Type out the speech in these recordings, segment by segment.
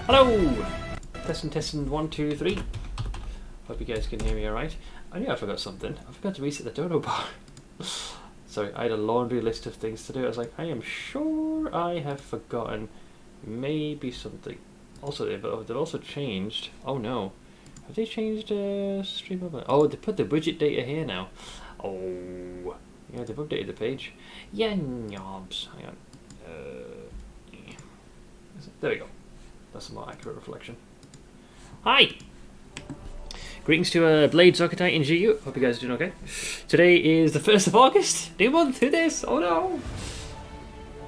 Hello! Testing, 1, 2, 3. Hope you guys can hear me alright. I knew I forgot something. I forgot to reset the dono bar. Sorry, I had a laundry list of things to do. I was like, I am sure I have forgotten maybe something. Also, they've also changed. Oh no. Have they changed stream over? Oh, they put the widget data here now. Oh. Yeah, they've updated the page. Yeah, knobs. Hang on. Yeah. There we go. That's a more accurate reflection. Hi! Greetings to Blades Archetype in GU. Hope you guys are doing okay. Today is the 1st of August. New month, who this? Oh no!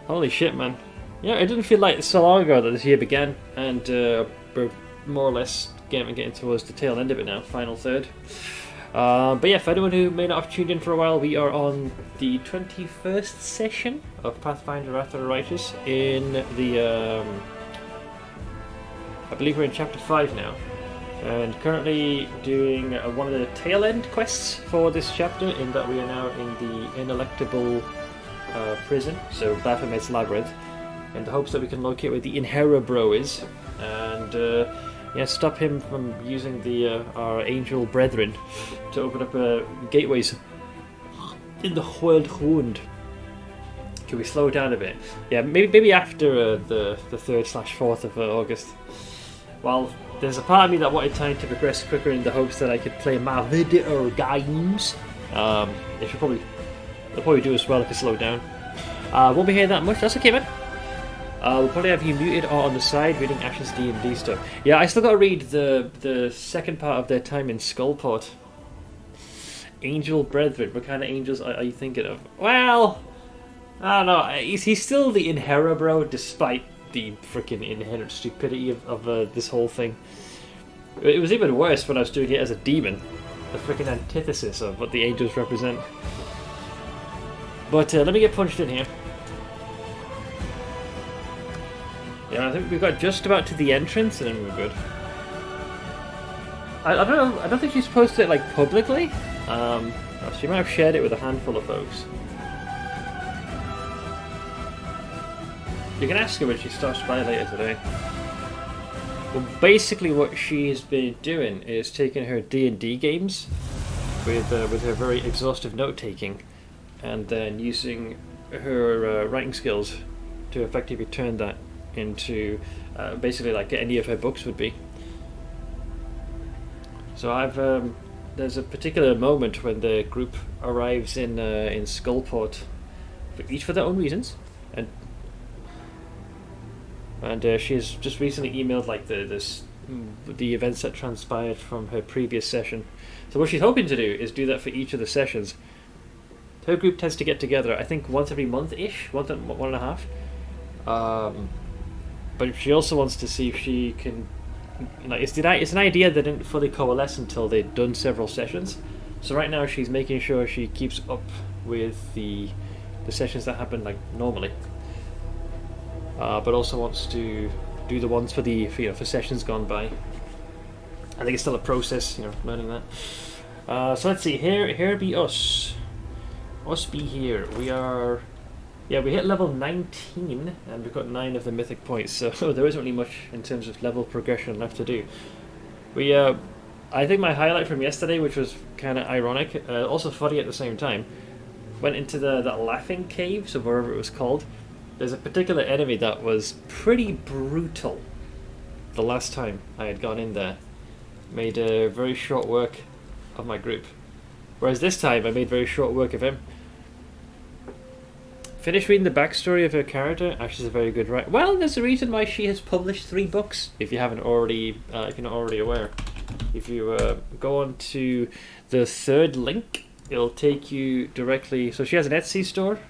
Holy shit, man. Yeah, it didn't feel like so long ago that this year began, and we're more or less getting towards the tail end of it now, final third. But yeah, for anyone who may not have tuned in for a while, we are on the 21st session of Pathfinder Wrath of the Righteous in the... I believe we're in chapter 5 now, and currently doing one of the tail end quests for this chapter, in that we are now in the inelectable prison, so Baphomet's Labyrinth, in the hopes that we can locate where the Inherer Bro is, and yeah, stop him from using the our angel brethren to open up gateways in the World. Can we slow down a bit? Yeah, maybe after the 3rd/4th of August. Well, there's a part of me that wanted time to progress quicker in the hopes that I could play my video games. They'll probably do as well if I slow down. Won't be here that much, that's okay, man. We'll probably have you muted or on the side reading Ash's D&D stuff. Yeah, I still got to read the second part of their time in Skullport. Angel Brethren, what kind of angels are you thinking of? Well, I don't know, he's still the Inherer Bro, despite the freaking inherent stupidity of this whole thing. It was even worse when I was doing it as a demon, the freaking antithesis of what the angels represent. But let me get punched in here. Yeah, I think we've got just about to the entrance and then we're good. I don't know, I don't think she's posted it like publicly. She might have shared it with a handful of folks. You can ask her when she stops by later today. Well, basically what she has been doing is taking her D&D games with her very exhaustive note-taking, and then using her writing skills to effectively turn that into basically like any of her books would be. So there's a particular moment when the group arrives in Skullport, each for their own reasons, and she has just recently emailed like the events that transpired from her previous session. So what she's hoping to do is do that for each of the sessions. Her group tends to get together, I think, once every month-ish, one and a half. But she also wants to see if she can... It's an idea that didn't fully coalesce until they'd done several sessions. So right now she's making sure she keeps up with the sessions that happen like normally. But also wants to do the ones for sessions gone by. I think it's still a process, learning that. So let's see. Here be us. Us be here. We are. Yeah, we hit level 19, and we've got 9 of the mythic points. So there isn't really much in terms of level progression left to do. I think my highlight from yesterday, which was kind of ironic, also funny at the same time, went into that laughing caves or whatever it was called. There's a particular enemy that was pretty brutal the last time I had gone in there. Made very short work of my group. Whereas this time I made very short work of him. Finished reading the backstory of her character. Ash is a very good writer. Well, there's a reason why she has published 3 books, if you haven't already, if you're not already aware. If you go on to the 3rd link, it'll take you directly... So she has an Etsy store,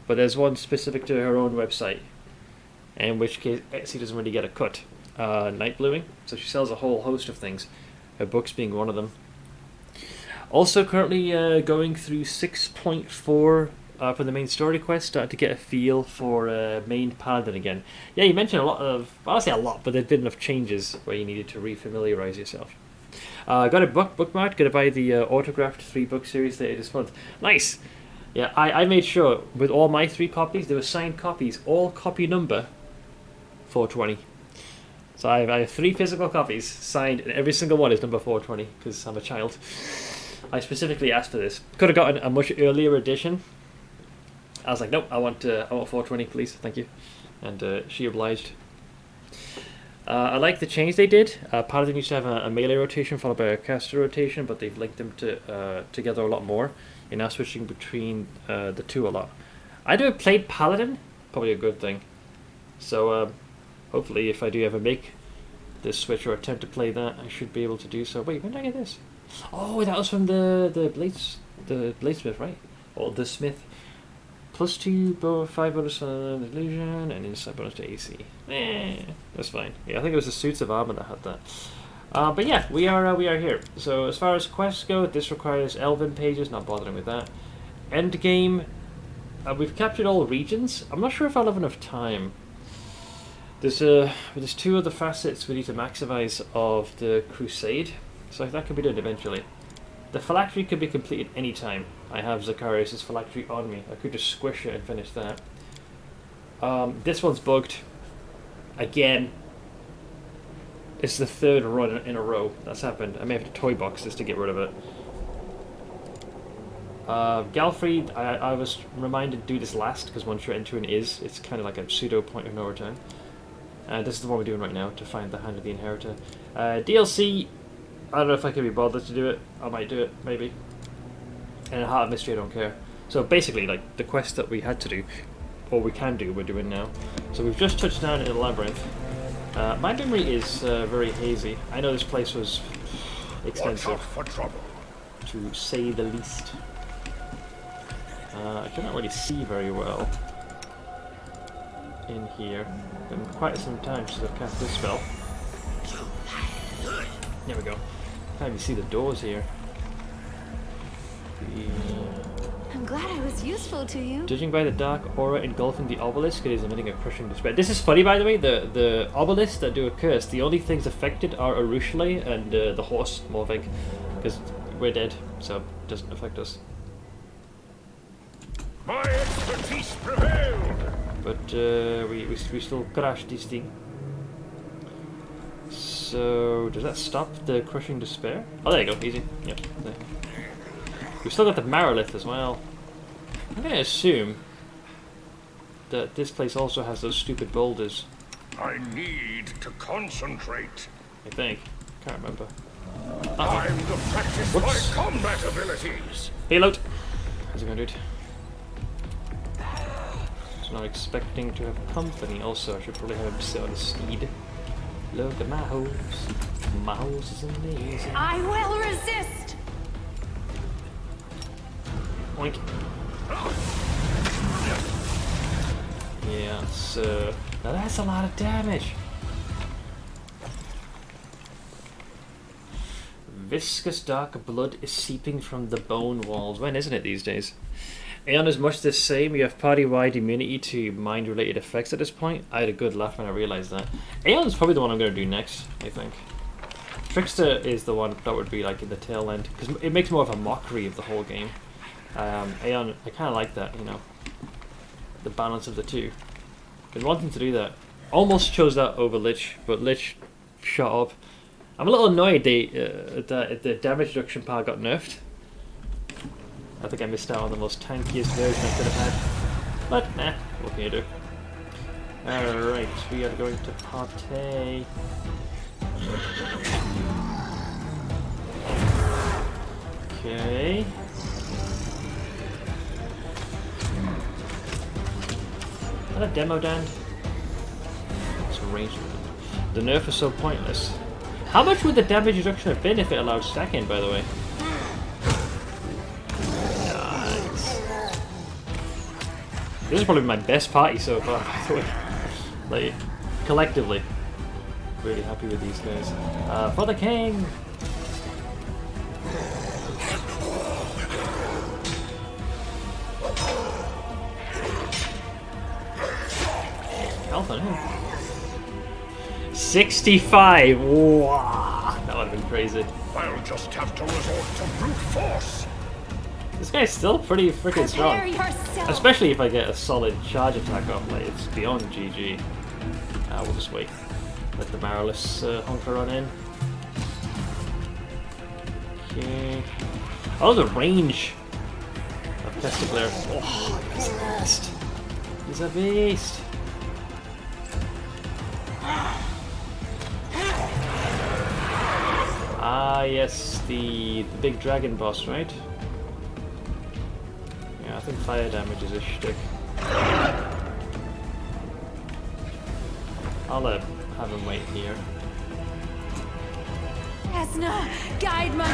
but there's one specific to her own website, in which case Etsy doesn't really get a cut. Night Bluing, so she sells a whole host of things, her books being one of them. Also currently going through 6.4 for the main story quest, starting to get a feel for main paladin again. Yeah, you mentioned a lot of, well, I'll say a lot, but there've been enough changes where you needed to refamiliarize yourself. Got a bookmark, gonna buy the autographed 3-book series later this month. Nice! Yeah, I made sure with all my 3 copies, they were signed copies, all copy number 420. So I have 3 physical copies signed, and every single one is number 420 because I'm a child. I specifically asked for this. Could have gotten a much earlier edition. I was like, nope, I want 420, please, thank you. And she obliged. I like the change they did. Part of them used to have a melee rotation followed by a caster rotation, but they've linked them together a lot more. You're now switching between the two a lot. I do a played paladin, probably a good thing. So hopefully if I do ever make this switch or attempt to play that, I should be able to do so. Wait, when did I get this? Oh, that was from the bladesmith, right? Or the smith. +2, 5 bonus on illusion, and inside bonus to AC. That's fine. Yeah, I think it was the suits of armor that had that. But yeah, we are here. So as far as quests go, this requires Elven pages. Not bothering with that. End game. We've captured all regions. I'm not sure if I'll have enough time. There's 2 other facets we need to maximize of the crusade, so that could be done eventually. The phylactery could be completed any time. I have Zacharias' phylactery on me. I could just squish it and finish that. This one's bugged. Again. It's the 3rd run in a row that's happened. I may have to toy box this to get rid of it. Galfried, I was reminded to do this last, because once you're into an it's kind of like a pseudo point of no return. This is the one we're doing right now, to find the Hand of the Inheritor. DLC, I don't know if I can be bothered to do it. I might do it, maybe. And Heart of Mystery, I don't care. So basically, like, the quest that we had to do, or we can do, we're doing now. So we've just touched down in the labyrinth. My memory is very hazy. I know this place was extensive, for trouble, to say the least. I cannot really see very well in here. Been quite some time since I've cast this spell. There we go. Can't even see the doors here. I'm glad I was useful to you. Judging by the dark aura engulfing the obelisk, it is emitting a crushing despair. This is funny, by the way. The obelisks that do a curse, the only things affected are Arushale and the horse, Morvig, because we're dead, so it doesn't affect us. my expertise prevailed. But we still crash this thing. So does that stop the crushing despair? Oh, there you go, easy. Yep. There. We've still got the Marolith as well. I'm gonna assume that this place also has those stupid boulders. I need to concentrate. I think. Can't remember. Time to practice Whoops. my combat abilities. Hey, Load. How's it going, dude? Just not expecting to have company. Also, I should probably have him sit on his steed. Look at my horse. My horse is amazing. I will resist. Oink. Yeah, so now that's a lot of damage. Viscous dark blood is seeping from the bone walls. When isn't it these days? Aeon is much the same. You have party-wide immunity to mind-related effects at this point. I had a good laugh when I realized that. Aeon is probably the one I'm going to do next, I think. Trickster is the one that would be like in the tail end, because it makes more of a mockery of the whole game. Aeon, I kind of like that, you know, the balance of the two. Been wanting to do that. Almost chose that over Lich, but Lich shot up. I'm a little annoyed that the damage reduction part got nerfed. I think I missed out on the most tankiest version I could have had. But, nah, what can you do? Alright, we are going to partay. Okay. Is that a demo, Dan? It's a range. The nerf is so pointless. How much would the damage reduction have been if it allowed stacking, by the way? Nice. This is probably my best party so far, by the way. Like, collectively. Really happy with these guys. For the king! Health on him. 65! Wow, that would have been crazy. I'll just have to resort to brute force. This guy's still pretty freaking strong. Prepare yourself. Especially if I get a solid charge attack off, like it's beyond GG. We'll just wait. Let the Marrowless hunker run in. Okay. Oh, the range of Pesticler. Oh, he's a beast. He's a beast. Ah, yes, the big dragon boss, right? Yeah, I think fire damage is a shtick. I'll have him wait here. Esna, guide my...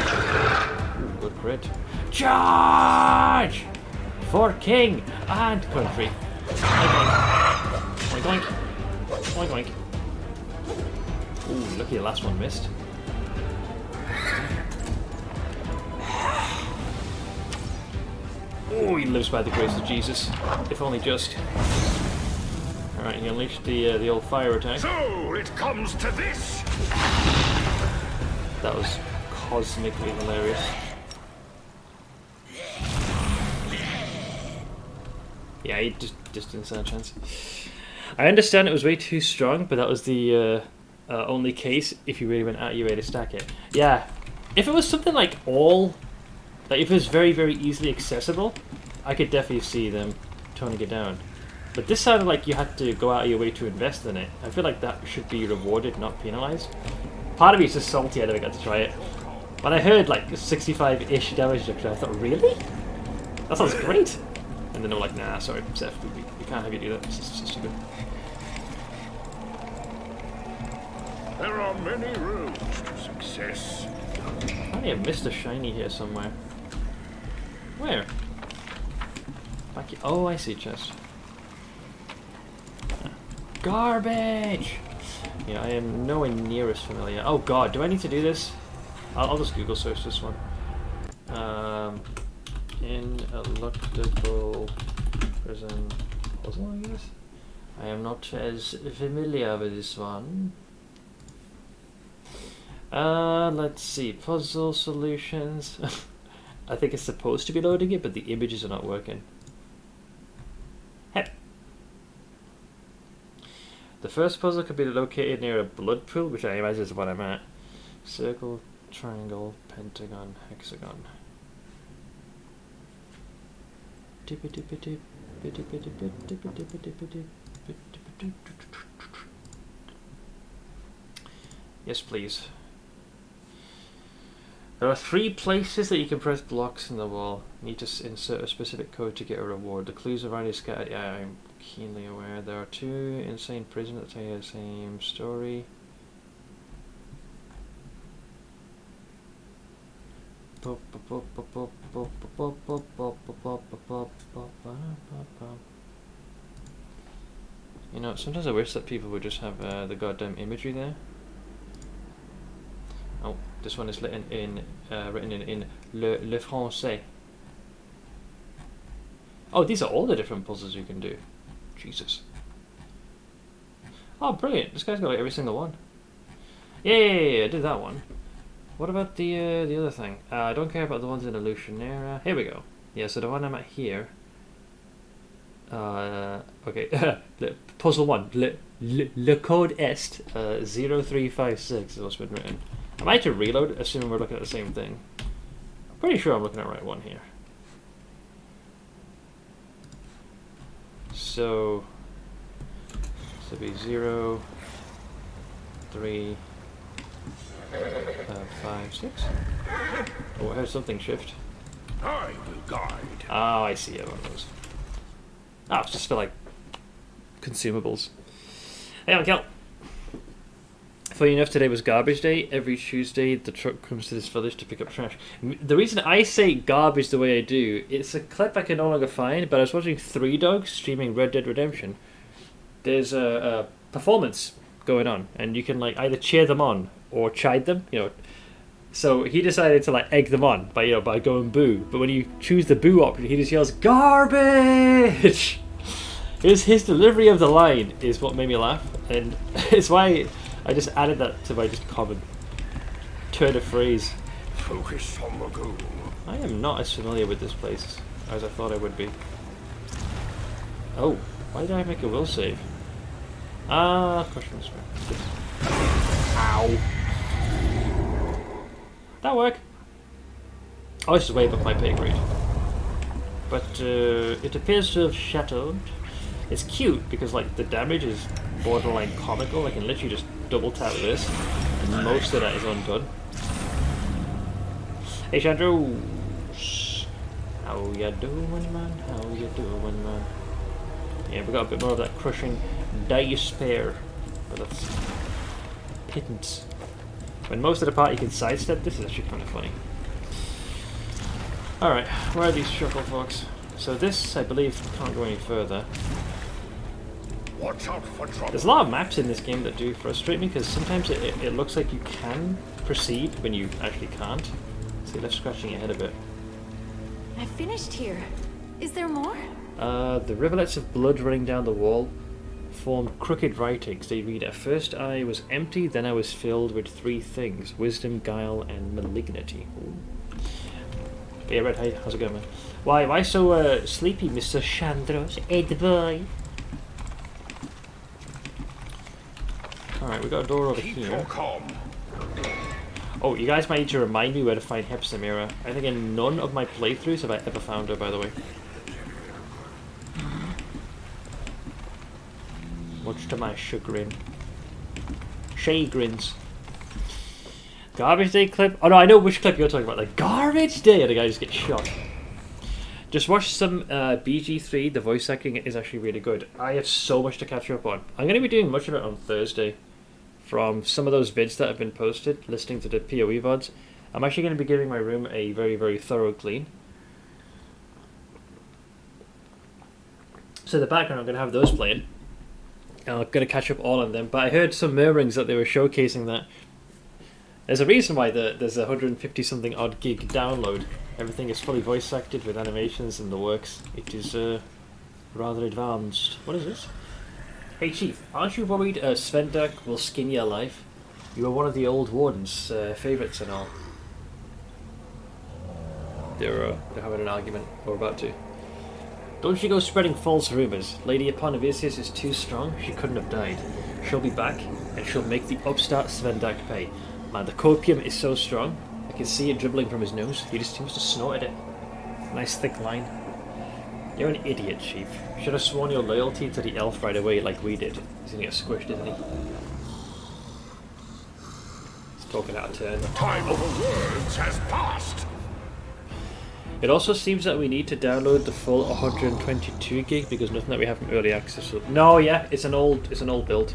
Ooh, good crit. Charge! For king and country. Oink oink. Oink oink. Ooh, lucky the last one missed. Oh, he lives by the grace of Jesus. If only just. Alright, he unleashed the old fire attack. So it comes to this. That was cosmically hilarious. Yeah, he just didn't stand a chance. I understand it was way too strong, but that was the only case if you really went out of your way to stack it. Yeah, if it was something like if it was very, very easily accessible, I could definitely see them toning it down. But this sounded like you had to go out of your way to invest in it. I feel like that should be rewarded, not penalized. Part of me is just salty I never got to try it. When I heard like 65-ish damage reduction, I thought, really? That sounds great! And then they were like, nah, sorry, Seth, we can't have you do that. It's so stupid. There are many roads to success. I may have missed a shiny here somewhere. Where? Back here. Oh, I see, chest. Garbage! Yeah, I am nowhere near as familiar. Oh god, do I need to do this? I'll just Google search this one. Ineluctable prison puzzle, I guess? I am not as familiar with this one. Let's see. Puzzle solutions. I think it's supposed to be loading it, but the images are not working. Heck. The first puzzle could be located near a blood pool, which I imagine is what I'm at. Circle, triangle, pentagon, hexagon. Yes, please. There are 3 places that you can press blocks in the wall. You need to insert a specific code to get a reward. The clues around you scattered. Yeah, I'm keenly aware. There are 2 insane prisons that tell you the same story. You know, sometimes I wish that people would just have the goddamn imagery there. Oh, this one is written in le français. Oh, these are all the different puzzles you can do. Jesus. Oh, brilliant! This guy's got like every single one. Yeah, I did that one. What about the other thing? I don't care about the ones in Illusionaire. Here we go. Yeah, so the one I'm at here. Okay. Puzzle 1. Le code est 0356 is what's been written. I might have to reload, assuming we're looking at the same thing. I'm pretty sure I'm looking at the right one here. So this will be 0, 3, 5, 6. Oh, I heard something shift. I will guide. Oh, I see how it goes. Oh, it's just for like consumables. Hey, on Kel. Funny enough, today was garbage day. Every Tuesday, the truck comes to this village to pick up trash. The reason I say garbage the way I do, it's a clip I can no longer find, but I was watching 3 Dogs streaming Red Dead Redemption. There's a performance going on, and you can like either cheer them on or chide them, you know. So he decided to like egg them on by going boo. But when you choose the boo option, he just yells garbage. His delivery of the line is what made me laugh, and it's why I just added that to my just common turn of phrase. Focus on the goal. I am not as familiar with this place as I thought I would be. Oh, why did I make a will save? Question. Ow. That work? Oh, this is way above my pay grade. But it appears to have shattered. It's cute because like the damage is borderline comical. I can literally just double tap this, and most of that is undone. Hey Chandros, how you doing, man? How you doing, man? Yeah, we got a bit more of that crushing despair, but that's pittance. When most of the party can sidestep, this is actually kind of funny. Alright, where are these shuffle folks? So this, I believe, can't go any further. Watch out for trouble. There's a lot of maps in this game that do frustrate me, because sometimes it looks like you can proceed when you actually can't. See, let's scratching your head a bit. I finished here. Is there more? The rivulets of blood running down the wall form crooked writings. They read, "At first I was empty, then I was filled with three things: wisdom, guile, and malignity." Ooh. But yeah, Red, hey, how's it going, man? Why so sleepy, Mr. Chandros? Ed boy. Alright, we got a door over Keep here. your calm. Oh, you guys might need to remind me where to find Hepsamira. I think in none of my playthroughs have I ever found her, by the way. Much to my chagrin. Chagrins. Garbage Day clip? Oh no, I know which clip you're talking about. Like, Garbage Day! And the guy just gets shot. Just watch some BG3. The voice acting is actually really good. I have so much to catch up on. I'm going to be doing much of it on Thursday. From some of those vids that have been posted, listening to the PoE VODs. I'm actually going to be giving my room a very, very thorough clean. So in the background, I'm going to have those playing. And I'm going to catch up all on them. But I heard some murmurings that they were showcasing that there's a reason why there's a 150 something odd gig download. Everything is fully voice acted with animations and the works. It is rather advanced. What is this? Hey Chief, aren't you worried Svendark will skin you alive? You were one of the old warden's favourites and all. They're having an argument, or about to. Don't you go spreading false rumours. Lady Eponavisius is too strong, she couldn't have died. She'll be back, and she'll make the upstart Svendark pay. Man, the copium is so strong, I can see it dribbling from his nose. He must have snorted it. Nice thick line. You're an idiot, Chief. Should have sworn your loyalty to the elf right away like we did. He's gonna get squished, isn't he? He's talking out of turn. The time of words has passed. It also seems that we need to download the full 122 gig because nothing that we have from early access. No, yeah, it's an old build.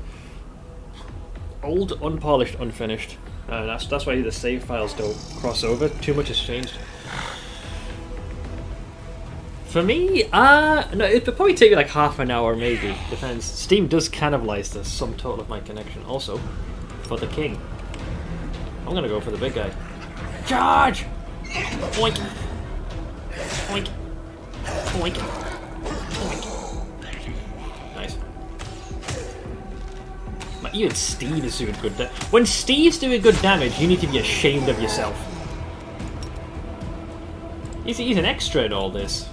Old, unpolished, unfinished. That's why the save files don't cross over. Too much has changed. For me, no, it'll probably take me like half an hour, maybe. Depends. Steam does cannibalize the sum total of my connection. Also, for the king, I'm gonna go for the big guy. Charge! Oink! Oink! Oink! Oink! Nice. Even Steve is doing good damage. When Steve's doing good damage, you need to be ashamed of yourself. He's an extra in all this.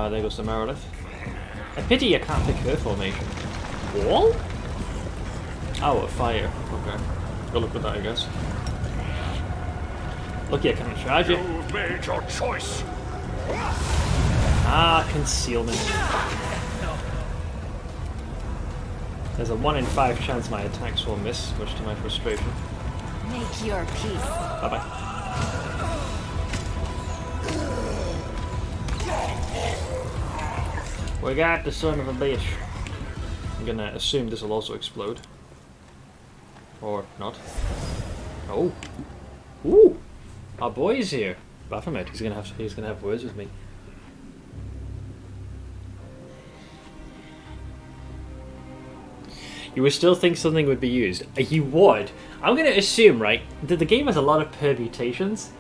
There goes the Marilith. I pity I can't pick her formation. Wall? Oh, a fire. Okay. Go look at that, I guess. Lucky I can't charge it. You've made your choice. Ah, concealment. There's a 1 in 5 chance my attacks will miss, much to my frustration. Make your peace. Bye-bye. We got the son of a bitch. I'm gonna assume this will also explode. Or not. Oh. Ooh! Our boy is here. Baphomet, he's gonna have words with me. You would still think something would be used. You would. I'm gonna assume, right, that the game has a lot of permutations.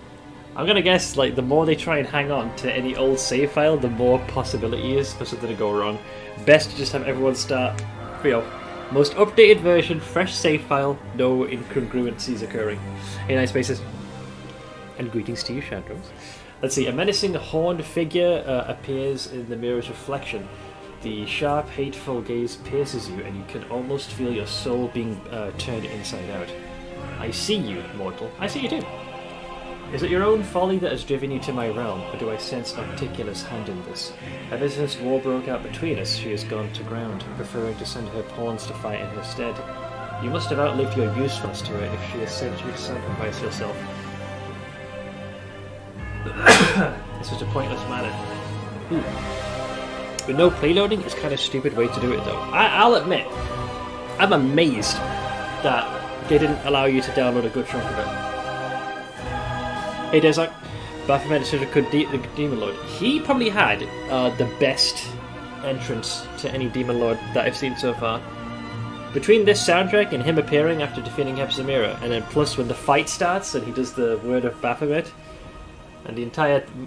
I'm gonna guess, like, the more they try and hang on to any old save file, the more possibility is for something to go wrong. Best to just have everyone start, you know, most updated version, fresh save file, no incongruencies occurring. Hey, nice faces. And greetings to you, Chandros. Let's see, a menacing horned figure appears in the mirror's reflection. The sharp, hateful gaze pierces you, and you can almost feel your soul being turned inside out. I see you, mortal. I see you too. Is it your own folly that has driven you to my realm, or do I sense Articula's hand in this? Ever since war broke out between us, she has gone to ground, preferring to send her pawns to fight in her stead. You must have outlived your usefulness to her if she has sent you to sacrifice yourself. In such a pointless manner. With no playloading, it's kind of a stupid way to do it though. I'll admit, I'm amazed that they didn't allow you to download a good chunk of it. Hey Desert, Baphomet is such a good Demon Lord. He probably had the best entrance to any Demon Lord that I've seen so far. Between this soundtrack and him appearing after defeating Hepzibah, and then plus when the fight starts and he does the word of Baphomet, and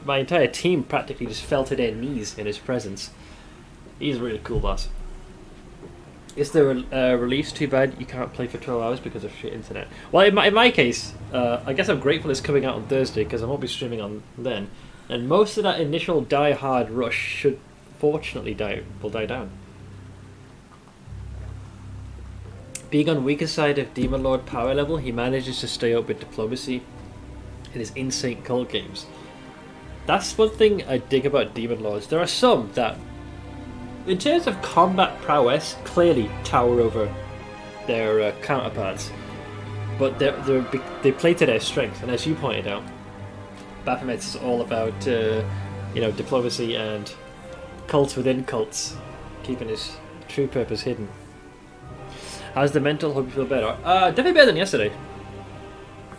my entire team practically just fell to their knees in his presence. He's a really cool boss. Is the release too bad you can't play for 12 hours because of shit internet? Well, in my case, I guess I'm grateful it's coming out on Thursday because I won't be streaming on then. And most of that initial die-hard rush should fortunately die down. Being on weaker side of Demon Lord power level, he manages to stay up with diplomacy in his insane cult games. That's one thing I dig about Demon Lords. There are some that, in terms of combat prowess, clearly tower over their counterparts, but they play to their strength. And as you pointed out, Baphomet's is all about diplomacy and cults within cults, keeping his true purpose hidden. How's the mental? Hope you feel better. Definitely better than yesterday.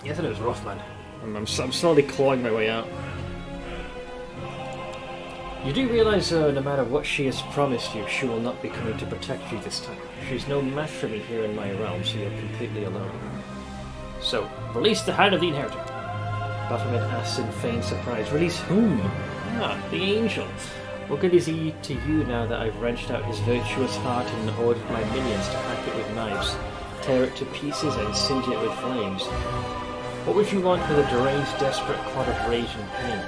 Yesterday was rough, man. I'm slowly clawing my way out. You do realise, no matter what she has promised you, she will not be coming to protect you this time. She's no match for me here in my realm, so you're completely alone. So, release the Hand of the Inheritor. Baphomet asks in feigned surprise. Release whom? The Angel. What good is he to you now that I've wrenched out his virtuous heart and ordered my minions to hack it with knives, tear it to pieces and singe it with flames? What would you want with a deranged, desperate clot of rage and pain?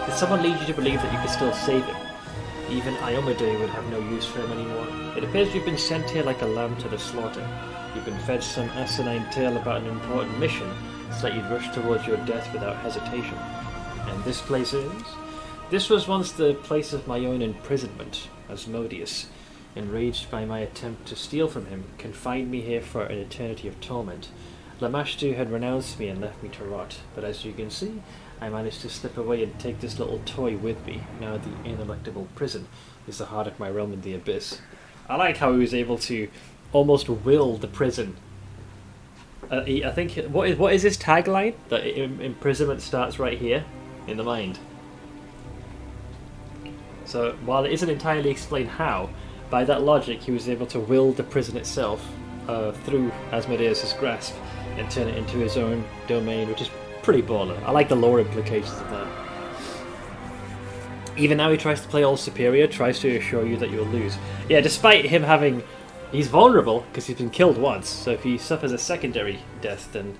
Did someone lead you to believe that you could still save him? Even Iomedae would have no use for him anymore. It appears you've been sent here like a lamb to the slaughter. You've been fed some asinine tale about an important mission, so that you'd rush towards your death without hesitation. And this place is? This was once the place of my own imprisonment, Asmodeus, enraged by my attempt to steal from him, confined me here for an eternity of torment. Lamashtu had renounced me and left me to rot, but as you can see, I managed to slip away and take this little toy with me. Now the ineluctable prison is the heart of my realm in the abyss. I like how he was able to almost will the prison. I think, what is his tagline? That imprisonment starts right here, in the mind. So, while it isn't entirely explained how, by that logic he was able to will the prison itself through Asmodeus' grasp and turn it into his own domain, which is pretty baller. I like the lore implications of that. Even now he tries to play all superior, tries to assure you that you'll lose. Yeah, despite him having... He's vulnerable because he's been killed once, so if he suffers a secondary death, then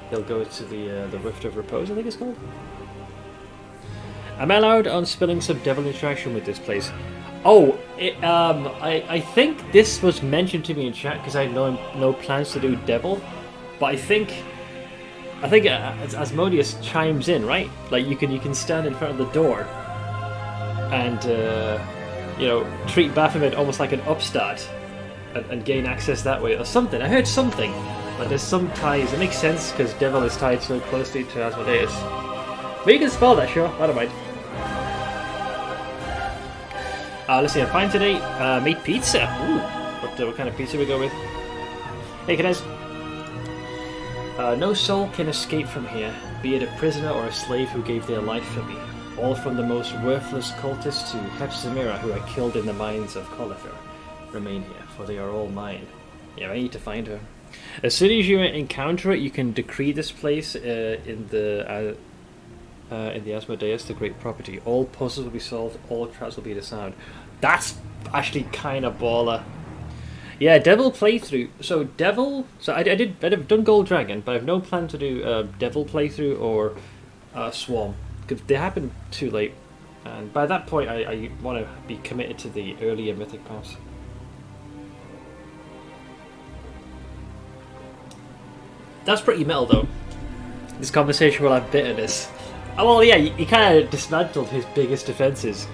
he'll go to the Rift of Repose, I think it's called. Am I allowed on spilling some devil interaction with this place? Oh, I think this was mentioned to me in chat because I had no plans to do devil, but I think Asmodeus chimes in, right? Like you can stand in front of the door and treat Baphomet almost like an upstart and gain access that way or something. I heard something, but there's some ties. It makes sense because devil is tied so closely to Asmodeus. But you can spell that, sure. I don't mind. Let's see, I'm fine today. Made pizza. Ooh, what kind of pizza we go with? Hey, guys. No soul can escape from here, be it a prisoner or a slave who gave their life for me. All from the most worthless cultist to Hepzibah, who I killed in the mines of Colifer, remain here, for they are all mine. Yeah, I need to find her. As soon as you encounter it, you can decree this place in the Asmodeus, the great property. All puzzles will be solved, all traps will be disarmed. That's actually kind of baller. Yeah, Devil playthrough. So I've done Gold Dragon, but I've no plan to do Devil playthrough or Swarm because they happen too late. And by that point, I want to be committed to the earlier Mythic Pass. That's pretty metal, though. This conversation will have bitterness. Oh, well, yeah, he kind of dismantled his biggest defences.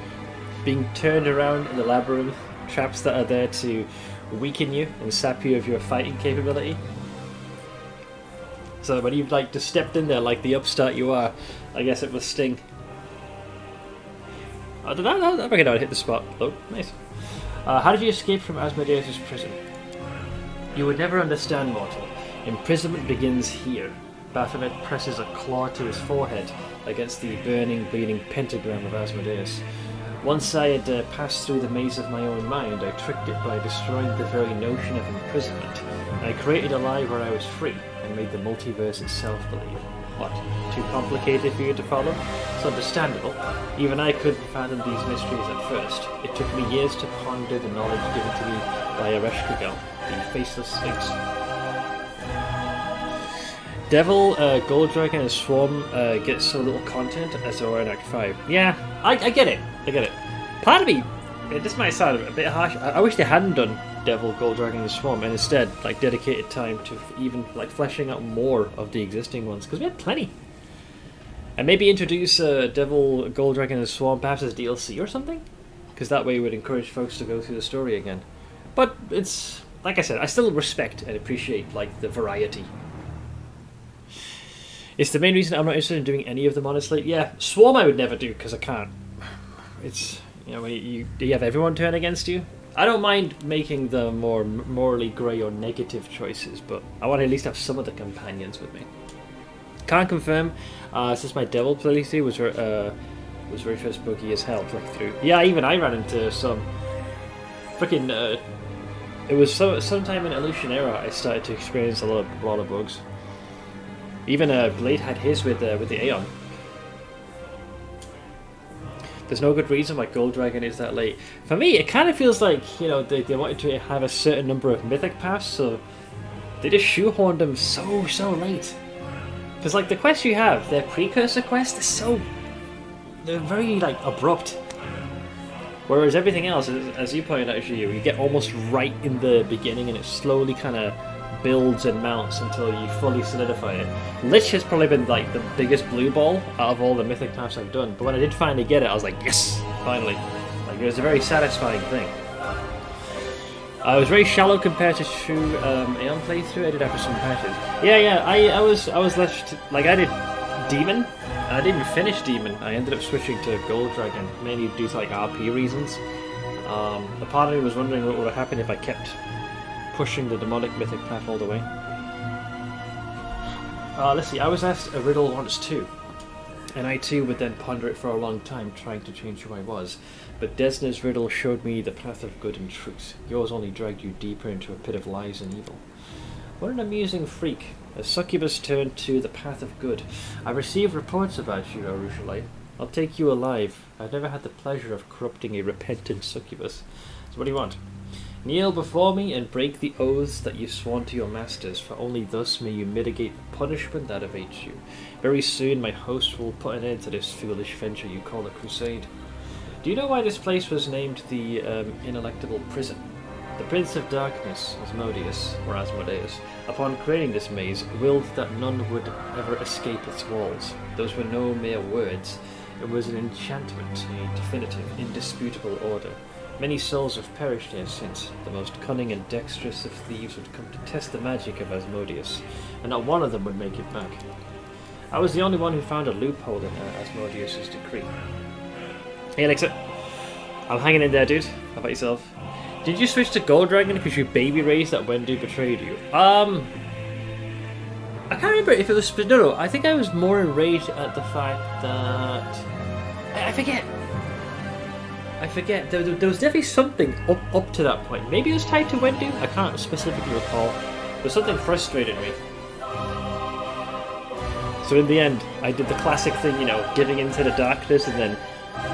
Being turned around in the labyrinth, traps that are there to weaken you and sap you of your fighting capability. So when you like just stepped in there like the upstart you are, I guess it was sting. I don't know, I reckon I would hit the spot. Oh, nice. How did you escape from Asmodeus' prison? You would never understand, mortal. Imprisonment begins here. Baphomet presses a claw to his forehead against the burning, bleeding pentagram of Asmodeus. Once I had passed through the maze of my own mind, I tricked it by destroying the very notion of imprisonment. I created a lie where I was free, and made the multiverse itself believe. What? Too complicated for you to follow? It's understandable. Even I couldn't fathom these mysteries at first. It took me years to ponder the knowledge given to me by Ereshkigal, the faceless sphinx. Devil, Gold Dragon, and Swarm get so little content as they were in Act 5. Yeah, I get it. I get it. Part of me, this might sound a bit harsh. I wish they hadn't done Devil, Gold Dragon, and Swarm, and instead, like, dedicated time to even like fleshing out more of the existing ones, because we had plenty. And maybe introduce Devil, Gold Dragon, and Swarm perhaps as DLC or something, because that way it would encourage folks to go through the story again. But it's like I said, I still respect and appreciate like the variety. It's the main reason I'm not interested in doing any of them, honestly. Yeah, Swarm I would never do, because I can't. It's, you know, you have everyone turn against you. I don't mind making the more morally grey or negative choices, but I want to at least have some of the companions with me. Can't confirm, since my Devil playthrough was very first buggy as hell to play through. Yeah, even I ran into some freaking... it was sometime in Illusion era I started to experience a lot of bugs. Even Blade had his with the Aeon. There's no good reason why Gold Dragon is that late. For me, it kind of feels like, you know, they wanted to have a certain number of Mythic Paths, so they just shoehorned them so late. Because, like, the quests you have, their precursor quests, they're very, like, abrupt. Whereas everything else, as you pointed out, you get almost right in the beginning, and it slowly kind of builds and mounts until you fully solidify it. Lich has probably been like the biggest blue ball out of all the Mythic Paths I've done, but when I did finally get it, I was like, yes, finally. Like, it was a very satisfying thing. I was very shallow compared to true Aeon playthrough. I did after some patches. Yeah. I was left, like, I did Demon, and I didn't finish Demon. I ended up switching to Gold Dragon, mainly due to like RP reasons. A part of me was wondering what would have happened if I kept pushing the demonic mythic path all the way. Let's see, I was asked a riddle once too, and I too would then ponder it for a long time, trying to change who I was. But Desna's riddle showed me the path of good and truth. Yours only dragged you deeper into a pit of lies and evil. What an amusing freak. A succubus turned to the path of good. I received reports about you, Arushalite. I'll take you alive. I've never had the pleasure of corrupting a repentant succubus. So what do you want? Kneel before me and break the oaths that you sworn to your masters, for only thus may you mitigate the punishment that awaits you. Very soon my host will put an end to this foolish venture you call a crusade. Do you know why this place was named the Ineluctable Prison? The Prince of Darkness, Asmodeus, upon creating this maze, willed that none would ever escape its walls. Those were no mere words. It was an enchantment, a definitive, indisputable order. Many souls have perished here since. The most cunning and dexterous of thieves would come to test the magic of Asmodeus, and not one of them would make it back. I was the only one who found a loophole in Asmodeus' decree. Hey Alexa, I'm hanging in there, dude. How about yourself? Did you switch to Gold Dragon because you baby raised that Wendy betrayed you? I can't remember if it was... No, I think I was more enraged at the fact that... I forget. There was definitely something up to that point. Maybe it was tied to Wendy. I can't specifically recall. But something frustrated me. So in the end, I did the classic thing, you know, giving into the darkness and then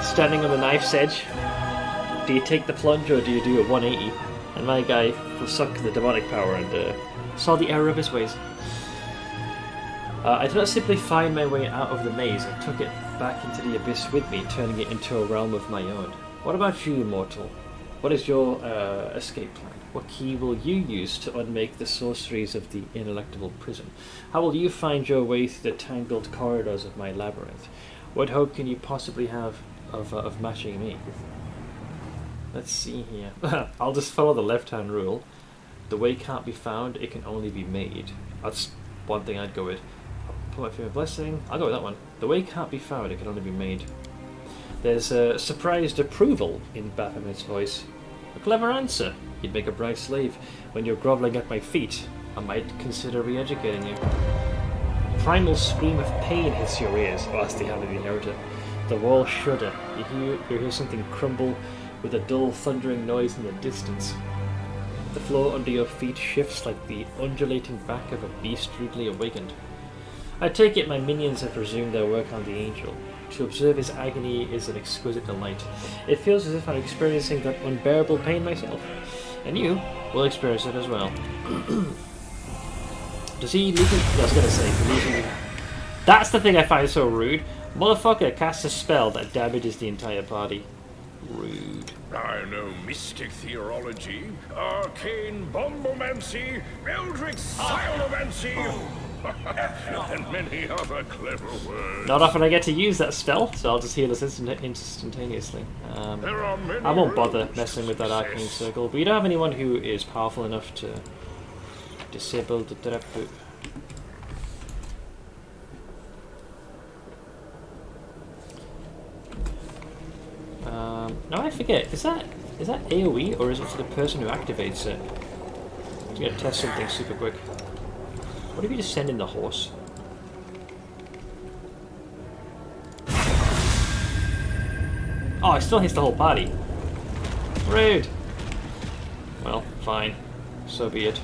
standing on the knife's edge. Do you take the plunge or do you do a 180? And my guy forsook the demonic power and saw the error of his ways. I did not simply find my way out of the maze, I took it back into the abyss with me, turning it into a realm of my own. What about you, mortal? What is your escape plan? What key will you use to unmake the sorceries of the ineluctable prison? How will you find your way through the tangled corridors of my labyrinth? What hope can you possibly have of matching me? Let's see here. I'll just follow the left-hand rule. The way can't be found, it can only be made. That's one thing I'd go with. Put my favorite blessing. I'll go with that one. The way can't be found, it can only be made. There's a surprised approval in Baphomet's voice. A clever answer. You'd make a bright slave. When you're groveling at my feet, I might consider re-educating you. A primal scream of pain hits your ears whilst the hand of the inheritor. The walls shudder. You hear something crumble with a dull thundering noise in the distance. The floor under your feet shifts like the undulating back of a beast rudely awakened. I take it my minions have resumed their work on the angel. To observe his agony is an exquisite delight. It feels as if I'm experiencing that unbearable pain myself. And you will experience it as well. Does he leave it? I was going to say, that's the thing I find so rude. Motherfucker casts a spell that damages the entire party. Rude. I know mystic theology, arcane bombomancy, eldritch sciomancy, and many other clever words. Not often I get to use that spell, so I'll just heal this instantaneously. I won't bother messing with that arcane circle, but you don't have anyone who is powerful enough to disable the trap. No, I forget. Is that AoE or is it for the person who activates it? I'm gonna test something super quick. What if you just send in the horse? Oh, it still hits the whole party. Rude. Well, fine. So be it.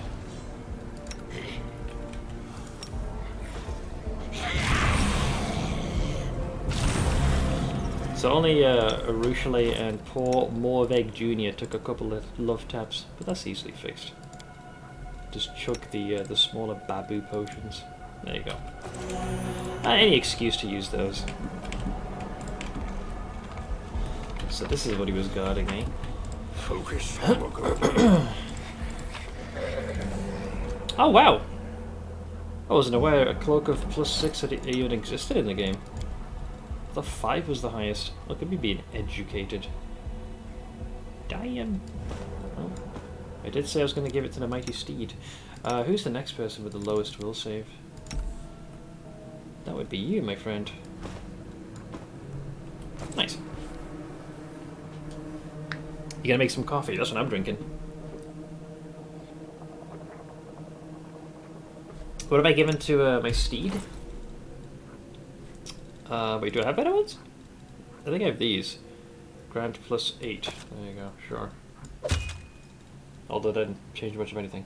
So only Arushale and poor Morveg Jr. took a couple of love taps, but that's easily fixed. Just chug the smaller Babu potions. There you go. Any excuse to use those. So this is what he was guarding, eh? Focus on the good. Oh wow! I wasn't aware a cloak of +6 had even existed in the game. The 5 was the highest. Look at me being educated. Damn. Oh. I did say I was going to give it to the mighty steed. Who's the next person with the lowest will save? That would be you, my friend. Nice. You gonna make some coffee? That's what I'm drinking. What have I given to my steed? Wait, do I have better ones? I think I have these. Grant +8. There you go, sure. Although that didn't change much of anything.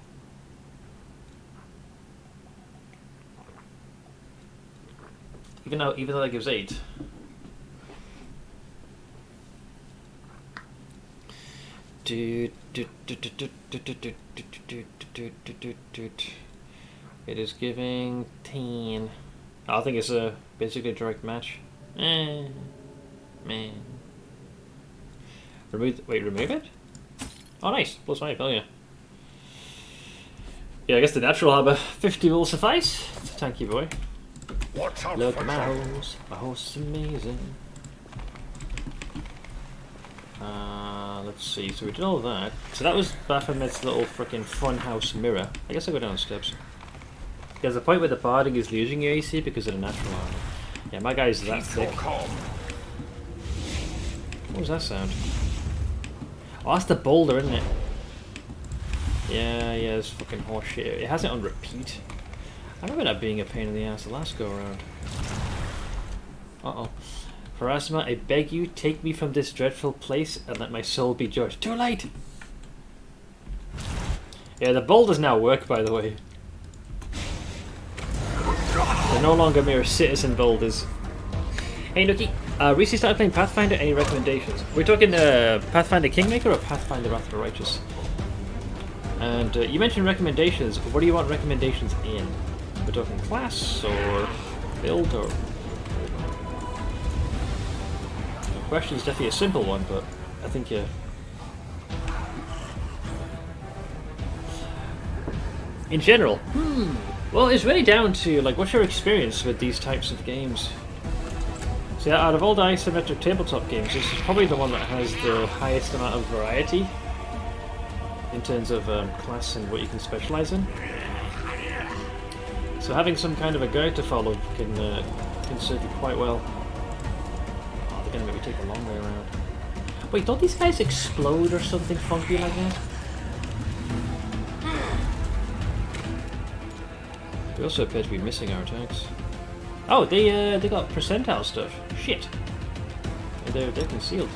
Even though that gives 8. It is giving 10. I think it's basically a direct match. Man. Remove it? Oh nice, +5, hell yeah. Yeah, I guess the natural armor 50 will suffice. Thank you, boy. Watch out. Look at my horse is amazing. Let's see, so we did all that. So that was Baphomet's little freaking funhouse mirror. I guess I'll go down the steps. There's a point where the barding is losing your AC because of the natural armor. Yeah, my guy's that thick. What was that sound? Oh, that's the boulder, isn't it? Yeah, it's fucking horseshit. It has it on repeat. I remember that being a pain in the ass the last go around. Uh-oh. Pharasma, I beg you, take me from this dreadful place and let my soul be judged. Too late! Yeah, the boulders now work, by the way. They're no longer mere citizen boulders. Hey Nookie, recently started playing Pathfinder, any recommendations? We're talking Pathfinder Kingmaker or Pathfinder Wrath of the Righteous? And you mentioned recommendations, what do you want recommendations in? We're talking class or build or... The question is definitely a simple one, but I think in general, well, it's really down to like what's your experience with these types of games. So out of all the isometric tabletop games, this is probably the one that has the highest amount of variety in terms of class and what you can specialize in. So having some kind of a guide to follow can serve you quite well. Oh, they're gonna maybe take a long way around. Wait, don't these guys explode or something funky like that? We also appear to be missing our attacks. Oh, they got percentile stuff. Shit. They're concealed.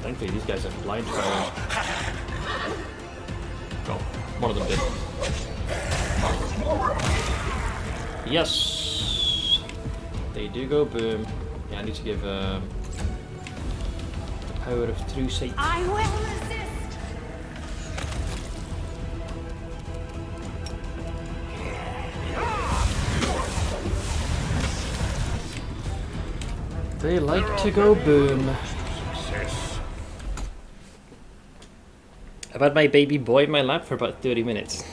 Thankfully, these guys have blind fire. Oh, one of them did. Yes, they do go boom. Yeah, I need to give the power of true sight. I will resist. They like to go boom. Success. I've had my baby boy in my lap for about 30 minutes.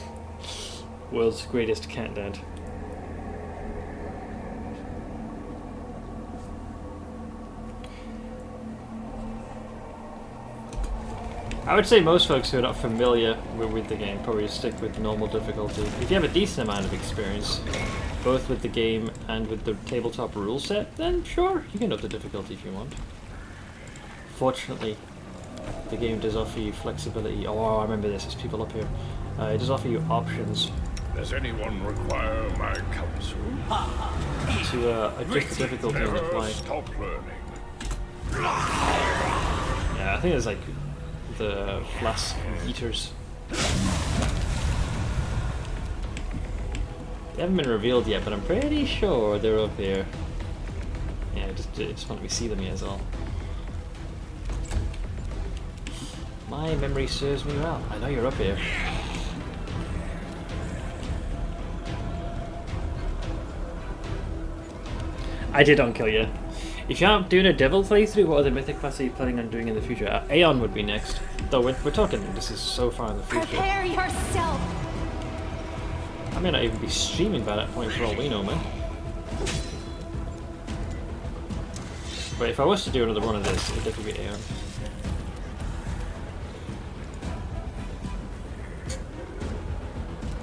World's greatest cat dad. I would say most folks who are not familiar with the game probably stick with normal difficulty. If you have a decent amount of experience, both with the game and with the tabletop rule set, then sure, you can up the difficulty if you want. Fortunately, the game does offer you flexibility. Oh, I remember this, there's people up here. It does offer you options Does anyone require my counsel? to adjust the difficulty on the Never fly. stop learning. Yeah, I think there's like the flask eaters. They haven't been revealed yet, but I'm pretty sure they're up here. Yeah, I just want to see them yet as well. My memory serves me well. I know you're up here. I did unkill you. If you're not doing a devil playthrough, what other mythic class are you planning on doing in the future? Aeon would be next. Though we're talking, this is so far in the future. Prepare yourself. I may not even be streaming by that point for all we know, man. But if I was to do another one of this, it'd definitely be Aeon.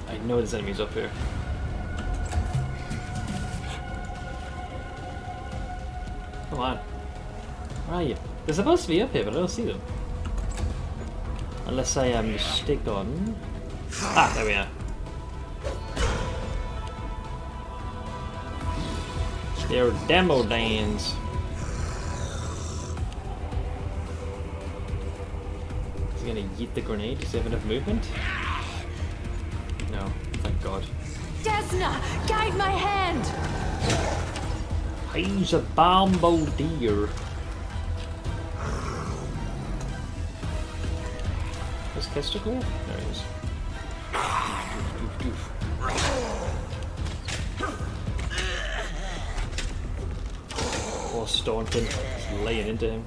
I know there's enemies up here. Come on. Where are you? They're supposed to be up here, but I don't see them. Unless I am mistaken. Ah, there we are. They're demo Dans. Is he gonna yeet the grenade? Does he have enough movement? No, thank God. Desna, guide my hand. He's a bombardier. Is Kester cool? There he is. Doof, doof, doof. Poor Staunton, just laying into him.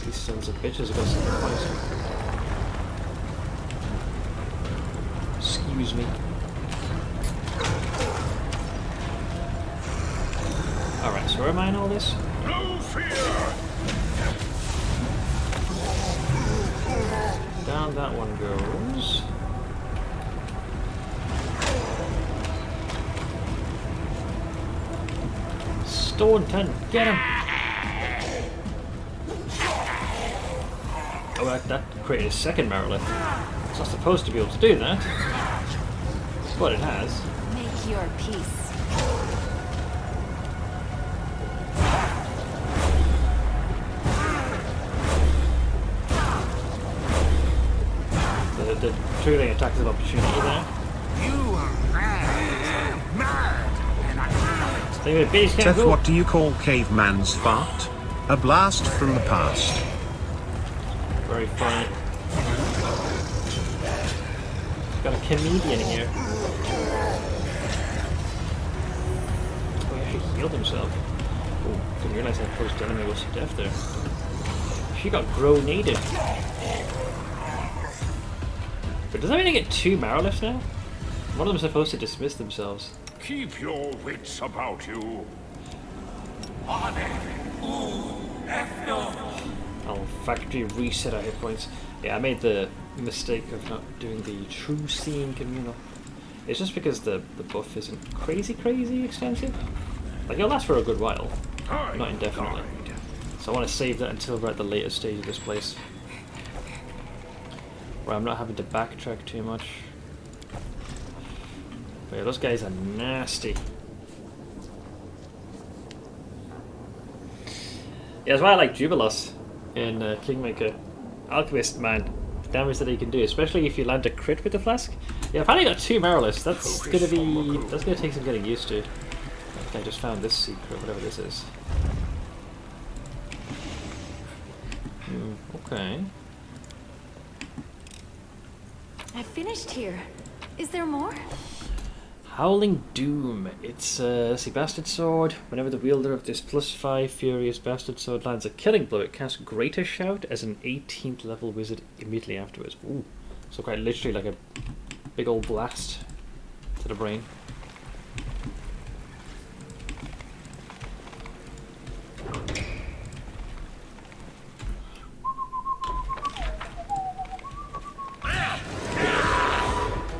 These sons of bitches have got something poison. Excuse me. Alright, so where am I in all this? No fear! Down that one goes. Staunton, get him! Oh, that created a second Marilith. It's not supposed to be able to do that. But it has. Make your peace. The triggering attacks of opportunity there. You are mad, and I So base can't Seth, go. what do you call caveman's fart? A blast from the past. Very funny. Got a comedian here. Oh, he actually healed himself. Oh, didn't realize that first enemy was to death there. She got grenaded. But does that mean I get 2 Marrowlifts now? One of them supposed to dismiss themselves. Keep your wits about you. I'll factory reset our hit points. Yeah, I made the mistake of not doing the true seeing communal. It's just because the buff isn't crazy extensive. Like, it'll last for a good while, not indefinitely. So I want to save that until we're at the later stage of this place, where I'm not having to backtrack too much. But yeah, those guys are nasty. Yeah, that's why I like Jubilos in Kingmaker. Alchemist, man, the damage that he can do, especially if you land a crit with the flask. Yeah, I've only got 2 Marrowlifts. That's gonna take some getting used to. I think I just found this secret, whatever this is. Okay. I finished here. Is there more? Howling Doom. It's let's see, Bastard Sword. Whenever the wielder of this +5 Furious Bastard Sword lands a killing blow, it casts Greater Shout as an 18th level wizard immediately afterwards. Ooh. So quite literally like a big old blast to the brain.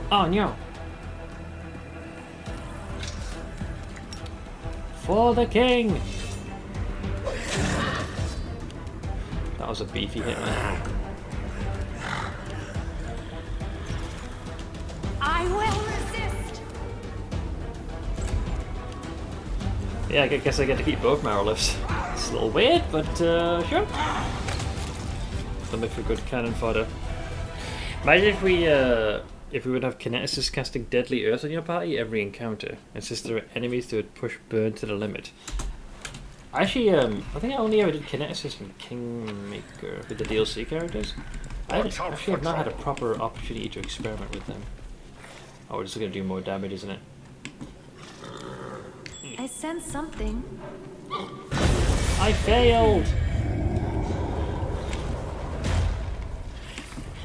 Oh no! For the king! That was a beefy hit, man. I will resist! Yeah, I guess I get to keep both Marrowlifts. It's a little weird, but sure. They'll make for good cannon fodder. Imagine if we would have Kineticist casting Deadly Earth on your party every encounter, and since there are enemies that would push burn to the limit. Actually, I think I only ever did Kineticist in Kingmaker with the DLC characters. I actually have not had a proper opportunity to experiment with them. Oh, we're just going to do more damage, isn't it? I sense something. I failed!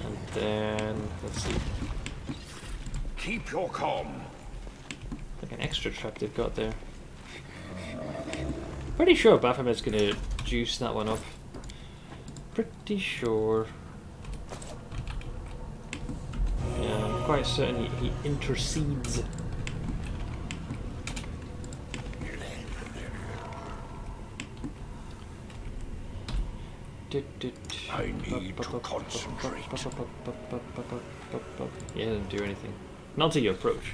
And then, let's see. Keep your calm. Like an extra trap they've got there. Pretty sure Baphomet's gonna juice that one up. Pretty sure. Yeah, I'm quite certain he intercedes. I need to concentrate. Yeah, doesn't do anything. Not until you approach.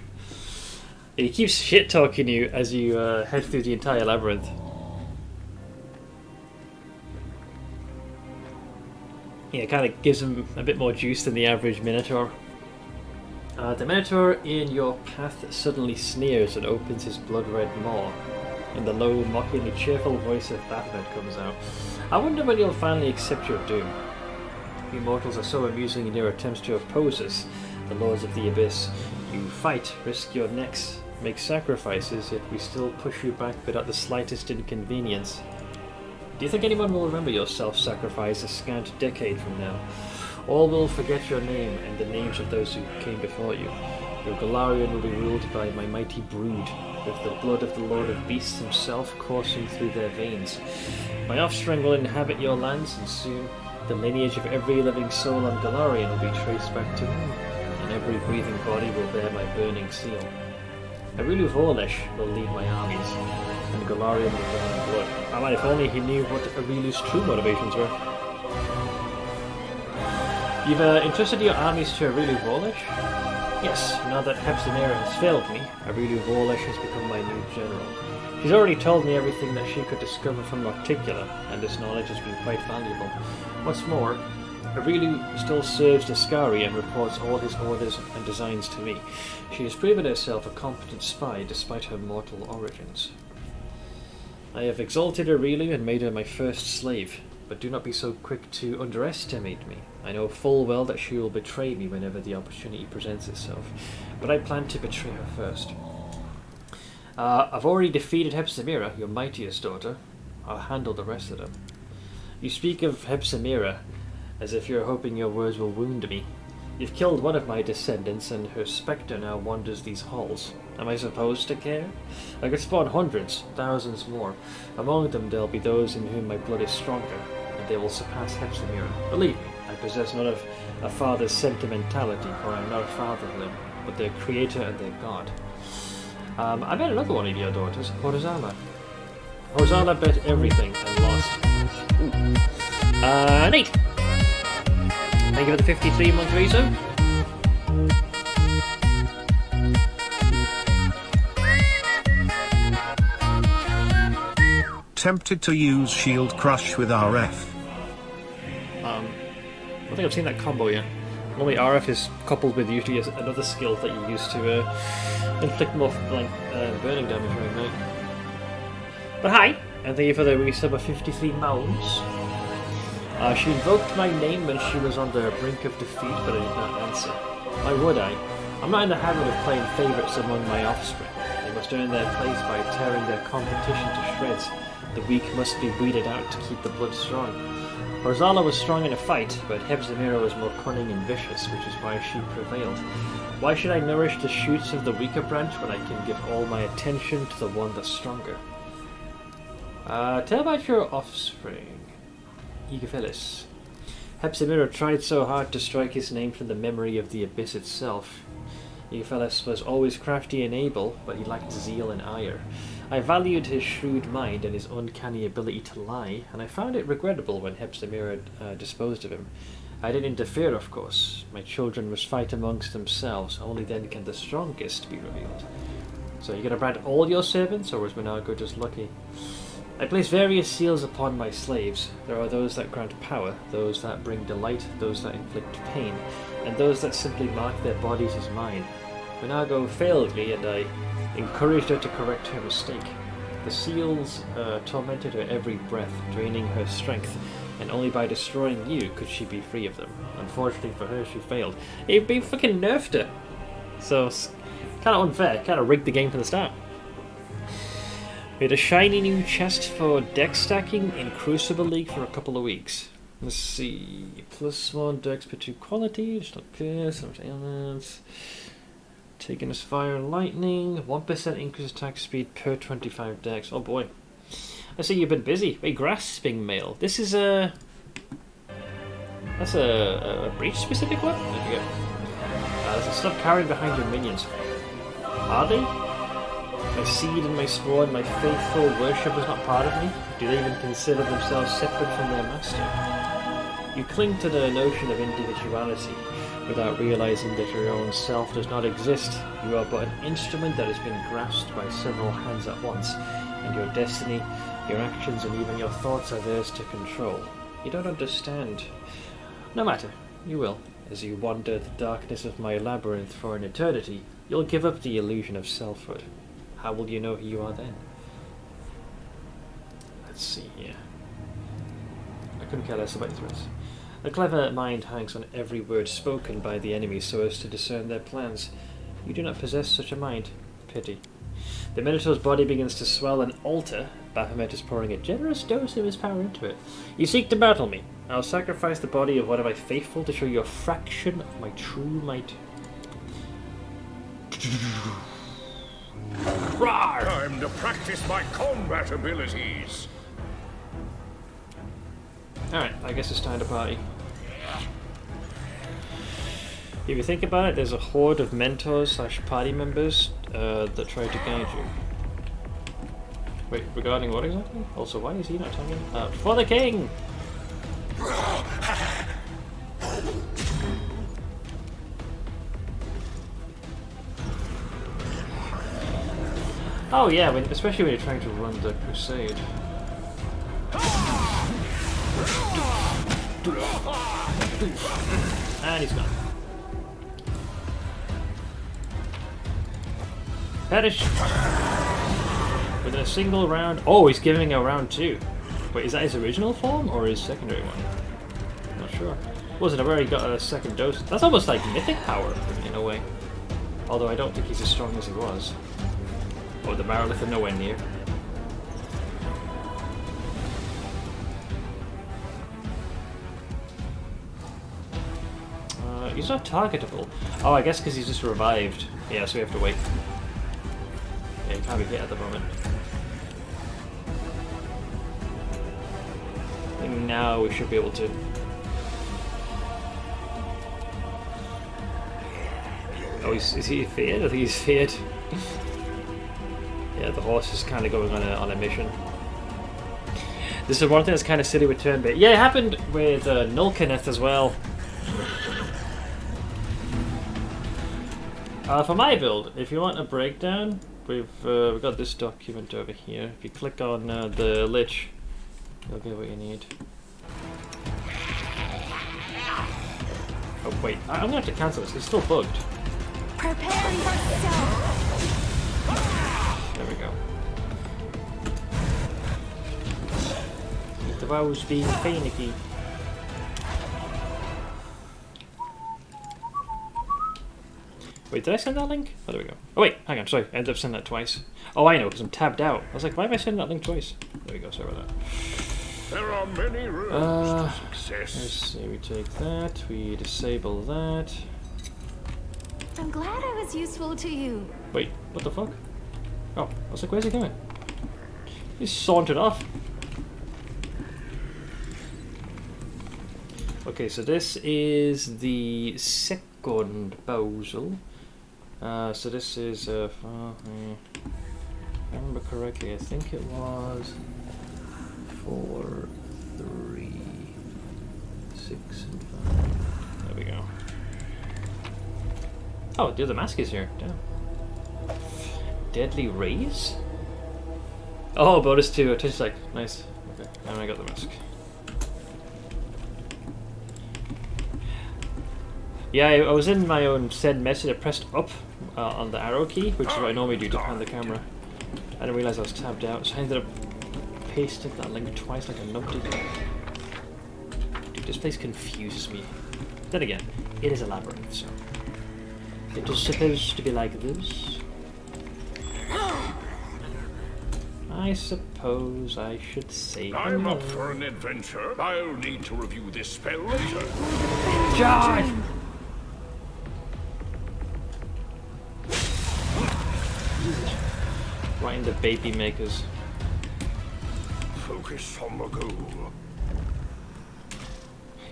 He keeps shit talking you as you head through the entire labyrinth. Yeah, it kind of gives him a bit more juice than the average Minotaur. The Minotaur in your path suddenly sneers and opens his blood-red maw, and the low, mockingly cheerful voice of Baphomet comes out. I wonder when you'll finally accept your doom. You mortals are so amusing in your attempts to oppose us, the Lords of the Abyss. You fight, risk your necks, make sacrifices, yet we still push you back without the slightest inconvenience. Do you think anyone will remember your self-sacrifice a scant decade from now? All will forget your name and the names of those who came before you. Your Golarion will be ruled by my mighty brood, with the blood of the Lord of Beasts himself coursing through their veins. My offspring will inhabit your lands, and soon the lineage of every living soul on Golarion will be traced back to me, and every breathing body will bear my burning seal. Arulu Vorlesh will lead my armies, and Golarion will burn in blood. I mean, if only he knew what Arulu's true motivations were. You've entrusted your armies to Arulu Vorlesh? Yes, now that Hepzibah has failed me, Arulu Vorlesh has become my new general. She's already told me everything that she could discover from Articula, and this knowledge has been quite valuable. What's more, Arulu still serves Dascari and reports all his orders and designs to me. She has proven herself a competent spy despite her mortal origins. I have exalted Aurelia and made her my first slave, but do not be so quick to underestimate me. I know full well that she will betray me whenever the opportunity presents itself, but I plan to betray her first. I've already defeated Hepzibah, your mightiest daughter. I'll handle the rest of them. You speak of Hepzibah as if you're hoping your words will wound me. You've killed one of my descendants, and her spectre now wanders these halls. Am I supposed to care? I could spawn hundreds, thousands more. Among them there'll be those in whom my blood is stronger, and they will surpass Hepzibah. Believe me, I possess none of a father's sentimentality, for I am not a father to them, but their creator and their god. I met another one of your daughters, Horzala. Horzala bet everything and lost. Ooh. Nate! Thank you for the 53-month resub. Tempted to use Shield Crush with RF. I don't think I've seen that combo yet. Normally RF is coupled with usually another skill that you use to inflict more burning damage right now. But hi, and thank you for the resub of 53 mounds. She invoked my name when she was on the brink of defeat, but I did not answer. Why would I? I'm not in the habit of playing favourites among my offspring. They must earn their place by tearing their competition to shreds. The weak must be weeded out to keep the blood strong. Horzala was strong in a fight, but Hepzibah was more cunning and vicious, which is why she prevailed. Why should I nourish the shoots of the weaker branch when I can give all my attention to the one that's stronger? Tell about your offspring. Eagophilis. Hepzibah tried so hard to strike his name from the memory of the abyss itself. Eagophilis was always crafty and able, but he lacked zeal and ire. I valued his shrewd mind and his uncanny ability to lie, and I found it regrettable when Hepzibah disposed of him. I didn't interfere, of course. My children must fight amongst themselves. Only then can the strongest be revealed. So you gonna brand all your servants, or was Minago just lucky? I place various seals upon my slaves. There are those that grant power, those that bring delight, those that inflict pain, and those that simply mark their bodies as mine. Minago failed me, and I encouraged her to correct her mistake. The seals tormented her every breath, draining her strength, and only by destroying you could she be free of them. Unfortunately for her, she failed. It fucking nerfed her. So, it's kind of unfair, kind of rigged the game from the start. We had a shiny new chest for deck stacking in Crucible League for a couple of weeks. Let's see. +1 dex per 2 quality, just not clear, some elements. Taking us fire and lightning, 1% increased attack speed per 25 dex. Oh boy. I see you've been busy. Wait, grasping mail. This is a... That's a breach specific one? I forget. Stop carrying behind your minions. Are they? My seed and my spawn, my faithful worship is not part of me? Do they even consider themselves separate from their master? You cling to the notion of individuality without realizing that your own self does not exist. You are but an instrument that has been grasped by several hands at once, and your destiny, your actions, and even your thoughts are theirs to control. You don't understand. No matter, you will. As you wander the darkness of my labyrinth for an eternity, you'll give up the illusion of selfhood. How will you know who you are then? Let's see here. I couldn't care less about threats. A clever mind hangs on every word spoken by the enemy so as to discern their plans. You do not possess such a mind. Pity. The Minotaur's body begins to swell and alter. Baphomet is pouring a generous dose of his power into it. You seek to battle me. I'll sacrifice the body of one of my faithful to show you a fraction of my true might. Time to practice my combat abilities. Alright, I guess it's time to party. If you think about it, there's a horde of mentors / party members that try to guide you. Wait, regarding what exactly? Also, why is he not talking? For the king! Oh yeah, especially when you're trying to run the crusade. And he's gone. Perish! Within a single round. Oh, he's giving a round 2. Wait, is that his original form or his secondary one? Not sure. Wasn't aware he got a second dose. That's almost like mythic power in a way. Although I don't think he's as strong as he was. Oh, the Marilith are nowhere near. He's not targetable. Oh, I guess because he's just revived. Yeah, so we have to wait. Yeah, he can't be hit at the moment. I think now we should be able to. Oh, is he feared? I think he's feared. Yeah, the horse is kind of going on a mission. This is one thing that's kind of silly with turn-based. Yeah, it happened with Nulkineth as well. For my build, if you want a breakdown, we've got this document over here. If you click on the Lich, you'll get what you need. Oh wait, I'm gonna have to cancel this. It's still bugged. Prepare yourself. There we go. The rose being finicky. Wait, did I send that link? Oh, there we go. Oh wait, hang on, sorry, I ended up sending that twice. Oh, I know, because I'm tabbed out. I was like, why am I sending that link twice? There we go, sorry about that. There are many roads to success. Let's see, we take that, we disable that. I'm glad I was useful to you. Wait, what the fuck? Oh, I was like, where's he going? He's sauntered off. Okay, so this is the second Bowsel. So this is, if I remember correctly, I think it was 4, 3, 6, and 5. There we go. Oh, the other mask is here. Damn. Deadly Rays? Oh, bonus to attention strike. Nice. Okay, and I got the mask. Yeah, I was in my own send message. I pressed up on the arrow key, which is what I normally do to pan the camera. I didn't realize I was tabbed out, so I ended up pasting that link twice like a numpty. Dude, this place confuses me. Then again, it is a labyrinth, so it is supposed to be like this. I suppose I should say I'm hello. up for an adventure. I'll need to review this spell later. Charge! Right in the baby makers. Focus on the goal.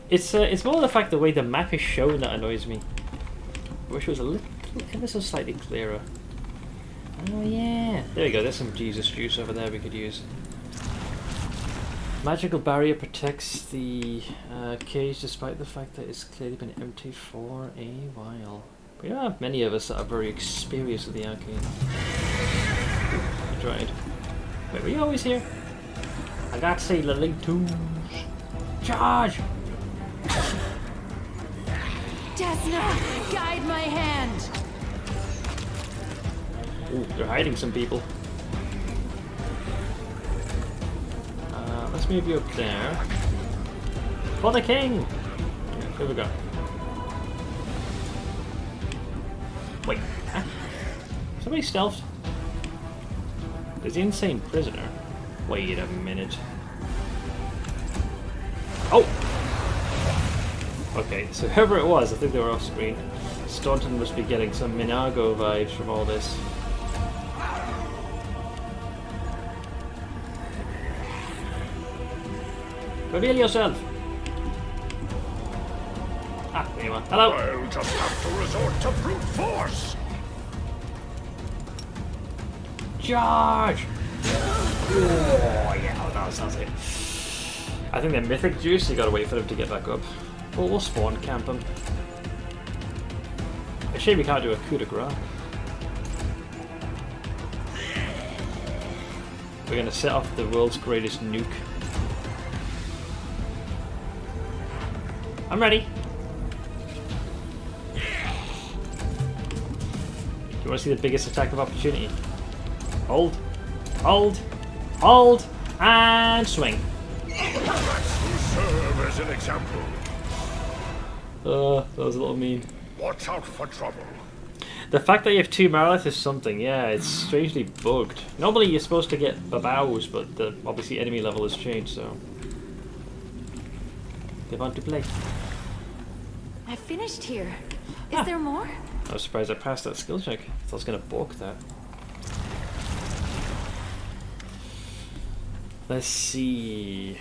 It's more the fact the way the map is shown that annoys me. I wish it was a little ever so slightly clearer. Oh yeah, there we go. There's some Jesus juice over there we could use. Magical barrier protects the cage despite the fact that it's clearly been empty for a while. We don't have many of us that are very experienced with the arcane. I tried. Wait, were you always here? I got to say the link twos. Charge! Desna, guide my hand. Ooh, they're hiding some people. Let's move you up there. For the king! Yeah, here we go. Wait, huh? Somebody stealthed. There's the insane prisoner. Wait a minute. Oh! Okay, so whoever it was, I think they were off screen. Staunton must be getting some Minago vibes from all this. Reveal yourself! Ah, there you are. Hello! I'll just have to resort to brute force. Charge! Oh yeah, oh, that sounds it. I think they're mythic juice, you gotta wait for them to get back up. Well, we'll spawn camp them. A shame we can't do a coup de grace. We're gonna set off the world's greatest nuke. I'm ready. Do you want to see the biggest attack of opportunity? Hold. Hold, hold, and swing. Serve as an example. That was a little mean. Watch out for trouble. The fact that you have 2 Marilith is something, yeah, it's strangely bugged. Normally you're supposed to get babows, but the obviously enemy level has changed, so... They want to play. I finished here. Is there more? I was surprised I passed that skill check. I thought I was going to balk that. Let's see...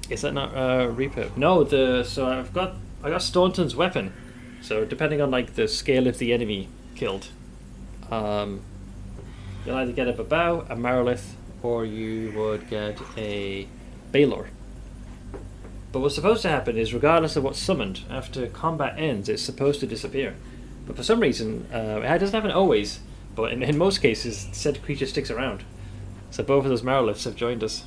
Is that not Reaper? No, so I got Staunton's weapon. So depending on like the scale of the enemy killed, you'll either get a Babau, a Marilith, or you would get a Baylor. But what's supposed to happen is, regardless of what's summoned, after combat ends, it's supposed to disappear. But for some reason, it doesn't happen always, but in most cases, said creature sticks around. So both of those Mariliths have joined us.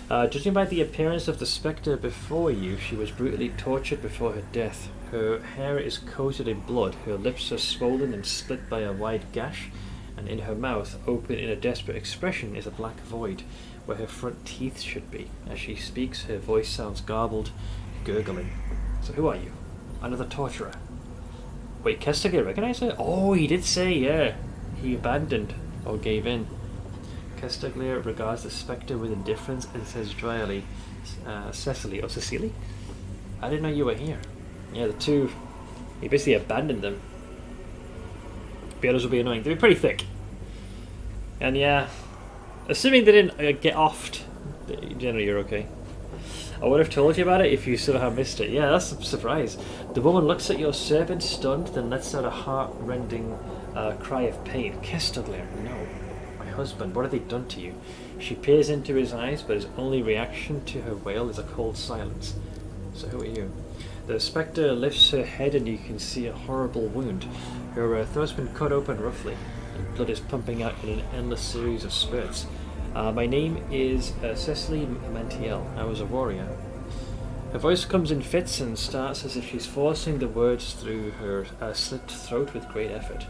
Judging by the appearance of the spectre before you, she was brutally tortured before her death. Her hair is coated in blood, her lips are swollen and split by a wide gash, and in her mouth, open in a desperate expression, is a black void, where her front teeth should be. As she speaks, her voice sounds garbled, gurgling. So who are you? Another torturer. Wait, Kestiger recognize her? Oh, he did say, yeah. He abandoned, or gave in. Kestiger regards the spectre with indifference and says dryly, Cecily, or Cecily? I didn't know you were here. Yeah, the two, he basically abandoned them. The others will be annoying. They'll be pretty thick. And yeah, assuming they didn't get offed, generally you're okay. I would have told you about it if you somehow missed it. Yeah, that's a surprise. The woman looks at your servant stunned, then lets out a heart-rending cry of pain. Kestogler, no. My husband, what have they done to you? She peers into his eyes, but his only reaction to her wail is a cold silence. So who are you? The spectre lifts her head and you can see a horrible wound. Her throat's been cut open roughly, and blood is pumping out in an endless series of spurts. My name is Cecily Mantiel. I was a warrior. Her voice comes in fits and starts as if she's forcing the words through her slit throat with great effort.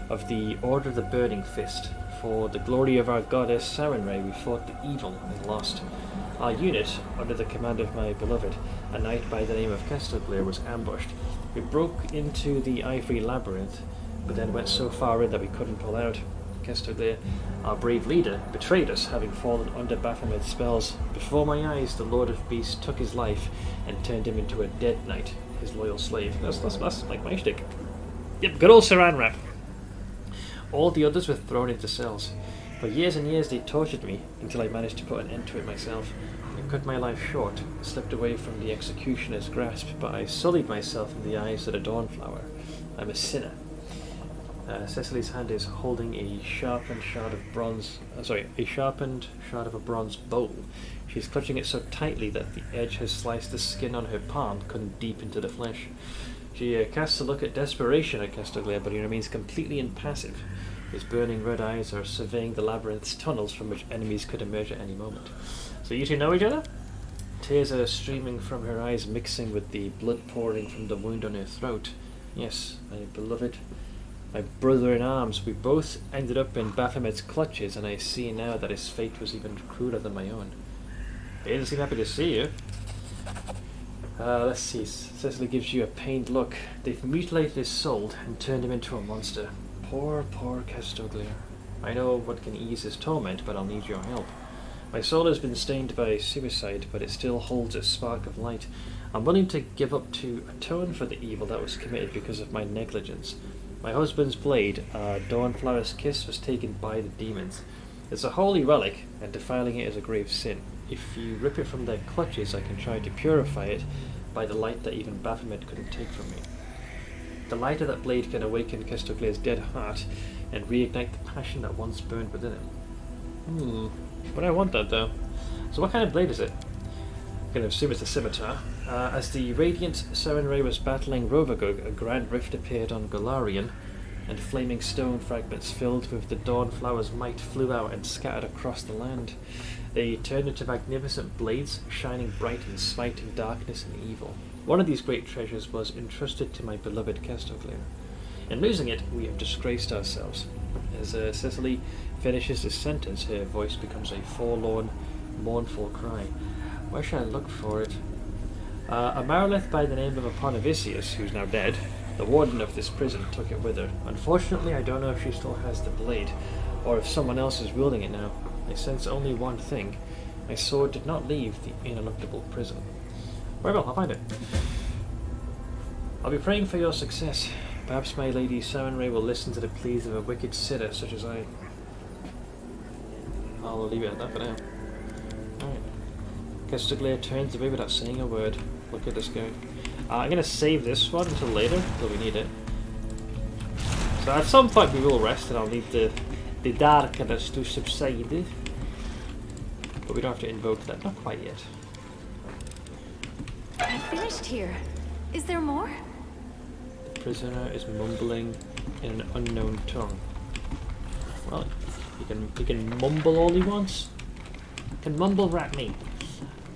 Of the Order of the Burning Fist, for the glory of our goddess Sarenrae, we fought the evil and lost. Our unit, under the command of my beloved, a knight by the name of Kestogler, was ambushed. We broke into the Ivory Labyrinth, but then went so far in that we couldn't pull out. Kestogler, our brave leader, betrayed us, having fallen under Baphomet's spells. Before my eyes, the Lord of Beasts took his life and turned him into a dead knight, his loyal slave. That's like my shtick. Yep, good old Saran Wrap. All the others were thrown into cells. For years and years they tortured me, until I managed to put an end to it myself. I cut my life short, slipped away from the executioner's grasp, but I sullied myself in the eyes of the Dawnflower. I'm a sinner. Cecily's hand is holding a sharpened shard of a bronze bowl. She's clutching it so tightly that the edge has sliced the skin on her palm, cutting deep into the flesh. She casts a look of desperation at Kestogler, but he remains completely impassive. His burning red eyes are surveying the labyrinth's tunnels from which enemies could emerge at any moment. So you two know each other? Tears are streaming from her eyes, mixing with the blood pouring from the wound on her throat. Yes, my beloved, my brother in arms. We both ended up in Baphomet's clutches, and I see now that his fate was even crueler than my own. He doesn't seem happy to see you. Let's see. Cecily gives you a pained look. They've mutilated his soul and turned him into a monster. Poor Kestogler. I know what can ease his torment, but I'll need your help. My soul has been stained by suicide, but it still holds a spark of light. I'm willing to give up to atone for the evil that was committed because of my negligence. My husband's blade, Dawnflower's kiss, was taken by the demons. It's a holy relic, and defiling it is a grave sin. If you rip it from their clutches, I can try to purify it by the light that even Baphomet couldn't take from me. The light of that blade can awaken Kestogler's dead heart and reignite the passion that once burned within him. But I want that though. So what kind of blade is it? I'm going to assume it's a scimitar. As the radiant Sarenrae was battling Rovagug, a grand rift appeared on Golarion, and flaming stone fragments filled with the Dawnflower's might flew out and scattered across the land. They turned into magnificent blades, shining bright and smiting darkness and evil. One of these great treasures was entrusted to my beloved Kestogler. In losing it, we have disgraced ourselves. As Cecily finishes this sentence, her voice becomes a forlorn, mournful cry. Where should I look for it? A Marilith by the name of Aponovisius, who's now dead, the warden of this prison, took it with her. Unfortunately, I don't know if she still has the blade, or if someone else is wielding it now. I sense only one thing. My sword did not leave the ineluctable prison. Very well, I'll find it. I'll be praying for your success. Perhaps my lady Sarenrae will listen to the pleas of a wicked sitter such as I. I'll leave it at that for now. Alright. Castiglier turns away without saying a word. Look at this guy. I'm going to save this one until later, until we need it. So at some point we will rest and I'll need the darkness to subside. But we don't have to invoke that. Not quite yet. I finished here. Is there more? The prisoner is mumbling in an unknown tongue. Well, he can mumble all he wants. He can mumble rat me.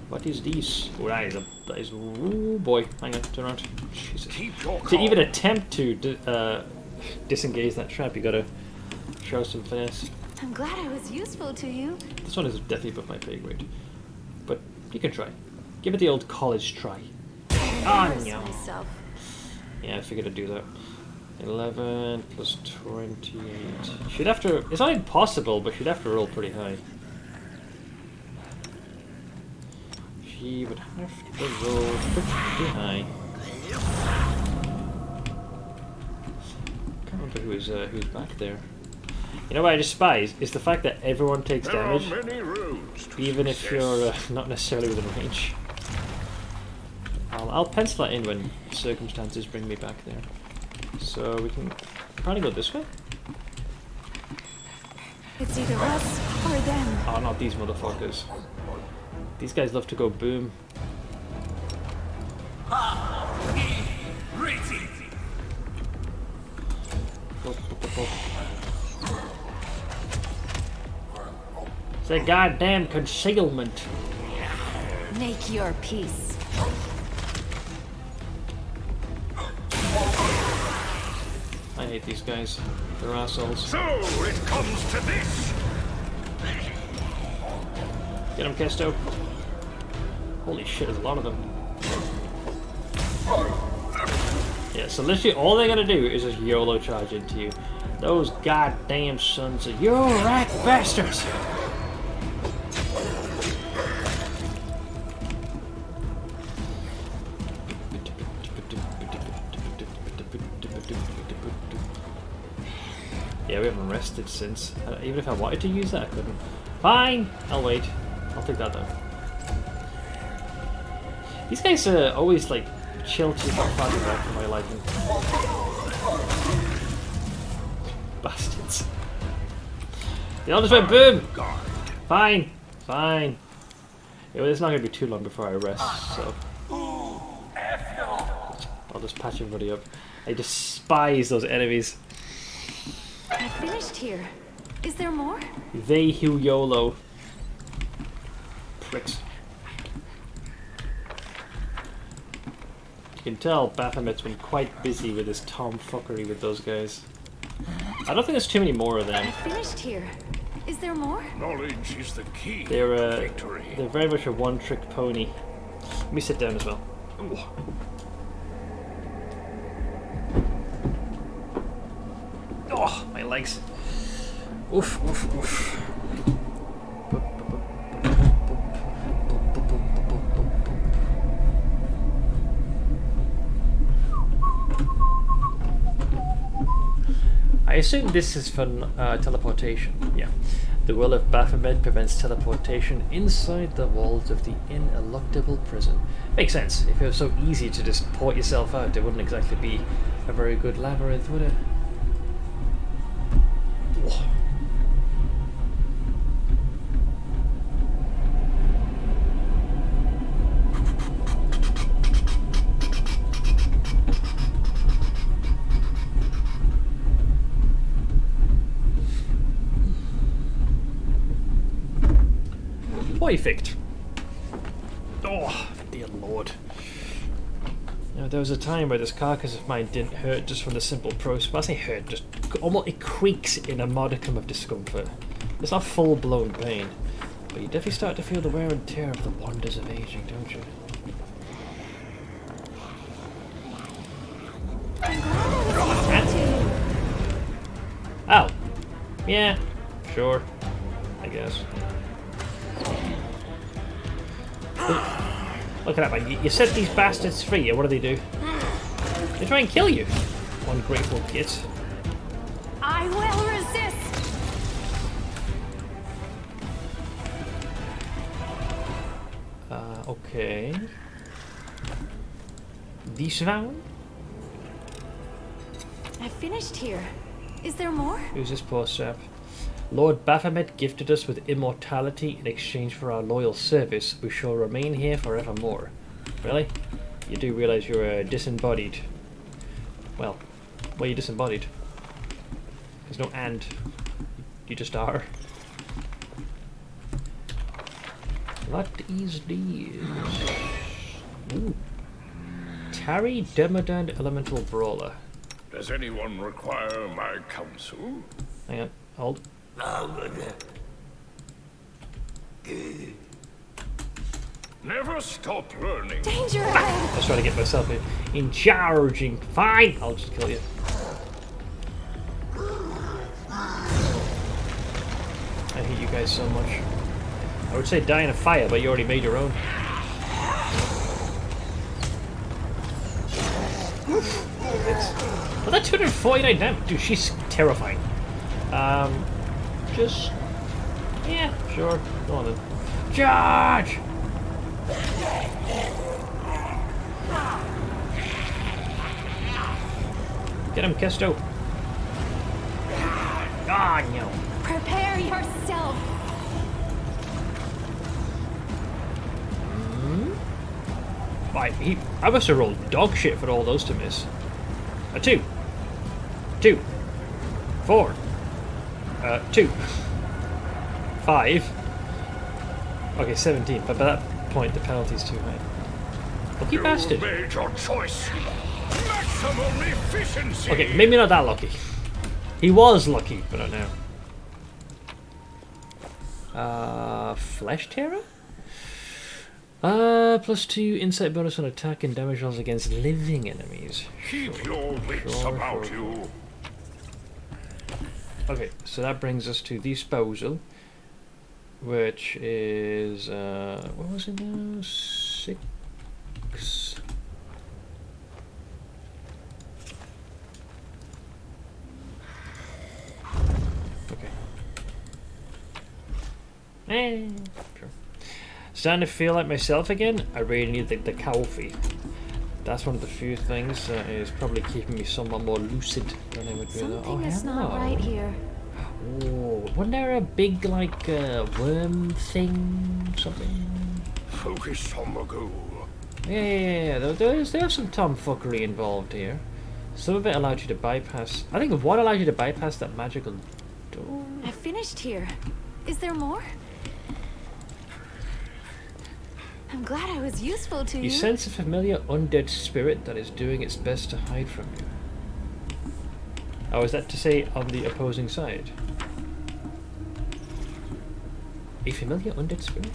What is this? Oh, that is. Oh boy! Hang on, turn around. Jesus. To even attempt to disengage that trap, you gotta show some finesse. I'm glad I was useful to you. This one is definitely above my pay grade, but you can try. Give it the old college try. Ah, no. Myself. Yeah, I figured I'd do that. 11 plus 28. She'd have to. It's not impossible, but she'd have to roll pretty high. She would have to roll pretty high. Can't remember who's back there. You know what I despise is the fact that everyone takes damage, even if you're not necessarily within range. I'll pencil that in when circumstances bring me back there. So we can probably go this way. It's either us or them. Oh, not these motherfuckers. These guys love to go boom. It's a goddamn concealment. Make your peace. I hate these guys. They're assholes. So it comes to this. Get him, Kesto. Holy shit, there's a lot of them. Yeah, so literally all they're gonna do is just YOLO charge into you. Those goddamn sons of rat bastards! Yeah, we haven't rested since. Even if I wanted to use that, I couldn't. Fine! I'll wait. I'll take that down. These guys are always like chill to far back for my liking. Bastards. They all just went boom! Fine! Fine. Yeah, well, it's not going to be too long before I rest, so. I'll just patch everybody up. I despise those enemies. I finished here. Is there more? They who YOLO. Pricks. You can tell Baphomet's been quite busy with his tomfuckery with those guys. I don't think there's too many more of them. I finished here. Is there more? Knowledge is the key to They're victory. they're very much a one-trick pony. Let me sit down as well. Ooh. Oh, my legs. Oof, oof, oof. I assume this is for teleportation. Yeah. The will of Baphomet prevents teleportation inside the walls of the ineluctable prison. Makes sense. If it was so easy to just port yourself out, it wouldn't exactly be a very good labyrinth, would it? Whoa. Perfect. Oh, dear lord. Now, there was a time where this carcass of mine didn't hurt just from the simple process. Well, I say hurt, just almost it creaks in a modicum of discomfort. It's not full-blown pain, but you definitely start to feel the wear and tear of the wonders of aging, don't you? Oh. Yeah. Sure. I guess. Look at that, man. You set these bastards free, and what do? They try and kill you. Ungrateful git. I will resist. Okay. This one? I finished here. Is there more? Who's this poor sap? Lord Baphomet gifted us with immortality in exchange for our loyal service. We shall remain here forevermore. Really? You do realize you're disembodied. Well, you're disembodied. There's no and. You just are. What is this? Ooh. Tarry Demodand Elemental Brawler. Does anyone require my counsel? Hang on, hold. Never stop learning. Danger ahead. I was trying to get myself in charging. Fine, I'll just kill you. I hate you guys so much. I would say die in a fire, but you already made your own. Well, that's 249 damage. Dude, she's terrifying. Just... yeah, sure. Go on then. Charge! Get him, Kesto. Ah, no. Prepare yourself. I must have rolled dog shit for all those to miss. A 2. 2. 4. 2. 5. Okay, 17. But by that point, the penalty's too high. Lucky bastard. Made your choice. Maximum efficiency. Okay, maybe not that lucky. He was lucky, but not now. Flesh Terror? +2 insight bonus on attack and damage rolls against living enemies. Keep your wits about you. Okay, so that brings us to disposal, which is what was it now? 6. Okay. Sure. Starting to feel like myself again. I really need the coffee. That's one of the few things that is probably keeping me somewhat more lucid than I would be. Something is not right here. Oh, wasn't there a big like worm thing? Something? Focus on the goal. Yeah. There's some tomfuckery involved here. Some of it allowed you to bypass. I think one allowed you to bypass that magical door. I finished here. Is there more? I'm glad I was useful to you. You sense a familiar undead spirit that is doing its best to hide from you. Oh, is that to say on the opposing side? A familiar undead spirit?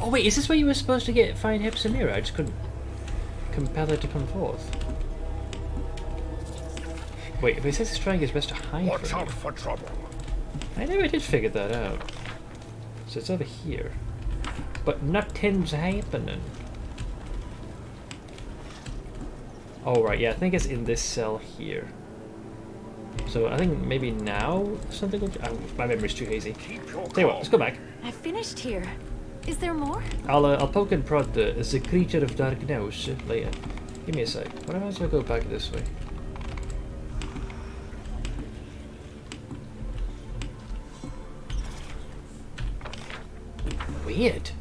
Oh wait, is this where you were supposed to find Hepsamira? I just couldn't compel her to come forth. Wait, if it says it's trying its best to hide Watch from out you. for trouble. I never did figure that out. So it's over here. But nothing's happening. Oh right, yeah, I think it's in this cell here. So I think maybe now something will... Oh, my memory's too hazy. Tell you what, let's go back. I finished here. Is there more? I'll poke and prod the creature of darkness later. Give me a sec. What if I go back this way? Weird.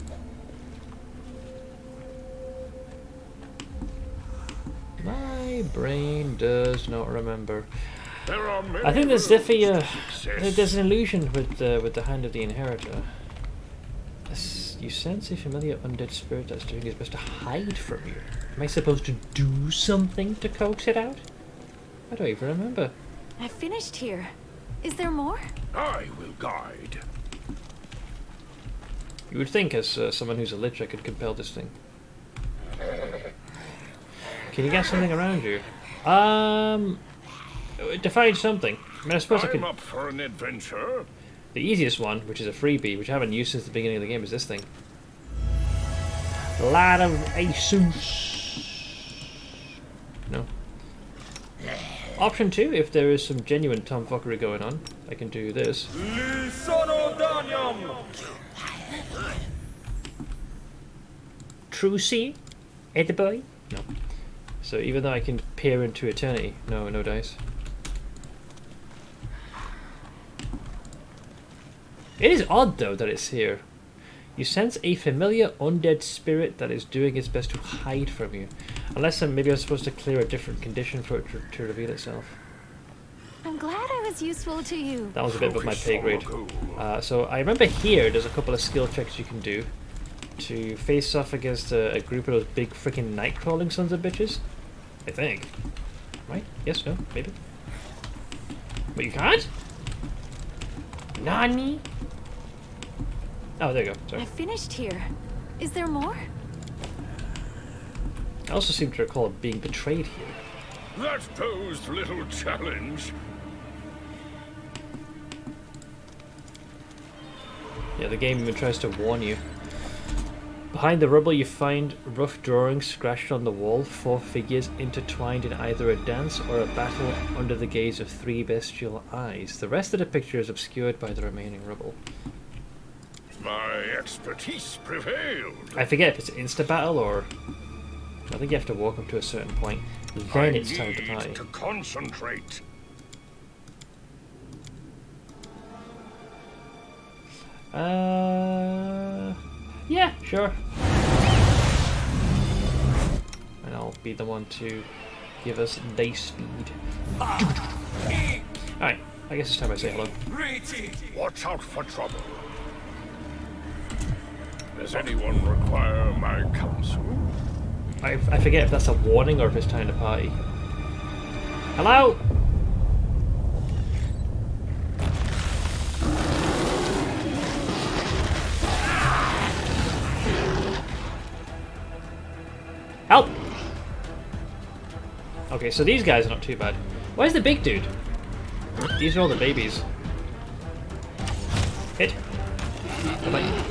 My brain does not remember. There are many I think there's definitely success. there's an illusion with the hand of the inheritor. You sense a familiar undead spirit that's doing its best to hide from you. Am I supposed to do something to coax it out? I don't even remember. I finished here. Is there more? I will guide. You would think, as someone who's a lich, I could compel this thing. Can you get something around you? Define something. I mean, I suppose I could. I'm up for an adventure. The easiest one, which is a freebie, which I haven't used since the beginning of the game, is this thing. Lad of Asus. No. Option 2, if there is some genuine tomfuckery going on, I can do this. Trucy? Ediboy? No. So even though I can peer into eternity, no dice. It is odd though that it's here. You sense a familiar undead spirit that is doing its best to hide from you. Unless maybe I'm supposed to clear a different condition for it to reveal itself. I'm glad I was useful to you. That was a bit above my pay grade. So I remember here there's a couple of skill checks you can do to face off against a group of those big freaking night crawling sons of bitches. I think. Right? Yes, no, maybe. But you can't? Nani? Oh, there you go. Sorry. I finished here. Is there more? I also seem to recall being betrayed here. That posed little challenge. Yeah, the game even tries to warn you. Behind the rubble you find rough drawings scratched on the wall, 4 figures intertwined in either a dance or a battle under the gaze of 3 bestial eyes. The rest of the picture is obscured by the remaining rubble. My expertise prevailed. I forget if it's insta-battle or... I think you have to walk up to a certain point. Then it's time to party. To concentrate. Yeah, sure. And I'll be the one to give us day speed. Alright, I guess it's time I say hello. Watch out for trouble. Does anyone require my counsel? I forget if that's a warning or if it's time to party. Hello? Help! Okay, so these guys are not too bad. Where's the big dude? These are all the babies. Hit. Bye-bye.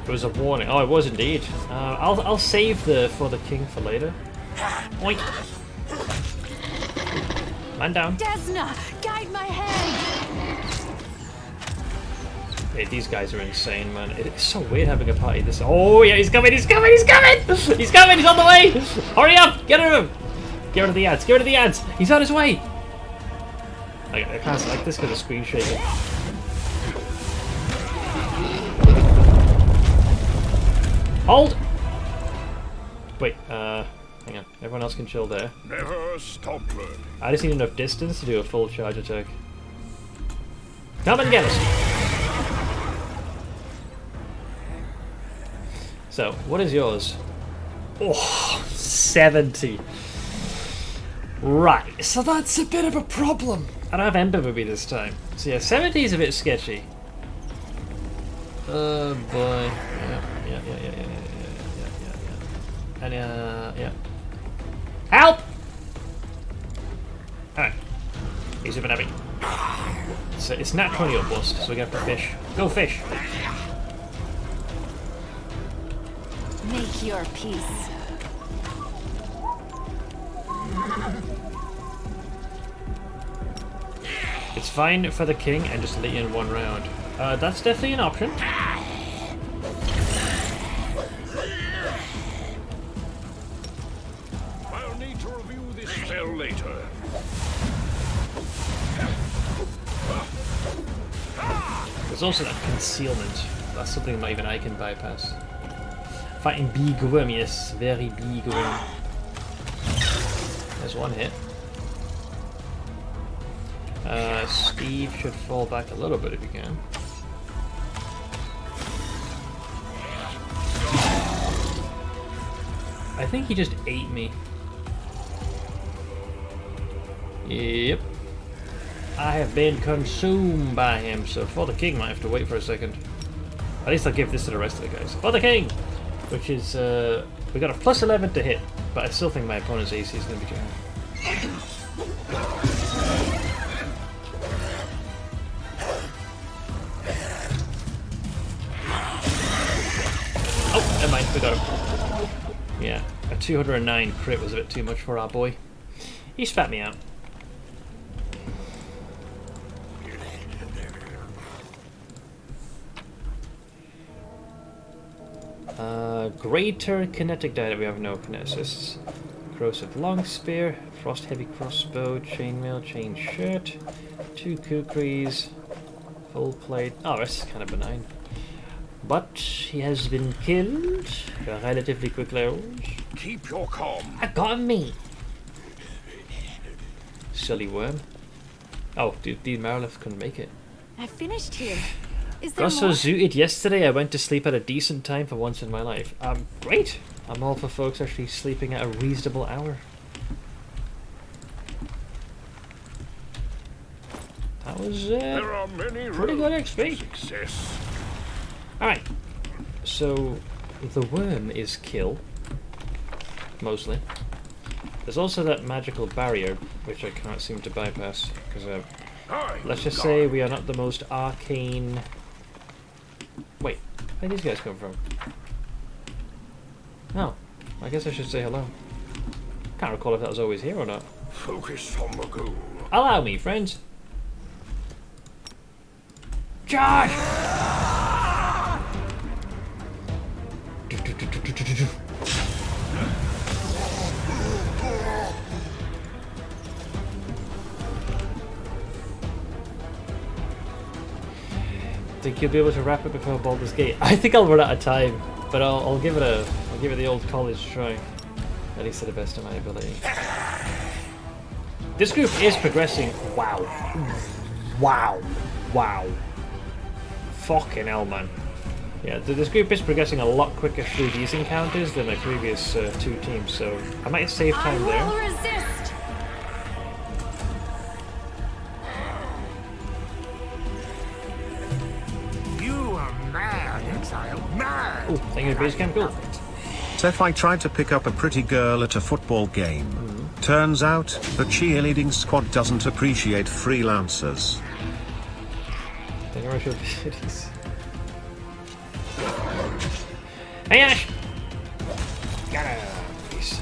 It was a warning. Oh, it was indeed. I'll save for the king for later. Oink. Man down. Desna, guide my hand. Hey, these guys are insane, man. It's so weird having a party this. Oh yeah, he's coming! He's coming! He's coming! He's coming! He's on the way! Hurry up! Get rid of him! Get rid of the ads! Get rid of the ads! He's on his way! I can't select this because of screen shaking. Hold! Wait, hang on. Everyone else can chill there. Never stop learning. I just need enough distance to do a full charge attack. Come and get us! So, what is yours? Oh, 70. Right, so that's a bit of a problem. I don't have Ember with me this time. So yeah, 70 is a bit sketchy. Oh boy. Yeah. And yeah. Help! Alright. He's zooming at me. So it's nat 20 or bust, so we have to fish. Go fish! Make your peace. It's fine for the king and just let you in one round. That's definitely an option. I'll need to review this spell later. There's also that concealment. That's something not even I can bypass. Fighting big worm, yes, very big worm. There's one hit. Steve should fall back a little bit if you can. I think he just ate me. Yep. I have been consumed by him, so for the king might have to wait for a second. At least I'll give this to the rest of the guys. For the king! Which is, we got a plus 11 to hit, but I still think my opponent's AC is going to be too high. Oh, never mind, we got him. Yeah, a 209 crit was a bit too much for our boy. He spat me out. Greater kinetic die that we have no kineticists. Corrosive long spear, frost heavy crossbow, chainmail, chain shirt, 2 kukris, full plate. Oh, this is kind of benign. But he has been killed relatively quickly. Keep your calm. I got me. Silly worm. Oh, dude, the Marilith couldn't make it. I finished here. Is there Got so more? zooted yesterday, I went to sleep at a decent time for once in my life. Great! I'm all for folks actually sleeping at a reasonable hour. That was There are many pretty good roads to XP. success. Alright, so the worm is kill, mostly. There's also that magical barrier, which I can't seem to bypass, because let's just say we are not the most arcane... Wait, where did these guys come from? Oh, I guess I should say hello. Can't recall if that was always here or not. Focus on the goal. Allow me, friends! Josh! Think you'll be able to wrap it before Baldur's Gate? I think I'll run out of time, but I'll give it the old college try, at least to the best of my ability. This group is progressing. Wow, wow, wow! Fucking hell, man! Yeah, this group is progressing a lot quicker through these encounters than the previous 2 teams, so I might save time I there. will resist. Oh, thank you, base camp. Cool. Seth, I tried to pick up a pretty girl at a football game. Turns out, the cheerleading squad doesn't appreciate freelancers. Thank you very much for the cities. Hey, Ash! Nice.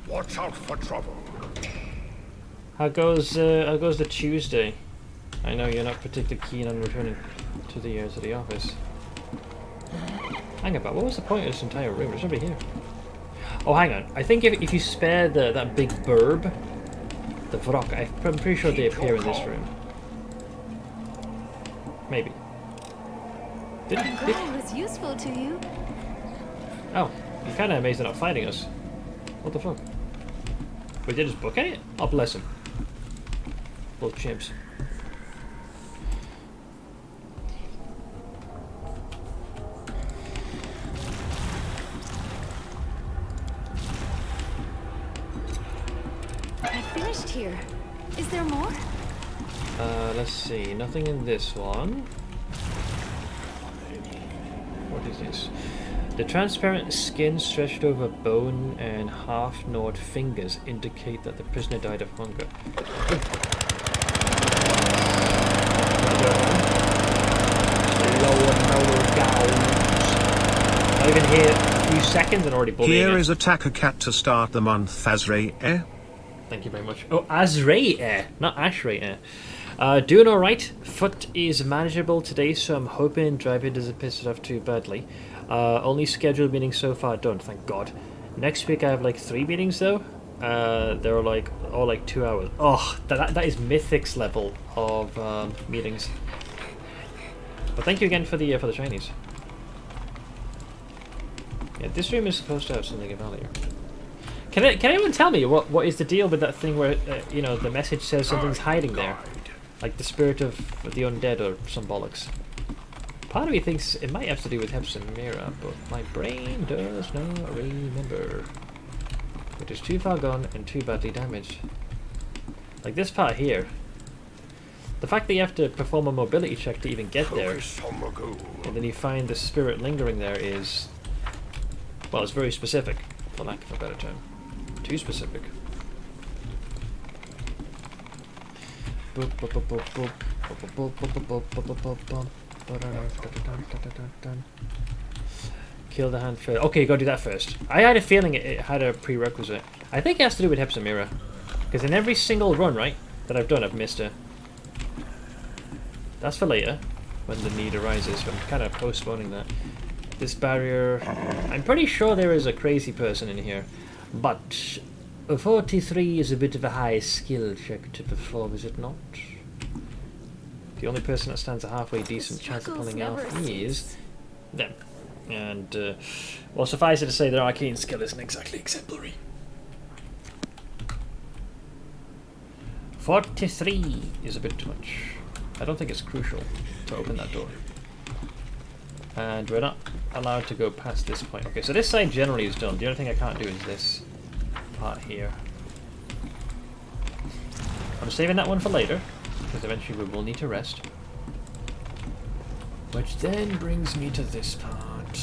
Watch out for trouble. How goes the Tuesday? I know you're not particularly keen on returning to the office. Hang about, what was the point of this entire room? There's nobody here. Oh, hang on. I think if you spare that big burb, the Vrock, I'm pretty sure they appear in this room. Maybe. I'm glad it was useful to you. Oh, you're kind of amazed they're not fighting us. What the fuck? Wait, they just book it? Oh, bless him. Little chimps. I finished here. Is there more? Let's see. Nothing in this one. What is this? The transparent skin stretched over bone and half-gnawed fingers indicate that the prisoner died of hunger. Not even here a few seconds and already bullying Here it. is Attacker Cat to start the month, Azrael. Thank you very much. Oh, Azrael, not Ashrael. Doing alright. Foot is manageable today, so I'm hoping driving doesn't piss it off too badly. Only scheduled meetings so far done, thank God. Next week I have like 3 meetings though. They're like all like 2 hours. Oh, that is Mythic's level of meetings. But thank you again for the Chinese. Yeah, this room is supposed to have something of value. Can anyone tell me what is the deal with that thing where you know, the message says something's hiding there, like the spirit of the undead or some bollocks? Part of me thinks it might have to do with Hepsimera, but my brain does not remember. It is too far gone and too badly damaged. Like this part here. The fact that you have to perform a mobility check to even get there, and then you find the spirit lingering there is... well, it's very specific, for lack of a better term. Too specific. Kill the hand first. Okay, go do that first. I had a feeling it had a prerequisite. I think it has to do with Hepsimera. Because in every single run, right, that I've done, I've missed her. That's for later, when the need arises. I'm kind of postponing that. This barrier... I'm pretty sure there is a crazy person in here. But... a 43 is a bit of a high skill check to perform, is it not? The only person that stands a halfway decent chance of pulling out is... them. And, well, suffice it to say their arcane skill isn't exactly exemplary. 43 is a bit too much. I don't think it's crucial to open that door. And we're not allowed to go past this point. Okay, so this side generally is done. The only thing I can't do is this part here. I'm saving that one for later, because eventually we will need to rest. Which then brings me to this part.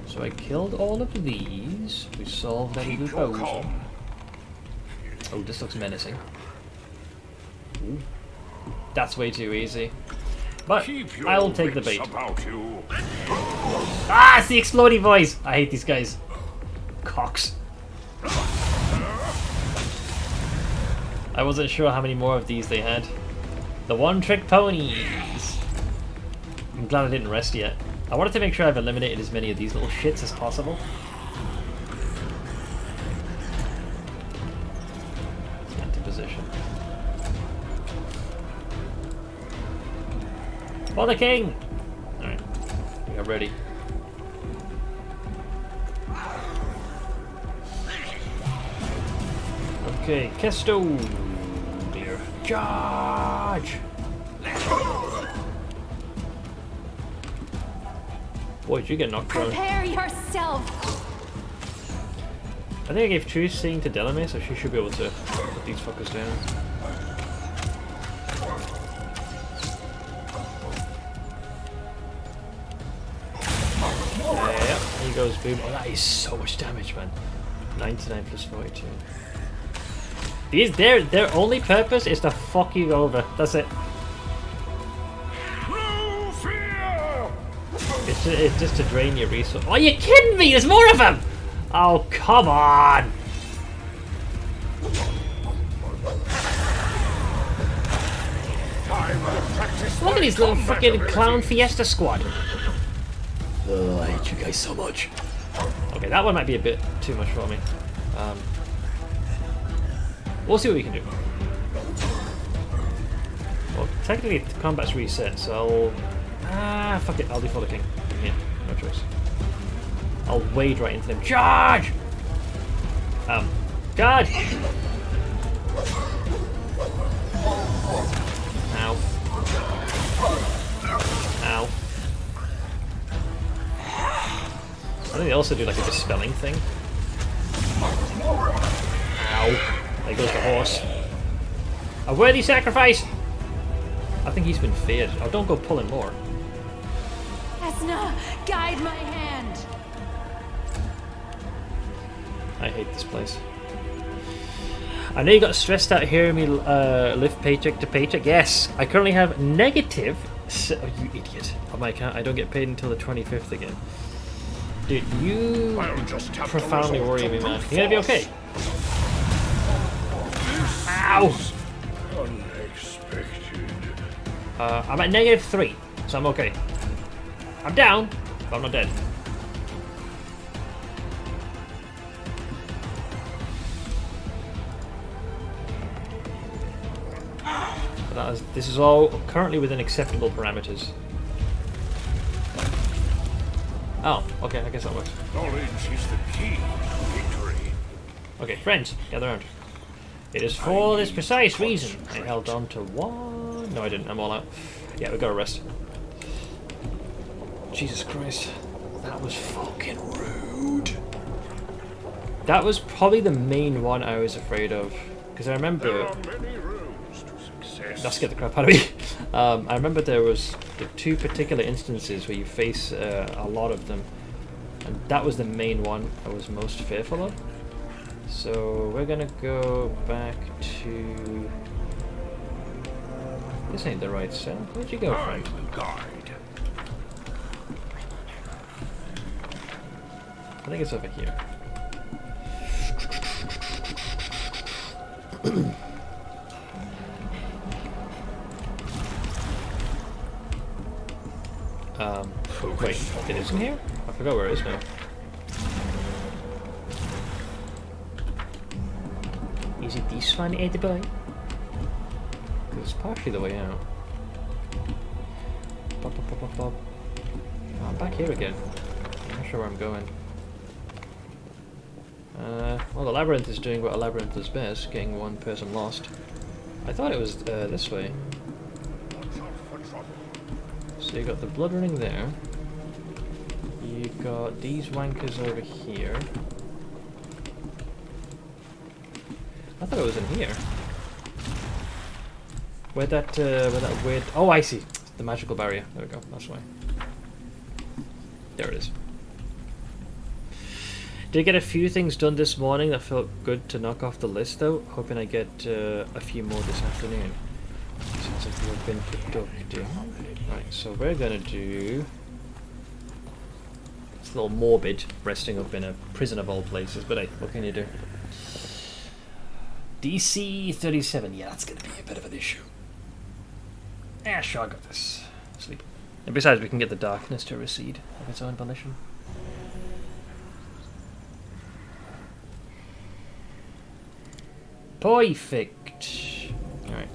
So I killed all of these. We solved that evil bozo. Oh, this looks menacing. Ooh. That's way too easy. But I'll take the bait. Ah, it's the exploding voice! I hate these guys. Cocks. I wasn't sure how many more of these they had. The one-trick ponies. I'm glad I didn't rest yet. I wanted to make sure I've eliminated as many of these little shits as possible. Into position. For the king! Alright, we are ready. Okay, Kesto! Dear. Charge! Boy, did you get knocked down. Prepare yourself! I think I gave True Seeing to Delamay, so she should be able to put these fuckers down. Yeah, here goes boom. Oh, that is so much damage, man. 99 plus 42. These, their only purpose is to fuck you over. That's it. It's just to drain your resource. Are you kidding me? There's more of them! Oh, come on! Look at these little fucking clown fiesta squad. Oh, I hate you guys so much. Okay, that one might be a bit too much for me. We'll see what we can do. Well, technically the combat's reset, so I'll... fuck it, I'll do for the king. Yeah, no choice. I'll wade right into them. Charge! Charge! Ow. Ow. I think they also do like a dispelling thing. Ow. There goes the horse. A worthy sacrifice! I think he's been feared. Oh, don't go pulling more. Esna, guide my hand! I hate this place. I know you got stressed out hearing me live paycheck to paycheck. Yes, I currently have negative... Oh, you idiot. On my account, I don't get paid until the 25th again. Dude, you profoundly worry me, man. You gonna be okay? Ow! I'm at -3, so I'm okay. I'm down, but I'm not dead. But this is all currently within acceptable parameters. Oh, okay, I guess that works. Knowledge is the key to victory. Okay, friends, gather round. It is for this precise reason I held on to one. No, I didn't. I'm all out. Yeah, we got to rest. Jesus Christ, that was fucking rude. That was probably the main one I was afraid of, because I remember. There are many roads to success. That scared the crap out of me. I remember there was the 2 particular instances where you face a lot of them, and that was the main one I was most fearful of. So we're gonna go back to. This ain't the right cell. Where'd you go, friend? I will guide. I think it's over here. Wait, it isn't here? I forgot where it is now. Is it this one, Eddie? Because it's partially the way out. Pop, pop, pop, pop, pop. Oh, I'm back here again. I'm not sure where I'm going. Well, the labyrinth is doing what a labyrinth does best, getting one person lost. I thought it was this way. So you got the blood running there. You got these wankers over here. I thought it was in here. Where that weird... Oh, I see. The magical barrier. There we go. That's why. There it is. Did get a few things done this morning that felt good to knock off the list, though. Hoping I get a few more this afternoon. Seems like we've been productive. Right, so we're gonna do... It's a little morbid, resting up in a prison of all places, but hey, what can you do? DC 37, yeah, that's gonna be a bit of an issue. Yeah, sure, I got this. Sleep. And besides, we can get the darkness to recede of its own volition. Perfect. Alright.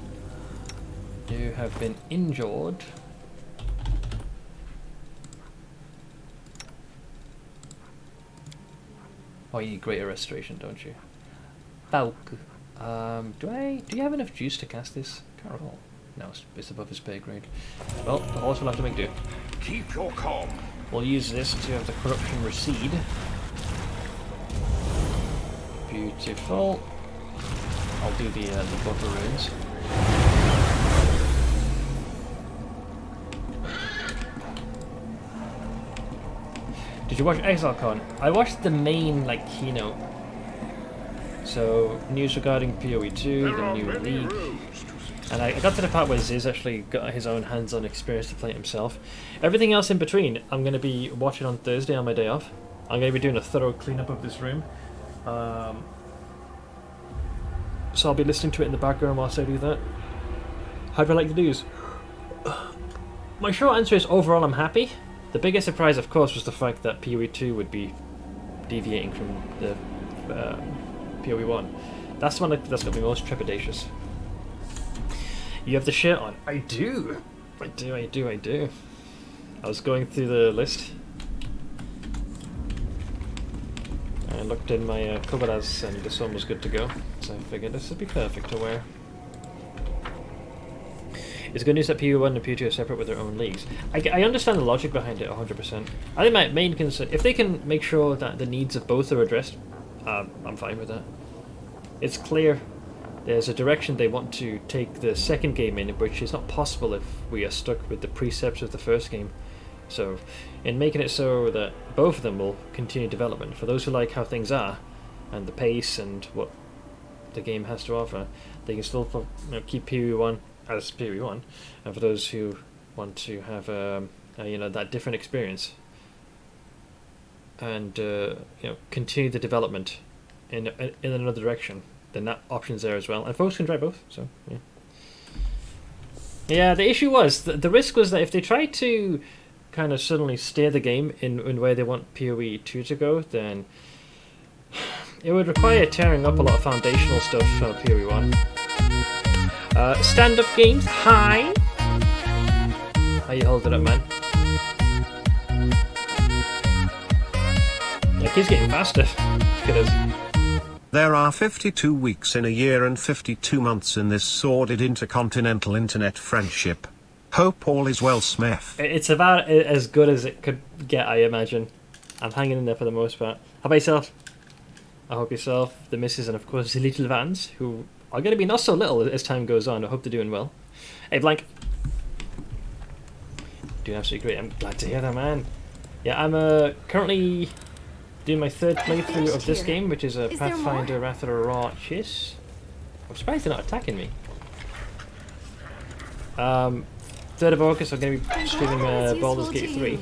You have been injured. Oh, you need greater restoration, don't you? Bulk. Do you have enough juice to cast this? Can't recall. No, it's above his pay grade. Well, the horse will have to make do. Keep your calm. We'll use this to have the corruption recede. Beautiful. I'll do the buffer runes. Did you watch ExileCon? I watched the main keynote. So news regarding PoE2, the new league, and I got to the part where Ziz actually got his own hands-on experience to play it himself. Everything else in between, I'm going to be watching on Thursday on my day off. I'm going to be doing a thorough cleanup of this room. So I'll be listening to it in the background whilst I do that. How do I like the news? My short answer is overall I'm happy. The biggest surprise, of course, was the fact that PoE2 would be deviating from the PoE1. That's the one that's got me most trepidatious. You have the shirt on. I do. I do. I was going through the list. I looked in my cupboards and this one was good to go, so I figured this would be perfect to wear. It's good news that PoE1 and PoE2 are separate with their own leagues. I understand the logic behind it 100%. I think my main concern, if they can make sure that the needs of both are addressed, I'm fine with that. It's clear there's a direction they want to take the second game in, which is not possible if we are stuck with the precepts of the first game. So, in making it so that both of them will continue development, for those who like how things are, and the pace and what the game has to offer, they can still keep PoE1 as PoE1, and for those who want to have that different experience, and continue the development in another direction, then that option's there as well, and folks can try both. So yeah, the issue was the risk was that if they tried to kind of suddenly steer the game in where they want PoE2 to go, then it would require tearing up a lot of foundational stuff for PoE1. Stand-up games, hi! How you holding up, man? keeps getting faster. Look at us. There are 52 weeks in a year and 52 months in this sordid intercontinental internet friendship. Hope all is well, Smith. It's about as good as it could get, I imagine. I'm hanging in there for the most part. How about yourself? I hope yourself, the missus, and of course the little vans, who are going to be not so little as time goes on. I hope they're doing well. Hey, Blank. Doing absolutely great. I'm glad to hear that, man. Yeah, I'm currently doing my third playthrough of this game, which is a Pathfinder Wrath of the Arches. I'm surprised they're not attacking me. 3rd of August, I'm going to be streaming Baldur's Gate 3.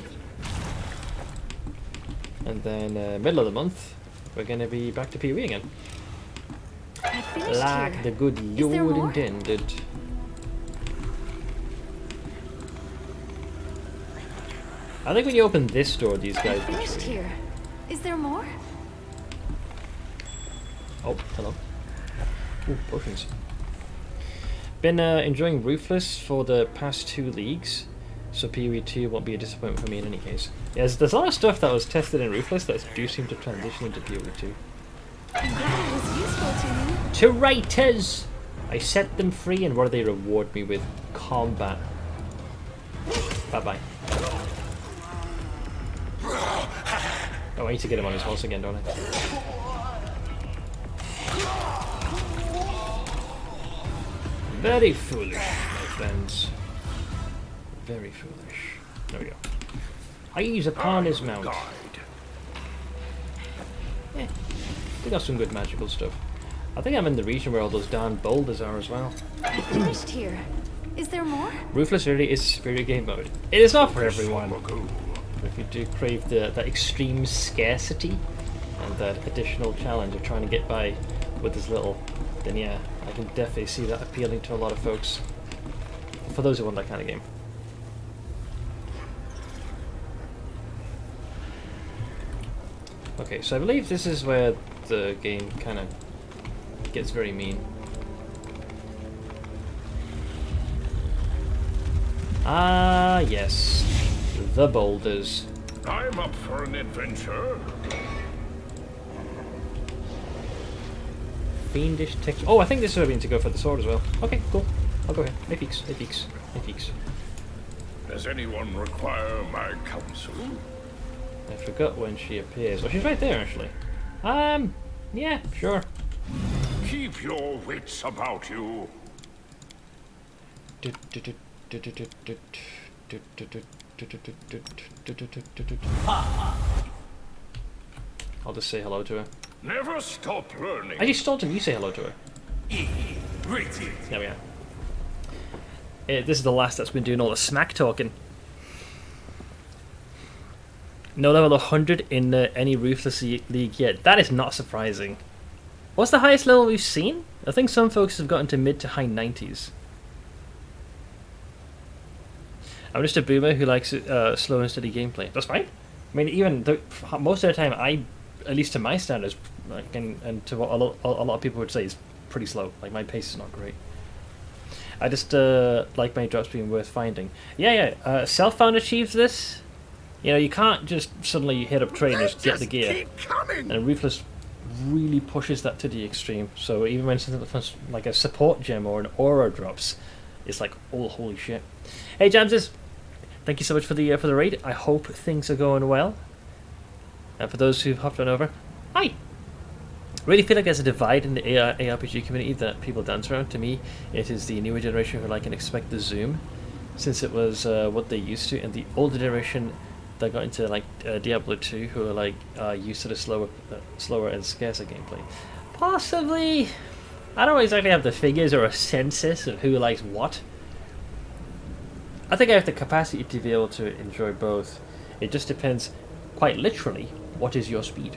And then middle of the month, we're going to be back to PoE again. Like the good Lord intended. I think when you open this door, these guys. I finished here. Is there more? Oh, hello. Ooh, potions. Been enjoying Ruthless for the past 2 leagues, so PoE 2 won't be a disappointment for me in any case. Yeah, there's a lot of stuff that was tested in Ruthless that do seem to transition into PoE 2. I'm glad it was useful to me. To writers! I set them free, and what do they reward me with? Combat. Bye-bye. Oh, I need to get him on his horse again, don't I? Very foolish, my friends. Very foolish. There we go. Eyes upon his mount. Yeah, we got some good magical stuff. I think I'm in the region where all those darn boulders are as well. I finished here. Is there more? Ruthless really is superior game mode. It is not for everyone. If you do crave that extreme scarcity and that additional challenge of trying to get by with this little, then yeah, I can definitely see that appealing to a lot of folks. For those who want that kind of game. Okay, so I believe this is where the game kind of gets very mean. Ah, yes. The boulders. I'm up for an adventure. Fiendish text. Oh, I think this is where we need to go for the sword as well. Okay, cool. I'll go here. Hey, peeks. Hey, peeks. Hey, peeks. Does anyone require my counsel? I forgot when she appears. Oh, she's right there, actually. Yeah, sure. Keep your wits about you. I'll just say hello to her. Never stop learning. Actually, Staunton, you say hello to her. There we are. This is the last that's been doing all the smack talking. No level 100 in any Ruthless League yet. That is not surprising. What's the highest level we've seen? I think some folks have gotten to mid to high 90s. I'm just a boomer who likes slow and steady gameplay. That's fine. I mean, even most of the time, at least to my standards, like, and to what a lot of people would say, is pretty slow. Like, my pace is not great. I just like my drops being worth finding. Yeah. Self-found achieves this. You know, you can't just suddenly hit up trainers, get the gear. And Ruthless really pushes that to the extreme. So even when something like a support gem or an aura drops, it's like, oh, holy shit. Hey, Jamses, thank you so much for the raid. I hope things are going well. And for those who've hopped on over, hi. Really feel like there's a divide in the ARPG community that people dance around. To me, it is the newer generation who like and expect the zoom, since it was what they used to, and the older generation that got into like Diablo 2, who are like used to the slower and scarcer gameplay. Possibly, I don't exactly have the figures or a census of who likes what. I think I have the capacity to be able to enjoy both. It just depends, quite literally, what is your speed.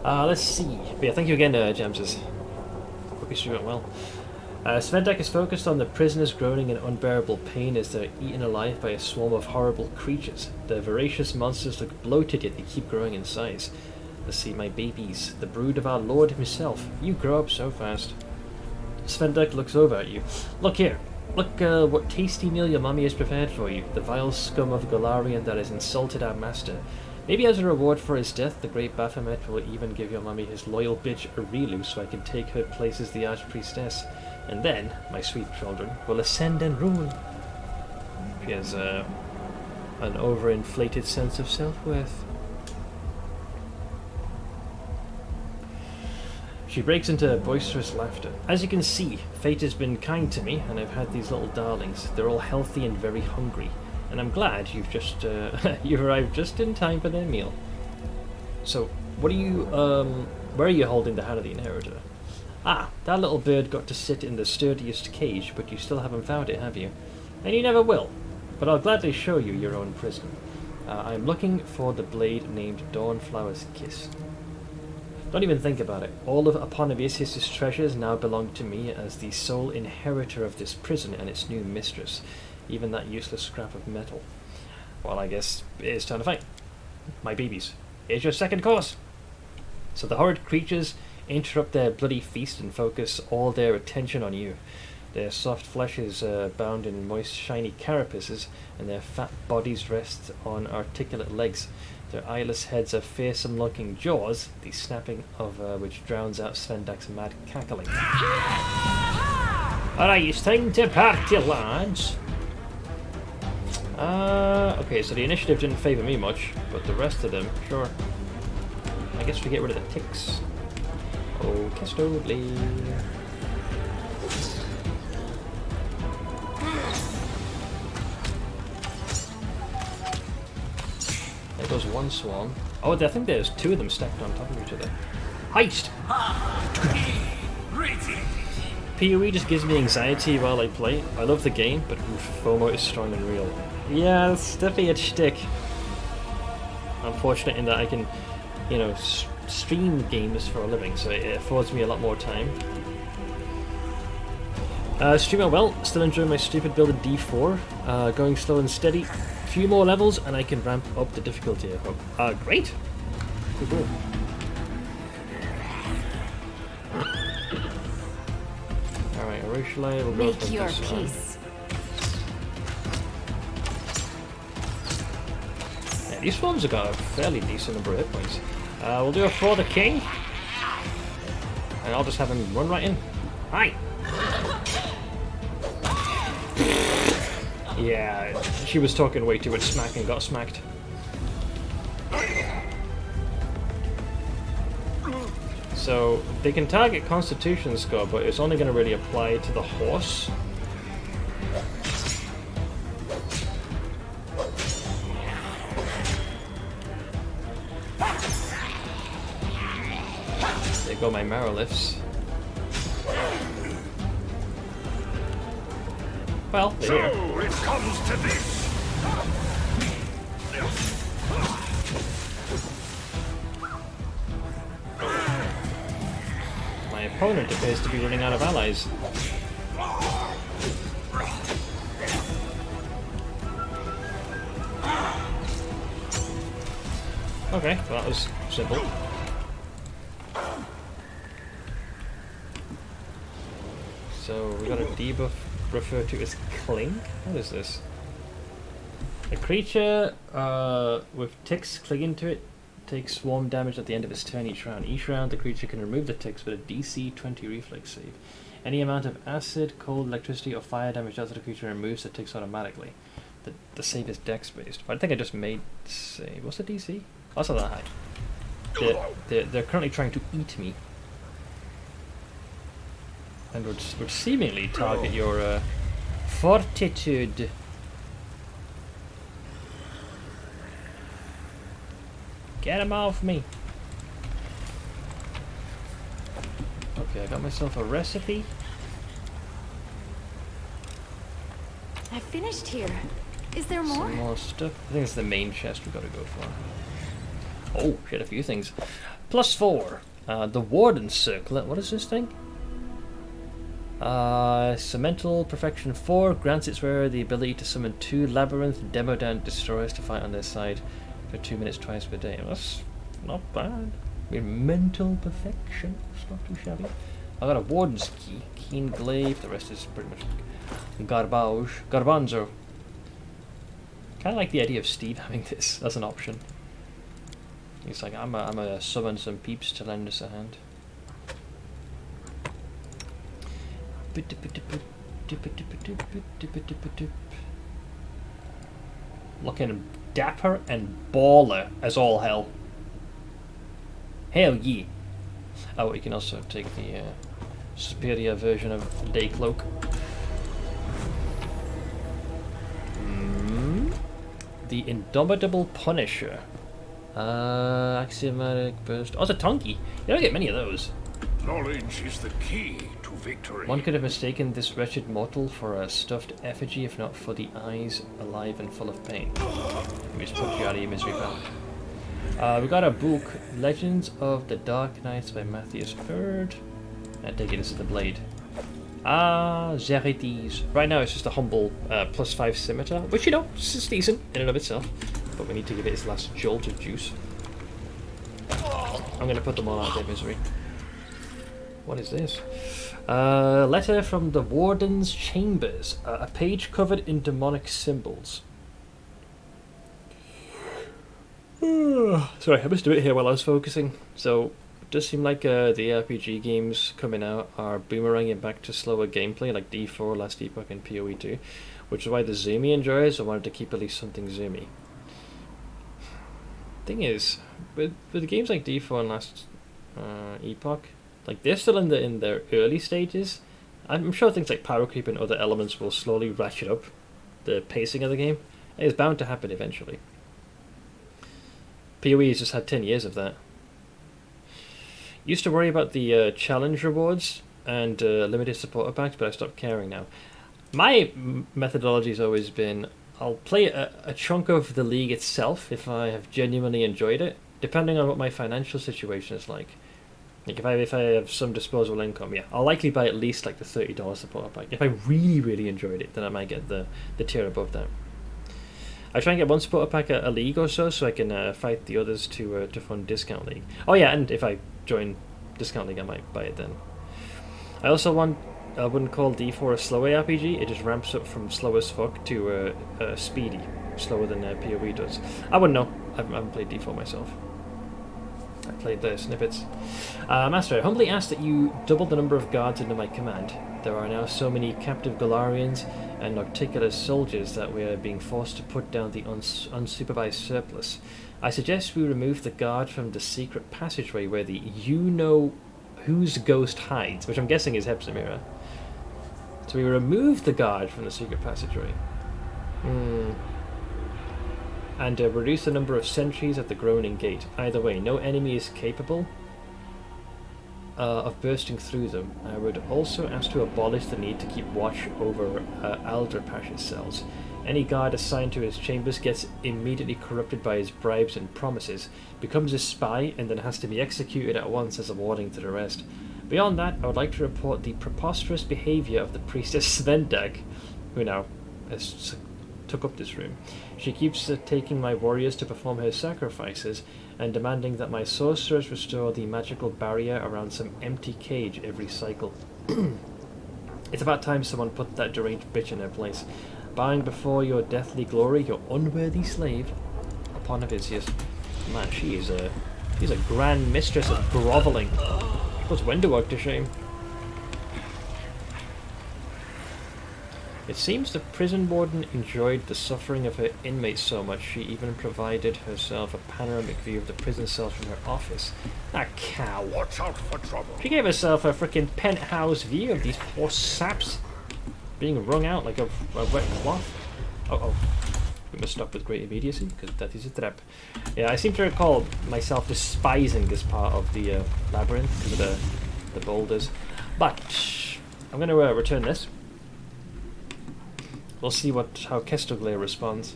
Let's see. But yeah, thank you again, Jamses. Hope you went well. Svendak is focused on the prisoners groaning in unbearable pain as they're eaten alive by a swarm of horrible creatures. The voracious monsters look bloated, yet they keep growing in size. Let's see, my babies, the brood of our Lord himself. You grow up so fast. Svendak looks over at you. Look here. Look what tasty meal your mummy has prepared for you. The vile scum of Golarion that has insulted our master. Maybe as a reward for his death, the great Baphomet will even give your mummy his loyal bitch Arilu so I can take her place as the Archpriestess. And then, my sweet children will ascend and rule. She has an overinflated sense of self-worth. She breaks into boisterous laughter. As you can see, fate has been kind to me, and I've had these little darlings. They're all healthy and very hungry, and I'm glad you've just you've arrived just in time for their meal. So, what are you where are you holding the hand of the inheritor? Ah, that little bird got to sit in the sturdiest cage, but you still haven't found it, have you? And you never will. But I'll gladly show you your own prison. I'm looking for the blade named Dawnflower's Kiss. Don't even think about it. All of Aponomesis' treasures now belong to me as the sole inheritor of this prison and its new mistress. Even that useless scrap of metal. Well, I guess it's time to fight. My babies, here's your second course. So the horrid creatures interrupt their bloody feast and focus all their attention on you. Their soft flesh is bound in moist, shiny carapaces, and their fat bodies rest on articulate legs. Their eyeless heads have fearsome-looking jaws, the snapping of which drowns out Svendak's mad cackling. Alright, it's time to party, lads! Okay, so the initiative didn't favour me much, but the rest of them, sure. I guess we get rid of the ticks. Oh, Kestodley. There goes one swarm. Oh, I think there's two of them stacked on top of each other. Heist! PoE just gives me anxiety while I play. I love the game, but FOMO is strong and real. Yeah, it's definitely a shtick. I'm fortunate in that I can, you know, stream games for a living, so it affords me a lot more time. Streamer well, still enjoying my stupid build of D4. Going slow and steady. Few more levels and I can ramp up the difficulty, I hope. Great! Cool. Alright, Arushale will go Make for your this one. peace. Yeah, these swarms have got a fairly decent number of hit points. We'll do it for the king. And I'll just have him run right in. Hi! Yeah, she was talking way too much smack and got smacked. So, they can target Constitution score, but it's only going to really apply to the horse. There go my Marrowlifts. Well, so it comes to this. My opponent appears to be running out of allies. Okay, well, that was simple. So we got a debuff referred to as cling. What is this? A creature with ticks clinging to it takes swarm damage at the end of its turn each round. Each round the creature can remove the ticks with a DC 20 reflex save. Any amount of acid, cold, electricity, or fire damage dealt to the creature removes the ticks automatically. The save is dex based. But I think I just made save. What's the DC? Oh, it's not that high. They're currently trying to eat me. And would seemingly target your fortitude. Get him off me! Okay, I got myself a recipe. I finished here. Is there more? Some more stuff. I think it's the main chest we've got to go for. Oh, shit, a few things. +4. The Warden's Circlet. What is this thing? Cemental Perfection 4 grants its wearer the ability to summon 2 Labyrinth Demodan Destroyers to fight on their side for 2 minutes twice per day. That's not bad. I mean, mental perfection. It's not too shabby. I got a Warden's Key, Keen Glaive. The rest is pretty much Garbanzo. Kind of like the idea of Steve having this as an option. He's like, I'm a summon some peeps to lend us a hand. Looking dapper and baller as all hell. Hell yeah. Oh, you can also take the superior version of Daycloak. The Indomitable Punisher. Axiomatic Burst. Oh, it's a Tonky. You don't get many of those. Knowledge is the key to victory. One could have mistaken this wretched mortal for a stuffed effigy if not for the eyes alive and full of pain. Let me just put you out of your misery, pal. We got a book, Legends of the Dark Knights by Matthias Hurd. I take it this is the blade. Zerites. Right now it's just a humble +5 scimitar, which you know, is decent in and of itself. But we need to give it its last jolt of juice. I'm going to put them all out of their misery. What is this? Letter from the Warden's Chambers. A page covered in demonic symbols. Sorry, I missed a bit here while I was focusing. So, it does seem like the RPG games coming out are boomeranging back to slower gameplay, like D4, Last Epoch, and PoE 2, which is why the Zoomy enjoyers wanted to keep at least something zoomy. Thing is, with games like D4 and Last Epoch, like they're still in their early stages. I'm sure things like power creep and other elements will slowly ratchet up the pacing of the game. It's bound to happen eventually. PoE has just had 10 years of that. Used to worry about the challenge rewards and limited supporter packs, but I stopped caring now. My methodology has always been, I'll play a chunk of the league itself if I have genuinely enjoyed it, depending on what my financial situation is like. Like if I have some disposable income, yeah, I'll likely buy at least like the $30 supporter pack. If I really enjoyed it, then I might get the tier above that. I try and get one supporter pack a league or so I can fight the others to fund Discount League. Oh yeah, and if I join Discount League, I might buy it then. I also wouldn't call D4 a slow RPG. It just ramps up from slow as fuck to speedy, slower than PoE does. I wouldn't know. I haven't played D4 myself. I played the snippets. Master, I humbly ask that you double the number of guards under my command. There are now so many captive Galarians and Nocticulus soldiers that we are being forced to put down the unsupervised surplus. I suggest we remove the guard from the secret passageway where the you-know-whose ghost hides, which I'm guessing is Hepzimira. So we remove the guard from the secret passageway. And reduce the number of sentries at the Groaning Gate. Either way, no enemy is capable of bursting through them. I would also ask to abolish the need to keep watch over Alderpash's cells. Any guard assigned to his chambers gets immediately corrupted by his bribes and promises, becomes a spy, and then has to be executed at once as a warning to the rest. Beyond that, I would like to report the preposterous behaviour of the priestess Svendag, who now has took up this room. She keeps taking my warriors to perform her sacrifices and demanding that my sorcerers restore the magical barrier around some empty cage every cycle. It's about time someone put that deranged bitch in her place. Bowing before your deathly glory, your unworthy slave, upon Odysseus. Man, she's a grand mistress of grovelling. Puts Wenderwog to shame. It seems the prison warden enjoyed the suffering of her inmates so much she even provided herself a panoramic view of the prison cells from her office. That cow. Watch out for trouble. She gave herself a freaking penthouse view of these poor saps being wrung out like a wet cloth. Oh. We must stop with great immediacy, because that is a trap. Yeah, I seem to recall myself despising this part of the labyrinth because of the boulders. But I'm going to return this. We'll see how Kestoglare responds.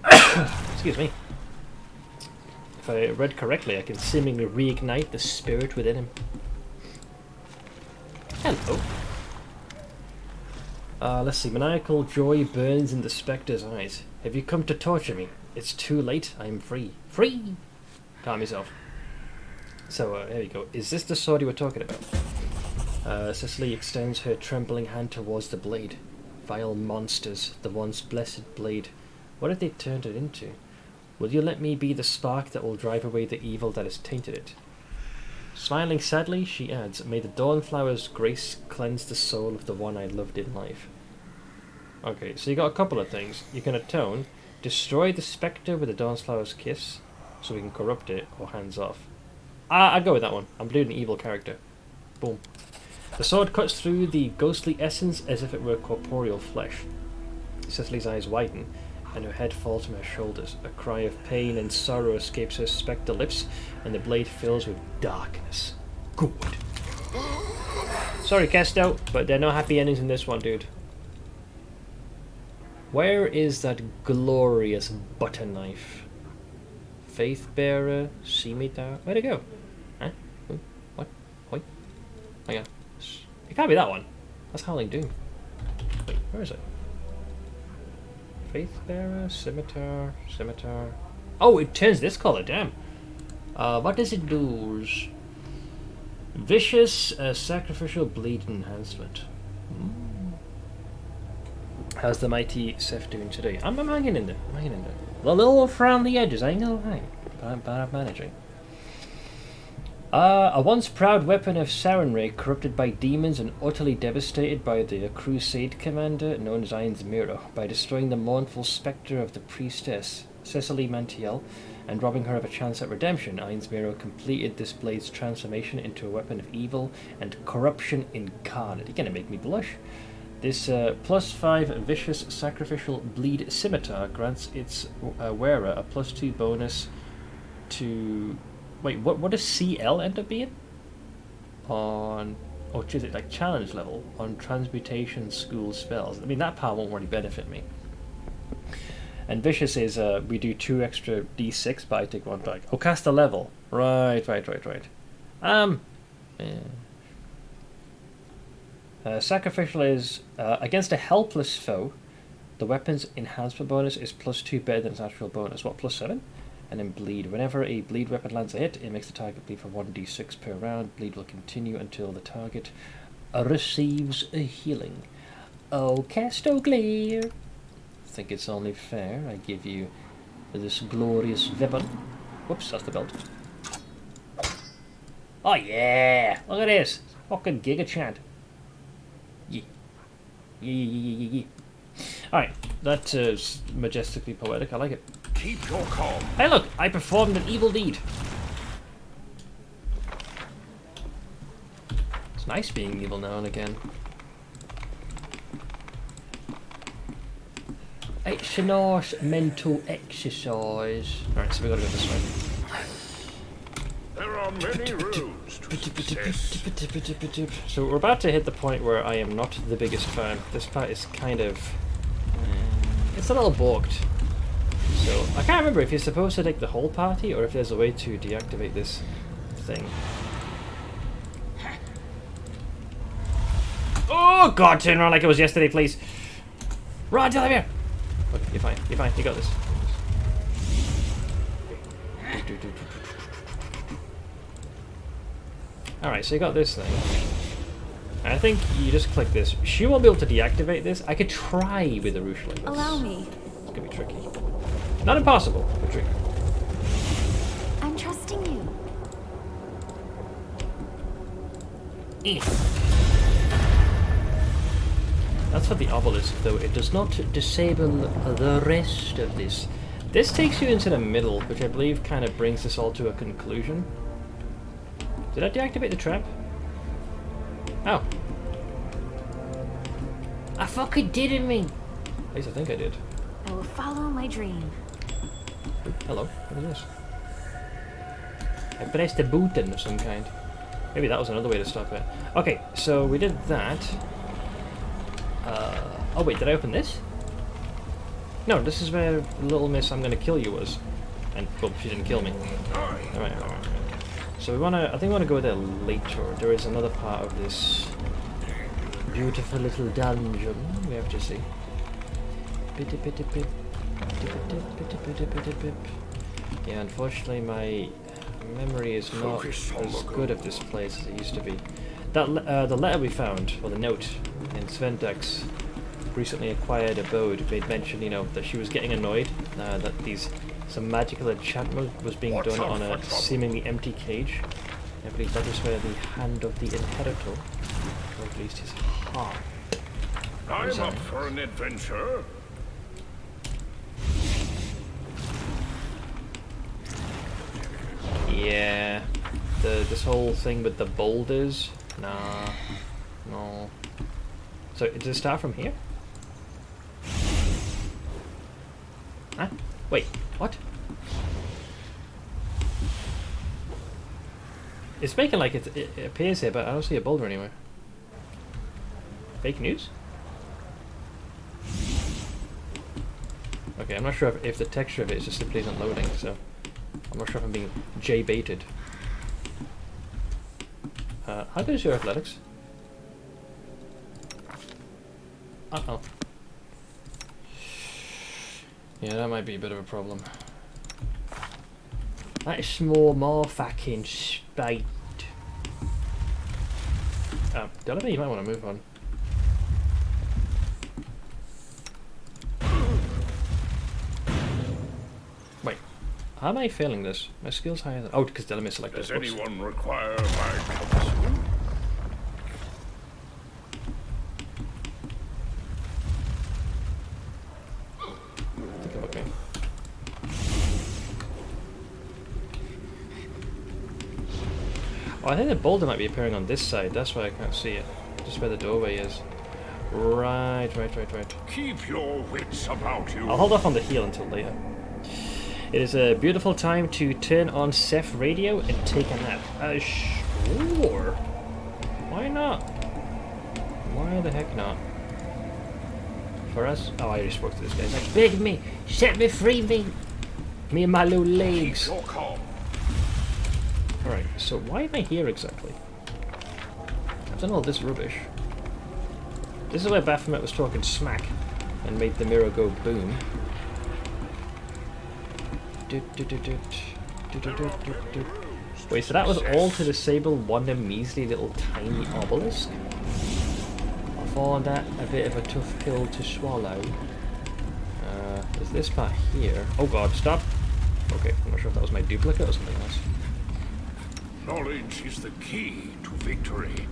Excuse me. If I read correctly, I can seemingly reignite the spirit within him. Hello. Let's see. Maniacal joy burns in the spectre's eyes. Have you come to torture me? It's too late. I am free. Free! Calm yourself. So, there you go. Is this the sword you were talking about? Cecily extends her trembling hand towards the blade. Vile monsters, the once blessed blade. What have they turned it into? Will you let me be the spark that will drive away the evil that has tainted it? Smiling sadly, she adds, may the Dawnflower's grace cleanse the soul of the one I loved in life. Okay, so you got a couple of things. You can atone, destroy the spectre with the Dawnflower's kiss, so we can corrupt it, or hands off. I'd go with that one. I'm doing an evil character. Boom. The sword cuts through the ghostly essence as if it were corporeal flesh. Cecily's eyes widen, and her head falls from her shoulders. A cry of pain and sorrow escapes her spectre lips, and the blade fills with darkness. Good. Sorry, Casto, but there are no happy endings in this one, dude. Where is that glorious butter knife? Faithbearer, Scimitar. Where'd it go? Huh? What? Wait. Hang on. It can't be that one. That's Howling Doom. Wait, where is it? Faithbearer, Scimitar, Scimitar. Oh, it turns this color, damn. What does it do? Vicious sacrificial bleed enhancement. How's the mighty Seth doing today? I'm hanging in there. I'm hanging in there. A little rough around the edges, I ain't gonna lie. But I'm managing. A once proud weapon of Sarenrae, corrupted by demons and utterly devastated by the crusade commander known as Iron's Mirror, by destroying the mournful spectre of the priestess, Cecily Mantiel, and robbing her of a chance at redemption, Iron's Mirror completed this blade's transformation into a weapon of evil and corruption incarnate. You're gonna make me blush. This +5 vicious sacrificial bleed scimitar grants its wearer a +2 bonus to... Wait, what does CL end up being? On... Oh, is it like challenge level? On transmutation school spells. I mean, that part won't really benefit me. And vicious is, we do 2 extra d6, but I take 1 back. Oh, cast a level. Right. Sacrificial is, against a helpless foe, the weapon's enhancement bonus is +2 better than its actual bonus. What, +7? And then bleed. Whenever a bleed weapon lands a hit, it makes the target bleed for 1d6 per round. Bleed will continue until the target receives a healing. Oh, Casto Glare! I think it's only fair I give you this glorious weapon. Whoops, that's the belt. Oh yeah! Look at this! Fucking Giga Chad. Yeah. Alright, that is majestically poetic. I like it. Keep your calm. Hey look, I performed an evil deed. It's nice being evil now and again. It's a nice mental exercise. Alright, so we gotta go this way. There are many roads to success. So we're about to hit the point where I am not the biggest fan. This part is kind of... it's a little balked. So, I can't remember if you're supposed to take the whole party or if there's a way to deactivate this thing. Oh god, turn around like it was yesterday, please. Run, tell him here. Okay, you're fine, you got this. Alright, so you got this thing. I think you just click this. She won't be able to deactivate this. I could try with the Ruche like this. Allow me. It's gonna be tricky. Not impossible, but tricky. I'm trusting you. That's for the obelisk, though. It does not disable the rest of this. This takes you into the middle, which I believe kind of brings this all to a conclusion. Did I deactivate the trap? Oh. I fucking didn't mean. At least I think I did. I will follow my dream. Ooh, hello, what is this? I pressed a button of some kind. Maybe that was another way to stop it. Okay, so we did that. Oh wait, did I open this? No, this is where Little Miss I'm gonna kill you was. And, well, she didn't kill me. Alright. So I think we wanna go there later. There is another part of this beautiful little dungeon we have to see. Yeah, unfortunately my memory is not as good of this place as it used to be. That the letter we found, or the note in Svendek's recently acquired abode made mention, you know, that she was getting annoyed that some magical enchantment was being done on a seemingly empty cage. I believe that is where the hand of the inheritor, or at least his heart. I'm up for an adventure. Yeah, this whole thing with the boulders. Nah, no. So does it start from here? Huh? Wait, what? It's making like it appears here, but I don't see a boulder anywhere. Fake news? Okay, I'm not sure if the texture of it just simply isn't loading, so I'm not sure if I'm being J-baited. How good is your athletics? Uh-oh. Yeah, that might be a bit of a problem. That is more fucking spite. Delamy, you might want to move on. Wait, how am I failing this? My skill's higher than... Oh, because Delamy selected. Does anyone require my counsel? Think about me. Oh, I think the boulder might be appearing on this side. That's why I can't see it. Just where the doorway is. Right. Keep your wits about you. I'll hold off on the heal until later. It is a beautiful time to turn on Ceph radio and take a nap. Sure. Why not? Why the heck not? For us? Oh, I already spoke to this guy. He's like, beg me, set me free, me and my little legs. Keep your calm. Alright, so why am I here exactly? I've done all this rubbish. This is where Baphomet was talking smack and made the mirror go boom. Wait, so that was all to disable one measly little tiny obelisk? I found that a bit of a tough pill to swallow. There's this part here. Oh god, stop! Okay, I'm not sure if that was my duplicate or something else. Knowledge is the key to victory.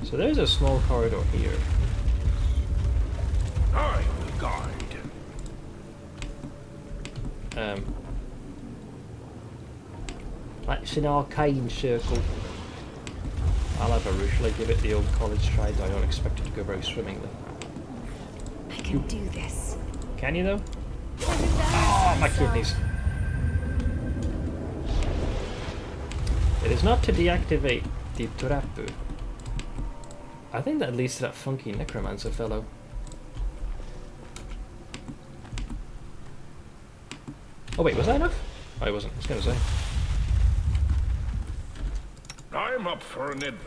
So there's a small corridor here. I will guide. That's an arcane circle. I'll have a rushly give it the old college try, though I don't expect it to go very swimmingly. I can do this. Can you though? Oh, my kidneys. It is not to deactivate the Turapu. I think that leads to that funky necromancer fellow. Oh wait, was that enough? Oh, I wasn't. I was going to say. I'm up for an adventure.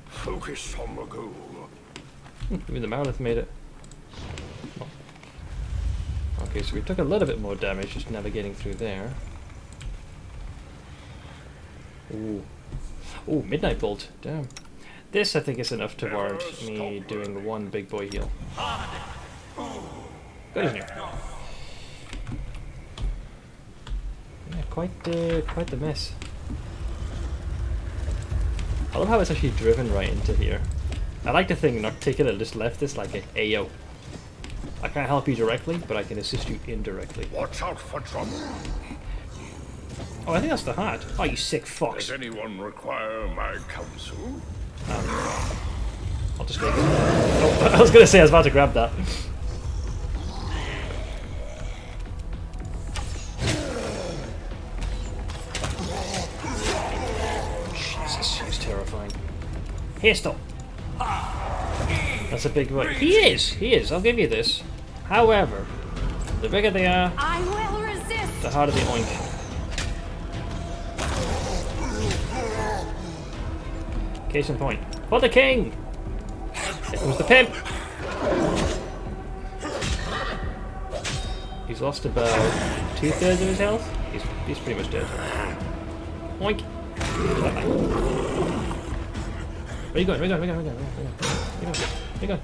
Focus on the goal. Even the Malith made it. Oh. Okay, so we took a little bit more damage just navigating through there. Ooh. Ooh, Midnight Bolt. Damn. This, I think, is enough to warrant me doing one big boy heal. Good, isn't it? Yeah, quite the mess. I love how it's actually driven right into here. I like to think Nocticular just left this like a Ayo. I can't help you directly, but I can assist you indirectly. Watch out for trouble. Oh, I think that's the heart. Oh, you sick fox. Does anyone require my counsel? I'll just go. Oh, I was gonna say I was about to grab that. Jesus, he's terrifying. Here, stop. That's a big boy. He is. I'll give you this. However, the bigger they are, I will resist. the harder the oink. Case in point. For the king! Here comes the pimp! He's lost about 2/3 of his health. He's He's pretty much dead. Oink! Where are you going? Where are you going?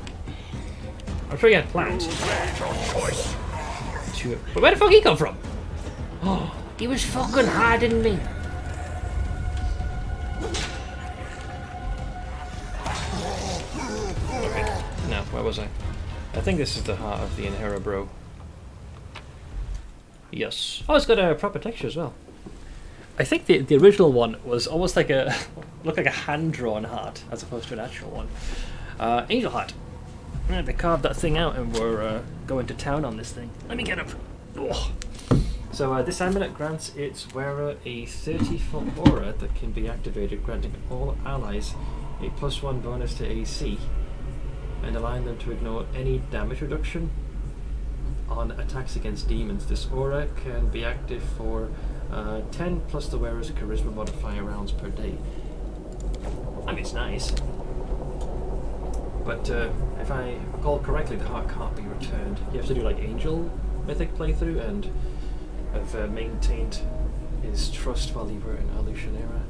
I'm sure you had plans. But where the fuck he come from? Oh, he was fucking hiding me. Okay, now, where was I? I think this is the heart of the Inhera bro. Yes. Oh, it's got a proper texture as well. I think the original one was almost like a looked like a hand-drawn heart as opposed to an actual one. Angel heart. They carved that thing out and we're going to town on this thing. Let me get up. Oh. So this amulet grants its wearer a 30-foot aura that can be activated, granting all allies a +1 bonus to AC and allowing them to ignore any damage reduction on attacks against demons. This aura can be active for 10 plus the wearer's charisma modifier rounds per day. I mean, it's nice. But if I recall correctly, the heart can't be returned. You have to do like Angel Mythic playthrough and have maintained his trust while you were in Alushan era.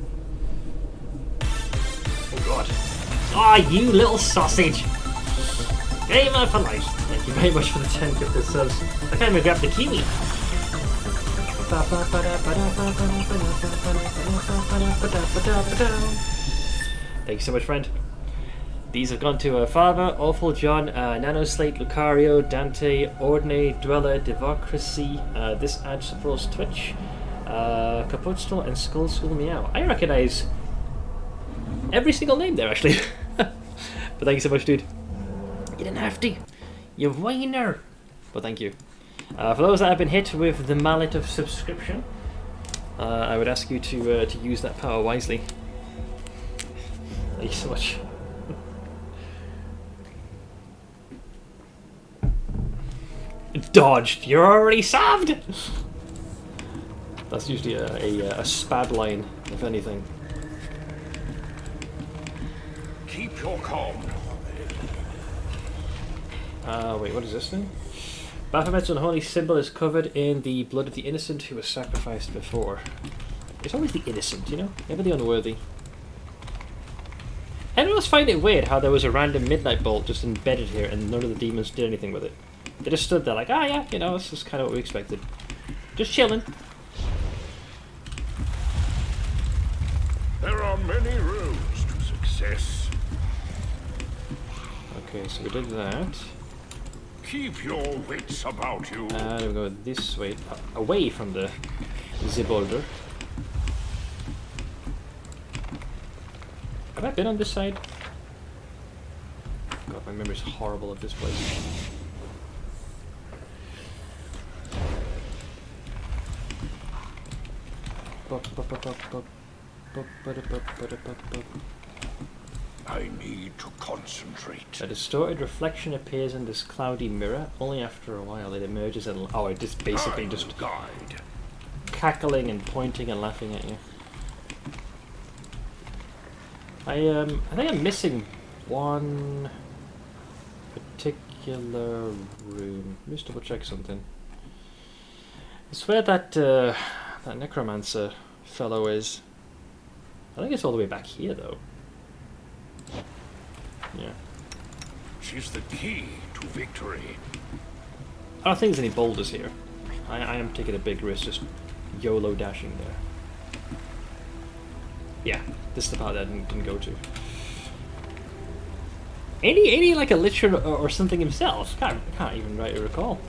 Oh god. Ah, you little sausage! Game of life. Thank you very much for the 10 gifted subs. I can't even grab the kiwi. Thank you so much, friend. These have gone to Father, Awful John, Nanoslate, Lucario, Dante, Ordinary, Dweller, Devocracy, This Ad supports Twitch, Caputstol, and Skull School Meow. I recognize every single name there, actually. But thank you so much, dude. You didn't have to. You whiner. But thank you. For those that have been hit with the mallet of subscription, I would ask you to use that power wisely. Thank you so much. Dodged. You're already saved. That's usually a spad line, if anything. Keep your calm. Wait, what is this thing? Baphomet's unholy symbol is covered in the blood of the innocent who was sacrificed before. It's always the innocent, you know? Never the unworthy. I always find it weird how there was a random midnight bolt just embedded here and none of the demons did anything with it. They just stood there like, ah yeah, you know, this is kind of what we expected. Just chilling. There are many roads to success. Okay, so we did that. Keep your wits about you. And we go this way, away from the boulder. Have I been on this side? God, my memory's horrible of this place. I need to concentrate. A distorted reflection appears in this cloudy mirror. Only after a while it emerges and it just basically just guide. cackling and pointing and laughing at you. I think I'm missing one particular room. Let me just double check something. I swear that that necromancer fellow is. I think it's all the way back here though. Yeah. She's the key to victory. I don't think there's any boulders here. I am taking a big risk just YOLO dashing there. Yeah, this is the part that I didn't go to. Any like a Lich or something himself? Can't even rightly recall.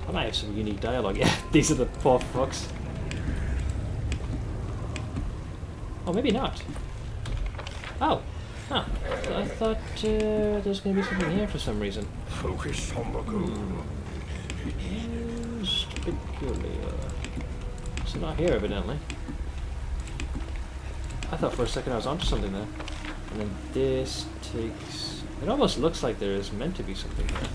I might have some unique dialogue. Yeah, these are the poor fucks. Oh, maybe not. Oh, huh. I thought there was going to be something here for some reason. Focus on the goal. Peculiar. It's not here, evidently. I thought for a second I was onto something there. And then this takes... It almost looks like there is meant to be something there.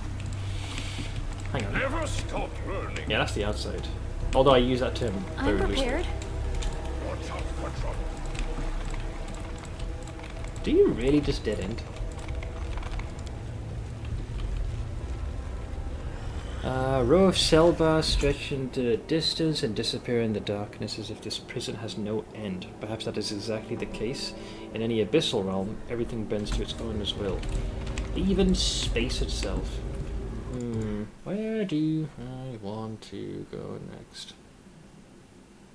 Hang on. Never stop learning. Yeah, that's the outside. Although I use that term very I'm loosely. prepared. Watch out for trouble. Do you really just dead end? Row of cell bars stretch into the distance and disappear in the darkness as if this prison has no end. Perhaps that is exactly the case. In any abyssal realm, everything bends to its owner's will. Even space itself. Where do I want to go next?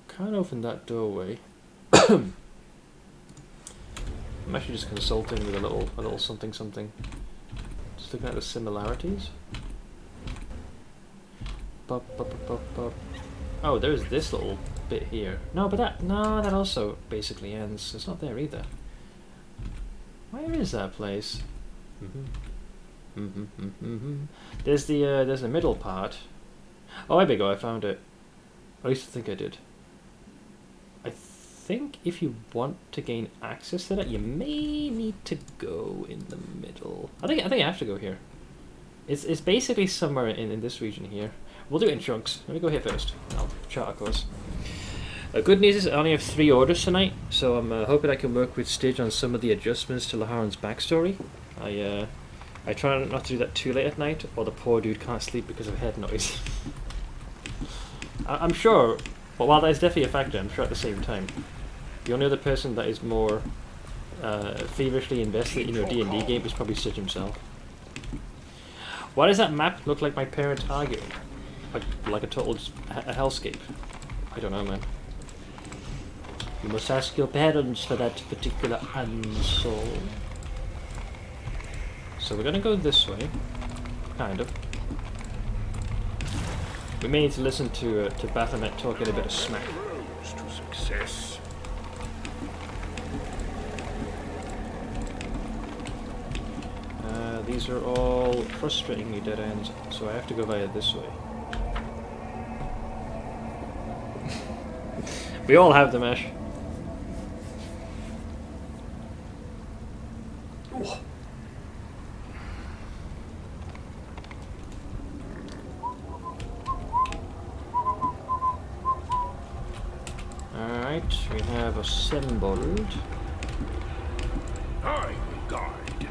Can't open that doorway. I'm actually just consulting with a little something something. Just looking at the similarities. Oh, there's this little bit here. No, but that also basically ends. It's not there either. Where is that place? There's the middle part. Oh, there we go. I found it. At least I think I did. I think if you want to gain access to that, you may need to go in the middle. I think I have to go here. It's basically somewhere in this region here. We'll do it in chunks. Let me go here first. I'll chat, of course. Good news is I only have 3 orders tonight, so I'm hoping I can work with Stidge on some of the adjustments to Laharan's backstory. I try not to do that too late at night, or the poor dude can't sleep because of head noise. I'm sure, but while that is definitely a factor, I'm sure at the same time, the only other person that is more feverishly invested in your D&D game is probably Stidge himself. Why does that map look like my parents arguing? Like a total a hellscape? I don't know, man. You must ask your parents for that particular answer. So we're gonna go this way, kind of. We may need to listen to Baphomet talking a bit of smack. Roads to success. These are all frustratingly dead ends, so I have to go via this way. We all have them, Ash. Alright, we have assembled. I will guide.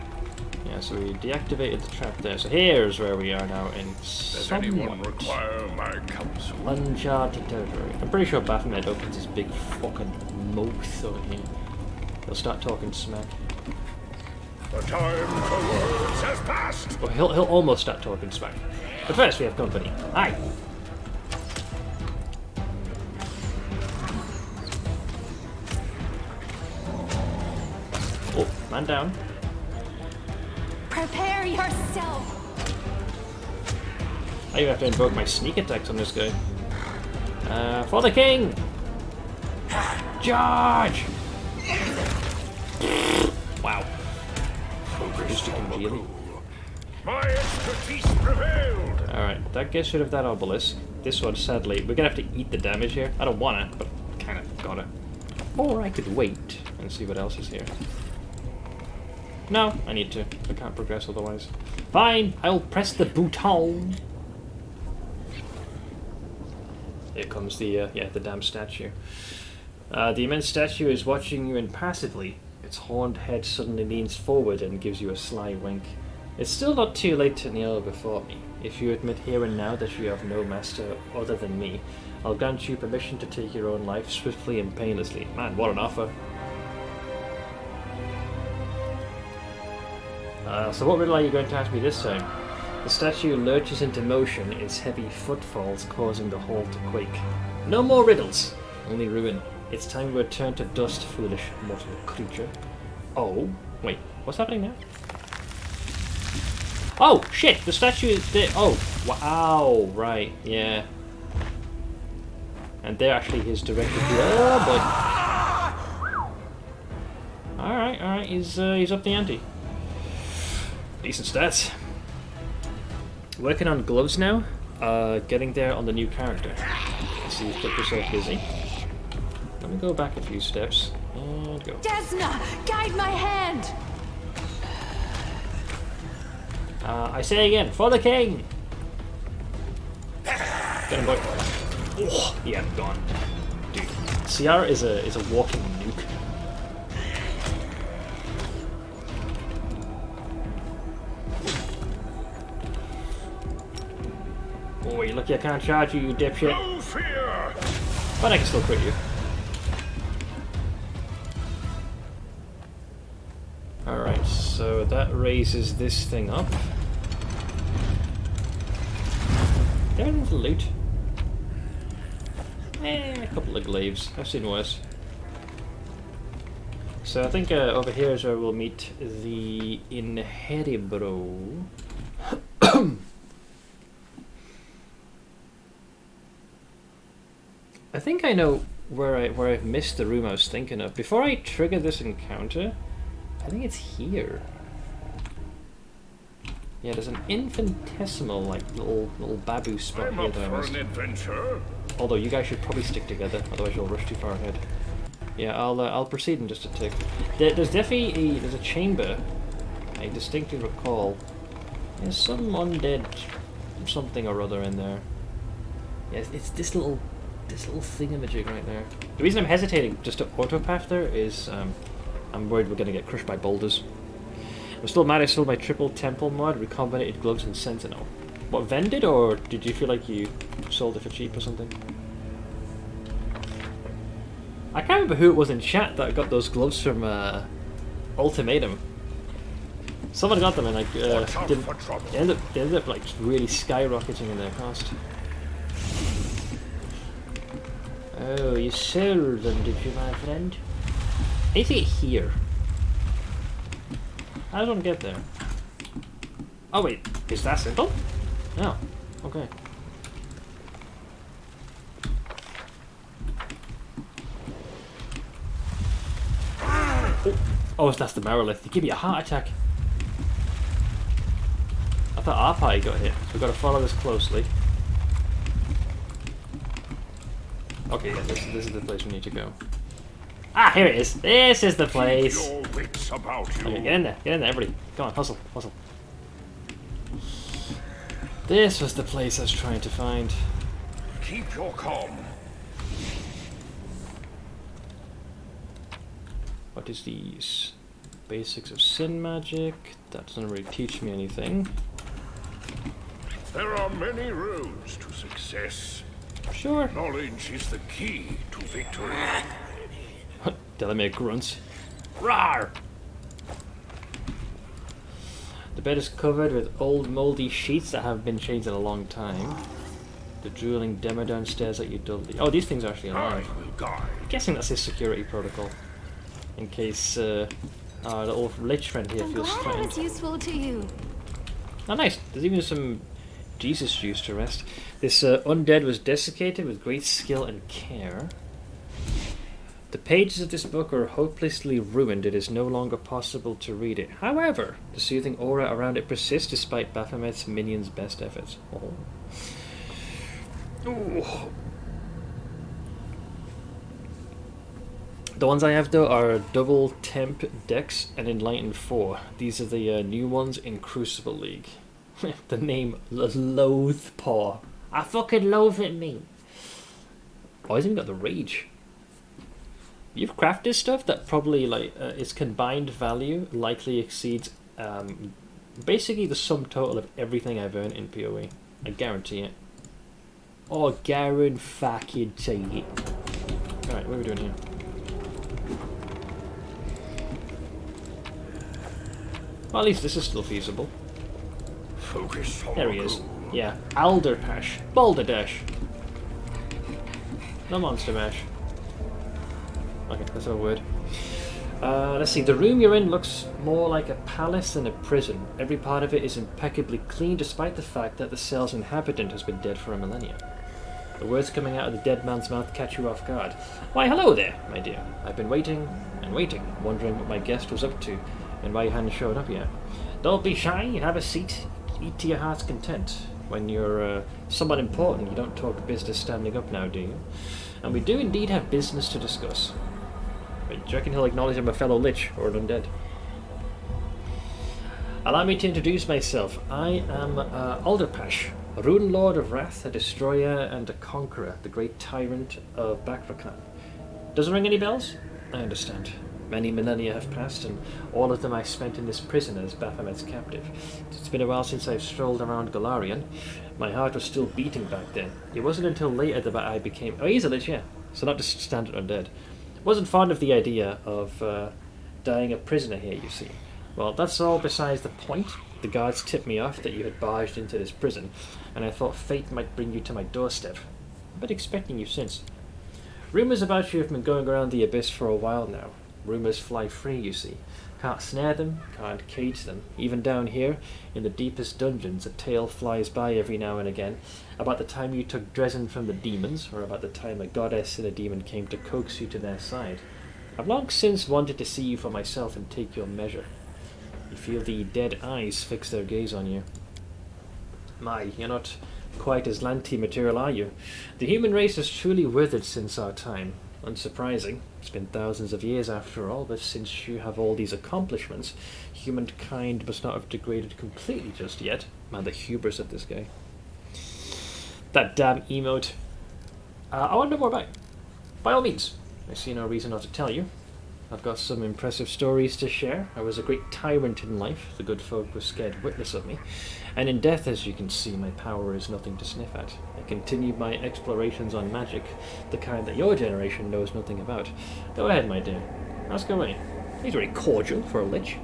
Yeah, so we deactivated the trap there. So here's where we are now in Does anyone require my counsel? uncharted territory. I'm pretty sure Baphomet opens his big fucking mouth over here. He'll start talking smack. The time for words has passed. Well, he'll almost start talking smack. But first we have company. Hi! Oh, man down. Prepare yourself. I even have to invoke my sneak attacks on this guy. For the king! Charge! Wow. Just to congeal. My expertise prevailed. Alright, that gets rid of that obelisk. This one, sadly, we're gonna have to eat the damage here. I don't wanna, but kinda gotta. Or I could wait and see what else is here. No, I need to. I can't progress otherwise. Fine, I'll press the button. Here comes the damn statue. The immense statue is watching you impassively. Its horned head suddenly leans forward and gives you a sly wink. It's still not too late to kneel before me. If you admit here and now that you have no master other than me, I'll grant you permission to take your own life swiftly and painlessly. Man, what an offer. So what riddle are you going to ask me this time? The statue lurches into motion, its heavy footfalls causing the hall to quake. No more riddles, only ruin. It's time we return to dust, foolish mortal creature. Oh, wait, what's happening now? Oh, shit, the statue is there. Oh, wow, right, yeah. And they're actually his direct appeal. Oh, boy. Alright, he's up the ante. Decent stats. Working on gloves now. Getting there on the new character. So you've kept yourself busy. Let me go back a few steps and go. Desna, guide my hand. I say again, for the king. Get him, boy. Oh, yeah, gone. Dude, Ciara is a walking nuke. Oh, you lucky I can't charge you, you dipshit. No fear! But I can still crit you. Alright, so that raises this thing up. There's loot. A couple of glaives. I've seen worse. So I think over here is where we'll meet the Inheribro. I think I know where I've missed the room I was thinking of. Before I trigger this encounter, I think it's here. Yeah, there's an infinitesimal like little babu spot here that I missed. Although you guys should probably stick together, otherwise you'll rush too far ahead. Yeah, I'll proceed in just a tick. There's definitely there's a chamber. I distinctly recall. There's some undead something or other in there. Yeah, it's this little thingamajig right there. The reason I'm hesitating just to autopath there is I'm worried we're gonna get crushed by boulders. I'm still mad I sold my triple temple mod, recombinated gloves and sentinel. What, vended, or did you feel like you sold it for cheap or something? I can't remember who it was in chat that got those gloves from Ultimatum. Someone got them and like they ended up like really skyrocketing in their cost. Oh, you sold them, did you, my friend? I need to get here. How do I get there? Oh wait, is that simple? No. Okay. Oh, that's the Marolith. They give you a heart attack. I thought our party got hit, so we've got to follow this closely. Okay, yeah, this is the place we need to go. Ah, here it is. This is the place. Keep your wits about you. Okay, get in there, everybody. Come on, hustle, hustle. This was the place I was trying to find. Keep your calm. What is these? Basics of sin magic. That doesn't really teach me anything. There are many roads to success. Sure. Knowledge is the key to victory. Did I make grunts? Rawr! The bed is covered with old mouldy sheets that haven't been changed in a long time. The drooling demo downstairs at you dully. Oh, these things are actually I alive. will guide. I'm guessing that's his security protocol. In case our little Lich friend here I'm feels glad I threatened. was useful to you. Oh, nice. There's even some Jesus juice to rest. This undead was desiccated with great skill and care. The pages of this book are hopelessly ruined. It is no longer possible to read it. However, the soothing aura around it persists despite Baphomet's minions' best efforts. Oh. Ooh. The ones I have though are double temp dex and enlightened 4. These are the new ones in Crucible League. The name Loathe Paw. I fucking loathe it, me. Oh, he's even got the rage. You've crafted stuff that probably like its combined value likely exceeds basically the sum total of everything I've earned in PoE. I guarantee it. Oh, guarantee fucking it. Alright, what are we doing here? Well, at least this is still feasible. Focus on There he the is. goal. Yeah, Alderpash. Balderdash. No Monster Mash. Okay, that's a word. Let's see, the room you're in looks more like a palace than a prison. Every part of it is impeccably clean despite the fact that the cell's inhabitant has been dead for a millennia. The words coming out of the dead man's mouth catch you off guard. Why, hello there, my dear. I've been waiting and waiting, wondering what my guest was up to and why you hadn't shown up yet. Don't be shy, have a seat, eat to your heart's content. When you're somewhat important, you don't talk business standing up now, do you? And we do indeed have business to discuss. Wait, do you reckon he'll acknowledge I'm a fellow Lich or an undead? Allow me to introduce myself. I am Alderpash, a rune lord of wrath, a destroyer and a conqueror, the great tyrant of Bakrakan. Doesn't ring any bells? I understand. Many millennia have passed, and all of them I spent in this prison as Baphomet's captive. It's been a while since I've strolled around Golarion. My heart was still beating back then. It wasn't until later that I became... Oh, he's a Lich, yeah. So not just standard undead. Wasn't fond of the idea of dying a prisoner here, you see. Well, that's all besides the point. The guards tipped me off that you had barged into this prison, and I thought fate might bring you to my doorstep. I've been expecting you since. Rumours about you have been going around the Abyss for a while now. Rumours fly free, you see. Can't snare them, can't cage them. Even down here, in the deepest dungeons, a tale flies by every now and again about the time you took Dresden from the demons, or about the time a goddess and a demon came to coax you to their side. I've long since wanted to see you for myself and take your measure. You feel the dead eyes fix their gaze on you. My, you're not quite as Lanty material, are you? The human race has truly withered since our time. Unsurprising. It's been thousands of years after all, but since you have all these accomplishments, humankind must not have degraded completely just yet. Man, the hubris of this guy. That damn emote. I want to know more about it. By all means. I see no reason not to tell you. I've got some impressive stories to share. I was a great tyrant in life. The good folk were scared witless of me. And in death, as you can see, my power is nothing to sniff at. I continued my explorations on magic, the kind that your generation knows nothing about. Go ahead, my dear. Ask away. He's very cordial for a Lich.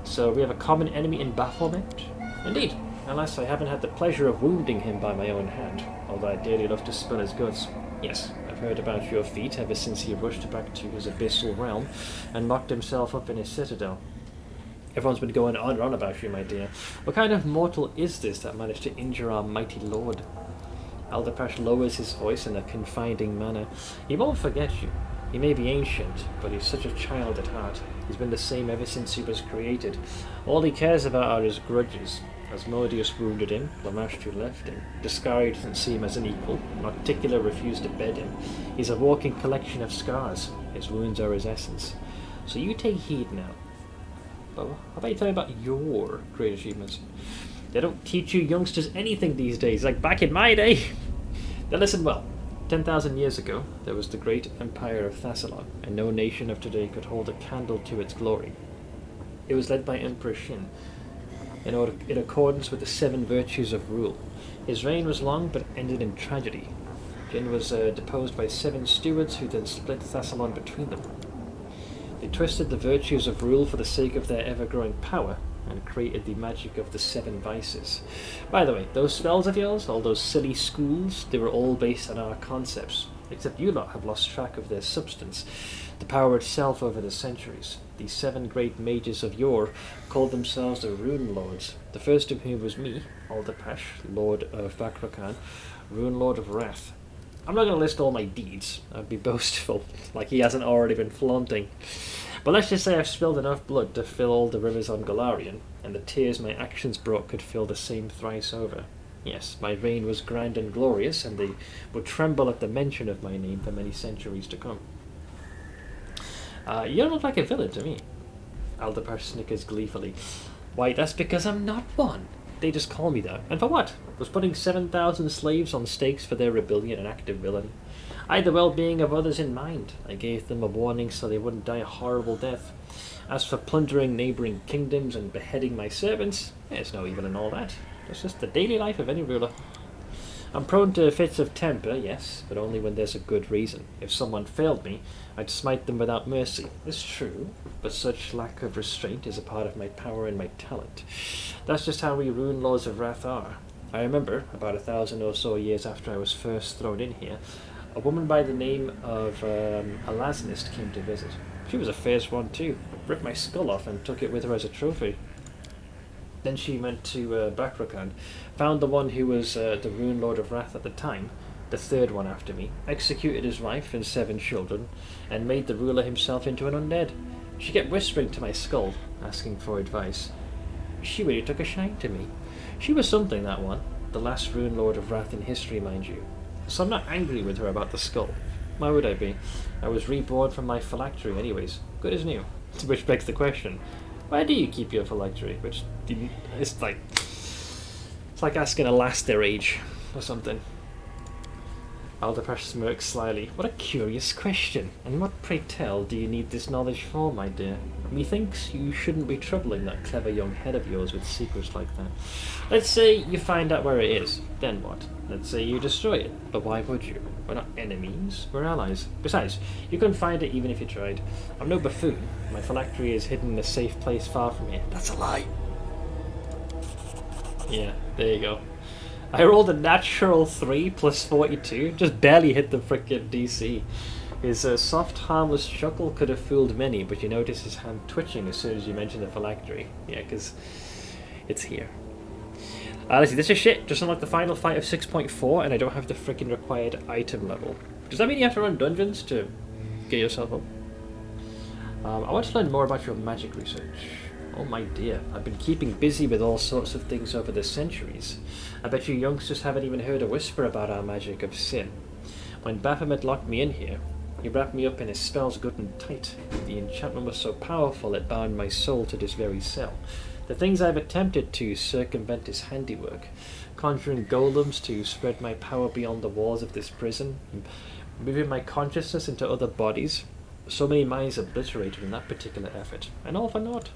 So we have a common enemy in Baphomet? Indeed. Alas, I haven't had the pleasure of wounding him by my own hand, although I'd dearly love to spill his guts. Yes, I've heard about your feat ever since he rushed back to his abyssal realm and locked himself up in his citadel. Everyone's been going on and on about you, my dear. What kind of mortal is this that managed to injure our mighty lord? Alderpash lowers his voice in a confiding manner. He won't forget you. He may be ancient, but he's such a child at heart. He's been the same ever since he was created. All he cares about are his grudges. Asmodeus wounded him, Lamashtu left him. Discard doesn't see him as an equal. Articular refused to bed him. He's a walking collection of scars. His wounds are his essence. So you take heed now. But how about you tell me about your great achievements? They don't teach you youngsters anything these days, like back in my day. Now listen well. 10,000 years ago, there was the great empire of Thassalon, and no nation of today could hold a candle to its glory. It was led by Emperor Shin, in accordance with the 7 virtues of rule. His reign was long, but ended in tragedy. Jin was deposed by 7 stewards, who then split Thassalon between them. They twisted the virtues of rule for the sake of their ever-growing power, and created the magic of the 7 vices. By the way, those spells of yours, all those silly schools, they were all based on our concepts, except you lot have lost track of their substance, the power itself over the centuries. The 7 great mages of yore called themselves the Rune Lords, the first of whom was me, Alderpash, Lord of Bakrakhan, Rune Lord of Wrath. I'm not going to list all my deeds, I'd be boastful, like he hasn't already been flaunting. But let's just say I've spilled enough blood to fill all the rivers on Golarion, and the tears my actions brought could fill the same thrice over. Yes, my reign was grand and glorious, and they would tremble at the mention of my name for many centuries to come. You don't look like a villain to me. Alderpash snickers gleefully. Why, that's because I'm not one. They just call me that. And for what? Was putting 7,000 slaves on stakes for their rebellion an act of villain? I had the well-being of others in mind. I gave them a warning so they wouldn't die a horrible death. As for plundering neighbouring kingdoms and beheading my servants, there's no evil in all that. It's just the daily life of any ruler. I'm prone to fits of temper, yes, but only when there's a good reason. If someone failed me, I'd smite them without mercy. It's true, but such lack of restraint is a part of my power and my talent. That's just how we Rune Lords of Wrath are. I remember, about 1,000 or so years after I was first thrown in here, a woman by the name of Alasnist came to visit. She was a fierce one too. Ripped my skull off and took it with her as a trophy. Then she went to Bakrakhan, found the one who was the Rune Lord of Wrath at the time, the 3rd one after me, executed his wife and 7 children, and made the ruler himself into an undead. She kept whispering to my skull, asking for advice. She really took a shine to me. She was something, that one. The last Rune Lord of Wrath in history, mind you. So I'm not angry with her about the skull. Why would I be? I was reborn from my phylactery anyways. Good as new. Which begs the question, why do you keep your phylactery? It's like asking a lass their age or something. Aldepash smirks slyly. What a curious question. And what, pray tell, do you need this knowledge for, my dear? Methinks you shouldn't be troubling that clever young head of yours with secrets like that. Let's say you find out where it is. Then what? Let's say you destroy it. But why would you? We're not enemies. We're allies. Besides, you couldn't find it even if you tried. I'm no buffoon. My phylactery is hidden in a safe place far from here. That's a lie. Yeah, there you go. I rolled a natural 3 plus 42, just barely hit the frickin' DC. His soft, harmless chuckle could have fooled many, but you notice his hand twitching as soon as you mention the phylactery. Yeah, because it's here. Let's see, this is shit. Just unlock the final fight of 6.4, and I don't have the frickin' required item level. Does that mean you have to run dungeons to get yourself up? I want to learn more about your magic research. Oh my dear, I've been keeping busy with all sorts of things over the centuries. I bet you youngsters haven't even heard a whisper about our magic of sin. When Baphomet locked me in here, he wrapped me up in his spells good and tight. The enchantment was so powerful it bound my soul to this very cell. The things I've attempted to circumvent his handiwork, conjuring golems to spread my power beyond the walls of this prison, moving my consciousness into other bodies, so many minds obliterated in that particular effort, and all for naught.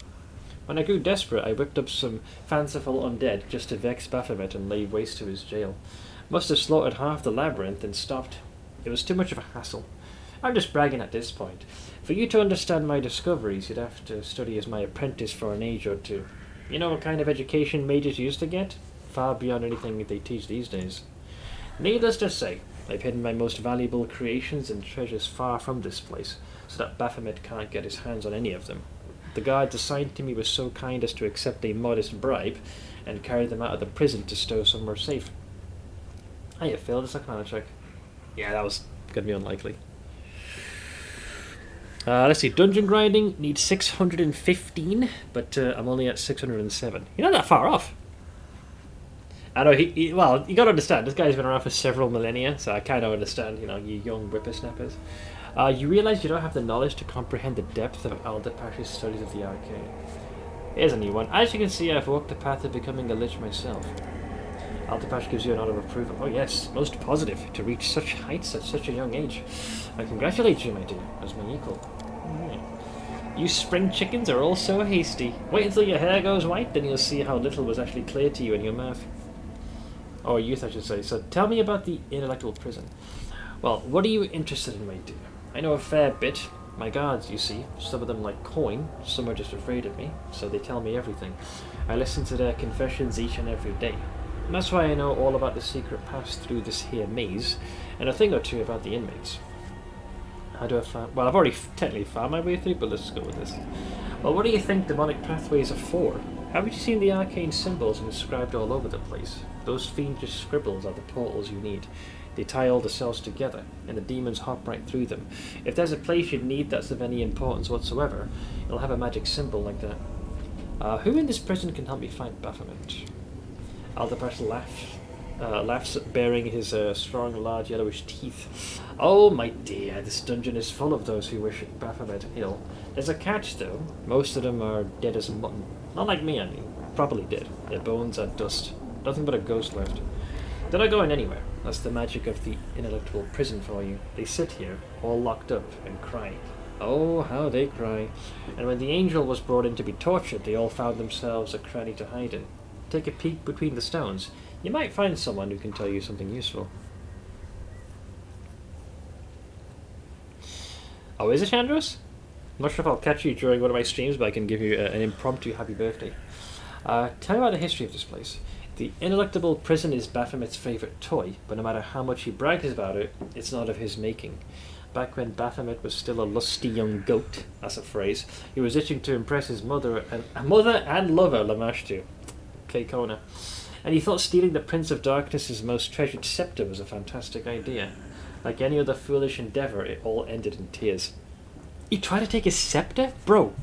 When I grew desperate, I whipped up some fanciful undead just to vex Baphomet and lay waste to his jail. Must have slaughtered half the labyrinth and stopped. It was too much of a hassle. I'm just bragging at this point. For you to understand my discoveries, you'd have to study as my apprentice for an age or two. You know what kind of education mages used to get? Far beyond anything they teach these days. Needless to say, I've hidden my most valuable creations and treasures far from this place, so that Baphomet can't get his hands on any of them. The guards assigned to me were so kind as to accept a modest bribe and carry them out of the prison to stow somewhere safe. I have failed this Arcana check. Yeah, that was going to be unlikely. Let's see, dungeon grinding needs 615, but I'm only at 607. You're not that far off. I know, well, you got to understand, this guy's been around for several millennia, so I kind of understand, you know, you young whippersnappers. You realise you don't have the knowledge to comprehend the depth of Aldepash's studies of the arcane. Here's a new one. As you can see, I've walked the path of becoming a Lich myself. Aldepash gives you a nod of approval. Oh yes, most positive, to reach such heights at such a young age. I congratulate you, my dear, as my equal. You spring chickens are all so hasty. Wait until your hair goes white, then you'll see how little was actually clear to you in your mouth. Or youth, I should say. So tell me about the intellectual prison. Well, what are you interested in, my dear? I know a fair bit. My guards, you see, some of them like coin, some are just afraid of me, so they tell me everything. I listen to their confessions each and every day. And that's why I know all about the secret paths through this here maze, and a thing or two about the inmates. How do I find... Well, I've already technically found my way through, but let's go with this. Well, what do you think demonic pathways are for? Haven't you seen the arcane symbols inscribed all over the place? Those fiendish scribbles are the portals you need. They tie all the cells together, and the demons hop right through them. If there's a place you need that's of any importance whatsoever, it'll have a magic symbol like that. Who in this prison can help me find Baphomet? Aldepash laughs, baring his strong, large, yellowish teeth. Oh, my dear, this dungeon is full of those who wish Baphomet ill. There's a catch, though. Most of them are dead as mutton. Not like me, I mean. Properly dead. Their bones are dust. Nothing but a ghost left. They're not going anywhere. That's the magic of the intellectual prison for you. They sit here, all locked up, and cry. Oh, how they cry. And when the angel was brought in to be tortured, they all found themselves a cranny to hide in. Take a peek between the stones. You might find someone who can tell you something useful. Oh, is it Chandros? I'm not sure if I'll catch you during one of my streams, but I can give you an impromptu happy birthday. Tell me about the history of this place. The ineluctable prison is Baphomet's favourite toy, but no matter how much he brags about it, it's not of his making. Back when Baphomet was still a lusty young goat, that's a phrase, he was itching to impress his mother and lover, Lamashtu, Kona, and he thought stealing the Prince of Darkness's most treasured scepter was a fantastic idea. Like any other foolish endeavour, it all ended in tears. You try to take his scepter? Bro,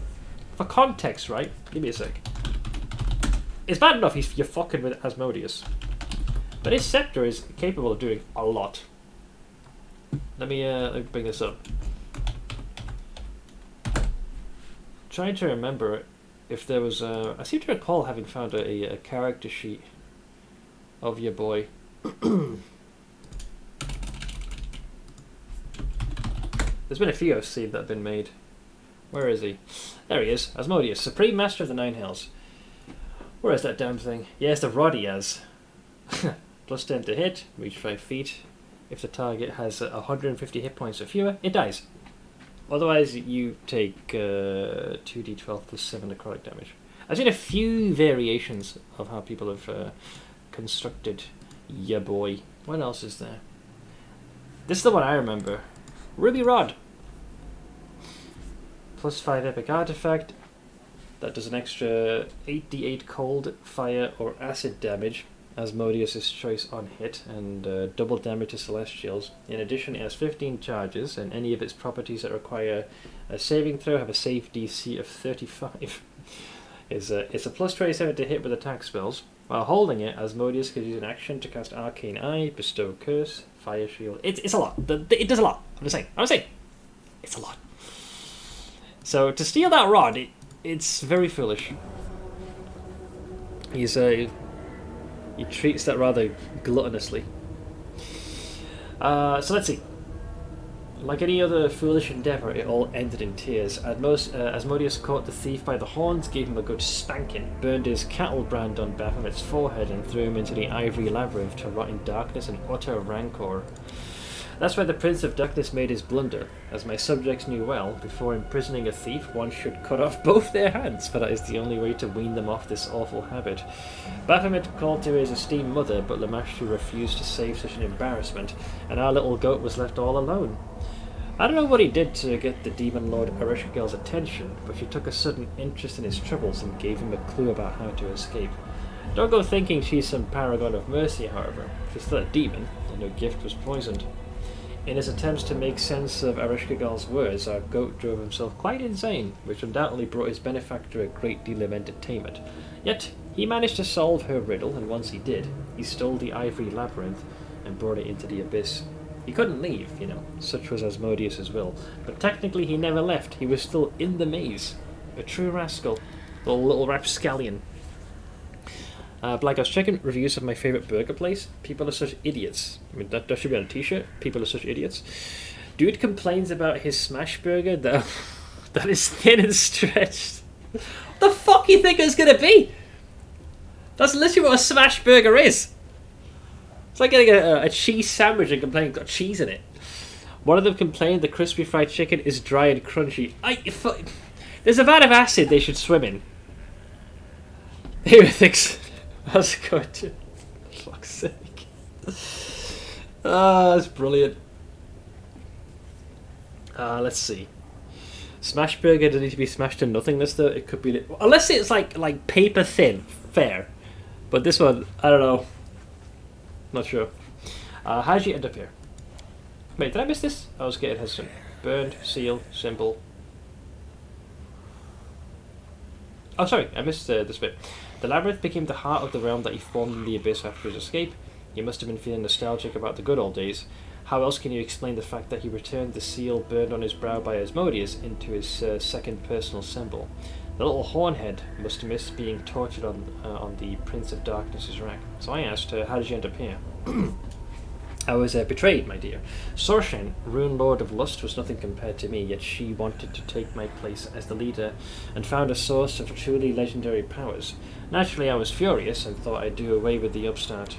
for context, right? Give me a sec. It's bad enough you're fucking with Asmodeus, but his scepter is capable of doing a lot. Let me bring this up. Trying to remember if there was I seem to recall having found a character sheet of your boy. There's been a few I've seen that have been made. Where is he? There he is. Asmodeus, Supreme Master of the Nine Hells. Where is that damn thing? Yes, the rod he has. Plus 10 to hit, reach 5 feet. If the target has 150 hit points or fewer, it dies. Otherwise, you take 2d12 plus 7 necrotic damage. I've seen a few variations of how people have constructed ya boy. What else is there? This is the one I remember. Ruby Rod. Plus 5 epic artifact. That does an extra 8d8 cold, fire, or acid damage. Asmodeus' choice on hit, and double damage to Celestials. In addition, it has 15 charges, and any of its properties that require a saving throw have a save DC of 35. It's a plus 27 to hit with attack spells. While holding it, Asmodeus can use an action to cast Arcane Eye, Bestow Curse, Fire Shield. It's a lot. It does a lot. I'm saying. It's a lot. So to steal that rod, it's very foolish. He treats that rather gluttonously. So let's see. Like any other foolish endeavour, it all ended in tears. Asmodeus caught the thief by the horns, gave him a good spanking, burned his cattle brand on Baphomet's forehead, and threw him into the ivory labyrinth to rot in darkness and utter rancor. That's where the Prince of Darkness made his blunder. As my subjects knew well, before imprisoning a thief, one should cut off both their hands, for that is the only way to wean them off this awful habit. Baphomet called to his esteemed mother, but Lamashtu refused to save such an embarrassment, and our little goat was left all alone. I don't know what he did to get the demon lord Ereshkigal's attention, but she took a sudden interest in his troubles and gave him a clue about how to escape. Don't go thinking she's some paragon of mercy, however. She's still a demon, and her gift was poisoned. In his attempts to make sense of Ereshkigal's words, our goat drove himself quite insane, which undoubtedly brought his benefactor a great deal of entertainment. Yet, he managed to solve her riddle, and once he did, he stole the ivory labyrinth and brought it into the abyss. He couldn't leave, such was Asmodeus' will, but technically he never left, he was still in the maze. A true rascal, a little rapscallion. Black, I was checking reviews of my favourite burger place. People are such idiots. I mean, that should be on a t-shirt. People are such idiots. Dude complains about his smash burger that is thin and stretched. What the fuck you think it's going to be? That's literally what a smash burger is. It's like getting a cheese sandwich and complaining it's got cheese in it. One of them complained the crispy fried chicken is dry and crunchy. There's a vat of acid they should swim in. Here thinks... That's good. For fuck's sake. That's brilliant. Let's see. Smash burger doesn't need to be smashed to nothingness though. It could be... Unless it's like paper thin. Fair. But this one, I don't know. Not sure. How did you end up here? Wait, did I miss this? I was getting hesitant. Burned, seal, symbol. Oh, sorry, I missed this bit. The labyrinth became the heart of the realm that he formed in the abyss after his escape. He must have been feeling nostalgic about the good old days. How else can you explain the fact that he returned the seal burned on his brow by Asmodeus into his second personal symbol? The little hornhead must miss being tortured on the Prince of Darkness's rack. So I asked her, how did you end up here? I was betrayed, my dear. Sorshen, Rune Lord of Lust, was nothing compared to me, yet she wanted to take my place as the leader, and found a source of truly legendary powers. Naturally, I was furious, and thought I'd do away with the upstart.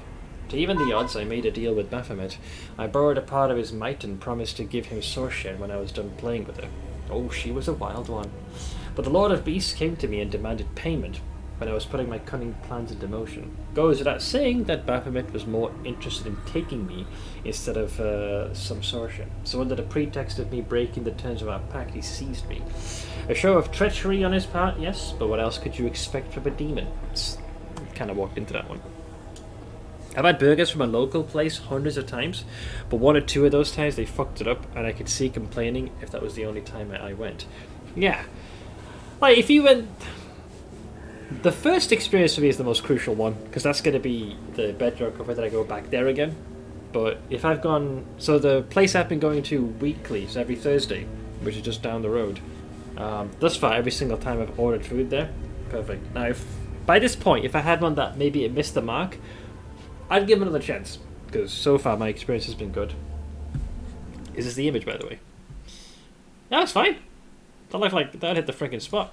To even the odds, I made a deal with Baphomet. I borrowed a part of his might, and promised to give him Sorshen when I was done playing with her. Oh, she was a wild one. But the Lord of Beasts came to me and demanded payment, when I was putting my cunning plans into motion. Goes without saying that Baphomet was more interested in taking me instead of some Sorshen. So under the pretext of me breaking the terms of our pact, he seized me. A show of treachery on his part, yes, but what else could you expect from a demon? Kind of walked into that one. I've had burgers from a local place hundreds of times, but one or two of those times they fucked it up, and I could see complaining if that was the only time I went. Yeah. Like, if you went... The first experience for me is the most crucial one, because that's going to be the bedrock of whether I go back there again. But if I've gone... So the place I've been going to weekly is every Thursday, which is just down the road. Thus far, every single time I've ordered food there, perfect. Now, if by this point, if I had one that maybe it missed the mark, I'd give him another chance, because so far my experience has been good. Is this the image, by the way? Yeah, it's fine. That looked like that hit the freaking spot.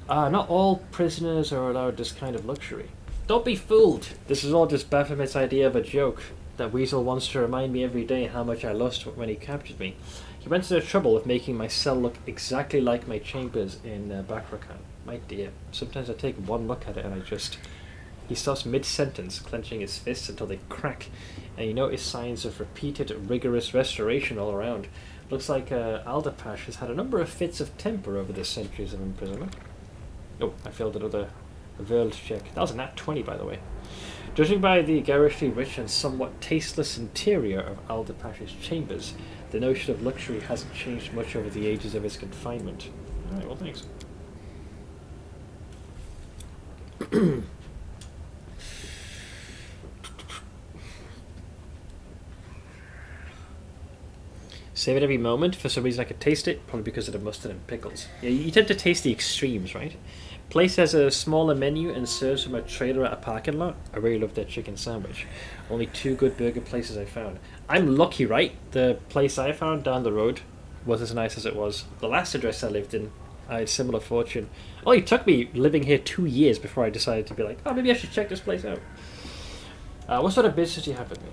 Not all prisoners are allowed this kind of luxury. Don't be fooled. This is all just Baphomet's idea of a joke. That weasel wants to remind me every day how much I lost when he captured me. He went to the trouble of making my cell look exactly like my chambers in Bakrakan. My dear, sometimes I take one look at it and He stops mid-sentence, clenching his fists until they crack, and you notice signs of repeated, rigorous restoration all around. Looks like Alderpash has had a number of fits of temper over the centuries of imprisonment. Oh, I failed another World check. That was a nat 20, by the way. Judging by the garishly rich and somewhat tasteless interior of Alderpash's chambers, the notion of luxury hasn't changed much over the ages of his confinement. Alright, well, thanks. Save it every moment. For some reason I could taste it, probably because of the mustard and pickles. Yeah, you tend to taste the extremes, right? Place has a smaller menu and serves from a trailer at a parking lot. I really love their chicken sandwich. Only 2 good burger places I found. I'm lucky, right? The place I found down the road was as nice as it was. The last address I lived in, I had similar fortune. Well, it took me living here 2 years before I decided to be like, oh, maybe I should check this place out. What sort of business do you have with me?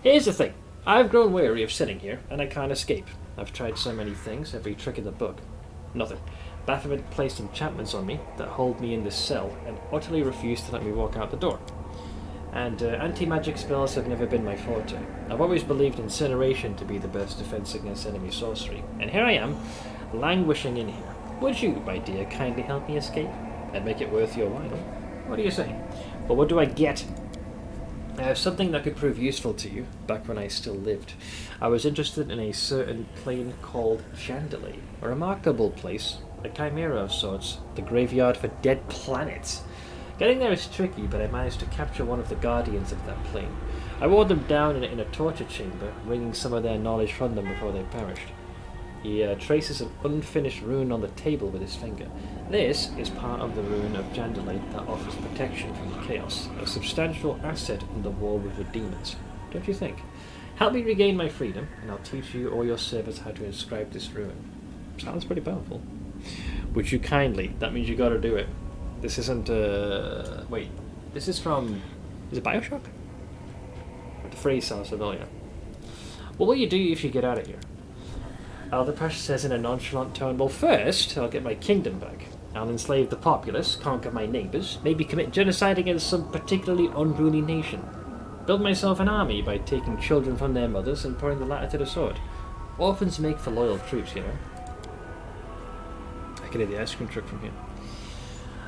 Here's the thing. I've grown weary of sitting here, and I can't escape. I've tried so many things, every trick in the book. Nothing. Baphomet placed enchantments on me that hold me in this cell and utterly refused to let me walk out the door. And anti-magic spells have never been my forte. I've always believed incineration to be the best defense against enemy sorcery. And here I am, languishing in here. Would you, my dear, kindly help me escape? And make it worth your while? What do you say? But what do I get? I have something that could prove useful to you, back when I still lived. I was interested in a certain plane called Chandelier, a remarkable place, a chimera of sorts, the graveyard for dead planets. Getting there is tricky, but I managed to capture one of the guardians of that plane. I wore them down in a torture chamber, wringing some of their knowledge from them before they perished. He traces an unfinished rune on the table with his finger. This is part of the rune of Chandelier that offers protection from chaos, a substantial asset in the war with the demons. Don't you think? Help me regain my freedom, and I'll teach you or your servants how to inscribe this rune. Sounds pretty powerful. Would you kindly? That means you gotta do it. This isn't, wait. This is from... Is it Bioshock? The phrase sounds familiar. What will you do if you get out of here? Alderpash says in a nonchalant tone, well, first, I'll get my kingdom back. I'll enslave the populace, conquer my neighbours, maybe commit genocide against some particularly unruly nation. Build myself an army by taking children from their mothers and putting the latter to the sword. Orphans make for loyal troops, you know. I can hear the ice cream truck from here.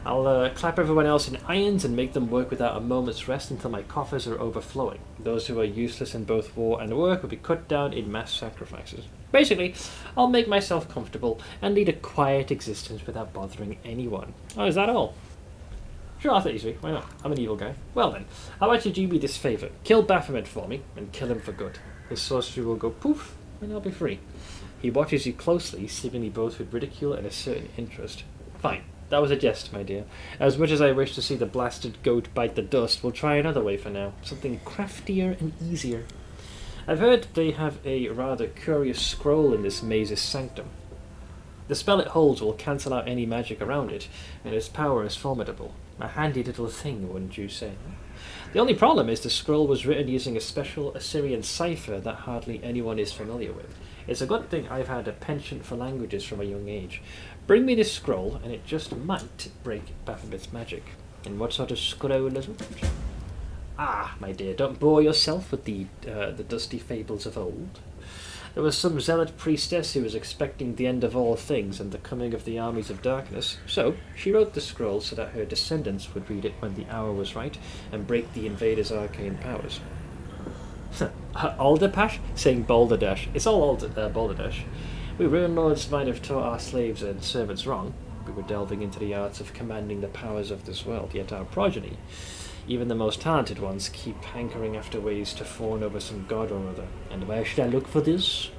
I'll clap everyone else in irons and make them work without a moment's rest until my coffers are overflowing. Those who are useless in both war and work will be cut down in mass sacrifices. Basically, I'll make myself comfortable and lead a quiet existence without bothering anyone. Oh, is that all? Sure, I'll take easy. Why not? I'm an evil guy. Well then, how about you do me this favour? Kill Baphomet for me, and kill him for good. His sorcery will go poof, and I'll be free. He watches you closely, seemingly both with ridicule and a certain interest. Fine. That was a jest, my dear. As much as I wish to see the blasted goat bite the dust, we'll try another way for now. Something craftier and easier. I've heard they have a rather curious scroll in this maze's sanctum. The spell it holds will cancel out any magic around it, and its power is formidable. A handy little thing, wouldn't you say? The only problem is the scroll was written using a special Assyrian cipher that hardly anyone is familiar with. It's a good thing I've had a penchant for languages from a young age. Bring me this scroll, and it just might break Baphomet's magic. And what sort of scroll is it? Ah, my dear, don't bore yourself with the dusty fables of old. There was some zealot priestess who was expecting the end of all things and the coming of the armies of darkness, so she wrote the scroll so that her descendants would read it when the hour was right and break the invaders' arcane powers. Alderpash? Saying Balderdash. It's all Balderdash. We Rune Lords might have taught our slaves and servants wrong. We were delving into the arts of commanding the powers of this world, yet our progeny, even the most talented ones, keep hankering after ways to fawn over some god or other. And where should I look for this?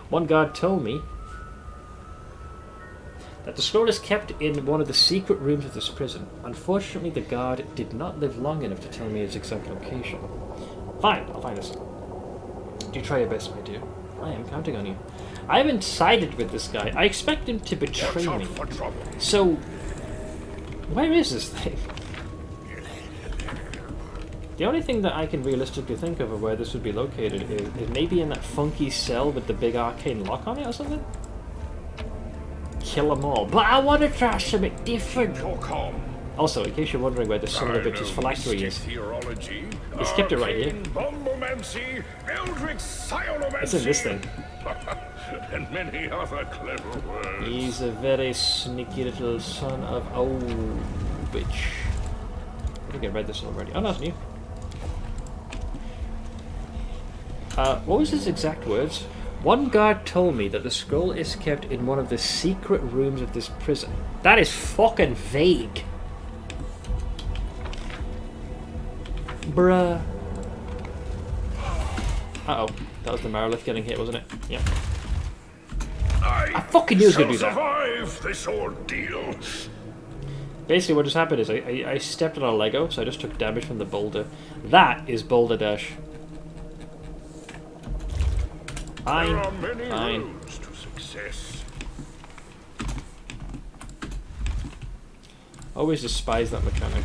One guard told me that the scroll is kept in one of the secret rooms of this prison. Unfortunately, the guard did not live long enough to tell me its exact location. Fine, I'll find this. Do try your best, my dear. I am counting on you. I haven't sided with this guy. I expect him to betray me. So, where is this thing? The only thing that I can realistically think of where this would be located is maybe in that funky cell with the big arcane lock on it or something? Kill them all. But I want to try something different. Also, in case you're wondering where the son of a bitch's phylactery is, he's kept it right here. It's in this thing. And many other clever words. He's a very sneaky little son of a bitch. I think I read this already. Oh, no, it's new. What was his exact words? One guard told me that the scroll is kept in one of the secret rooms of this prison. That is fucking vague. Bruh. Uh-oh. That was the Marilith getting hit, wasn't it? Yep. I fucking knew he was going to do that. Survive this ordeal. Basically what just happened is I stepped on a Lego, so I just took damage from the boulder. That is boulder dash. Fine. There are many Fine. roads to success. Always despise that mechanic.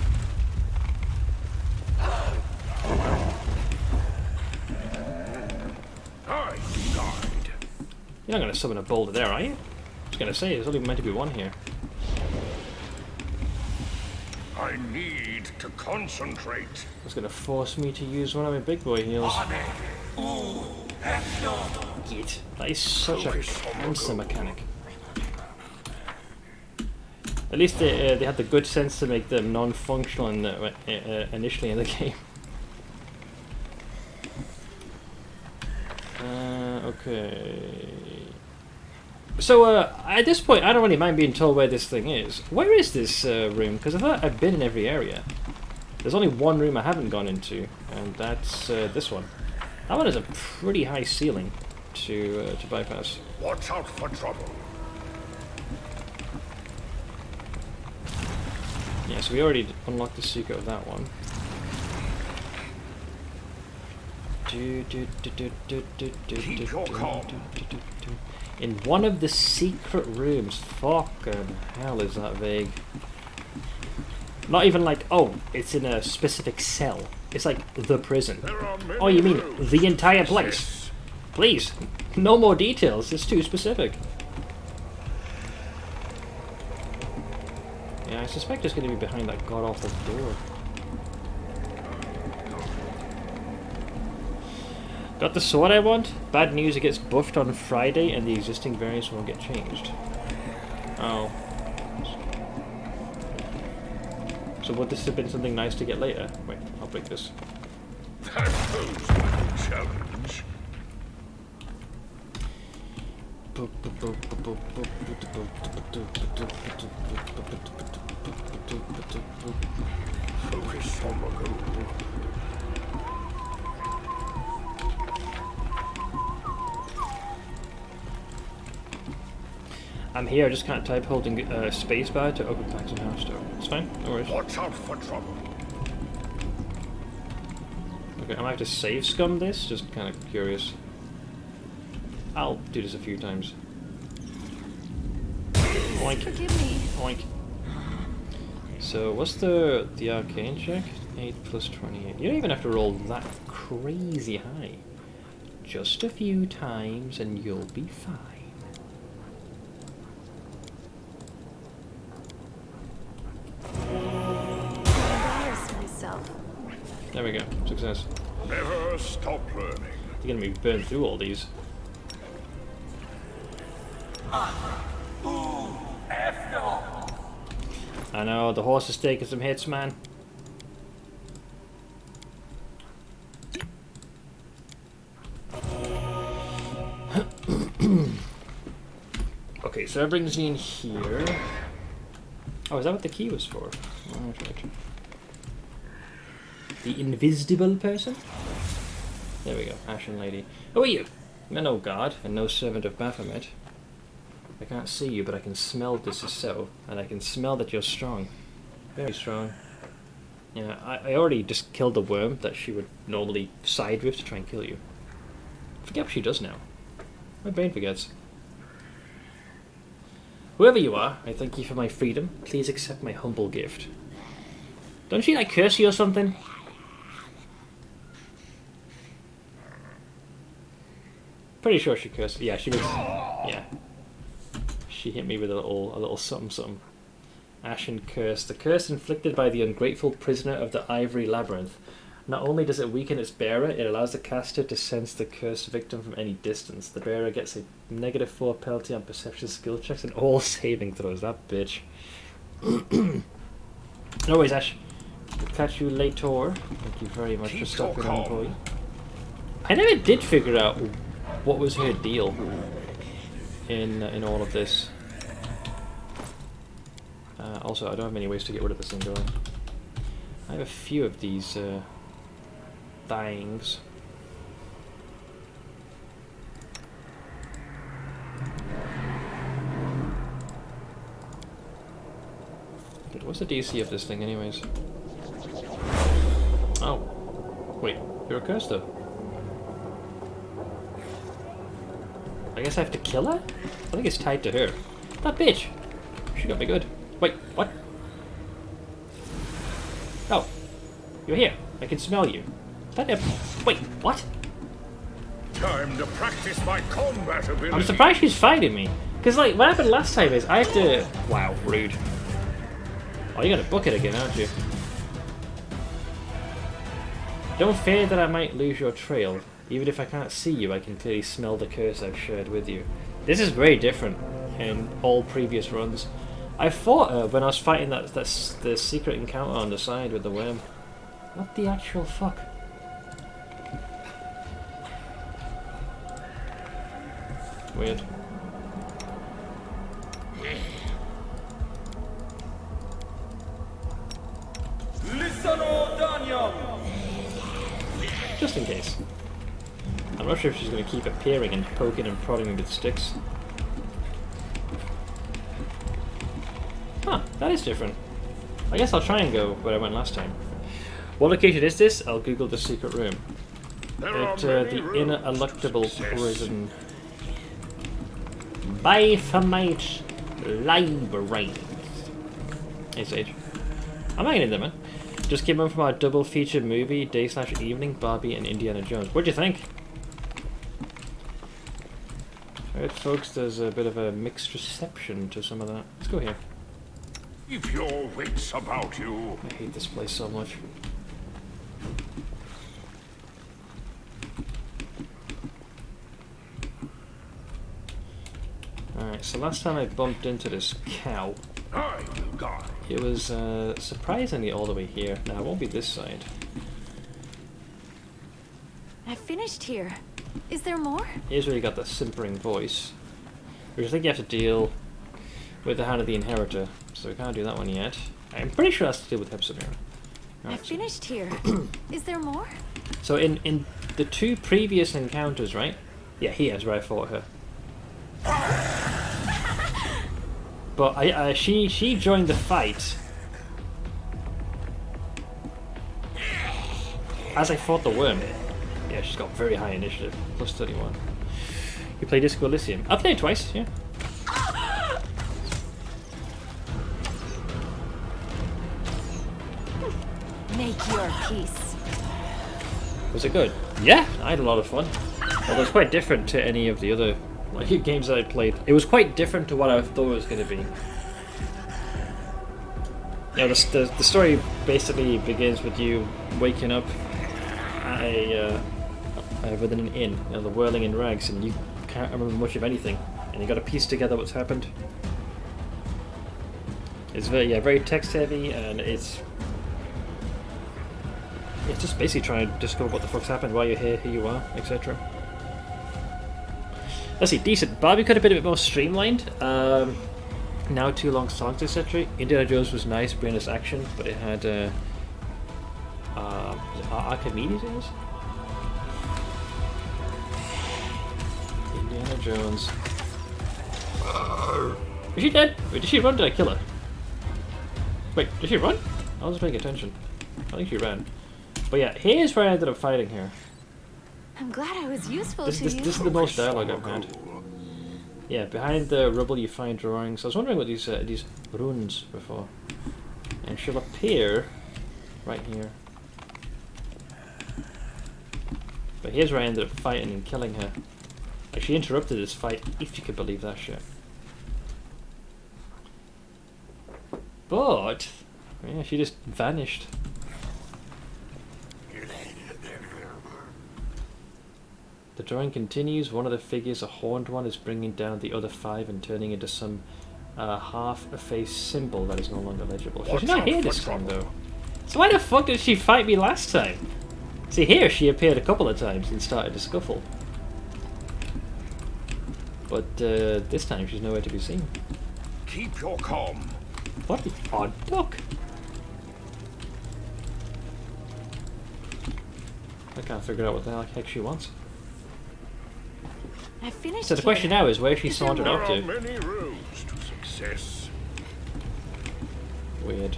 I guide. You're not going to summon a boulder there, are you? I was going to say, there's only meant to be one here. I need to concentrate. It's going to force me to use one of my big boy heals. Git. That is such a cancer mechanic. At least they had the good sense to make them non-functional initially in the game. Okay. So at this point, I don't really mind being told where this thing is. Where is this room? Because I thought I'd been in every area. There's only one room I haven't gone into, and that's this one. That one has a pretty high ceiling to bypass. Watch out for trouble. Yeah, so we already unlocked the secret of that one. Keep your calm. In one of the secret rooms. Fucking hell, is that vague? Not even like, oh, it's in a specific cell. It's like the prison. Oh, you mean the entire place? Please, no more details. It's too specific. Yeah, I suspect it's going to be behind that god-awful door. Got the sword I want? Bad news, it gets buffed on Friday and the existing variants won't get changed. Oh. So would this have been something nice to get later? Wait, I'll break this. That poses a challenge. Focus on the goal. I'm here, I just can't type holding spacebar to open packs and house store. It's fine, no worries. Watch out for trouble. Okay, I might have to save scum this, just kind of curious. I'll do this a few times. Oink. Forgive me. Oink. So, what's the arcane check? 8 plus 28. You don't even have to roll that crazy high. Just a few times and you'll be fine. There we go. Success. Never stop learning. You're gonna be burned through all these. I know, the horse is taking some hits, man. Okay, so that brings me in here. Oh, is that what the key was for? Oh, right. The invisible person? There we go, Ashen Lady. Who are you? I'm no guard and no servant of Baphomet. I can't see you, but I can smell this is so, and I can smell that you're strong. Very strong. Yeah, I already just killed the worm that she would normally side with to try and kill you. I forget what she does now. My brain forgets. Whoever you are, I thank you for my freedom. Please accept my humble gift. Don't she like curse you or something? Pretty sure she cursed. Yeah, she was. Yeah. She hit me with a little something something. Ashen curse. The curse inflicted by the ungrateful prisoner of the ivory labyrinth. Not only does it weaken its bearer, it allows the caster to sense the cursed victim from any distance. The bearer gets a -4 penalty on perception skill checks and all saving throws. That bitch. No worries, Ash. We'll catch you later. Thank you very much for stopping on, boy. I never did figure out what was her deal in all of this. Also, I don't have many ways to get rid of this thing, do I? I have a few of these things. But what's the DC of this thing, anyways? Oh, wait, you're a caster. I guess I have to kill her? I think it's tied to her. That bitch! She got me good. Wait, what? Oh, you're here. I can smell you. Wait, what? Time to practice my combat ability. I'm surprised she's fighting me. Because, like, what happened last time is I have to... Wow, rude. Oh, you're gonna book it again, aren't you? Don't fear that I might lose your trail. Even if I can't see you, I can clearly smell the curse I've shared with you. This is very different in all previous runs. I fought her when I was fighting the secret encounter on the side with the worm. What the actual fuck? Weird. Just in case. I'm not sure if she's going to keep appearing and poking and prodding me with sticks. Huh, that is different. I guess I'll try and go where I went last time. What location is this? I'll Google the secret room. At the inner electable prison. Baphomet Labyrinth. Hey Sage. I'm hanging in there, man. Just came in from our double feature movie, Day/Evening, Barbie and Indiana Jones. What'd you think? I heard, folks, there's a bit of a mixed reception to some of that. Let's go here. Keep your wits about you. I hate this place so much. Alright, so last time I bumped into this cow, it was surprisingly all the way here. Now, it won't be this side. I finished here. Is there more? Here's where you got the simpering voice, which I think you have to deal with the Hand of the Inheritor, so we can't do that one yet. I'm pretty sure that's to deal with Hepzibah. I finished here. Is there more? So in the two previous encounters, right? Yeah, here's where I fought her. But she joined the fight as I fought the worm. Yeah, she's got very high initiative, plus 31. You play Disco Elysium? I've played it twice, yeah. Make your peace. Was it good? Yeah, I had a lot of fun. Although it's quite different to any of the other games that I played. It was quite different to what I thought it was going to be. You know, the story basically begins with you waking up within an inn, you know, the whirling in rags, and you can't remember much of anything, and you got to piece together what's happened. It's very text heavy, and it's just basically trying to discover what the fuck's happened, why you're here, who you are, etc. Let's see, decent. Barbie could have been a bit more streamlined. Now 2 long songs, etc. Indiana Jones was nice, brainless action, but it had Acclaimed, it is? Indiana Jones. Is she dead? Wait, did she run? Did I kill her? Wait, did she run? I wasn't paying attention. I think she ran. But yeah, here's where I ended up fighting her. I'm glad I was useful to you. This is the most dialogue I've had. Yeah, behind the rubble you find drawings. I was wondering what these runes were for. And she'll appear right here. But here's where I ended up fighting and killing her. Like, she interrupted this fight, if you could believe that shit. But yeah, she just vanished. The drawing continues. One of the figures, a horned one, is bringing down the other 5 and turning into some half-a-face symbol that is no longer legible. She's not here this time, though. So why the fuck did she fight me last time? See, here she appeared a couple of times and started a scuffle. But this time she's nowhere to be seen. Keep your calm. What the odd duck? I can't figure out what the heck she wants. I finished So the question now is where she sauntered off There are to. many roads to success. Weird.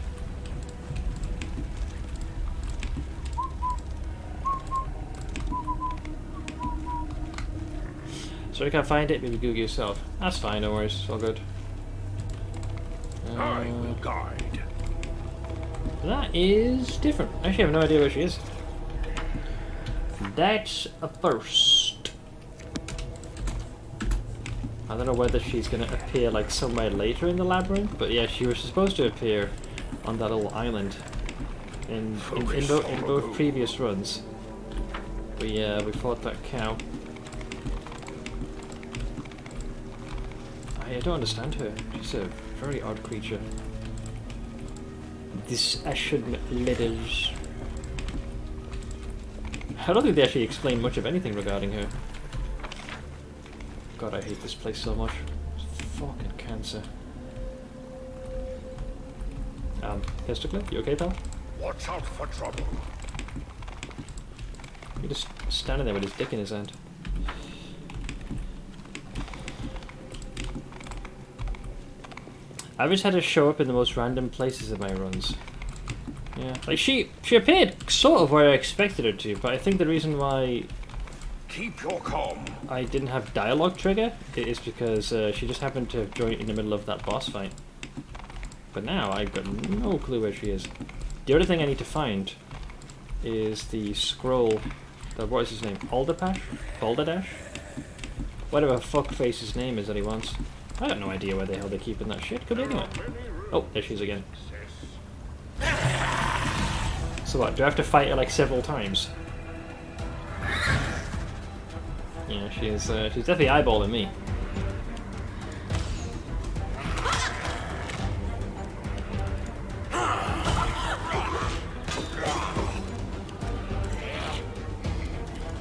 So you can't find it, maybe Google yourself. That's fine, no worries, it's all good. I will guide. That is different. I actually have no idea where she is. That's a first. I don't know whether she's going to appear like somewhere later in the labyrinth, but yeah, she was supposed to appear on that little island in both previous runs. We fought that cow. I don't understand her. She's a very odd creature. This Ashen Letters. I don't think they actually explain much of anything regarding her. God, I hate this place so much. It's fucking cancer. Hesticler, you okay, pal? Watch out for trouble. You're just standing there with his dick in his hand. I've just had her show up in the most random places in my runs. Yeah, like she appeared sort of where I expected her to, but I think the reason why Keep your calm. I didn't have dialogue trigger is because she just happened to have joined in the middle of that boss fight. But now I've got no clue where she is. The other thing I need to find is the scroll. What is his name? Alderpash? Balderdash? Whatever fuckface's name is that he wants. I got no idea where the hell they're keeping that shit. Could be anywhere. Oh, there she is again. So what, do I have to fight her like several times? Yeah, she's definitely eyeballing me.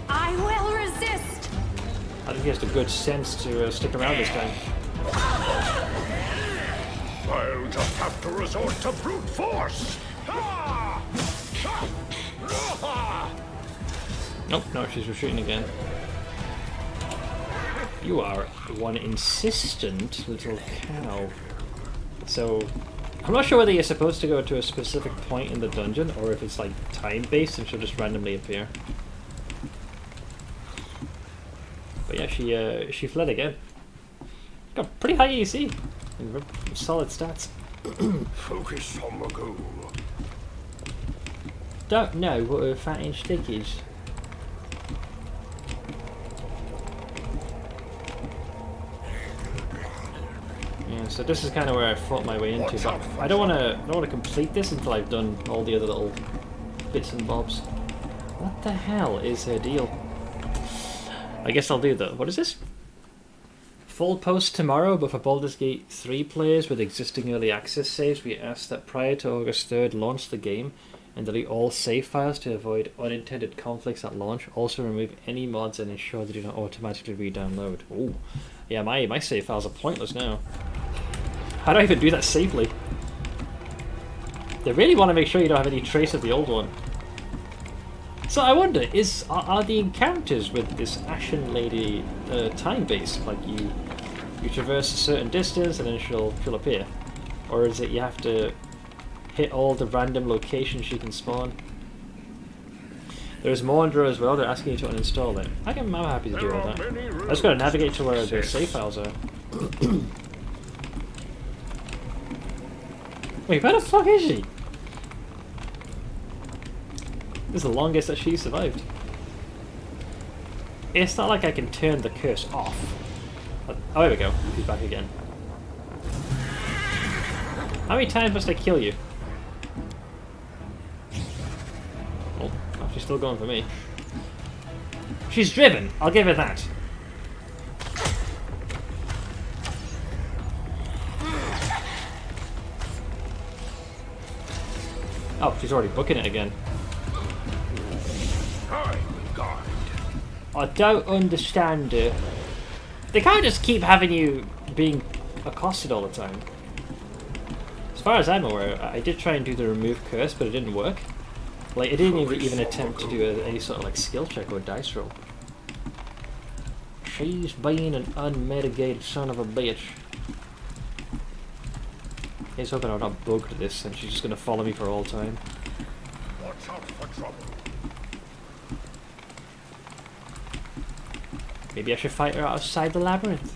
I will resist. I think he has the good sense to stick around this time. I'll just have to resort to brute force. Nope, no, she's retreating again. You are one insistent little cow. So, I'm not sure whether you're supposed to go to a specific point in the dungeon or if it's like time-based and she'll just randomly appear. But yeah, she fled again. Got pretty high AC and solid stats. Focus on the goal. Don't know what her fatting stick is. Yeah, so this is kind of where I fought my way into, but I don't want to complete this until I've done all the other little bits and bobs. What the hell is her deal? I guess I'll do that. What is this? Full post tomorrow, but for Baldur's Gate 3 players with existing early access saves, we ask that prior to August 3rd, launch the game and delete all save files to avoid unintended conflicts at launch. Also remove any mods and ensure they do not automatically re-download. Ooh. Yeah, my save files are pointless now. How do I even do that safely? They really want to make sure you don't have any trace of the old one. So I wonder, are the encounters with this Ashen Lady time-based? Like you traverse a certain distance and then she'll appear? Or is it you have to hit all the random locations she can spawn? There's Maundra as well, they're asking you to uninstall it. I'm happy to do all that. I just gotta navigate to where the save files are. Wait, where the fuck is she? This is the longest that she survived. It's not like I can turn the curse off. Oh, there we go. He's back again. How many times must I kill you? Oh, she's still going for me. She's driven. I'll give her that. Oh, she's already booking it again. I don't understand it. They can't just keep having you being accosted all the time. As far as I'm aware, I did try and do the remove curse, but it didn't work. Like, it didn't even attempt to do any sort of like skill check or dice roll. She's being an unmitigated son of a bitch. Here's hoping I'm not bugged at this and she's just gonna follow me for all time. Watch out for trouble. Maybe I should fight her outside the labyrinth.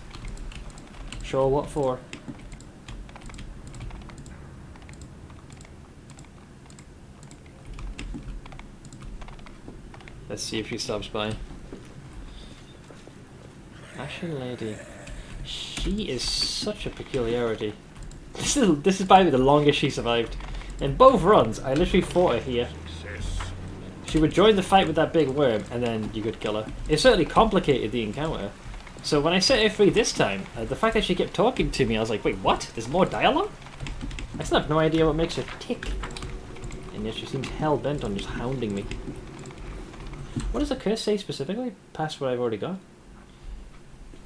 Sure, what for? Let's see if she stops by. Ashen Lady. She is such a peculiarity. This is probably the longest she survived. In both runs, I literally fought her here. She would join the fight with that big worm, and then you could kill her. It certainly complicated the encounter. So when I set her free this time, the fact that she kept talking to me, I was like, wait, what? There's more dialogue? I still have no idea what makes her tick. And yet she seems hell-bent on just hounding me. What does the curse say specifically? Past what I've already got?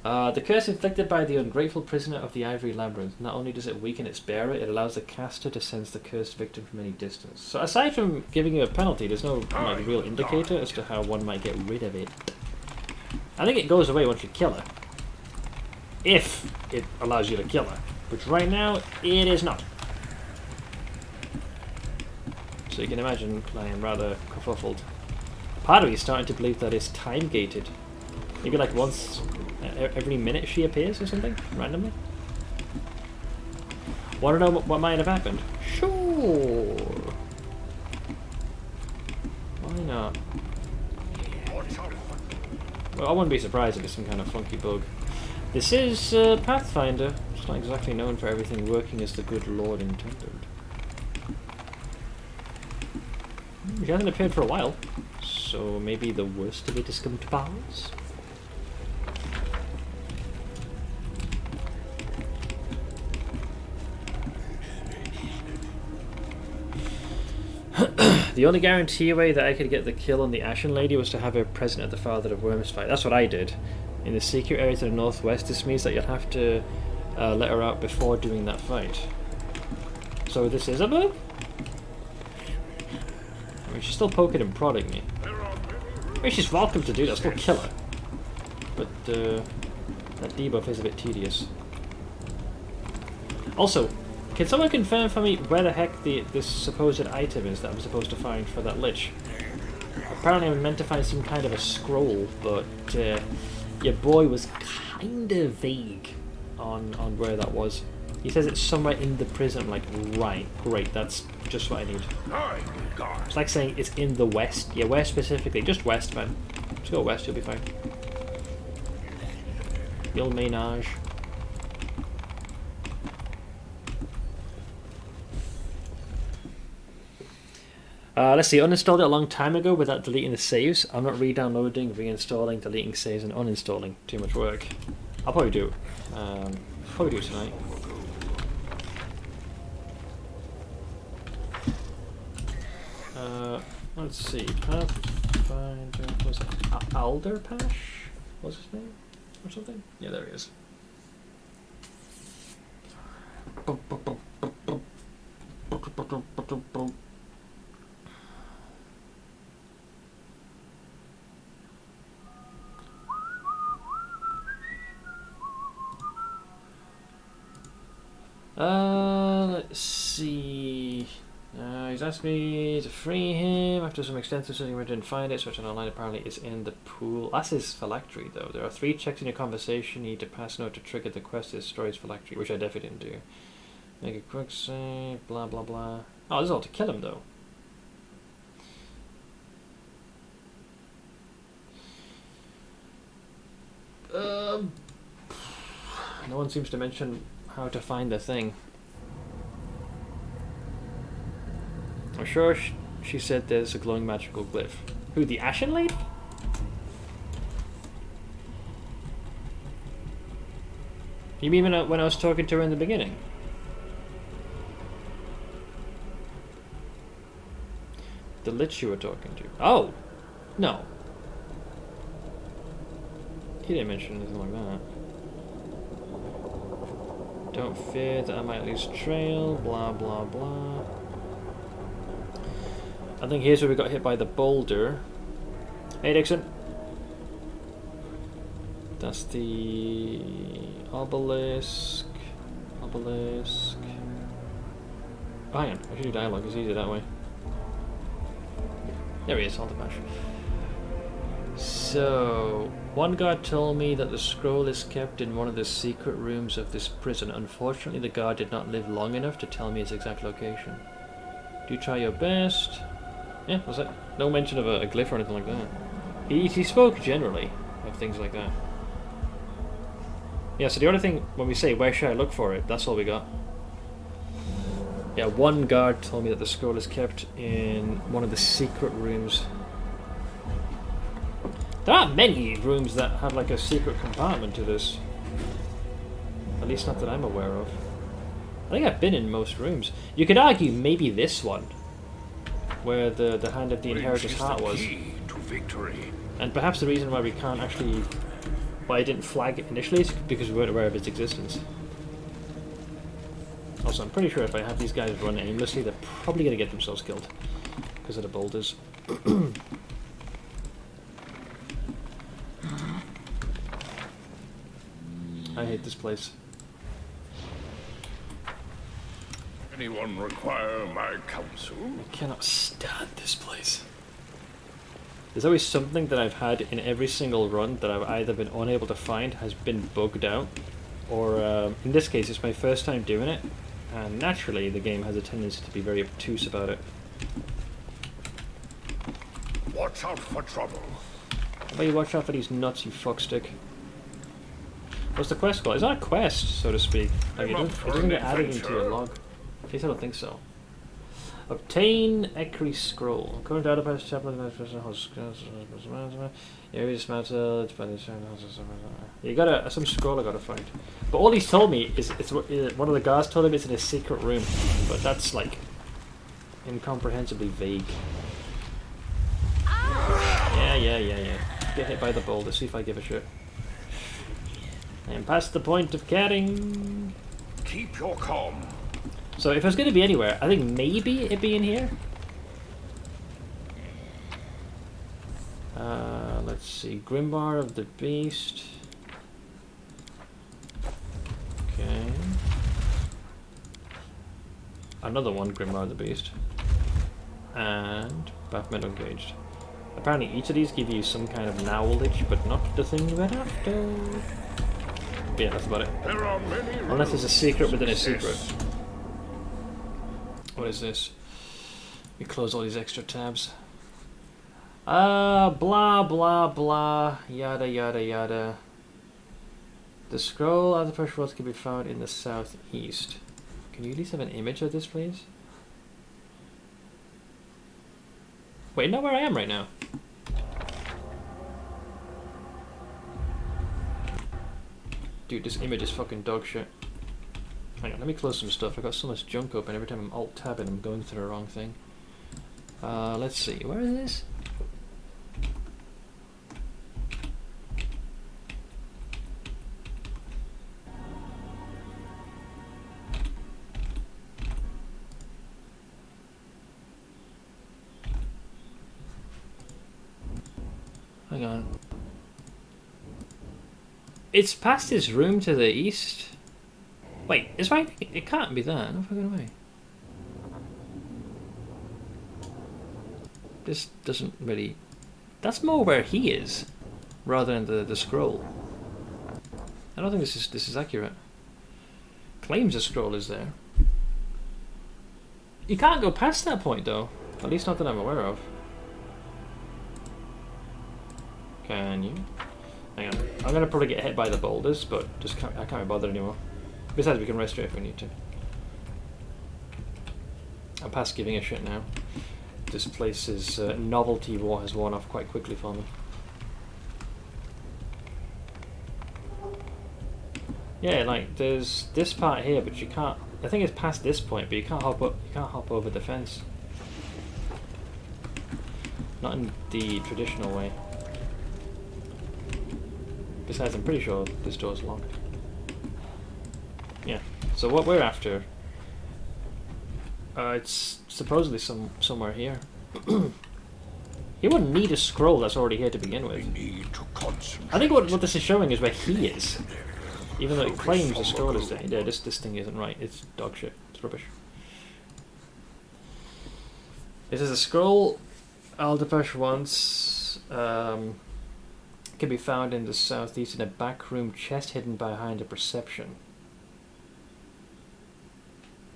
The curse inflicted by the ungrateful prisoner of the Ivory Labyrinth. Not only does it weaken its bearer, it allows the caster to sense the cursed victim from any distance. So aside from giving you a penalty, there's no like, real indicator as to how one might get rid of it. I think it goes away once you kill her. If it allows you to kill her. Which right now, it is not. So you can imagine I am rather kerfuffled. Part of me is starting to believe that it's time-gated. Maybe like once every minute she appears or something, randomly. Want to know what might have happened? Sure. Why not? Well, I wouldn't be surprised if it's some kind of funky bug. This is Pathfinder. It's not exactly known for everything working as the good Lord intended. She hasn't appeared for a while, so maybe the worst of it is come to pass. The only guarantee way that I could get the kill on the Ashen Lady was to have her present at the Father of Worms fight. That's what I did. In the secret area to the northwest, this means that you'll have to let her out before doing that fight. So this is a bug? I mean, she's still poking and prodding me. I mean, she's welcome to do that, still kill her. But that debuff is a bit tedious. Also, can someone confirm for me where the heck this supposed item is that I'm supposed to find for that Lich? Apparently I'm meant to find some kind of a scroll, but your boy was kind of vague on where that was. He says it's somewhere in the prison. I'm like, right, great, that's just what I need. It's like saying it's in the west. Yeah, where specifically? Just west, man. Just go west, you'll be fine. The old menage. Let's see, uninstalled it a long time ago without deleting the saves. I'm not re-downloading, reinstalling, deleting saves, and uninstalling. Too much work. I'll probably do it. Probably do it tonight. Let's see, Pathfinder, was it Alderpash? What's his name? Or something? Yeah, there he is. Let's see. he's asked me to free him after some extensive searching. We didn't find it. Searching online apparently is in the pool. That's his phylactery though. There are 3 checks in your conversation. You need to pass note to trigger the quest to destroy his phylactery, which I definitely didn't do. Make a quick save. Blah blah blah. Oh, this is all to kill him though. No one seems to mention how to find the thing. I'm sure she said there's a glowing magical glyph. Who, the Ashen Lady? You mean when I was talking to her in the beginning? The Lich you were talking to? Oh! No. He didn't mention anything like that. Don't fear that I might lose trail, blah blah blah. I think here's where we got hit by the boulder. Hey Dixon! That's the obelisk. Obelisk. Oh, hang on, I should do dialogue, it's easier that way. There he is, on the bash. So, one guard told me that the scroll is kept in one of the secret rooms of this prison. Unfortunately, the guard did not live long enough to tell me its exact location. Do you try your best? Yeah, was that? No mention of a glyph or anything like that. He spoke generally of things like that. Yeah, so the only thing, when we say, where should I look for it, that's all we got. Yeah, one guard told me that the scroll is kept in one of the secret rooms. There aren't many rooms that have like a secret compartment to this. At least not that I'm aware of. I think I've been in most rooms. You could argue maybe this one, where the Hand of the Inheritor's Heart was. To victory. And perhaps the reason why we can't actually... why I didn't flag it initially is because we weren't aware of its existence. Also, I'm pretty sure if I have these guys run aimlessly, they're probably going to get themselves killed because of the boulders. I hate this place. Anyone require my counsel? I cannot stand this place. There's always something that I've had in every single run that I've either been unable to find, has been bugged out, or in this case it's my first time doing it, and naturally the game has a tendency to be very obtuse about it. Watch out for trouble. How about you watch out for these nuts, you fuckstick? What's the quest called? It's not a quest, so to speak. Like, it doesn't get added into your log. At least I don't think so. Obtain Ekri Scroll. Current database chapel you gotta some scroll I gotta find. But all he's told me is one of the guards told him it's in a secret room. But that's like incomprehensibly vague. Yeah. Get hit by the boulder, see if I give a shit. I am past the point of caring. Keep your calm. So if it's going to be anywhere, I think maybe it'd be in here. Let's see, Grimoire of the Beast. Okay. Another one, Grimoire of the Beast. And Pathfinder engaged. Apparently each of these give you some kind of knowledge, but not the thing you're after. But yeah, that's about it. There are many Unless there's a secret within a secret. What is this? We close all these extra tabs. Blah blah blah, yada yada yada. The scroll of the pressure rods can be found in the southeast. Can you at least have an image of this, please? Wait, know where I am right now. Dude, this image is fucking dog shit. Hang on, let me close some stuff. I got so much junk open. Every time I'm alt-tabbing, I'm going to the wrong thing. Let's see. Where is this? Hang on. It's past his room to the east. Wait, it's right. It can't be that. No fucking way. This doesn't really... That's more where he is, rather than the scroll. I don't think this is accurate. Claims a scroll is there. You can't go past that point though. At least not that I'm aware of. Can you? Hang on. I'm gonna probably get hit by the boulders, but I can't be bothered anymore. Besides, we can rest here if we need to. I'm past giving a shit now. This place's novelty war has worn off quite quickly for me. Yeah, like there's this part here, but you can't. I think it's past this point, but you can't hop up. You can't hop over the fence. Not in the traditional way. Besides, I'm pretty sure this door's locked. Yeah. So what we're after? It's supposedly somewhere here. He wouldn't need a scroll that's already here to begin with. I think what this is showing is where he is. Even though it claims a scroll is there. Yeah, this thing isn't right. It's dog shit. It's rubbish. It says a scroll Aldepesh wants can be found in the southeast in a back room chest hidden behind a perception.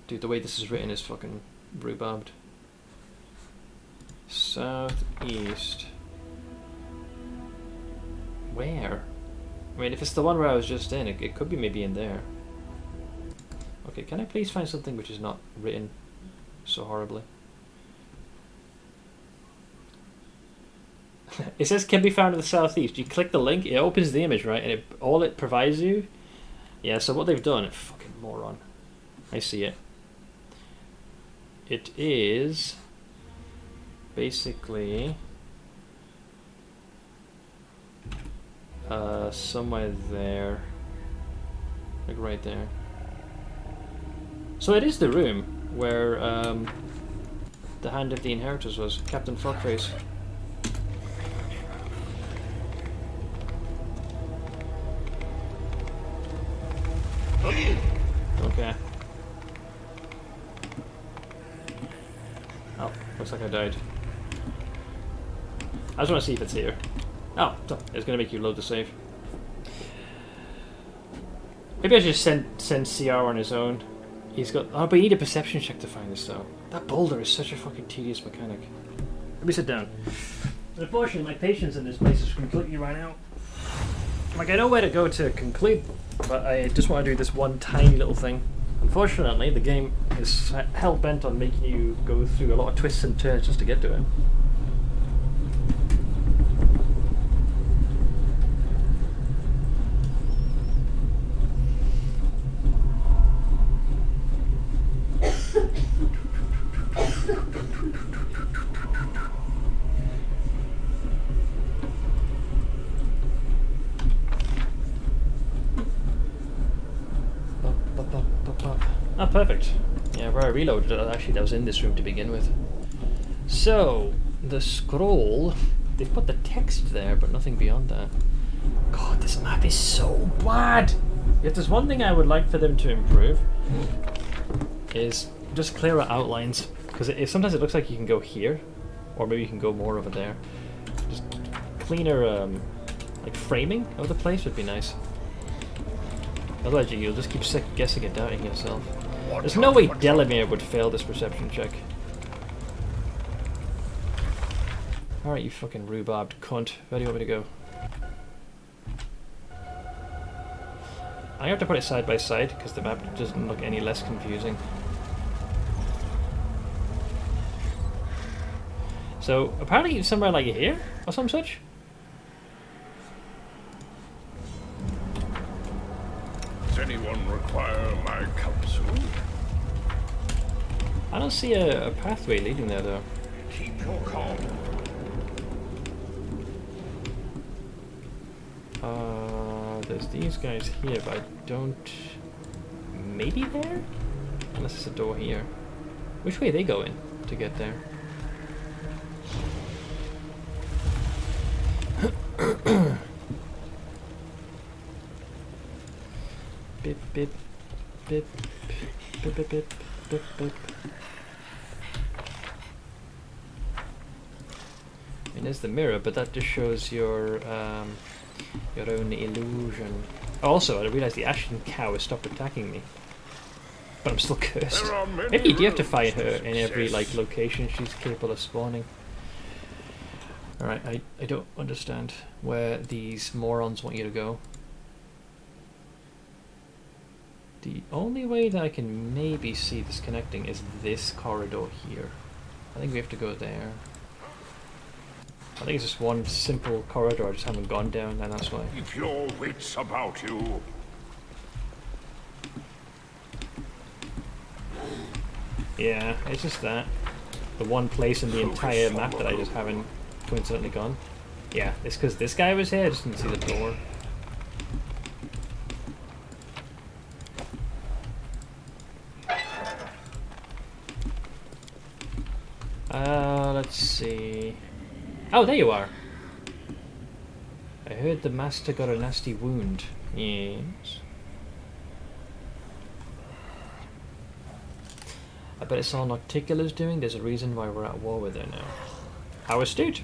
Dude, the way this is written is fucking rhubarbed. Southeast. Where? I mean, if it's the one where I was just in, it could be maybe in there. Okay, can I please find something which is not written so horribly? It says can be found in the southeast. You click the link, it opens the image, right? And all it provides you... Yeah, so what they've done... Fucking moron. I see it. It is... basically... somewhere there. Like right there. So it is the room where the Hand of the Inheritors was. Captain Fuckface. Okay. Oh, looks like I died. I just want to see if it's here. Oh, it's going to make you load the save. Maybe I should send CR on his own. He's got... Oh, but you need a perception check to find this, though. That boulder is such a fucking tedious mechanic. Let me sit down. Unfortunately, my patience in this place is completely run out. Like, I know where to go to conclude, but I just want to do this one tiny little thing. Unfortunately, the game is hell-bent on making you go through a lot of twists and turns just to get to it. Ah, perfect. Yeah, where I reloaded it, actually that was in this room to begin with. So, the scroll, they've put the text there, but nothing beyond that. God, this map is so bad! If there's one thing I would like for them to improve, is just clearer outlines. Because sometimes it looks like you can go here, or maybe you can go more over there. Just cleaner, like framing of the place would be nice. Otherwise you'll just keep guessing and doubting yourself. There's no way Delamere would fail this perception check. Alright, you fucking rhubarbed cunt. Where do you want me to go? I have to put it side by side because the map doesn't look any less confusing. So, apparently somewhere like here, or some such? Does anyone require my counsel? I don't see a pathway leading there though. Keep your calm. There's these guys here, but I don't... Maybe there? Unless there's a door here. Which way are they going to get there? Bip, bip, bip, bip, bip, bip, bip, bip. mean, there's the mirror, but that just shows your own illusion. Also, I realised the Ashen Cow has stopped attacking me. But I'm still cursed. Maybe you do have to fight her in every like location she's capable of spawning. Alright, I don't understand where these morons want you to go. The only way that I can maybe see this connecting is this corridor here. I think we have to go there. I think it's just one simple corridor I just haven't gone down, and that's why. Keep your wits about you. Yeah, it's just that. The one place in the entire map that I just haven't coincidentally gone. Yeah, it's because this guy was here, I just didn't see the door. Let's see. Oh, there you are. I heard the master got a nasty wound. Yes. I bet it's all Nocticula's doing. There's a reason why we're at war with her now. How astute!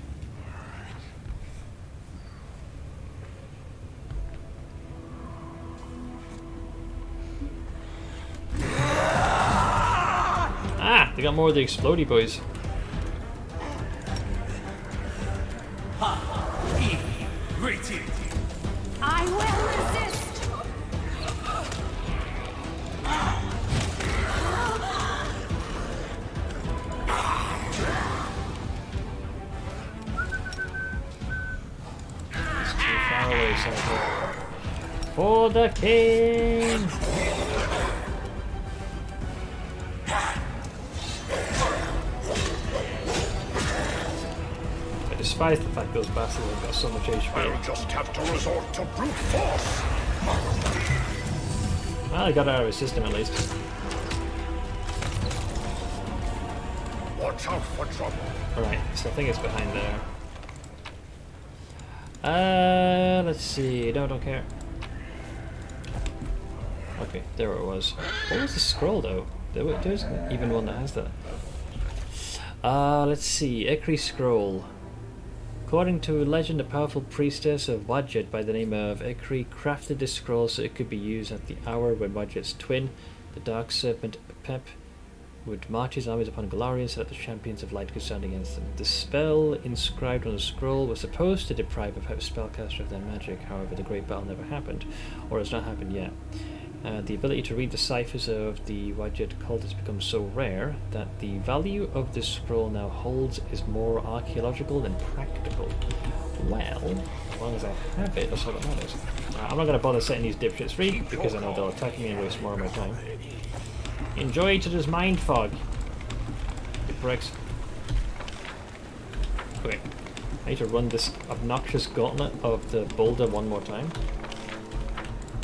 Ah! They got more of the explodey boys. I will resist! It's too far away, Cypher. For the king! I despise the fact those bastards have got so much HP. I'll just have to resort to brute force. Well, I got it out of his system at least. Watch out for trouble. Alright, so I think it's behind there. Let's see. No, don't care. Okay, there it was. What was the scroll though? There isn't even one that has that. Let's see. Ekri scroll. According to legend, a powerful priestess of Wadjet by the name of Ekri crafted this scroll so it could be used at the hour when Wadjet's twin, the dark serpent Pep, would march his armies upon Golarion so that the champions of light could stand against them. The spell inscribed on the scroll was supposed to deprive a spellcaster of their magic, however the great battle never happened, or has not happened yet. The ability to read the ciphers of the Wadjet cult has become so rare that the value of this scroll now holds is more archaeological than practical. Well, as long as I have it, that's all that matters. I'm not going to bother setting these dipshits free, because I know they'll attack me and waste more of my time. Enjoy each other's mind fog, you pricks. Okay, I need to run this obnoxious gauntlet of the boulder one more time.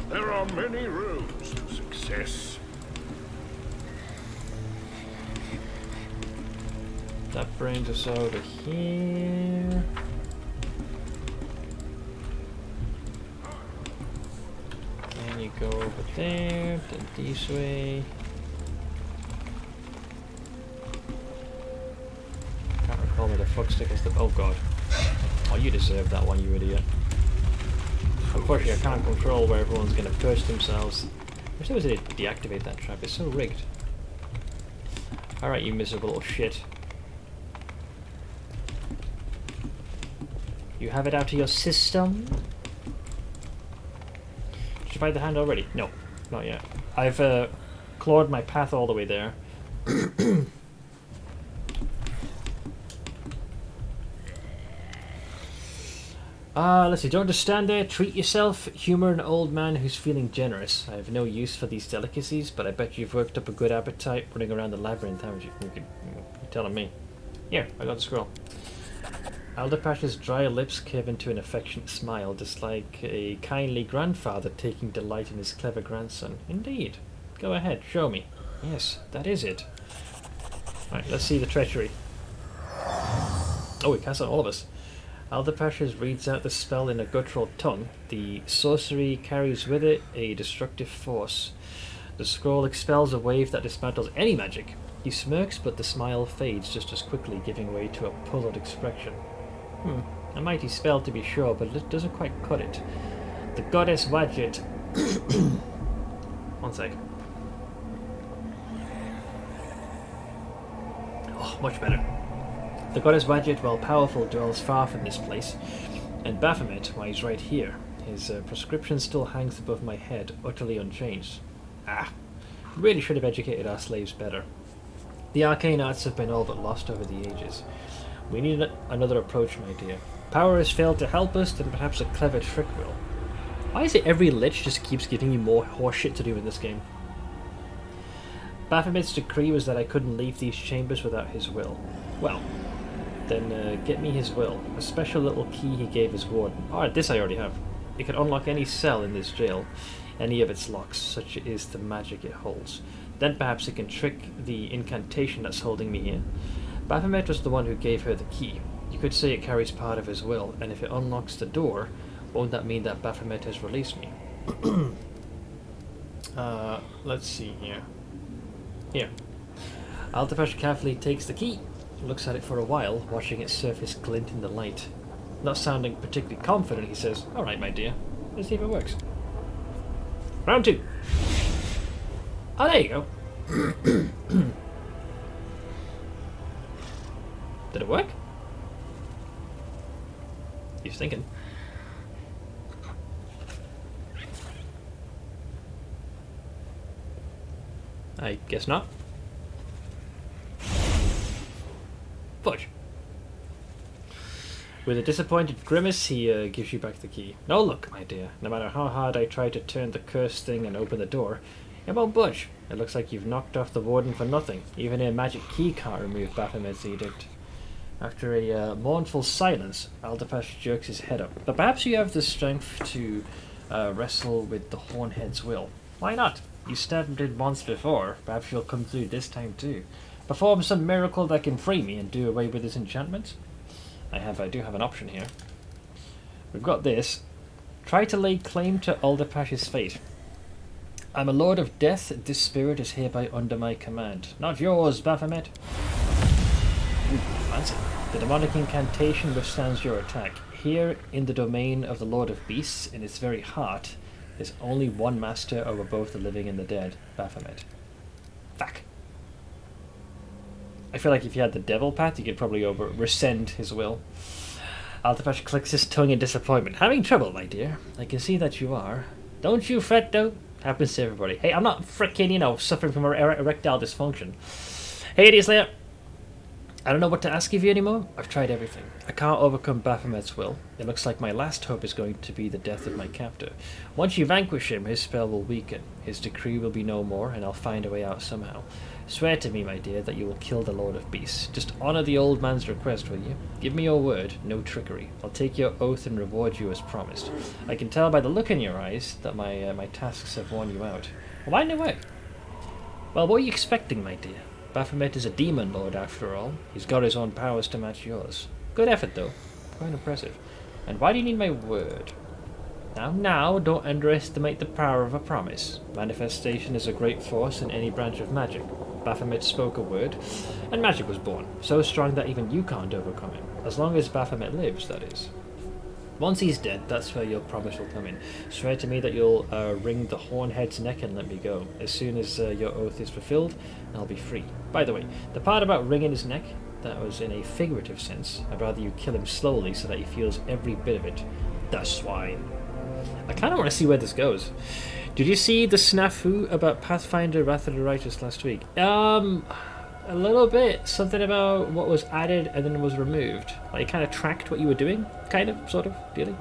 There are many roads to success. That brings us over here. And you go over there, then this way. Can't recall where the fuck stick is the. Oh god. Oh, you deserve that one, you idiot. Unfortunately, I can't control where everyone's going to push themselves. I wish there was a way to deactivate that trap. It's so rigged. Alright, you miserable little shit. You have it out of your system? Did you find the hand already? No, not yet. I've clawed my path all the way there. Let's see, don't just stand there, treat yourself, humour an old man who's feeling generous. I have no use for these delicacies, but I bet you've worked up a good appetite running around the labyrinth, haven't you? You're telling me. Here, I got the scroll. Alderpash's dry lips curve into an affectionate smile, just like a kindly grandfather taking delight in his clever grandson. Indeed. Go ahead, show me. Yes, that is it. Right, let's see the treachery. Oh, it casts on all of us. Alderpashas reads out the spell in a guttural tongue. The sorcery carries with it a destructive force. The scroll expels a wave that dismantles any magic. He smirks, but the smile fades just as quickly, giving way to a puzzled expression. A mighty spell to be sure, but it doesn't quite cut it. The goddess Wadjet. One sec. Oh, much better. The goddess Wadjet, while powerful, dwells far from this place, and Baphomet, why, he's right here. His prescription still hangs above my head, utterly unchanged. Really should have educated our slaves better. The arcane arts have been all but lost over the ages. We need another approach, my dear. Power has failed to help us, then perhaps a clever trick will. Why is it every Lich just keeps giving you more horseshit to do in this game? Baphomet's decree was that I couldn't leave these chambers without his will. Well, then get me his will. A special little key he gave his warden. Alright, this I already have. It can unlock any cell in this jail, any of its locks, such is the magic it holds. Then perhaps it can trick the incantation that's holding me here. Baphomet was the one who gave her the key. You could say it carries part of his will, and if it unlocks the door, won't that mean that Baphomet has released me? Let's see here. Here. Altafash carefully takes the key, looks at it for a while, watching its surface glint in the light. Not sounding particularly confident, he says, "Alright, my dear, let's see if it works." Round 2. Oh, there you go. Did it work? He's thinking. I guess not. Fudge. With a disappointed grimace, he gives you back the key. No, look, my dear. No matter how hard I try to turn the cursed thing and open the door, it won't budge. It looks like you've knocked off the warden for nothing. Even a magic key can't remove Baphomet's edict. After a mournful silence, Aldapash jerks his head up. But perhaps you have the strength to wrestle with the Hornhead's will. Why not? You stabbed him once before. Perhaps you'll come through this time too. Perform some miracle that can free me and do away with his enchantment. I do have an option here. We've got this. Try to lay claim to Aldapash's fate. I'm a lord of death. This spirit is hereby under my command. Not yours, Baphomet. Ooh, fancy. The demonic incantation withstands your attack. Here, in the domain of the Lord of Beasts, in its very heart, there's only one master over both the living and the dead, Baphomet. Fuck. I feel like if you had the devil path, you could probably rescind his will. Altapash clicks his tongue in disappointment. Having trouble, my dear. I can see that you are. Don't you fret, though. Happens to everybody. Hey, I'm not frickin', suffering from erectile dysfunction. Hey, it is Slayer. I don't know what to ask of you anymore. I've tried everything. I can't overcome Baphomet's will. It looks like my last hope is going to be the death of my captor. Once you vanquish him, his spell will weaken. His decree will be no more, and I'll find a way out somehow. Swear to me, my dear, that you will kill the Lord of Beasts. Just honour the old man's request, will you? Give me your word, no trickery. I'll take your oath and reward you as promised. I can tell by the look in your eyes that my tasks have worn you out. Well, why didn't it work? Well, what are you expecting, my dear? Baphomet is a demon lord, after all. He's got his own powers to match yours. Good effort, though. Quite impressive. And why do you need my word? Now, don't underestimate the power of a promise. Manifestation is a great force in any branch of magic. Baphomet spoke a word, and magic was born. So strong that even you can't overcome it. As long as Baphomet lives, that is. Once he's dead, that's where your promise will come in. Swear to me that you'll wring the Hornhead's neck and let me go. As soon as your oath is fulfilled, I'll be free. By the way, the part about wringing his neck, that was in a figurative sense. I'd rather you kill him slowly so that he feels every bit of it. That swine. I kind of want to see where this goes. Did you see the snafu about Pathfinder Wrath of the Righteous last week? A little bit. Something about what was added and then was removed. Like, it kind of tracked what you were doing. Kind of, sort of, really.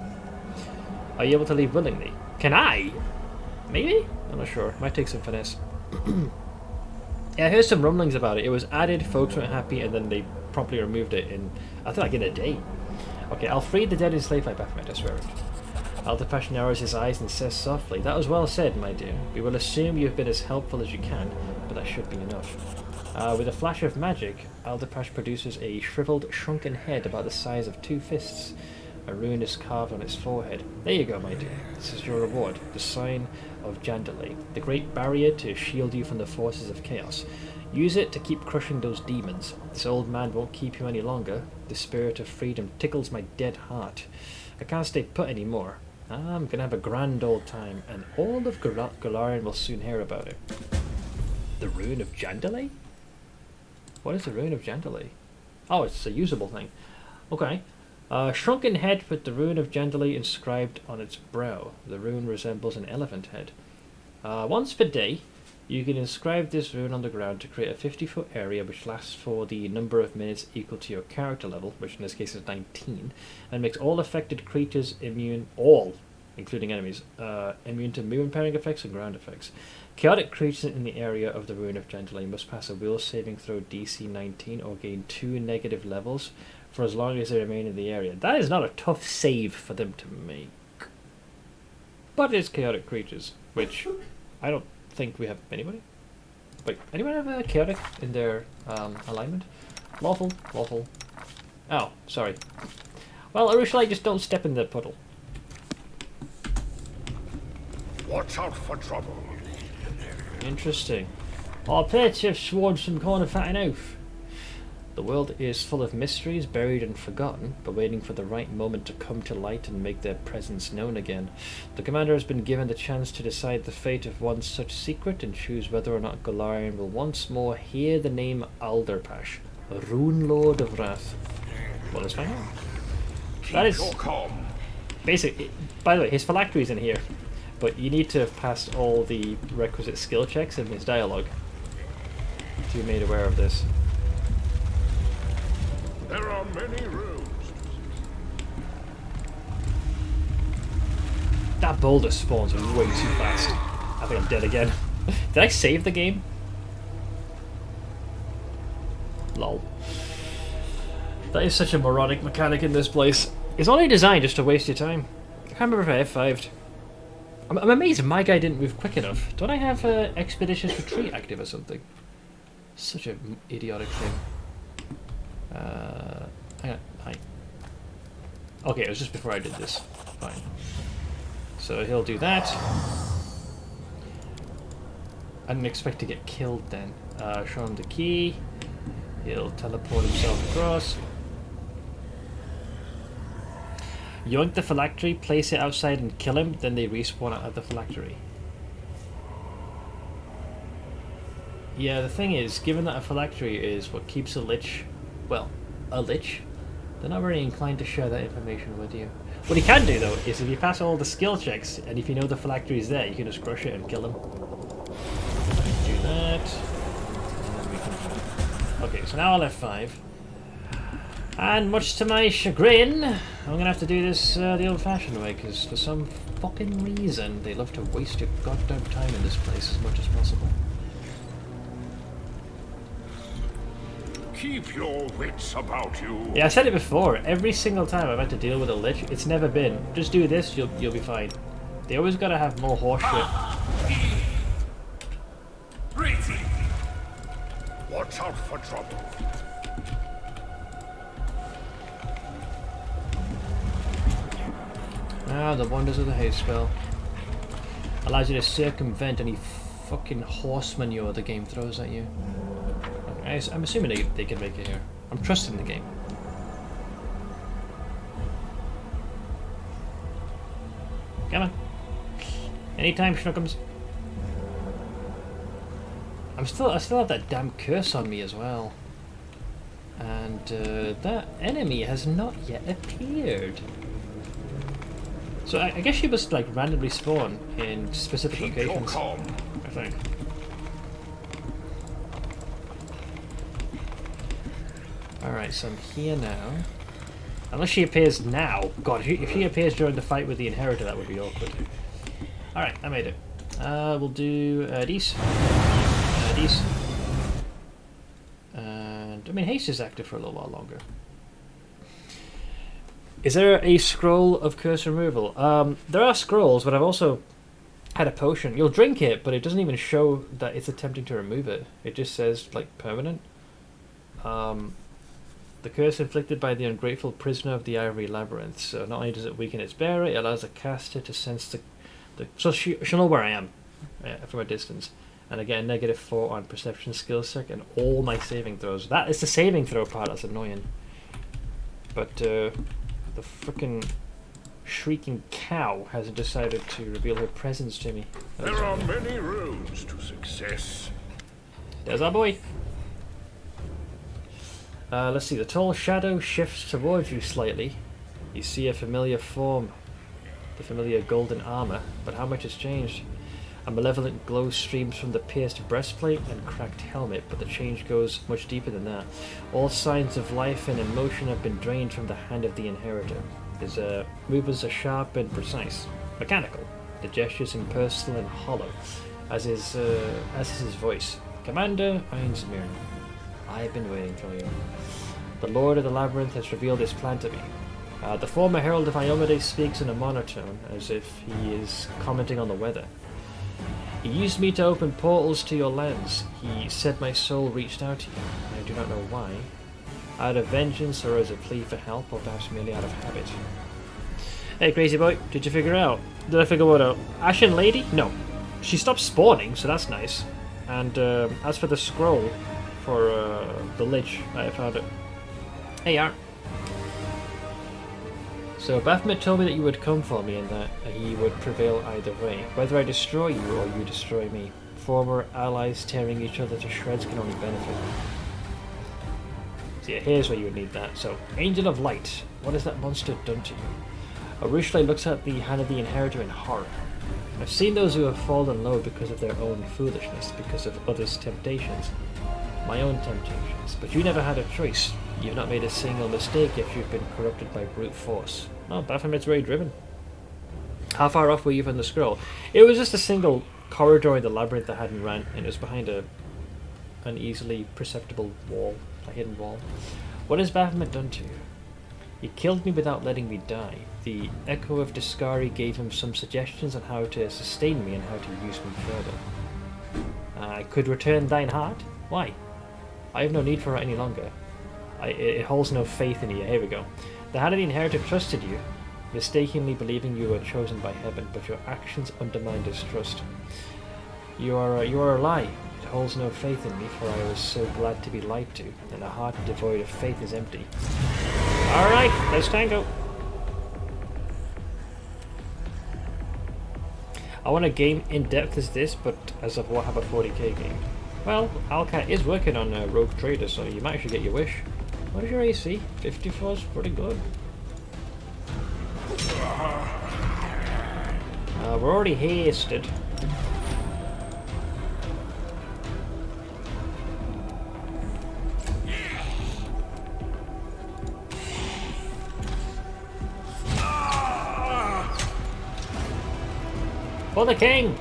Are you able to leave willingly? Can I? Maybe? I'm not sure. Might take some finesse. Yeah, I heard some rumblings about it. It was added, folks weren't happy, and then they promptly removed it in, I think, like in a day. Okay, I'll free the dead enslaved by Baphomet, I swear it. Altapash narrows his eyes and says softly, "That was well said, my dear. We will assume you have been as helpful as you can, but that should be enough." With a flash of magic, Altapash produces a shriveled, shrunken head about the size of 2 fists. A rune is carved on its forehead. There you go, my dear. This is your reward. The sign of Jandalay, the great barrier to shield you from the forces of chaos. Use it to keep crushing those demons. This old man won't keep you any longer. The spirit of freedom tickles my dead heart. I can't stay put anymore. I'm gonna have a grand old time, and all of Golarion will soon hear about it. The Rune of Jandalay? What is the Rune of Jandalay? Oh, it's a usable thing. Okay. Shrunken head with the Rune of Jandalay inscribed on its brow. The rune resembles an elephant head. Once per day, you can inscribe this rune on the ground to create a 50-foot area which lasts for the number of minutes equal to your character level, which in this case is 19, and makes all affected creatures immune, including enemies, immune to movement pairing effects and ground effects. Chaotic creatures in the area of the Rune of Jandalay must pass a will saving throw DC 19 or gain 2 negative levels for as long as they remain in the area. That is not a tough save for them to make. But it's chaotic creatures, which I don't think we have anybody. Wait, anyone have a chaotic in their alignment? Lawful. Oh, sorry. Well, Urushalite, just don't step in the puddle. Watch out for trouble. Interesting. Our plates have sworn some corner fatting oath. The world is full of mysteries buried and forgotten, but waiting for the right moment to come to light and make their presence known again. The commander has been given the chance to decide the fate of one such secret and choose whether or not Golarion will once more hear the name Alderpash, Rune Lord of Wrath. Well, let's find out. That is basic. By the way, his phylactery is in here, but you need to have passed all the requisite skill checks in his dialogue to be made aware of this. There are many rooms. That boulder spawns way too fast. I think I'm dead again. Did I save the game? Lol. That is such a moronic mechanic in this place. It's only designed just to waste your time. I can't remember if I F5'd. I'm amazed my guy didn't move quick enough. Don't I have Expeditious Retreat active or something? Such an idiotic thing. Hang on, hi. Okay, it was just before I did this. Fine. So he'll do that. I didn't expect to get killed then. Show him the key. He'll teleport himself across. Yoink the phylactery, place it outside and kill him, then they respawn out of the phylactery. Yeah, the thing is, given that a phylactery is what keeps a lich, well, a lich, they're not very inclined to share that information with you. What you can do though, is if you pass all the skill checks, and if you know the phylactery is there, you can just crush it and kill him. Do that. And then we can... Okay, so now I'll F5. And much to my chagrin, I'm gonna have to do this the old-fashioned way, because for some fucking reason, they love to waste your goddamn time in this place as much as possible. Keep your wits about you. Yeah, I said it before. Every single time I've had to deal with a lich, it's never been, just do this, you'll be fine. They always gotta have more horseshit. Watch out for trouble. Ah, the wonders of the haste spell. Allows you to circumvent any fucking horse manure the game throws at you. Okay, I'm assuming they can make it here. I'm trusting the game. Come on. Anytime, Schnookums. I still have that damn curse on me as well. And that enemy has not yet appeared. So I guess she must like randomly spawn in specific locations, I think. Alright, so I'm here now. Unless she appears now. God, if she appears during the fight with the Inheritor, that would be awkward. Alright, I made it. We'll do these. These. And, I mean, haste is active for a little while longer. Is there a scroll of curse removal? There are scrolls, but I've also had a potion. You'll drink it, but it doesn't even show that it's attempting to remove it. It just says, like, permanent. The curse inflicted by the ungrateful prisoner of the Ivory Labyrinth. So not only does it weaken its bearer, it allows the caster to sense the so she'll know where I am from a distance. And I get a -4 on perception skill check and all my saving throws. That is the saving throw part that's annoying. But the frickin' shrieking cow has decided to reveal her presence to me. There are many roads to success. There's our boy. Let's see, the tall shadow shifts towards you slightly. You see a familiar form, the familiar golden armor, but how much has changed? A malevolent glow streams from the pierced breastplate and cracked helmet, but the change goes much deeper than that. All signs of life and emotion have been drained from the hand of the inheritor. His movements are sharp and precise, mechanical. The gestures impersonal and hollow, as is his voice. Commander Einsmirn, I have been waiting for you. The Lord of the Labyrinth has revealed his plan to me. The former Herald of Iomedes speaks in a monotone, as if he is commenting on the weather. He used me to open portals to your lands. He said my soul reached out to you. I do not know why. Out of vengeance or as a plea for help, or perhaps merely out of habit. Hey, crazy boy, did you figure out? Did I figure what out? Ashen Lady? No. She stopped spawning, so that's nice. And as for the scroll for the Lich, I found it. Hey, Art. So Baphomet told me that you would come for me and that he would prevail either way. Whether I destroy you or you destroy me. Former allies tearing each other to shreds can only benefit. So yeah, here's where you would need that. So, Angel of Light. What has that monster done to you? Arushale looks at the hand of the inheritor in horror. I've seen those who have fallen low because of their own foolishness, because of others' temptations. My own temptations. But you never had a choice. You've not made a single mistake if you've been corrupted by brute force. No, Baphomet's very driven. How far off were you from the scroll? It was just a single corridor in the labyrinth that hadn't ran, and it was behind an easily perceptible wall, a hidden wall. What has Baphomet done to you? He killed me without letting me die. The Echo of Discari gave him some suggestions on how to sustain me and how to use me further. I could return thine heart? Why? I have no need for it any longer. It holds no faith in you. Here we go. The hand of the inheritor trusted you, mistakenly believing you were chosen by heaven, but your actions undermined his trust. You are a lie. It holds no faith in me, for I was so glad to be lied to, and a heart devoid of faith is empty. Alright, let's tango. I want a game in depth as this, but as of what have a 40k game. Well, Alcat is working on Rogue Trader, so you might actually get your wish. What is your AC? 54 is pretty good. We're already hasted. For the king!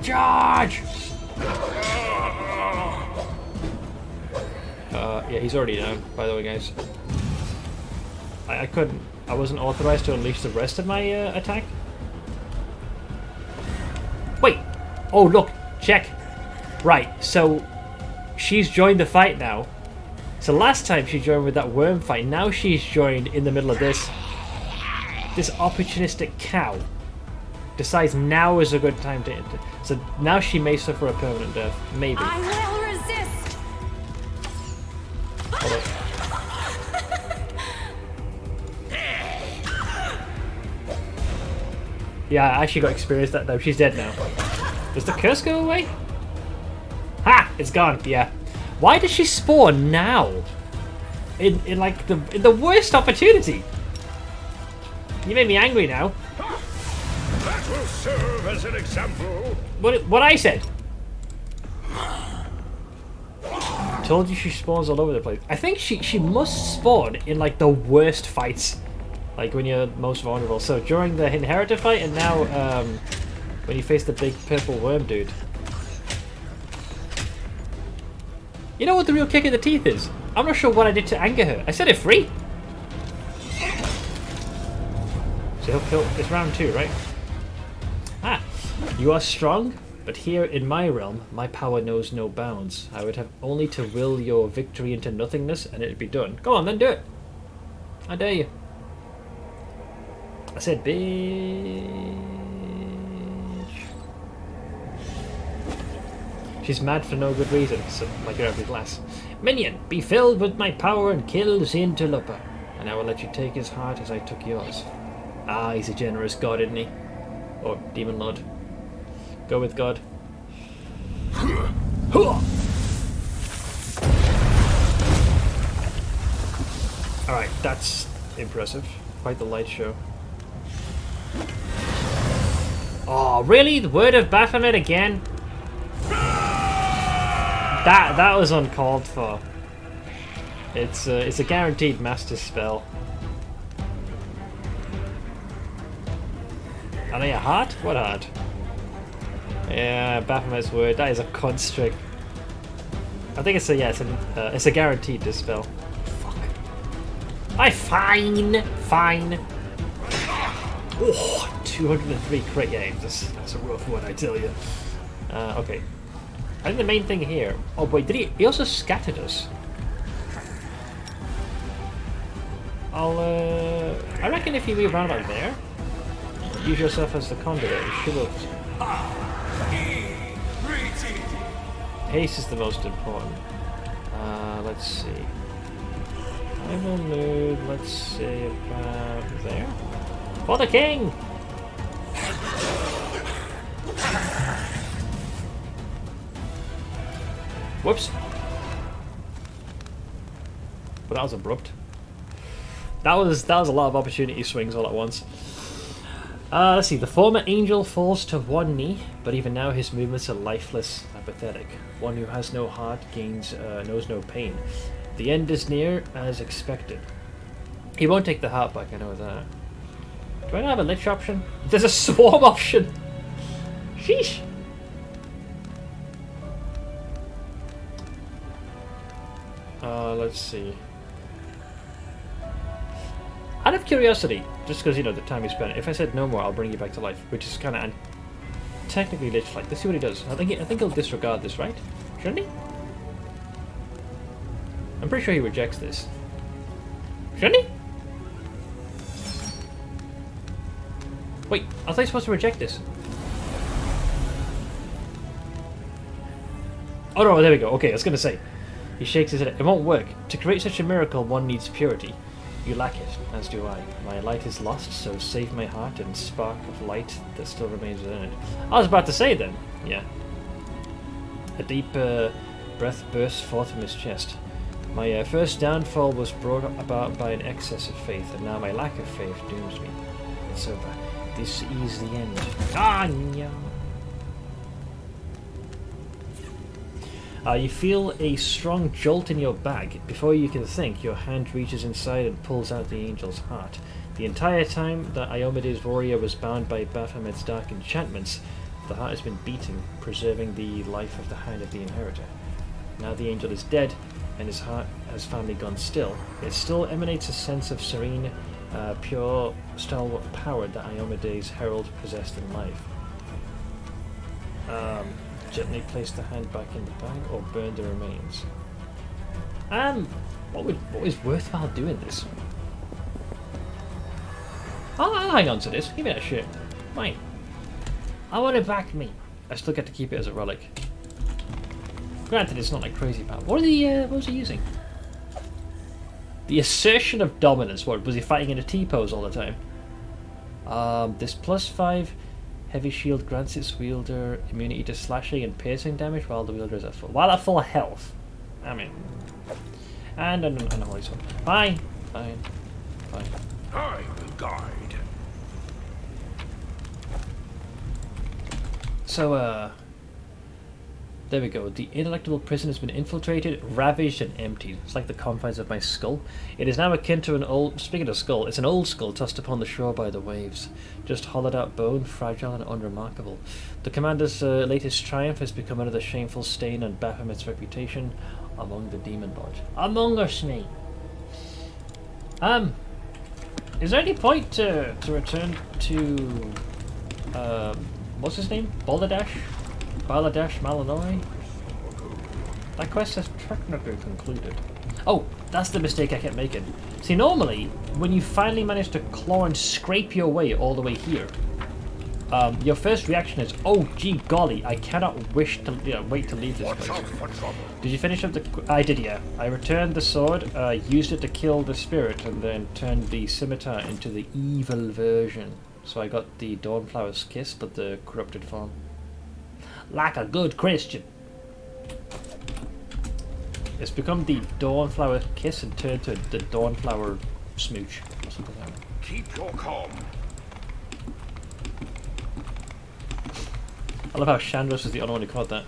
Charge! Yeah, he's already down, by the way, guys. I wasn't authorized to unleash the rest of my attack. Wait! Oh, look! Check! Right, so she's joined the fight now. So last time she joined with that worm fight, now she's joined in the middle of this. This opportunistic cow decides now is a good time to enter. So now she may suffer a permanent death. Maybe. I will resist! Hold up. Yeah, I actually got experience that though. She's dead now. Does the curse go away? Ha! It's gone. Yeah. Why does she spawn now? In the worst opportunity. You made me angry now. That will serve as an example. What I said. Told you she spawns all over the place. I think she must spawn in like the worst fights. Like when you're most vulnerable. So during the inheritor fight and now when you face the big purple worm dude. You know what the real kick in the teeth is? I'm not sure what I did to anger her. I set it free. So he'll kill. It's round 2, right? Ah, you are strong. But here in my realm, my power knows no bounds. I would have only to will your victory into nothingness and it'd be done. Go on then, do it. I dare you. I said bitch. She's mad for no good reason, so like your average lass. Minion, be filled with my power and kill this interloper, and I will let you take his heart as I took yours. Ah, he's a generous god, isn't he? Or demon lord. Go with God. Alright, that's impressive. Quite the light show. Oh, really? The word of Baphomet again? That was uncalled for. It's a guaranteed master spell. Are they a heart? What heart? Yeah, Baphomet's word. That is a construct. I think it's a it's a guaranteed dispel. Fuck. Fine. Oh, 203 crit games. That's a rough one, I tell you. Okay. I think the main thing here. Oh wait, did he also scattered us? I reckon if you move around like there, use yourself as the conduit. You should have. Haste is the most important. Let's see. I will move, let's say, about there. For the king! Whoops. But that was abrupt. That was a lot of opportunity swings all at once. Let's see, the former angel falls to one knee, but even now his movements are lifeless and pathetic. One who has no heart knows no pain. The end is near, as expected. He won't take the heart back, I know that. Do I not have a Lich option? There's a swarm option! Sheesh! Let's see. Out of curiosity, just because, you know, the time you spent, if I said no more, I'll bring you back to life, which is kind of technically Lich-like. Let's see what he does. I think he'll disregard this, right? Shouldn't he? I'm pretty sure he rejects this. Shouldn't he? Wait, I thought he was supposed to reject this. Oh no, there we go. Okay, I was going to say. He shakes his head. It won't work. To create such a miracle, one needs purity. You lack it, as do I. My light is lost, so save my heart and spark of light that still remains within it. I was about to say then. Yeah. A deep breath bursts forth from his chest. My first downfall was brought about by an excess of faith, and now my lack of faith dooms me. It's over. This is the end. Ah, no. You feel a strong jolt in your bag. Before you can think, your hand reaches inside and pulls out the angel's heart. The entire time that Iomede's warrior was bound by Baphomet's dark enchantments, the heart has been beating, preserving the life of the hand of the inheritor. Now the angel is dead, and his heart has finally gone still. It still emanates a sense of serene, pure, stalwart power that Iomede's herald possessed in life. Gently place the hand back in the bag or burn the remains. What was worthwhile doing this? I'll hang on to this. Give me that shit. Fine. I want it back, me. I still get to keep it as a relic. Granted, it's not like crazy power. What was he using? The assertion of dominance. What, was he fighting in a T-pose all the time? This +5 heavy shield grants its wielder immunity to slashing and piercing damage while the wielder is at full health. I mean, and a holy sword. Fine. I will guide. So, there we go. The ineluctable prison has been infiltrated, ravaged, and emptied. It's like the confines of my skull. It is now akin to an old... Speaking of skull, it's an old skull tossed upon the shore by the waves. Just hollowed out bone, fragile and unremarkable. The commander's latest triumph has become another shameful stain on Baphomet's reputation among the demon lords. Among us, me. Is there any point to return to... what's his name? Balderdash? Bangladesh, Malinois. That quest has technically concluded. Oh, that's the mistake I kept making. See, normally, when you finally manage to claw and scrape your way all the way here, your first reaction is, oh, gee golly, I cannot wait to leave this place. Did you finish up the... I did, yeah. I returned the sword, used it to kill the spirit, and then turned the scimitar into the evil version. So I got the Dawnflower's Kiss, but the corrupted form. Like a good Christian. It's become the Dawnflower Kiss and turned to the Dawnflower Smooch. Or something like that. Keep your calm. I love how Chandros is the only one who caught that.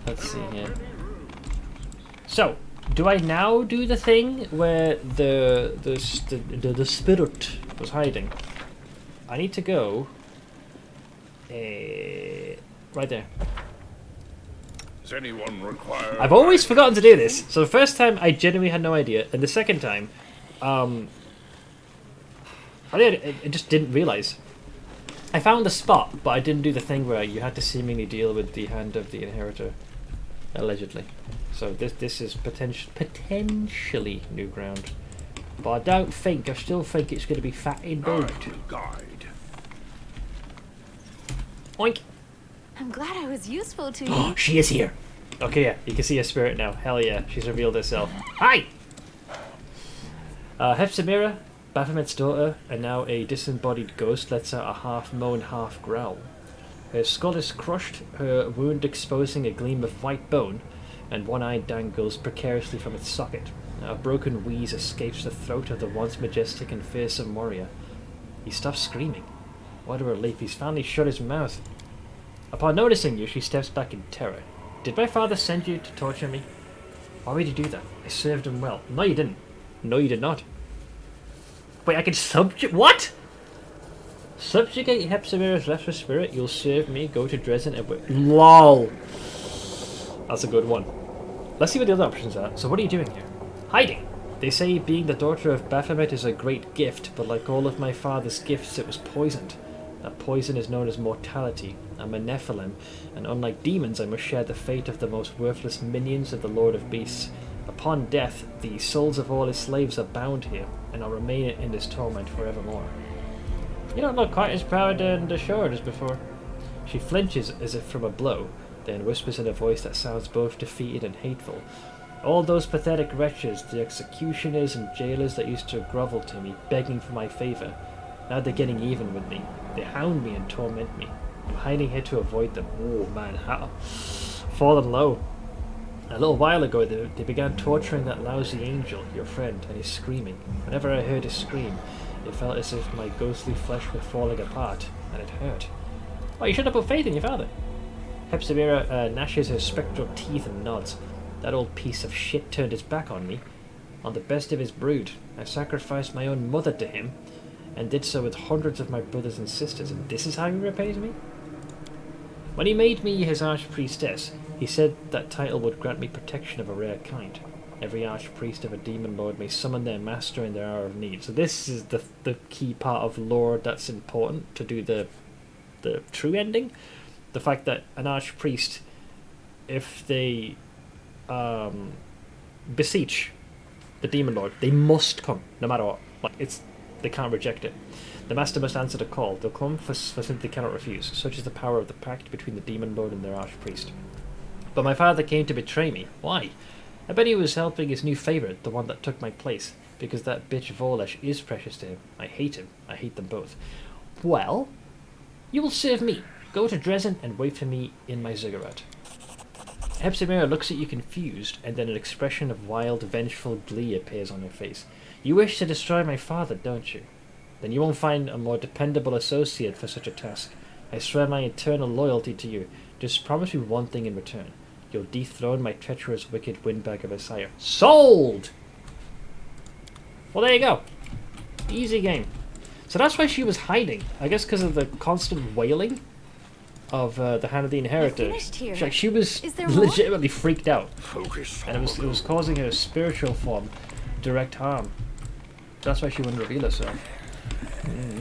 Let's see here. So, do I now do the thing where the spirit was hiding? I need to go right there. Does anyone require... I've always forgotten to do this. So the first time I genuinely had no idea, and the second time, I just didn't realise. I found the spot, but I didn't do the thing where you had to seemingly deal with the hand of the inheritor, allegedly. So this is potentially new ground, but I still think it's going to be fat in boot. Guide. Oink! I'm glad I was useful to you. She is here. Okay, yeah, you can see her spirit now. Hell yeah, she's revealed herself. Hi. Hepzibah, Baphomet's daughter, and now a disembodied ghost, lets out a half moan, half growl. Her skull is crushed, her wound exposing a gleam of white bone, and one eye dangles precariously from its socket. A broken wheeze escapes the throat of the once majestic and fearsome warrior. He stops screaming. What a relief, he's finally shut his mouth. Upon noticing you, she steps back in terror. Did my father send you to torture me? Why would you do that? I served him well. No, you didn't. No, you did not. Wait, I can what? Subjugate Hepzibah's restless spirit, you'll serve me, go to Dresden and wait. LOL! That's a good one. Let's see what the other options are. So what are you doing here? Hiding! They say being the daughter of Baphomet is a great gift, but like all of my father's gifts, it was poisoned. That poison is known as mortality. I'm a Nephilim, and unlike demons, I must share the fate of the most worthless minions of the Lord of Beasts. Upon death, the souls of all his slaves are bound here, and I'll remain in this torment forevermore. You don't look quite as proud and assured as before. She flinches as if from a blow, then whispers in a voice that sounds both defeated and hateful. All those pathetic wretches, the executioners and jailers that used to grovel to me, begging for my favour, now they're getting even with me. They hound me and torment me. I'm hiding here to avoid them. Oh man, fallen low. A little while ago, they began torturing that lousy angel, your friend, and he's screaming. Whenever I heard his scream, it felt as if my ghostly flesh were falling apart, and it hurt. Well, you should have put faith in your father. Hepzibah gnashes her spectral teeth and nods. That old piece of shit turned his back on me, on the best of his brood. I sacrificed my own mother to him, and did so with hundreds of my brothers and sisters, and this is how he repays me? When he made me his archpriestess, he said that title would grant me protection of a rare kind. Every archpriest of a demon lord may summon their master in their hour of need. So this is the key part of lore that's important to do the true ending. The fact that an archpriest, if they beseech the demon lord, they must come, no matter what. They can't reject it. The master must answer the call. They'll come for since they cannot refuse. Such is the power of the pact between the demon lord and their archpriest. But my father came to betray me. Why? I bet he was helping his new favourite, the one that took my place, because that bitch Volesh is precious to him. I hate him. I hate them both. Well, you will serve me. Go to Dresden and wait for me in my ziggurat. Hepzibah looks at you confused, and then an expression of wild, vengeful glee appears on her face. You wish to destroy my father, don't you? Then you won't find a more dependable associate for such a task. I swear my eternal loyalty to you. Just promise me one thing in return. You'll dethrone my treacherous, wicked windbag of a sire. Sold! Well, there you go. Easy game. So that's why she was hiding. I guess because of the constant wailing of the Hand of the Inheritor. She was legitimately freaked out. And it was causing her spiritual form direct harm. That's why she wouldn't reveal herself.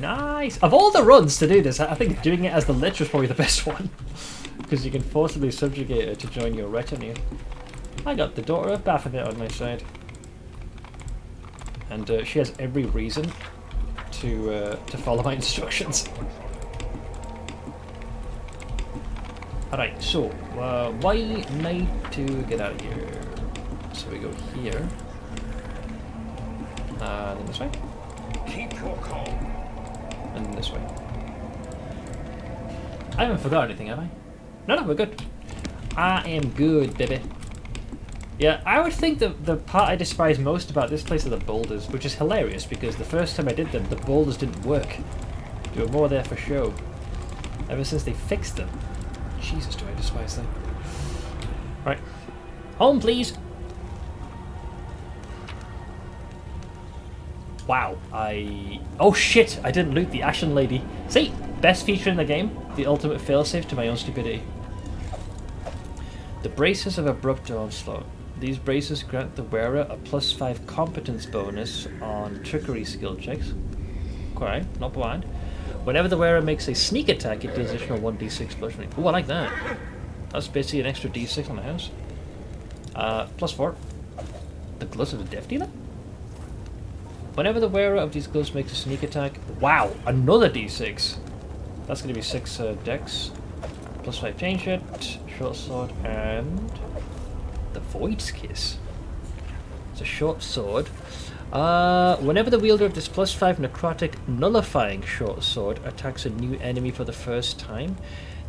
Nice! Of all the runs to do this, I think doing it as the Lich was probably the best one. Because you can forcibly subjugate her to join your retinue. I got the daughter of Baphomet on my side. And she has every reason to follow my instructions. Alright, so, why need to get out of here? So we go here. And then this way. Keep your calm. And then this way. I haven't forgot anything, have I? No, we're good. I am good, baby. Yeah, I would think that the part I despise most about this place are the boulders, which is hilarious because the first time I did them, the boulders didn't work. They were more there for show. Ever since they fixed them. Jesus, do I despise them. Right. Home, please! Wow, oh shit, I didn't loot the Ashen Lady. See? Best feature in the game. The ultimate failsafe to my own stupidity. The Braces of Abrupt Onslaught. These braces grant the wearer a +5 competence bonus on trickery skill checks. Okay, not bad. Whenever the wearer makes a sneak attack, it deals additional 1d6 bludgeoning. Ooh, I like that. That's basically an extra d6 on the house. +4. The Gloves of the Death Dealer? Whenever the wearer of these gloves makes a sneak attack... Wow, another d6! That's going to be 6 dex. +5 chain shot, short sword, and... the Void's Kiss. It's a short sword. Whenever the wielder of this +5 necrotic nullifying short sword attacks a new enemy for the first time,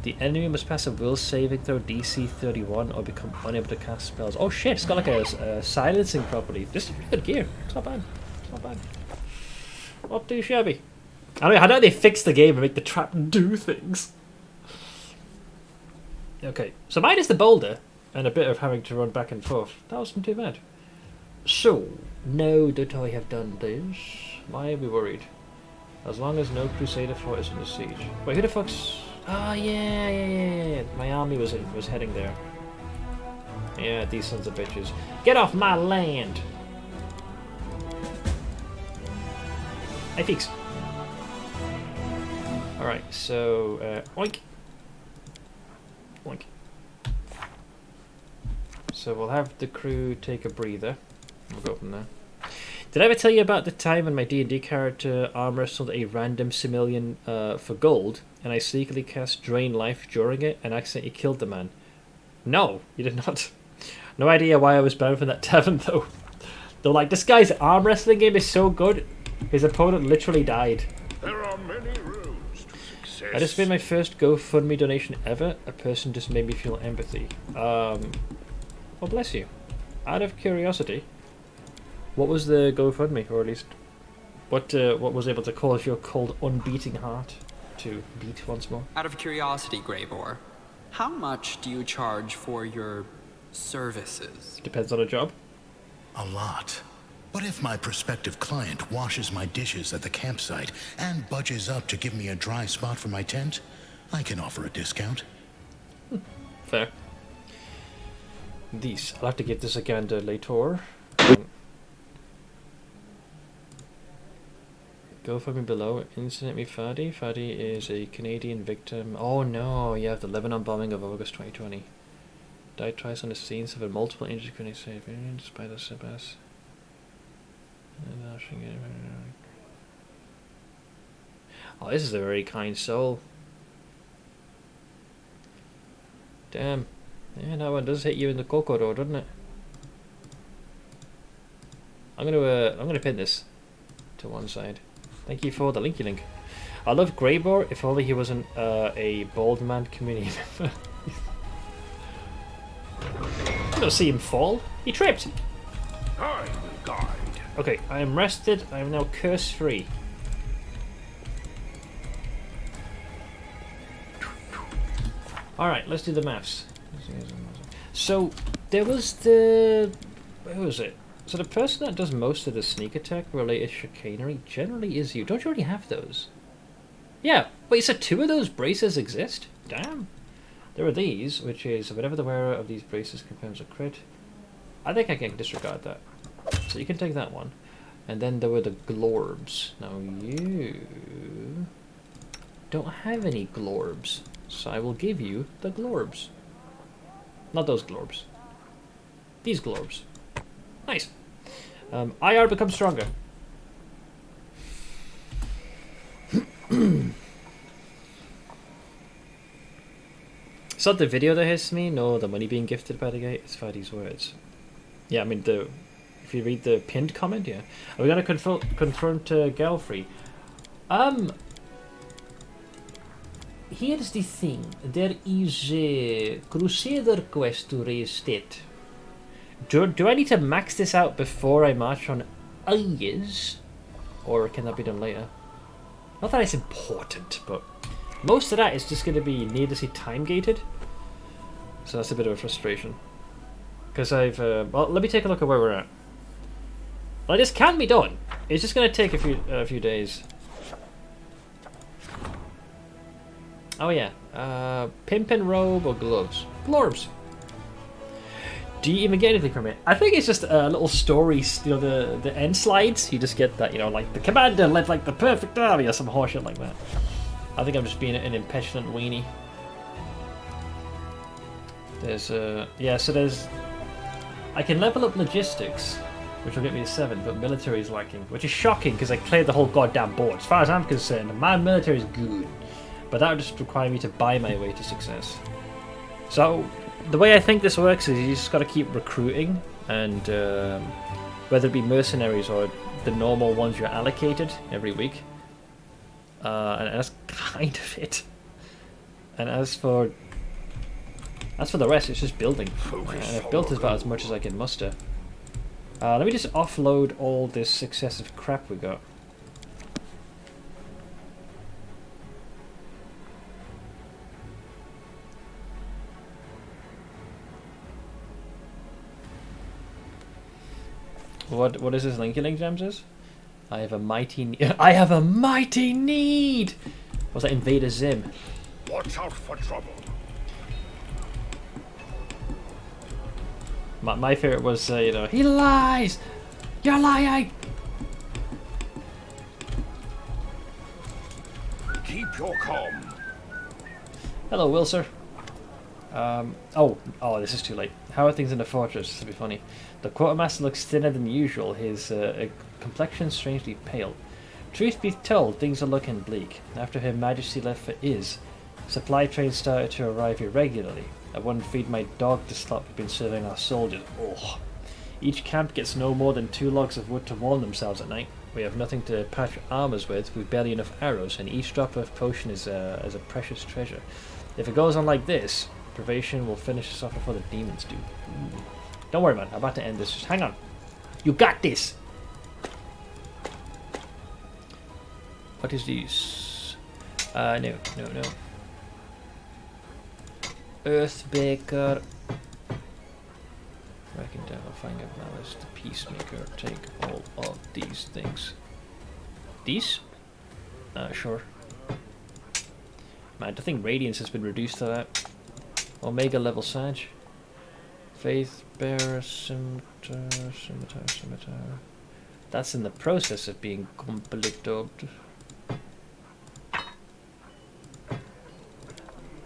the enemy must pass a will saving throw DC 31 or become unable to cast spells. Oh shit, it's got like a silencing property. This is pretty good gear. It's not bad. It's not bad. Not too shabby. I mean, how do they fix the game and make the trap do things? Okay, so mine is the boulder and a bit of having to run back and forth. That wasn't too bad. So, now that I have done this, why are we worried? As long as no Crusader fort is under siege. Wait, who the fuck's... Oh, yeah. My army was heading there. Yeah, these sons of bitches. Get off my land! Hey, Feeks. Alright, so, oink. Oink. So we'll have the crew take a breather. We'll go from there. Did I ever tell you about the time when my D&D character arm wrestled a random civilian for gold, and I sneakily cast Drain Life during it and accidentally killed the man? No, you did not. No idea why I was banned from that tavern though. They're like, this guy's arm wrestling game is so good, his opponent literally died. There are many roads to success. I just made my first GoFundMe donation ever. A person just made me feel empathy. Well, bless you. Out of curiosity, what was the GoFundMe, or at least what was able to cause your cold, unbeating heart to beat once more? Out of curiosity, Greybor, how much do you charge for your services? Depends on a job. A lot. But if my prospective client washes my dishes at the campsite and budges up to give me a dry spot for my tent, I can offer a discount. Fair. These. I'll have to give this a gander later. Go for me below. Incident me Fadi. Fadi is a Canadian victim. Oh no, you have the Lebanon bombing of August 2020. Died twice on the scene, suffered multiple injuries, couldn't save despite the setbacks. Oh, this is a very kind soul. Damn. Yeah, that one does hit you in the cocoa though, doesn't it? I'm gonna pin this to one side. Thank you for the linky link. I love Greybor, if only he wasn't a bald man community member. You don't see him fall. He tripped. I will guide. Okay, I am rested. I am now curse free. Alright, let's do the maths. So, there was the... who was it? So the person that does most of the sneak attack related chicanery generally is you. Don't you already have those? Yeah. Wait, so 2 of those braces exist? Damn. There are these, which is whenever the wearer of these braces confirms a crit. I think I can disregard that. So you can take that one. And then there were the glorbs. Now you don't have any glorbs, so I will give you the glorbs. Not those glorbs. These glorbs. Nice. IR becomes stronger. It's not the video that hits me, no, the money being gifted by the gate. It's by these words. Yeah, I mean, if you read the pinned comment, yeah. Are we gonna confront Gelfrey? Here's the thing. There is a Crusader quest to raise state. Do I need to max this out before I march on Ayes? Or can that be done later? Not that it's important, but most of that is just going to be needlessly time-gated. So that's a bit of a frustration. Because well, let me take a look at where we're at. Like, this can be done. It's just going to take a few days. Oh yeah. Pimp and robe or gloves? Glorbs. Do you even get anything from it? I think it's just a little story, you know, the end slides. You just get that, you know, like the commander led like the perfect army or some horseshit like that. I think I'm just being an impatient weenie. There's yeah, so there's, I can level up logistics, which will get me to 7, but military is lacking, which is shocking because I cleared the whole goddamn board. As far as I'm concerned, my military is good, but that would just require me to buy my way to success. So the way I think this works is you just got to keep recruiting, and whether it be mercenaries or the normal ones you're allocated every week, and that's kind of it. And as for the rest, it's just building, and I've built about as much as I can muster. Let me just offload all this excessive crap we got. What is this Linking Gems is? I have a mighty need. Was that Invader Zim? Watch out for trouble. My favorite was you know, he lies. You're lying. Keep your calm. Hello, Wilser. Oh, this is too late. How are things in the fortress? This will be funny. The quartermaster looks thinner than usual, his complexion strangely pale. Truth be told, things are looking bleak. After Her Majesty left for Iz, supply trains started to arrive irregularly. I wouldn't feed my dog the slop we've been serving our soldiers. Ugh. Each camp gets no more than 2 logs of wood to warm themselves at night. We have nothing to patch armors with, we've barely enough arrows, and each drop of potion is a precious treasure. If it goes on like this, privation will finish us off before the demons do. Ooh. Don't worry, man. I'm about to end this. Just hang on. You got this. What is this? No. Earthbaker. Wrecking Devil, Find of Malice, the Peacemaker. Take all of these things. These? Sure. Man, I think Radiance has been reduced to that. Omega level Sage. Faith Bearer, Scimitar. That's in the process of being completed.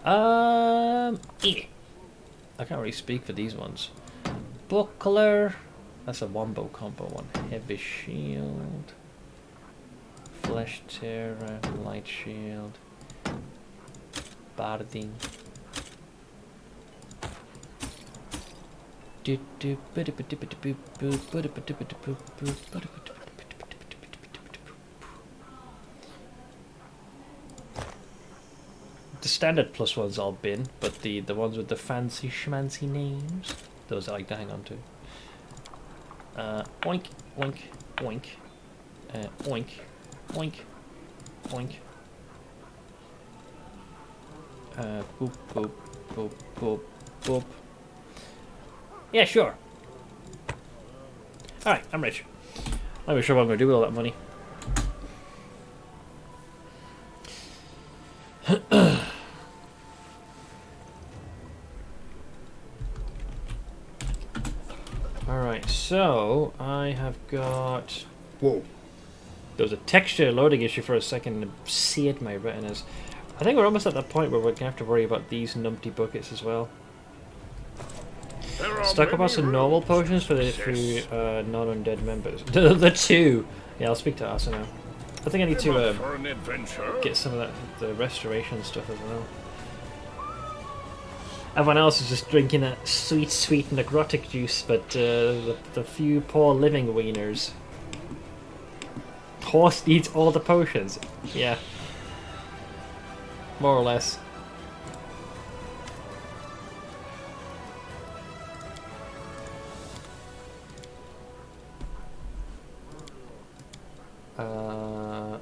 I can't really speak for these ones. Buckler. That's a wombo combo one. Heavy Shield. Flesh Terror. Light Shield. Barding. The standard plus ones all bin, but the ones with the fancy schmancy names, those I like to hang on to. Oink, oink, oink, oink, oink, oink. Boop, boop, boop, boop, boop. Yeah, sure. Alright, I'm rich. I'm not even sure what I'm going to do with all that money. Alright, so I have got Whoa. There was a texture loading issue for a second and seared my retinas. I think we're almost at that point where we're going to have to worry about these numpty buckets as well. Stock up on some normal potions for the non-undead members. The 2! Yeah, I'll speak to Asa now. I think I need to get some of that the restoration stuff as well. Everyone else is just drinking that sweet necrotic juice, but the few poor living wieners. Horse needs all the potions. Yeah. More or less.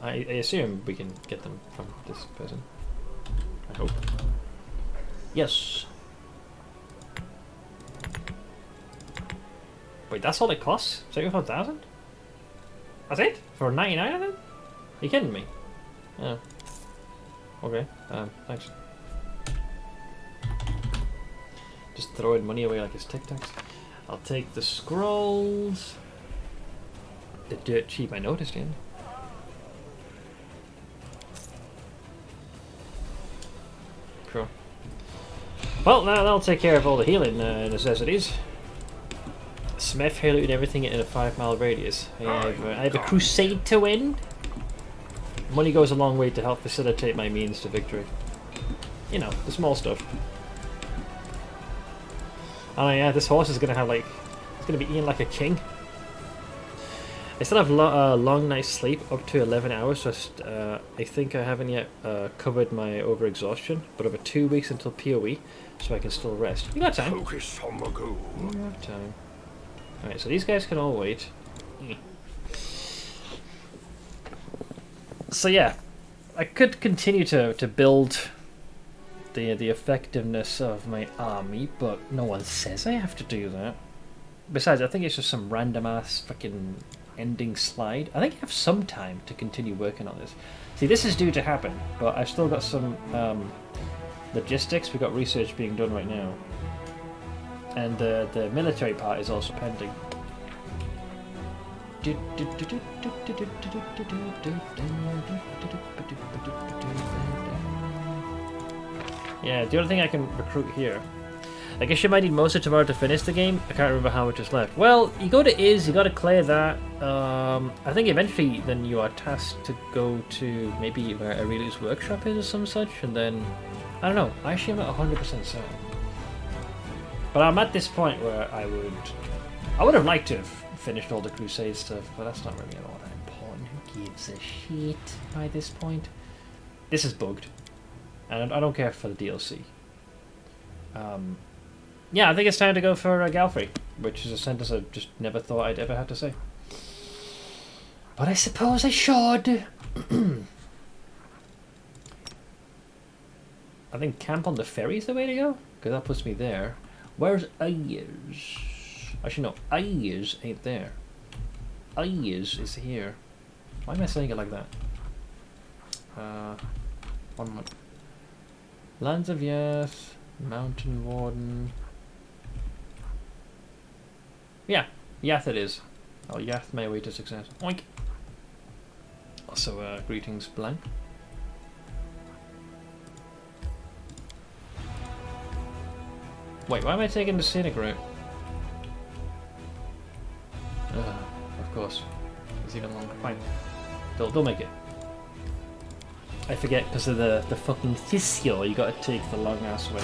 I assume we can get them from this person. I hope. Yes. Wait, that's all it costs? 75,000? That's it? For 99 of them? Are you kidding me? Oh. Okay, thanks. Just throwing money away like it's Tic Tacs. I'll take the scrolls. The dirt cheap, I noticed, yeah. Sure. Well, now that'll take care of all the healing necessities. Smith healing everything in a 5-mile radius. I have a crusade to win. Money goes a long way to help facilitate my means to victory. You know, the small stuff. Oh yeah, this horse is gonna have like, it's gonna be eating like a king. I still have long night's sleep, up to 11 hours, so I think I haven't yet covered my overexhaustion, but over 2 weeks until PoE, so I can still rest. You got time. Focus on the goal. You have time. Alright, so these guys can all wait. So yeah, I could continue to build the effectiveness of my army, but no one says I have to do that. Besides, I think it's just some random ass freaking ending slide. I think I have some time to continue working on this. See, this is due to happen, but I've still got some logistics. We've got research being done right now. And the military part is also pending. Yeah, the only thing I can recruit here. I guess you might need most of tomorrow to finish the game. I can't remember how much is left. Well, you go to you got to clear that. I think eventually then you are tasked to go to maybe where Aurelius' workshop is or some such, and then I don't know. Actually, I'm not 100% certain. But I'm at this point where I would have liked to have finished all the Crusade stuff, but that's not really all that important. Who gives a shit by this point? This is bugged, and I don't care for the DLC. Yeah, I think it's time to go for Galfrey, which is a sentence I just never thought I'd ever have to say. But I suppose I should. I think camp on the ferry is the way to go, because that puts me there. Where's Ayers? Actually, no, Ayers ain't there. Ayers is here. Why am I saying it like that? 1 month. Lands of Yath, Mountain Warden. Yeah, Yath it is. Oh, Yath my way to success. Oink! Also, greetings, Blank. Wait, why am I taking the scenic route? Of course. It's even longer. Fine. They'll make it. I forget because of the fucking physio you gotta take the long ass way.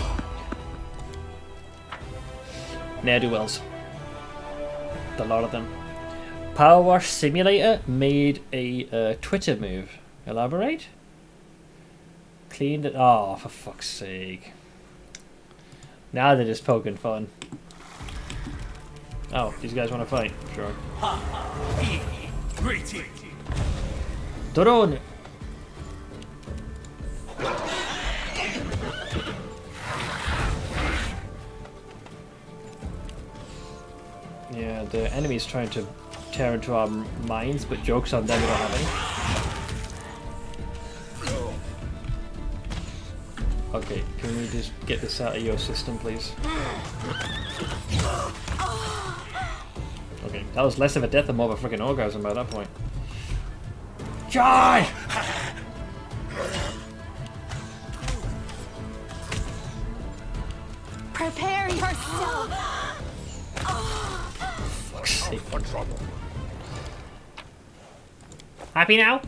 Ne'er-do-wells. A lot of them. Power Wash Simulator made a Twitter move. Elaborate? Cleaned it. Oh, for fuck's sake. Now they're just poking fun. Oh, these guys want to fight? Sure. Drone! Yeah, the enemy's trying to tear into our mines, but joke's on them, we don't have any. Okay, can we just get this out of your system, please? Okay, that was less of a death and more of a freaking orgasm by that point. Charge! Prepare yourself. Fuck's sake. For trouble. Happy now?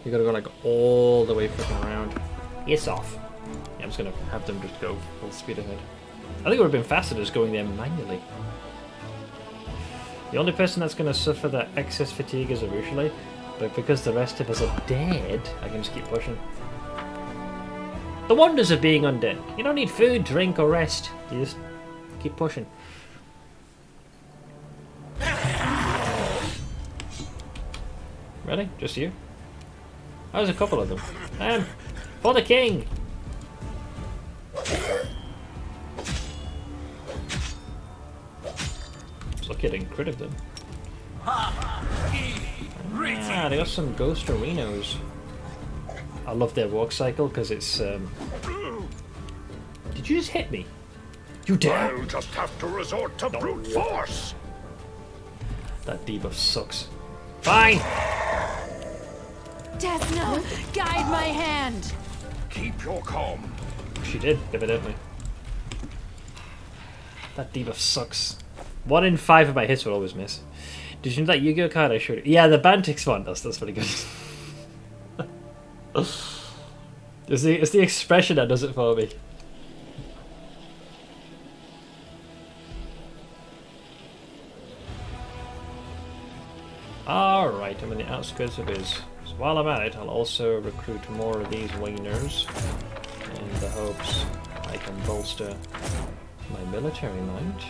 You gotta go like all the way fucking around. It's off. Yeah, I'm just gonna have them just go full speed ahead. I think it would have been faster just going there manually. The only person that's gonna suffer that excess fatigue is Arushale, but because the rest of us are dead, I can just keep pushing. The wonders of being undead. You don't need food, drink, or rest. You just keep pushing. Really? Just you? Oh, there's a couple of them. For the king! Just look at crit of them. Ah, they got some ghost arenos. I love their walk cycle because it's. Did you just hit me? You dare? I'll just have to resort to brute force. That debuff sucks. Fine! Desna, guide my hand. Keep your calm. She did, evidently. That debuff sucks. 1 in 5 of my hits will always miss. Did you know that Yu-Gi-Oh card I showed you? Yeah, the Bantix one. That's pretty good. It's the expression that does it for me. Alright, I'm in the outskirts of his. So while I'm at it, I'll also recruit more of these wieners in the hopes I can bolster my military might.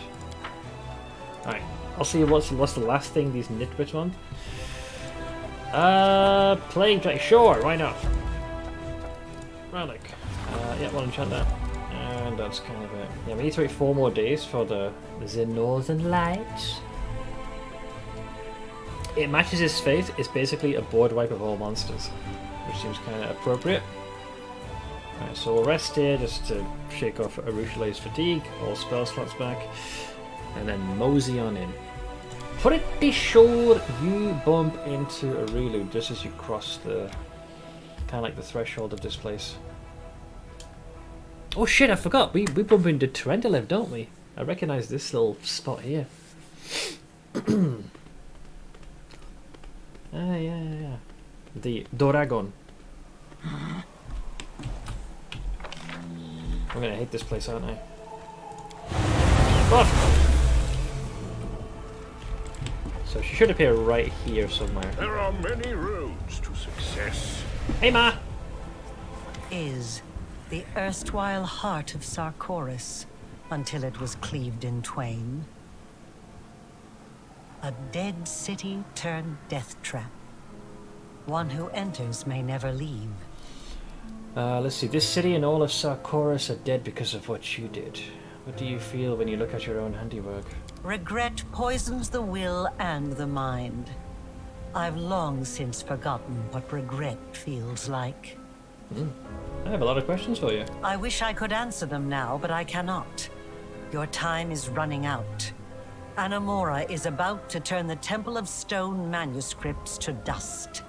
Alright, I'll see what's the last thing these nitwits want. Plague Drake, sure, why not? Relic. Yeah, we'll enchant that. And that's kind of it. Yeah, we need to wait 4 more days for the Northern Lights. It matches his fate. It's basically a board wipe of all monsters, which seems kind of appropriate. Alright, so we'll rest here just to shake off Arushale's fatigue, all spell slots back, and then mosey on in. Pretty sure you bump into Arulu just as you cross the kind of like the threshold of this place. Oh shit! I forgot. We bump into Trendelev, don't we? I recognise this little spot here. Yeah. The Doragon. I'm gonna hate this place, aren't I? Oh! So she should appear right here somewhere. There are many roads to success. Hey, Ma! Is the erstwhile heart of Sarkoris until it was cleaved in twain. A dead city turned death trap. One who enters may never leave. Let's see. This city and all of Sarkoris are dead because of what you did. What do you feel when you look at your own handiwork? Regret poisons the will and the mind. I've long since forgotten what regret feels like. I have a lot of questions for you. I wish I could answer them now, but I cannot. Your time is running out. Anamora is about to turn the Temple of Stone manuscripts to dust.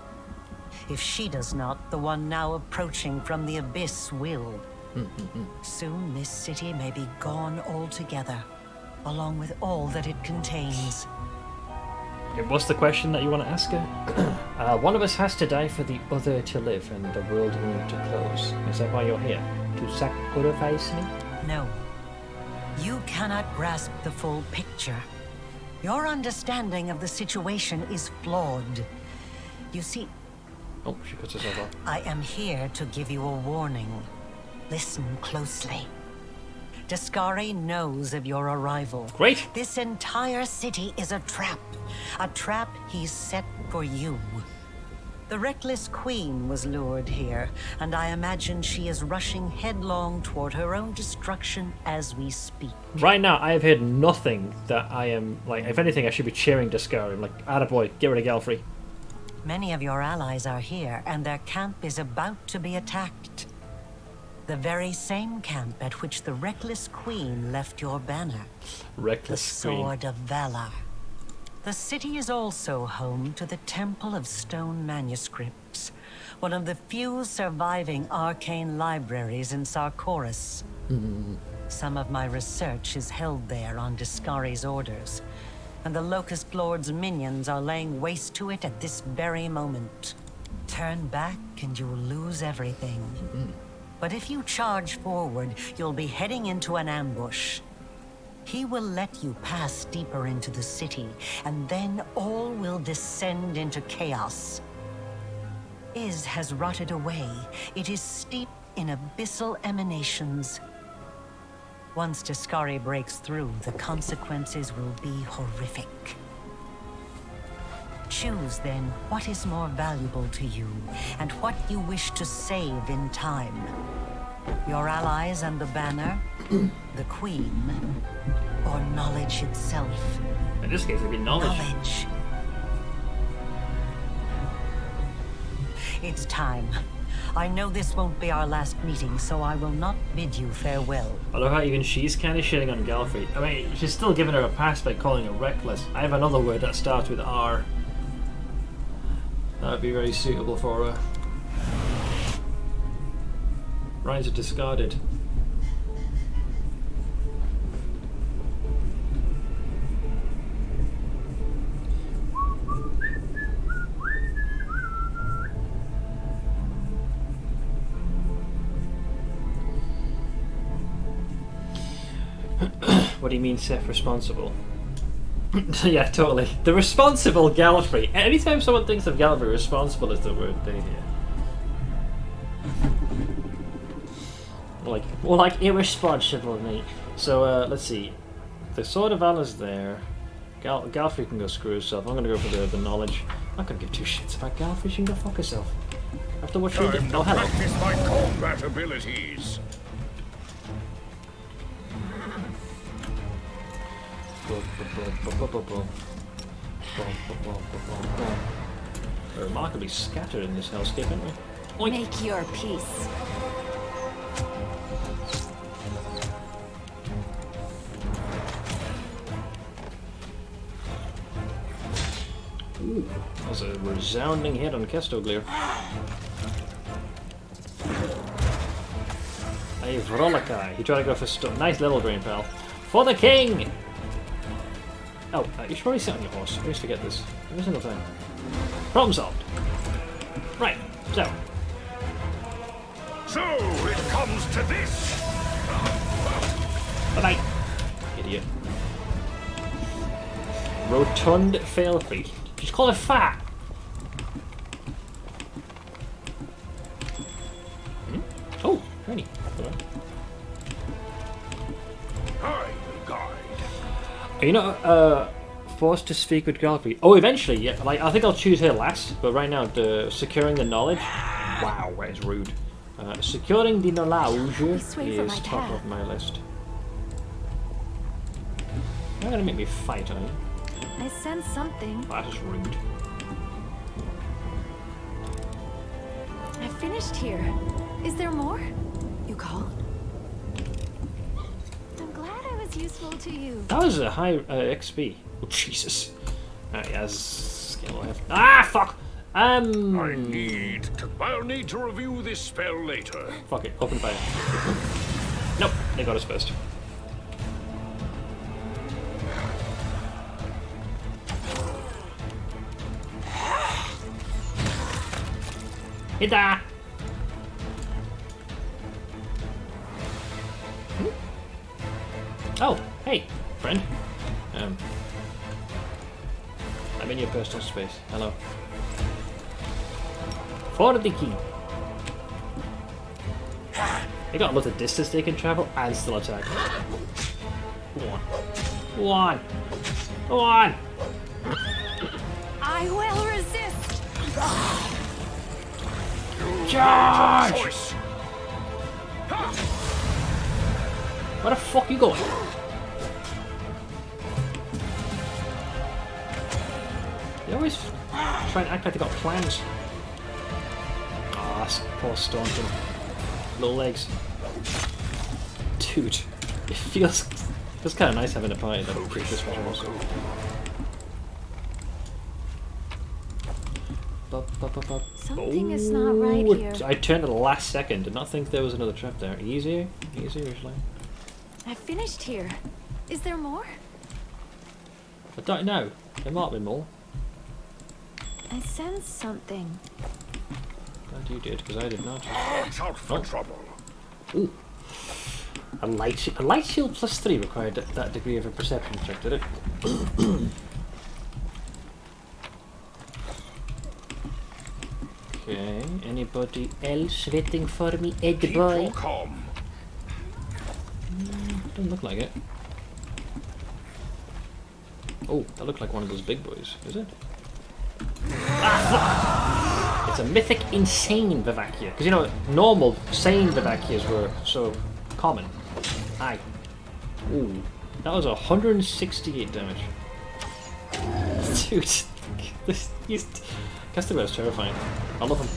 If she does not, the one now approaching from the abyss will. Soon this city may be gone altogether, along with all that it contains. What's the question that you want to ask her? One of us has to die for the other to live and the world wound to close. Is that why you're here? To sacrifice me? No. You cannot grasp the full picture. Your understanding of the situation is flawed. You see, Oh, she cuts herself off. I am here to give you a warning. Listen closely. Dascari knows of your arrival. Great! This entire city is a trap he's set for you. The reckless queen was lured here, and I imagine she is rushing headlong toward her own destruction as we speak. Right now, I have heard nothing that I am, like, if anything, I should be cheering Dascari. I'm like, attaboy, get rid of Galfrey. Many of your allies are here, and their camp is about to be attacked. The very same camp at which the Reckless Queen left your banner. The Reckless Queen. Sword of Valor. The city is also home to the Temple of Stone Manuscripts, one of the few surviving arcane libraries in Sarkoris. Some of my research is held there on Discari's orders, and the Locust Lord's minions are laying waste to it at this very moment. Turn back and you'll lose everything. But if you charge forward, you'll be heading into an ambush. He will let you pass deeper into the city, and then all will descend into chaos. Iz has rotted away. It is steeped in abyssal emanations. Once Discari breaks through, the consequences will be horrific. Choose then what is more valuable to you, and what you wish to save in time. Your allies and the banner, the Queen, or knowledge itself. In this case, it'd be knowledge. Knowledge. It's time. I know this won't be our last meeting, so I will not bid you farewell. I love how even she's kind of shitting on Galfrey. I mean, she's still giving her a pass by calling her reckless. I have another word that starts with R. That would be very suitable for her. Rhymes are discarded. What do you mean self-responsible? Yeah, totally. The responsible Gallifrey. Anytime someone thinks of Gallifrey, responsible is the word they hear. More like irresponsible, mate. So, let's see. The Sword of Valor's there. Gallifrey can go screw herself. I'm gonna go for the knowledge. I'm not gonna give two shits about Gallifrey. She can go fuck herself. After what she did. Time to Oh, hello. practice my combat abilities. We're remarkably scattered in this hellscape, aren't we? Oink. Make your peace. Ooh, that was a resounding hit on Kestoglir. Hey, Vrolakai. He tried to go for stuff. Nice level brain, pal. For the king! Oh, you should probably sit on your horse. I always forget this. Every single time. Problem solved. Right, so. So it comes to this. Bye-bye. Idiot. Rotund fail-free. Just call it fat. Oh, shiny. I will guide. Are you not forced to speak with Gallifrey? Oh, eventually, yeah. Like, I think I'll choose her last, but right now, securing the knowledge. Wow, that is rude. Securing the knowledge is top of my list. You're not gonna make me fight, are you? I sense something. That is rude. I finished here. Is there more? You called? I'm glad I was useful to you. That was a high XP. Oh, Jesus. Yes. Skill left. Ah, fuck! I'll need to review this spell later. Fuck it. Open fire. Nope. They got us first. Hit that! Oh, hey, friend. I'm in your personal space. Hello. For the key. They got a lot of distance they can travel and still attack. Go on. Go on. Go on. I will resist. Charge! Choice. Where the fuck you going? You always try and act like they got plans. Ah, poor Staunton. Little legs. Dude, it feels kind of nice having a party that creature special also. Something is not right here. I turned at the last second. Did not think there was another trap there. Easy, usually. I finished here. Is there more? I don't know. There might be more. I sense something. Glad you did, because I did not. Watch out for trouble. Ooh. A light shield plus 3 required that degree of a perception check, did it? Okay, anybody else waiting for me, Ed Keep boy? your calm. Doesn't look like it. Oh, that looked like one of those big boys, is it? Ah, it's a mythic insane Vivacia. Because you know, normal sane Vivacias were so common. Aye. Ooh, that was 168 damage. Dude, he's Castabear's terrifying. I love him.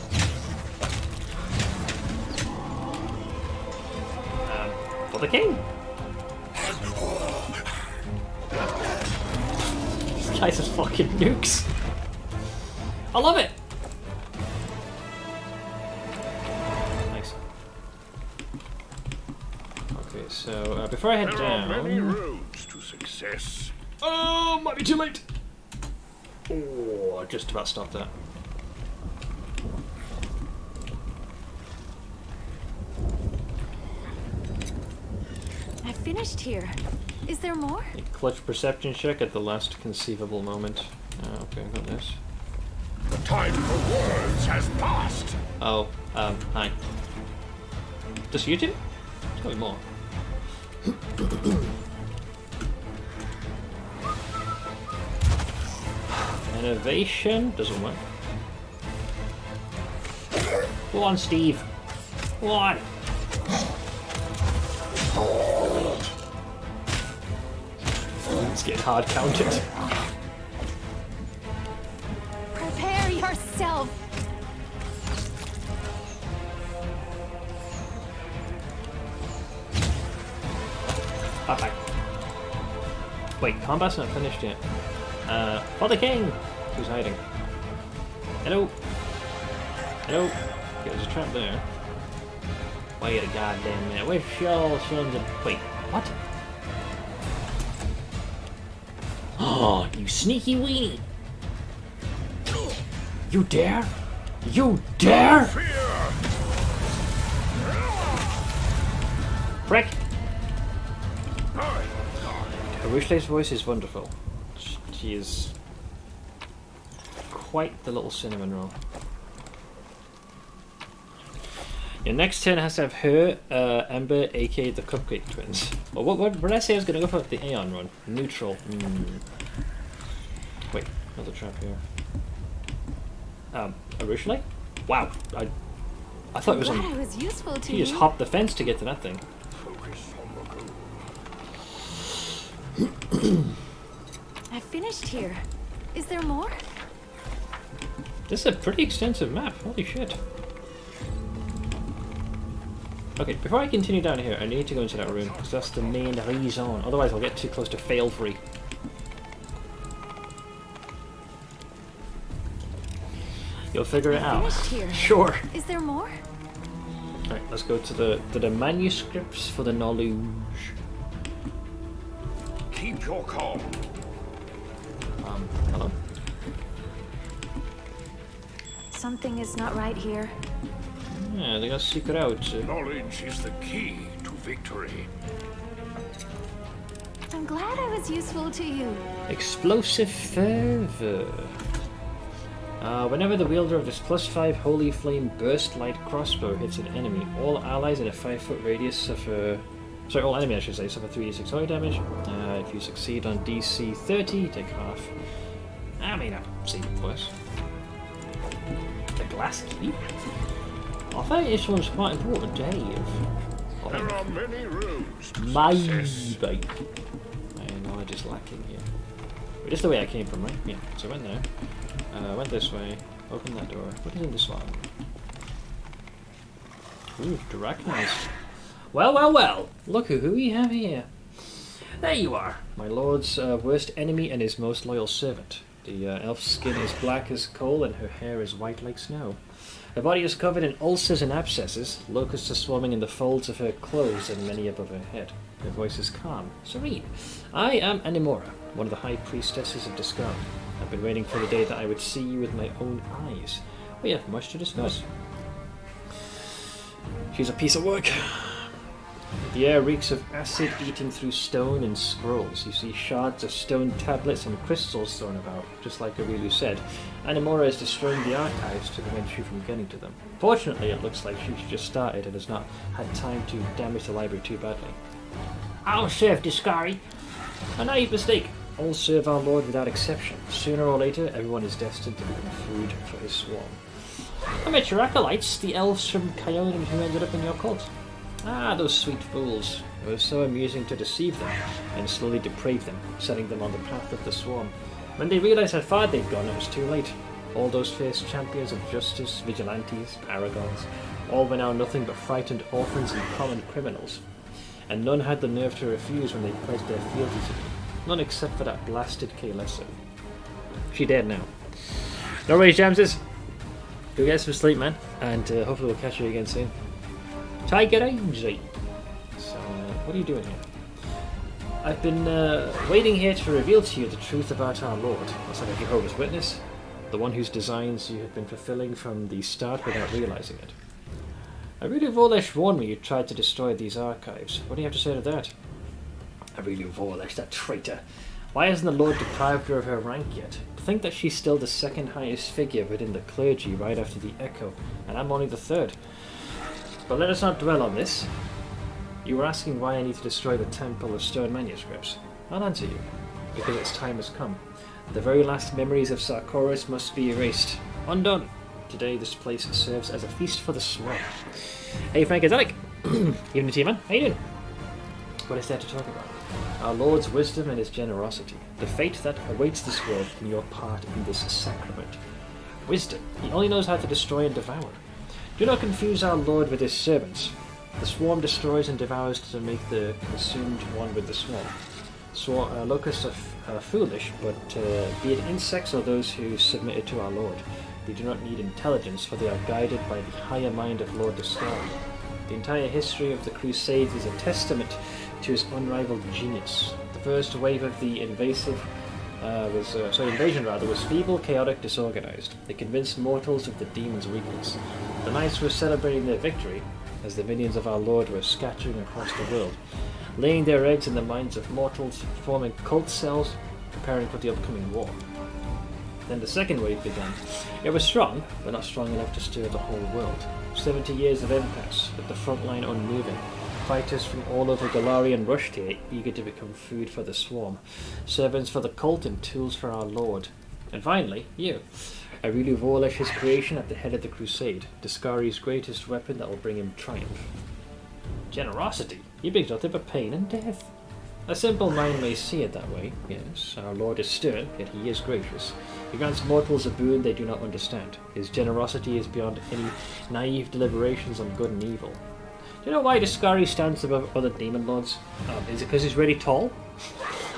For the king! This guy's just fucking nukes. I love it! Nice. Okay, so before I head There down... are many roads to success. Oh, might be too late! Oh, I just about stopped that. I finished here. Is there more? A clutch perception check at the last conceivable moment. Okay, I got this. The time for words has passed. Oh, hi. Just you two? There's gotta be more. Innovation doesn't work. Go on, Steve. Go on. It's getting hard counted. Prepare yourself. Bye-bye. Wait, combat's not finished yet. For the king! Who's hiding? Hello? Hello? Okay, there's a trap there. Wait a goddamn minute. Where's y'all sons of... Wait, what? Oh, you sneaky weenie! You dare? You dare? Prick! Arishle's voice is wonderful. She is quite the little cinnamon roll. Your next turn has to have her, Ember, aka the Cupcake Twins. Well, what did I say I was going to go for the Aeon run? Neutral. Wait, another trap here. Arishle? Wow, I thought it was Glad on... I was useful to He you. just hopped the fence to get to that thing. Focus on the goal. I finished here. Is there more? This is a pretty extensive map. Holy shit. Okay, before I continue down here, I need to go into that room, because that's the main reason. Otherwise I'll get too close to fail free. You'll figure it out. Finished here. Sure. Is there more? Alright, let's go to the manuscripts for the knowledge. Keep your calm. Hello? Something is not right here. Yeah, they got secret out. Knowledge is the key to victory. I'm glad I was useful to you. Explosive fervor. Whenever the wielder of this +5 Holy Flame Burst Light Crossbow hits an enemy, all allies in a 5-foot radius suffer... Sorry, all enemies I should say, suffer 3d6 holy damage. If you succeed on DC 30, you take half. I mean, I've seen it worse. The glass key? I think this one's quite important to have. There are many roads to My success. bike. My knowledge is lacking here. Just the way I came from, right? Yeah. So I went there. Went this way. Opened that door. What is in this one? Ooh, Drachmas. Well, well, well. Look who we have here. There you are. My lord's worst enemy and his most loyal servant. The elf's skin is black as coal and her hair is white like snow. Her body is covered in ulcers and abscesses. Locusts are swarming in the folds of her clothes and many above her head. Her voice is calm, serene. I am Animora, one of the high priestesses of Discard. I've been waiting for the day that I would see you with my own eyes. We have much to discuss. She's a piece of work. The air reeks of acid eating through stone and scrolls. You see shards of stone tablets and crystals thrown about, just like Aureliu said. Animora is destroying the archives to prevent you from getting to them. Fortunately, it looks like she's just started and has not had time to damage the library too badly. I'll serve Discari. A naive mistake. All serve our lord without exception. Sooner or later, everyone is destined to become food for his swarm. I met your acolytes, the elves from Kyonin who ended up in your cult. Ah, those sweet fools. It was so amusing to deceive them and slowly deprave them, setting them on the path of the swarm. When they realized how far they'd gone, it was too late. All those fierce champions of justice, vigilantes, paragons, all were now nothing but frightened orphans and common criminals. And none had the nerve to refuse when they pledged their fealty to me. None except for that blasted Kalesso. She dead now. No worries, Jamses. Go get some sleep, man, and hopefully we'll catch you again soon. Tiger Ainsley. So, what are you doing here? I've been waiting here to reveal to you the truth about our Lord. That's like a Jehovah's Witness. The one whose designs you have been fulfilling from the start without realizing it. Aureliu Vorlesh warned me you tried to destroy these archives. What do you have to say to that? Aureliu Vorlesh, that traitor. Why hasn't the Lord deprived her of her rank yet? Think that she's still the second highest figure within the clergy right after the Echo, and I'm only the third. But let us not dwell on this. You were asking why I need to destroy the Temple of Stone Manuscripts. I'll answer you. Because its time has come. The very last memories of Sarkoris must be erased. Undone. Today this place serves as a feast for the swarm. Hey Frank, it's Alec. Evening to you, man. How you doing? What is there to talk about? Our Lord's wisdom and his generosity. The fate that awaits this world in your part in this sacrament. Wisdom. He only knows how to destroy and devour. Do not confuse our Lord with his servants. The swarm destroys and devours to make the consumed one with the swarm. Locusts are foolish, but be it insects or those who submitted to our Lord, they do not need intelligence, for they are guided by the higher mind of Lord Discard. The entire history of the Crusades is a testament to his unrivaled genius. The first wave of the invasion was feeble, chaotic, disorganized. They convinced mortals of the demon's weakness. The knights were celebrating their victory, as the minions of our Lord were scattering across the world, laying their eggs in the minds of mortals, forming cult cells, preparing for the upcoming war. Then the second wave began. It was strong, but not strong enough to stir the whole world. 70 years of impasse, with the front line unmoving. Fighters from all over Golarion rushed here, eager to become food for the swarm. Servants for the cult and tools for our Lord. And finally, you. Aureliu Vorlesh's creation at the head of the crusade. Discari's greatest weapon that will bring him triumph. Generosity? He brings nothing but pain and death. A simple mind may see it that way, yes. Our Lord is stern, yet he is gracious. He grants mortals a boon they do not understand. His generosity is beyond any naive deliberations on good and evil. Do you know why Discari stands above other demon lords? Is it because he's really tall?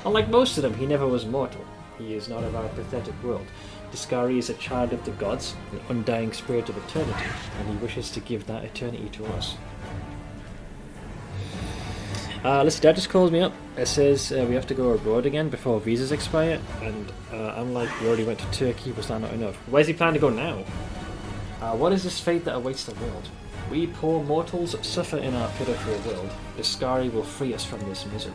Unlike most of them, he never was mortal. He is not of our pathetic world. Discari is a child of the gods, an undying spirit of eternity, and he wishes to give that eternity to us. Listen, Dad just calls me up. It says we have to go abroad again before visas expire, and I'm like, we already went to Turkey, was that not enough? Where's he planning to go now? What is this fate that awaits the world? We poor mortals suffer in our pitiful world. Discari will free us from this misery.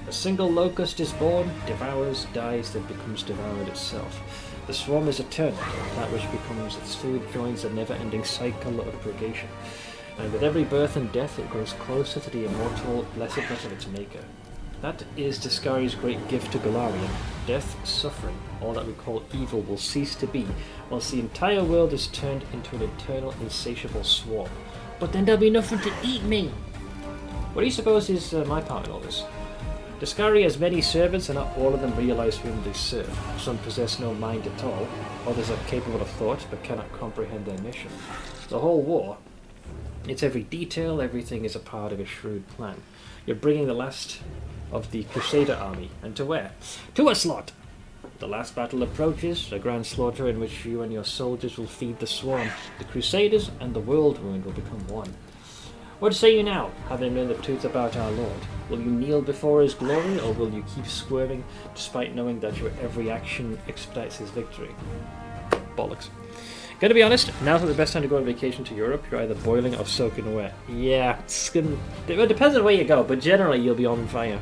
A single locust is born, devours, dies, then becomes devoured itself. The swarm is eternal. That which becomes its food joins a never-ending cycle of purgation. And with every birth and death, it grows closer to the immortal blessedness of its maker. That is Discari's great gift to Golarion. Death, suffering, all that we call evil will cease to be, once the entire world is turned into an eternal, insatiable swarm. But then there'll be nothing to eat me! What do you suppose is my part in all this? Discari has many servants, and not all of them realize whom they serve. Some possess no mind at all, others are capable of thought but cannot comprehend their mission. The whole war, its every detail, everything is a part of a shrewd plan. You're bringing the last of the Crusader army, and to where? To a slaughter! The last battle approaches, a grand slaughter in which you and your soldiers will feed the swarm. The Crusaders and the world ruin will become one. What say you now, having learned the truth about our Lord? Will you kneel before his glory, or will you keep squirming, despite knowing that your every action expedites his victory? Bollocks. Gotta be honest, now's not the best time to go on vacation to Europe. You're either boiling or soaking wet. Yeah, it depends on where you go, but generally you'll be on fire.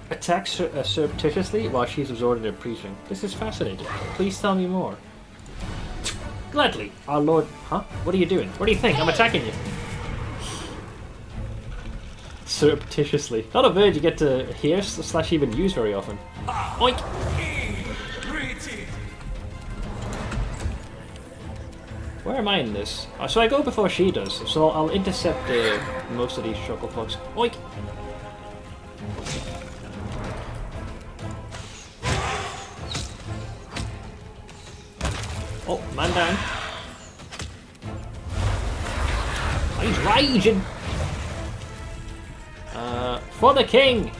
Attack surreptitiously while she's absorbed in her preaching. This is fascinating. Please tell me more. Gladly, our Lord... Huh? What are you doing? What do you think? I'm attacking you. Surreptitiously. Not a word you get to hear / even use very often. Oink! Where am I in this? So I go before she does, so I'll intercept most of these chucklefucks. Oink! Oh, man down. He's raging! For the king!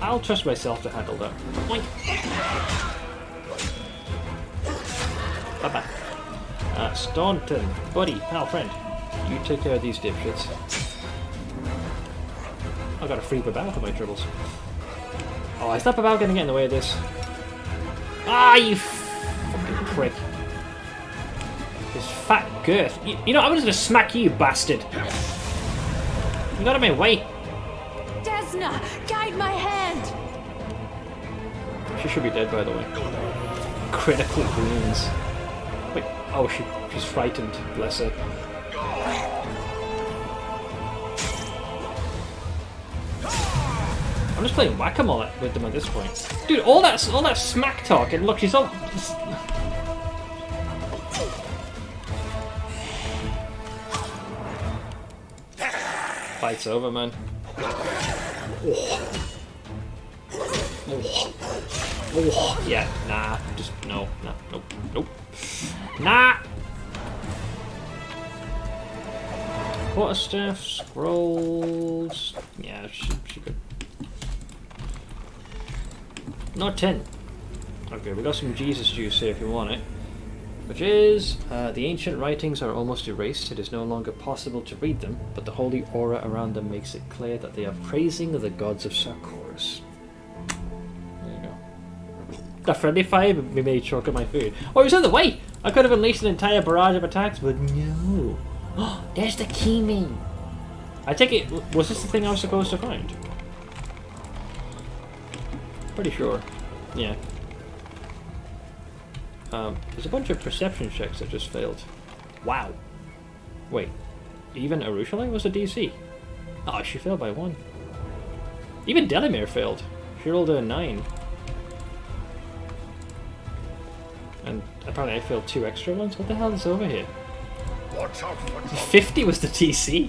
I'll trust myself to handle that. Oink! Bye-bye. Staunton, buddy, pal, friend. You take care of these dipshits. I got a free babao for my troubles. Oh, is that babao gonna get in the way of this? Ah, you fucking prick. This fat girth. You know, I'm just gonna smack you, bastard. You got out of my way. Desna, guide my hand. She should be dead, by the way. Critical wounds. Wait, oh, she's frightened. Bless her. I'm just playing whack-a-mole with them at this point. Dude, all that smack talk, and look, she's all... Fight's over, man. Oh. Oh. Oh. Yeah, nah, just, no, nah, nope, nope. Nah! Quarterstaff, scrolls... Yeah, she could... Not 10. Okay, we got some Jesus juice here if you want it. Which is, the ancient writings are almost erased. It is no longer possible to read them, but the holy aura around them makes it clear that they are praising the gods of Sarkoris. There you go. That friendly fire made me choke at my food. Oh, it was in the way! I could have unleashed an entire barrage of attacks, but no. Oh, there's the key. I take it, was this the thing I was supposed to find? Pretty sure. Yeah. There's a bunch of perception checks that just failed. Wow. Wait. Even Arushala was a DC? Oh, she failed by 1. Even Delamere failed. She rolled a 9. And apparently I failed 2 extra ones? What the hell is over here? Watch out, watch out. 50 was the DC?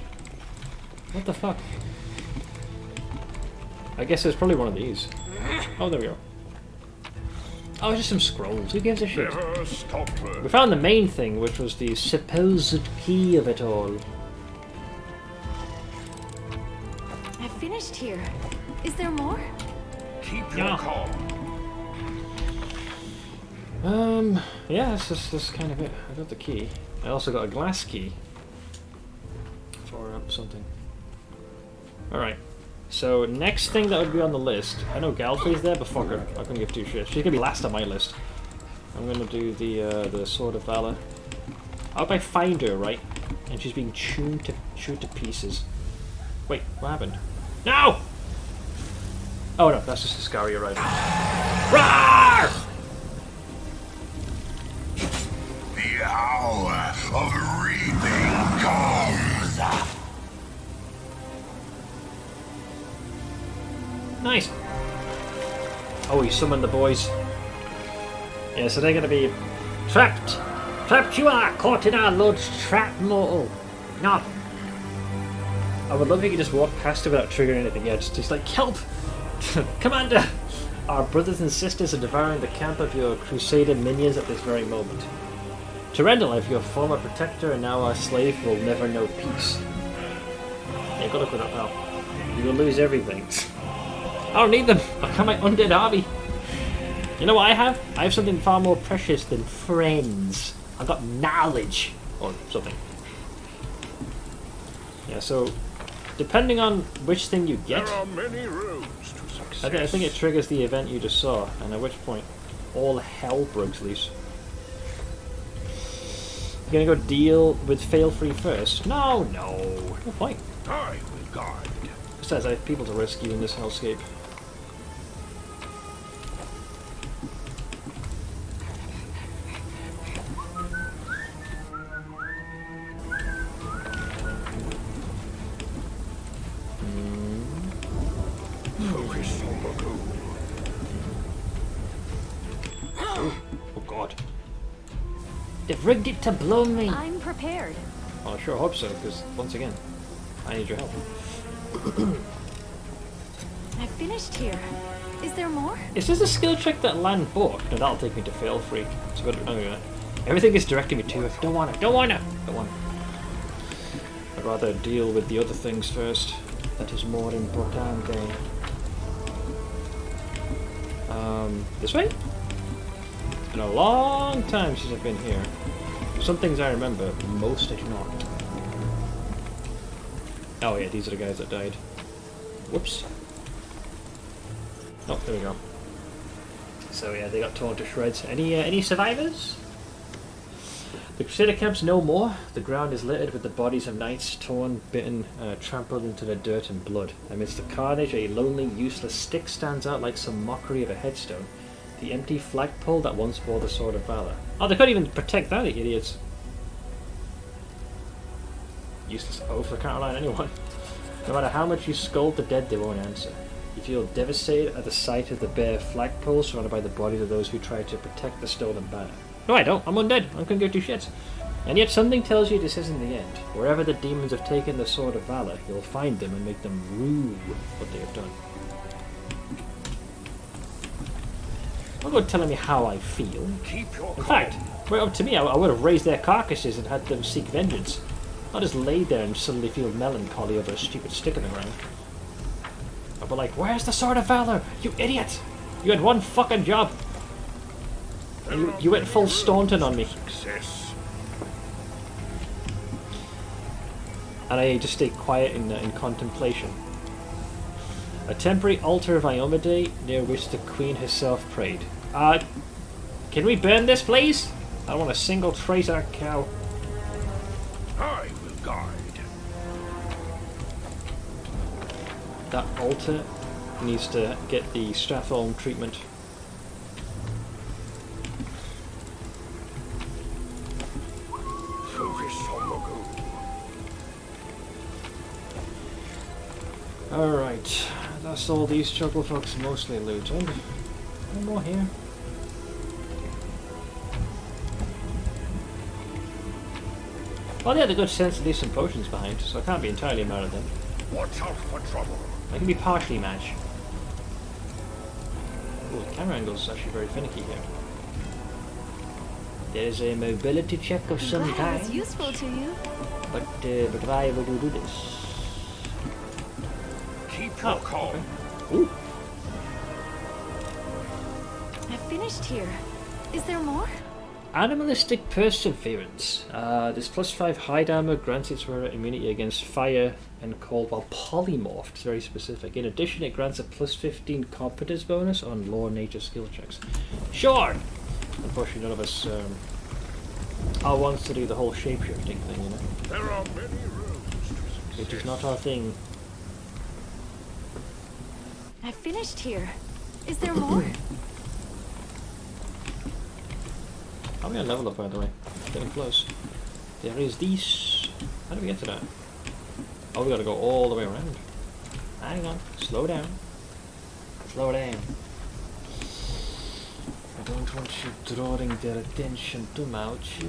What the fuck? I guess there's probably one of these. Oh, there we go. Oh, it's just some scrolls. Who gives a shit? Never stop her. We found the main thing, which was the supposed key of it all. I finished here. Is there more? Keep your calm. Yeah, that's kind of it. I got the key. I also got a glass key for something. Alright. So, next thing that would be on the list, I know Galfrey's there, but fuck her. I couldn't give 2 shits. She's gonna be last on my list. I'm gonna do the Sword of Valor. I hope I find her, right? And she's being chewed to pieces. Wait, what happened? No! Oh no, that's just Iscaria riding. Roar! The hour of reaping comes. Nice. Oh, he summoned the boys. Yeah, so they're gonna be trapped Trapped you are, caught in our Lord's trap, mortal. No. I would love if you could just walk past it without triggering anything. Yeah, just like, help! Commander! Our brothers and sisters are devouring the camp of your crusader minions at this very moment. Terendelife, your former protector and now our slave, will never know peace. Yeah, good luck with that now. You will lose everything. I don't need them. I got my undead army. You know what I have? I have something far more precious than friends. I've got knowledge. Or something. Yeah, so depending on which thing you get, There are many roads to success. I think it triggers the event you just saw, and at which point all hell breaks loose. You're gonna go deal with fail-free first? No point. I will guide. Besides, I have people to rescue in this hellscape. Focus on the goal. Oh god. They've rigged it to blow me! I'm prepared. Well, I sure hope so, because, once again, I need your help. I finished here. Is there more? Is this a skill check that land book? No, that'll take me to fail free. So, anyway, everything is directing me to it. Don't want it. I'd rather deal with the other things first. That is more important. This way? It's been a long time since I've been here. Some things I remember, most I do not. Oh yeah, these are the guys that died. Whoops. Oh, there we go. So yeah, they got torn to shreds. Any survivors? The Crusader camp's no more. The ground is littered with the bodies of knights, torn, bitten, trampled into the dirt and blood. Amidst the carnage, a lonely, useless stick stands out like some mockery of a headstone. The empty flagpole that once bore the Sword of Valor. Oh, they couldn't even protect that, idiots. Useless oath, I can't rely on anyone. No matter how much you scold the dead, they won't answer. You feel devastated at the sight of the bare flagpole surrounded by the bodies of those who tried to protect the stolen banner. No, I don't. I'm undead. I couldn't give two shits. And yet something tells you this isn't the end. Wherever the demons have taken the Sword of Valor, you'll find them and make them rue what they have done. Don't go telling me how I feel. Keep your In fact, right up to me, I would have raised their carcasses and had them seek vengeance. Not just lay there and suddenly feel melancholy over a stupid stick in the ground. I'd be like, where's the Sword of Valor? You idiot! You had one fucking job! And you went full Staunton on me. success. And I just stay quiet in contemplation. A temporary altar of Iomade near which the queen herself prayed. Can we burn this, please? I don't want a single trace of that cow. I will guide. That altar needs to get the Stratholm treatment. Focus on the goal. Alright, that's all these struggle folks mostly looted. No more here. Well, they had a good sense to leave some potions behind, so I can't be entirely mad at them. Watch out for trouble. I can be partially mad. Ooh, the camera angle's actually very finicky here. There's a mobility check of some Glad I was kind, useful to you. but I will do this. Keep your Oh, calm. okay. Ooh. I finished here. Is there more? Animalistic Perseverance. This +5 hide armor grants its wearer immunity against fire and cold while polymorphed. It's very specific. In addition, it grants a +15 competence bonus on law nature skill checks. Sure! Unfortunately, none of us are ones to do the whole shapeshifting thing, you know. There are many roads to success. It is not our thing. I finished here. Is there more? How are we on level up, by the way? Getting close. There is this. How do we get to that? Oh, we gotta go all the way around. Hang on. Slow down. Slow down. Don't want you drawing their attention too much.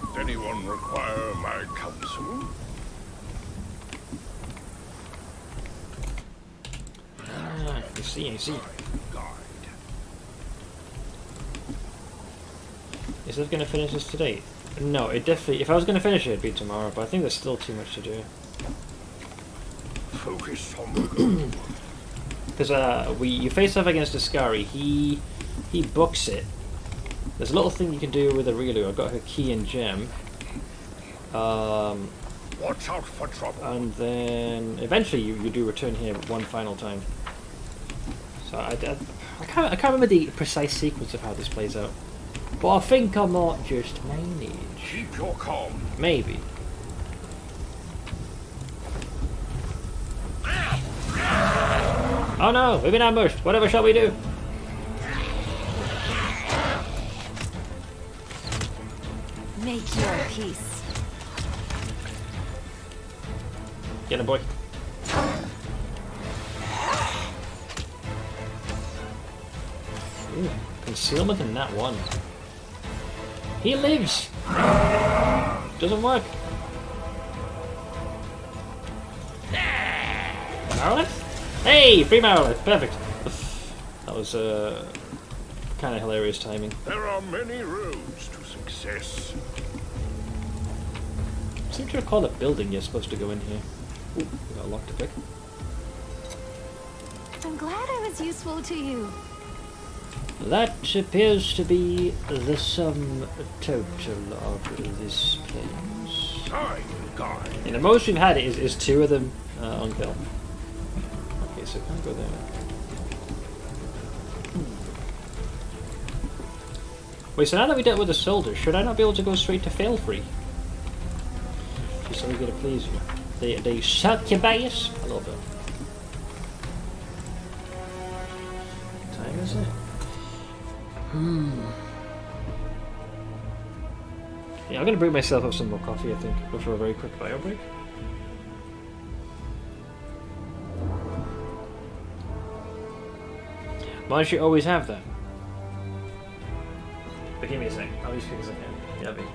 Does anyone require my counsel? Ah, I see, I see. Guide. Is that going to finish this today? No, it definitely... If I was going to finish it, it'd be tomorrow, but I think there's still too much to do. Focus on the goal. Because you face off against Ascari, he books it. There's a little thing you can do with Aurelio. I got her key and gem. Watch out for trouble. And then eventually you do return here one final time. So I can't remember the precise sequence of how this plays out. But I think I might just manage. Keep your calm. Maybe. Oh no, we've been ambushed. Whatever shall we do? Make your peace. Get him, boy. Ooh, concealment in that one. He lives! Doesn't work. Marolith? Hey! Free Marolith! Perfect. That was kind of hilarious timing. There are many roads to success. I seem to recall a building you're supposed to go in here. Ooh, we got a lock to pick. I'm glad I was useful to you. That appears to be the sum total of this place. Time, guide. And the most we've had is two of them on kill. Okay, so can't go there. Wait, so now that we dealt with the soldier, should I not be able to go straight to fail free? Just so we get to please you. They succubus? A little bit. What time is it? Yeah, I'm gonna brew myself up some more coffee, I think, before a very quick bio break. Why don't you always have that? But give me a sec, I'll be as quick as I can. Yeah, baby.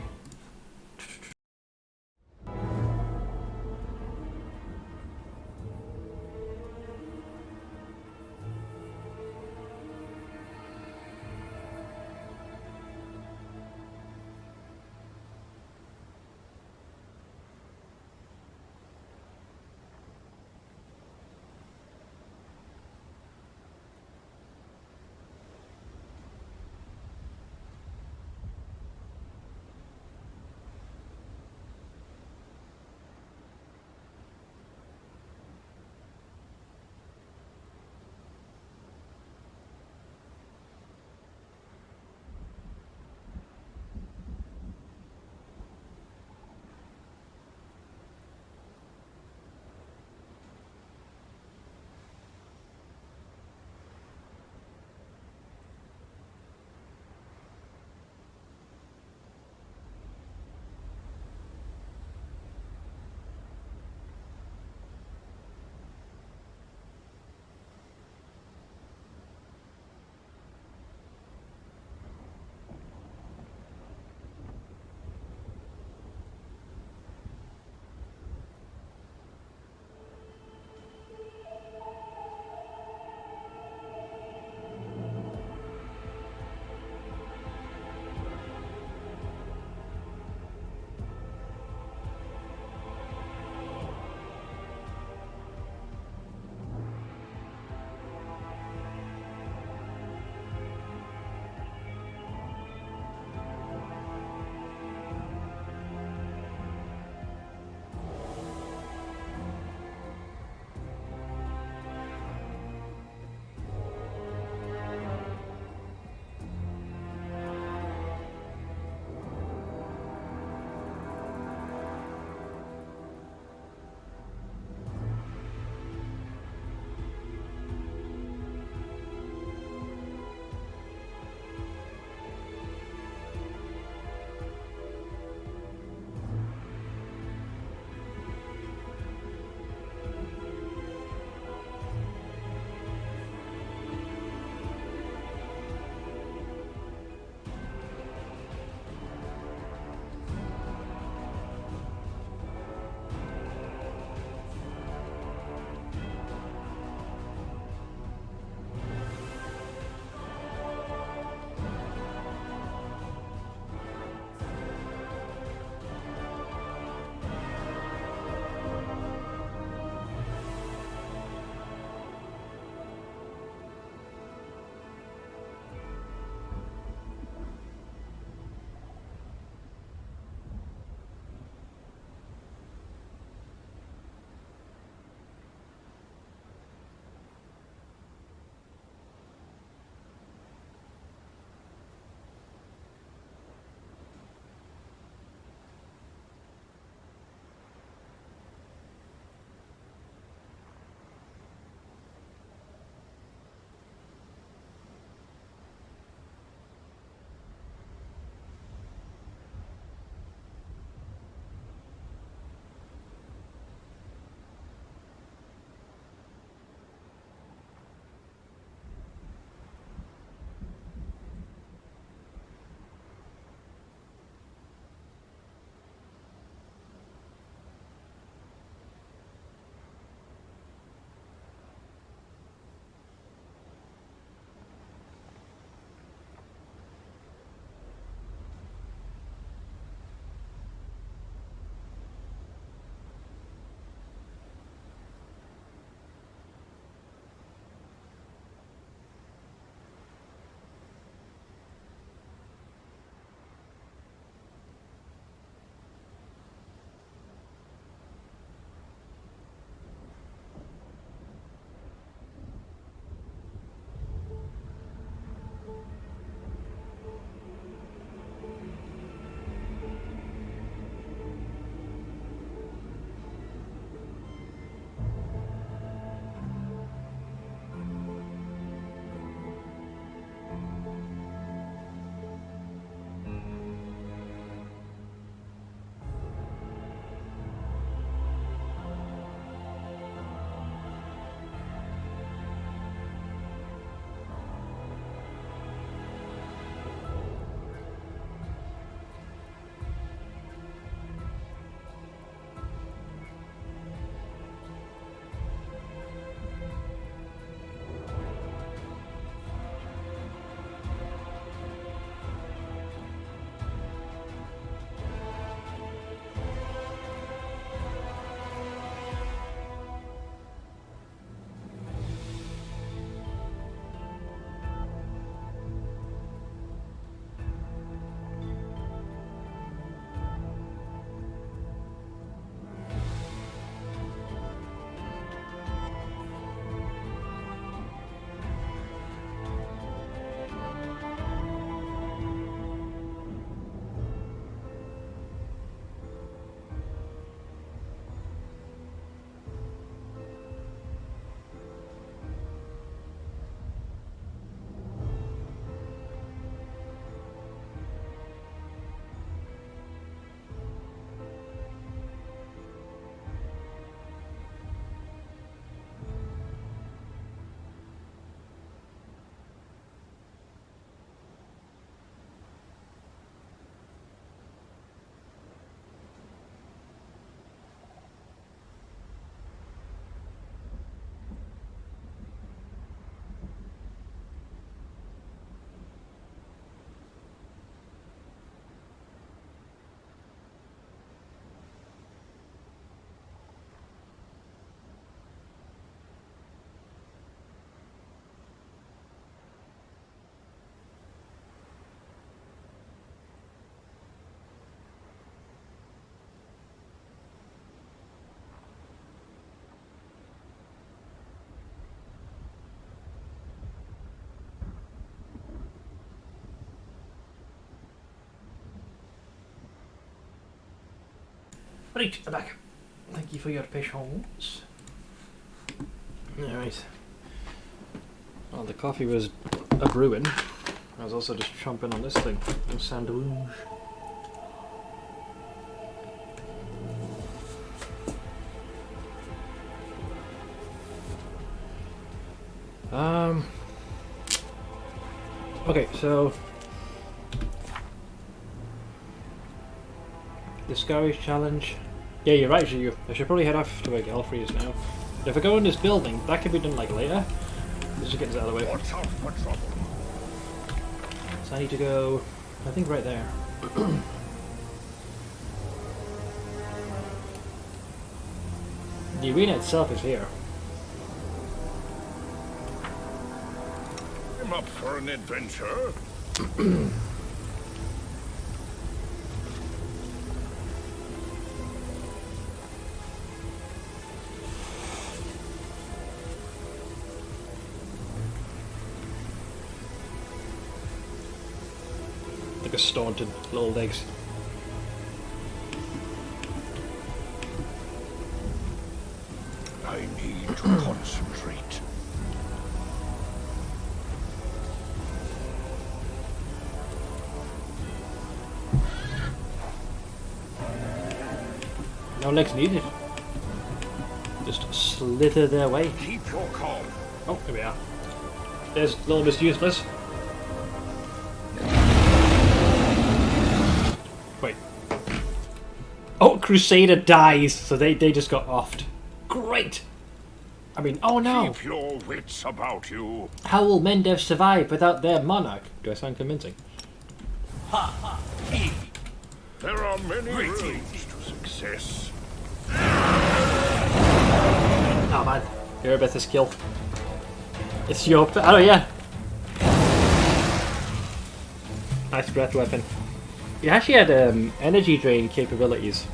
Right, I'm back. Thank you for your patience. Alright. Well, the coffee was a brewing. I was also just chomping on this thing. A sandwich. Okay, so the Scarish challenge. Yeah, you're right, I should probably head off to where Gelfrey now. But if I go in this building, that can be done like later. Let's just get this out of the way. Watch out for trouble. So I need to go, I think right there. The arena itself is here. I'm up for an adventure. Like a staunted little legs. I need to concentrate. No legs needed. Just slither their way. Keep your calm. Oh, here we are. There's little Miss Useless. Wait. Oh, Crusader dies, so they just got offed. Great! I mean, oh no! Keep your wits about you. How will Mendev survive without their monarch? Do I sound convincing? There are many roads to success. Oh man, Erebeth is killed. It's your... Oh yeah! Nice breath weapon. It actually had energy drain capabilities.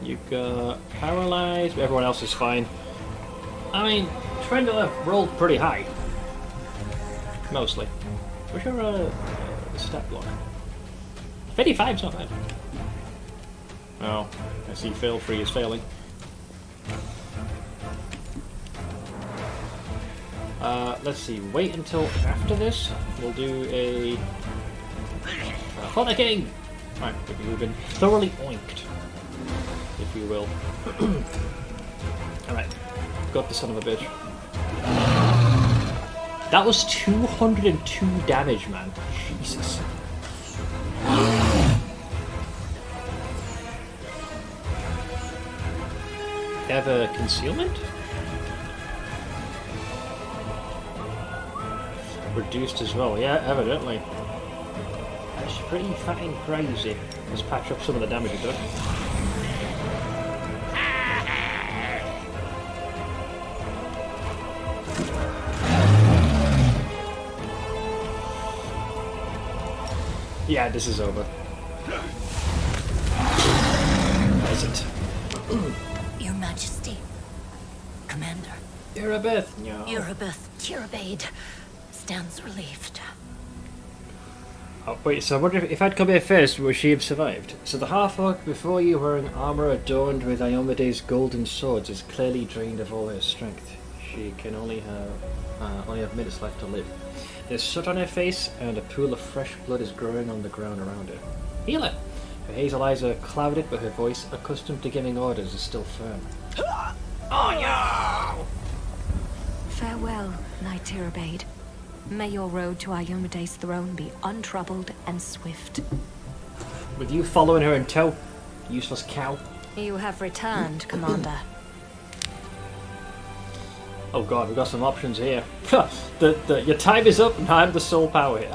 You got paralyzed, but everyone else is fine. I mean, Trendler rolled pretty high. Mostly. What's your stat block? 55's not bad. Oh, I see fail free is failing. Let's see, wait until after this. We'll do a... Thunder King! Right, we've been thoroughly oinked, if you will. Alright, got the son of a bitch. That was 202 damage, man. Jesus. Have a concealment? Reduced as well, yeah, evidently. That's pretty fucking crazy. Let's patch up some of the damage it took. Yeah, this is over. Is it? Your Majesty. Commander. Erebeth, no. Erebeth Tirabade stands relieved. Oh, wait, so I wonder if I'd come here first, would she have survived? So the half-orc before you wearing armour adorned with Iomede's golden swords is clearly drained of all her strength. She can only have minutes left to live. There's soot on her face, and a pool of fresh blood is growing on the ground around her. Heal her! Her hazel eyes are clouded, but her voice, accustomed to giving orders, is still firm. Oh no! Farewell, Knight Tirabade. May your road to Iomede's throne be untroubled and swift. With you following her in tow, useless cow. You have returned, Commander. Oh god, we've got some options here. Your time is up and I have the sole power here.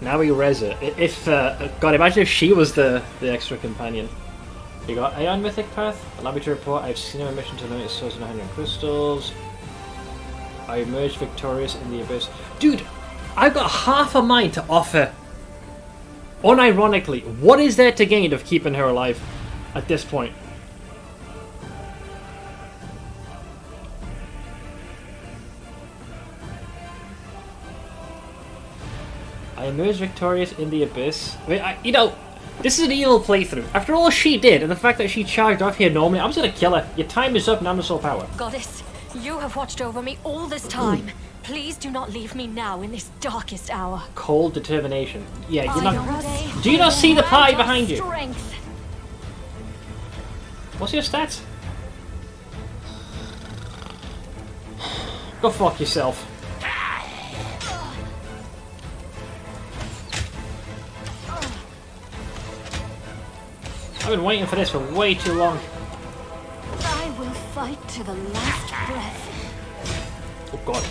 Now we res her. If, God, imagine if she was the extra companion. You got Aeon Mythic Path. Allow me to report I've seen her mission to limit swords and 100 crystals. I emerged victorious in the abyss. Dude, I've got half a mind to offer. Unironically, what is there to gain of keeping her alive at this point? emerged victorious in the abyss. I mean, you know, this is an evil playthrough. After all she did, and the fact that she charged off here normally, I'm just gonna kill her. Your time is up, and I'm the sole power. Goddess, you have watched over me all this time. Please do not leave me now in this darkest hour. Cold determination. Yeah, you're not. Ayomade, Do you not see the pie behind you? strength. What's your stats? Go fuck yourself. I've been waiting for this for way too long. I will fight to the last breath. Oh god.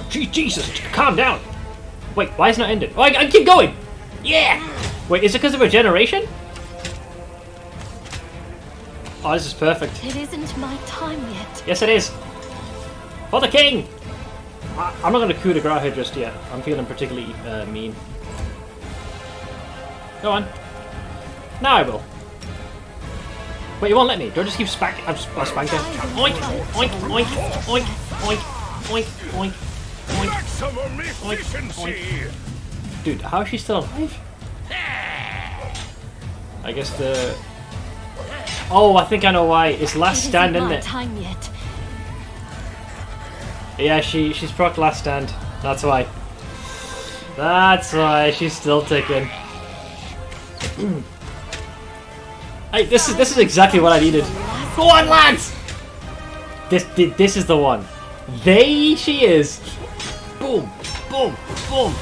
Jesus, calm down. Wait, why isn't it ended? Oh, I keep going. Yeah. Wait, is it because of regeneration? Oh, this is perfect. It isn't my time yet. Yes, it is. For the king! I'm not going to coup de grace here just yet. I'm feeling particularly mean. Go on. Now I will. Wait, you won't let me. Do I just keep spanking? I'll spanking. Oink, oink, oink, oink, oink, oink, oink, oink, Maximum efficiency! Dude, how is she still alive? I guess the... Oh, I think I know why. It's last stand, isn't it? Time yet. Yeah, she's proc last stand. That's why. That's why she's still ticking. Hey, this is exactly what I needed. Go on, lads! This is the one. She is. Boom, boom, boom,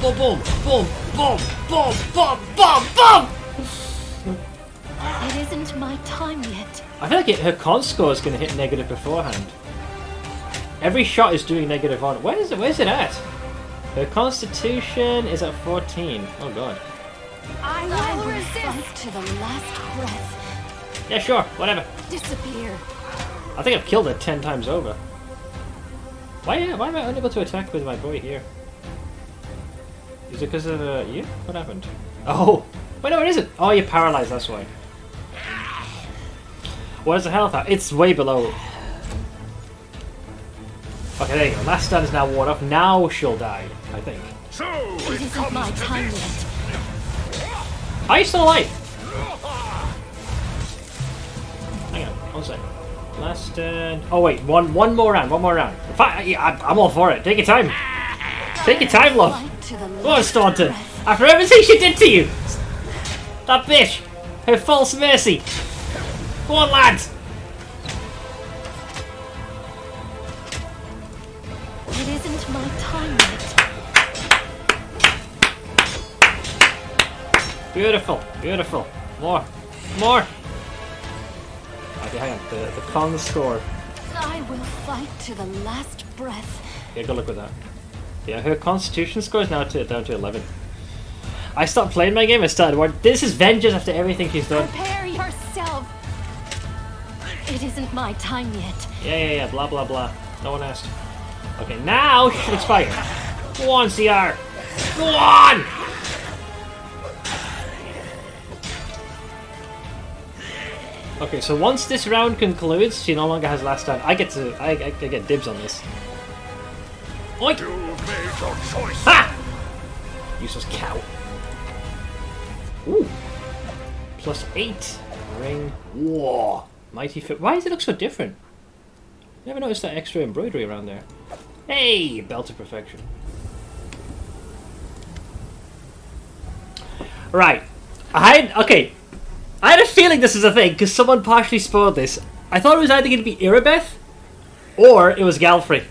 boom, boom, boom, boom, boom, boom, boom, boom. It isn't my time yet. I feel like her con score is going to hit negative beforehand. Every shot is doing negative on it. Where's it at? Her constitution is at 14. Oh god. I will resist to the last breath. Yeah, sure, whatever. Disappear. I think I've killed her 10 times over. Why am I unable to attack with my boy here? Is it because of you? What happened? Oh! Wait, no, it isn't! Oh, you're paralyzed, that's why. Where's the health at? It's way below. Okay, there you go. Last stand is now worn off. Now she'll die, I think. So It isn't my time yet. Are you still alive? Hang on, one second. Last stand. Oh wait, one more round. I'm all for it. Take your time. Take your time, love. Go on, Staunton. After everything she did to you, that bitch, her false mercy. Go on, lads. It isn't my time yet. Beautiful, beautiful. More. Okay, hang on. The con score. I will fight to the last breath. Yeah, good luck with that. Yeah, her constitution score is now down to 11. I stopped playing my game. I started. This is vengeance after everything she's done. Prepare yourself. It isn't my time yet. Yeah. Blah blah blah. No one asked. Okay, now she should expire. Go on, CR. Go on. Okay, so once this round concludes, she no longer has last stand. I get dibs on this. Oink! you've made your choice. Ha! Useless cow. Ooh. +8. Ring. Whoa. Mighty fit. Why does it look so different? Never noticed that extra embroidery around there. Hey! Belt of perfection. Right. I had a feeling this is a thing, because someone partially spoiled this. I thought it was either going to be Irabeth, or it was Galfrey.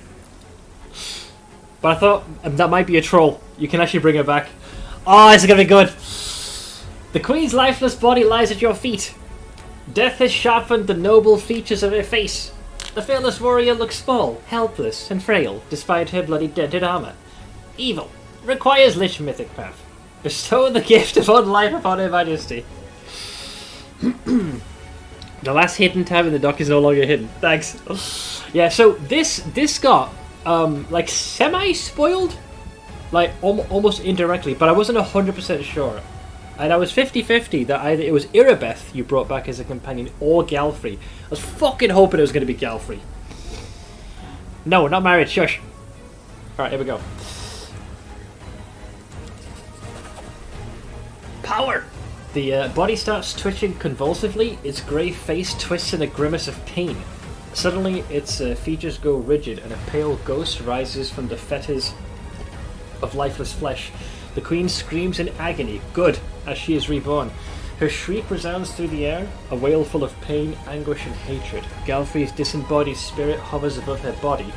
But I thought that might be a troll. You can actually bring her back. Oh, this is going to be good. The Queen's lifeless body lies at your feet. Death has sharpened the noble features of her face. The fearless warrior looks small, helpless, and frail, despite her bloody dented armor. Evil. Requires Lich mythic path. Bestow the gift of unlife upon her majesty. The last hidden tab in the dock is no longer hidden. Thanks. Yeah, so this got like semi-spoiled, like almost indirectly, but I wasn't 100% sure. And I was 50-50 that either it was Irabeth you brought back as a companion or Galfrey. I was fucking hoping it was going to be Galfrey. No, not married, shush. Alright, here we go. power! The body starts twitching convulsively, its grey face twists in a grimace of pain. Suddenly, its features go rigid and a pale ghost rises from the fetters of lifeless flesh. The queen screams in agony, good, as she is reborn. Her shriek resounds through the air, a wail full of pain, anguish and hatred. Galfrey's disembodied spirit hovers above her body,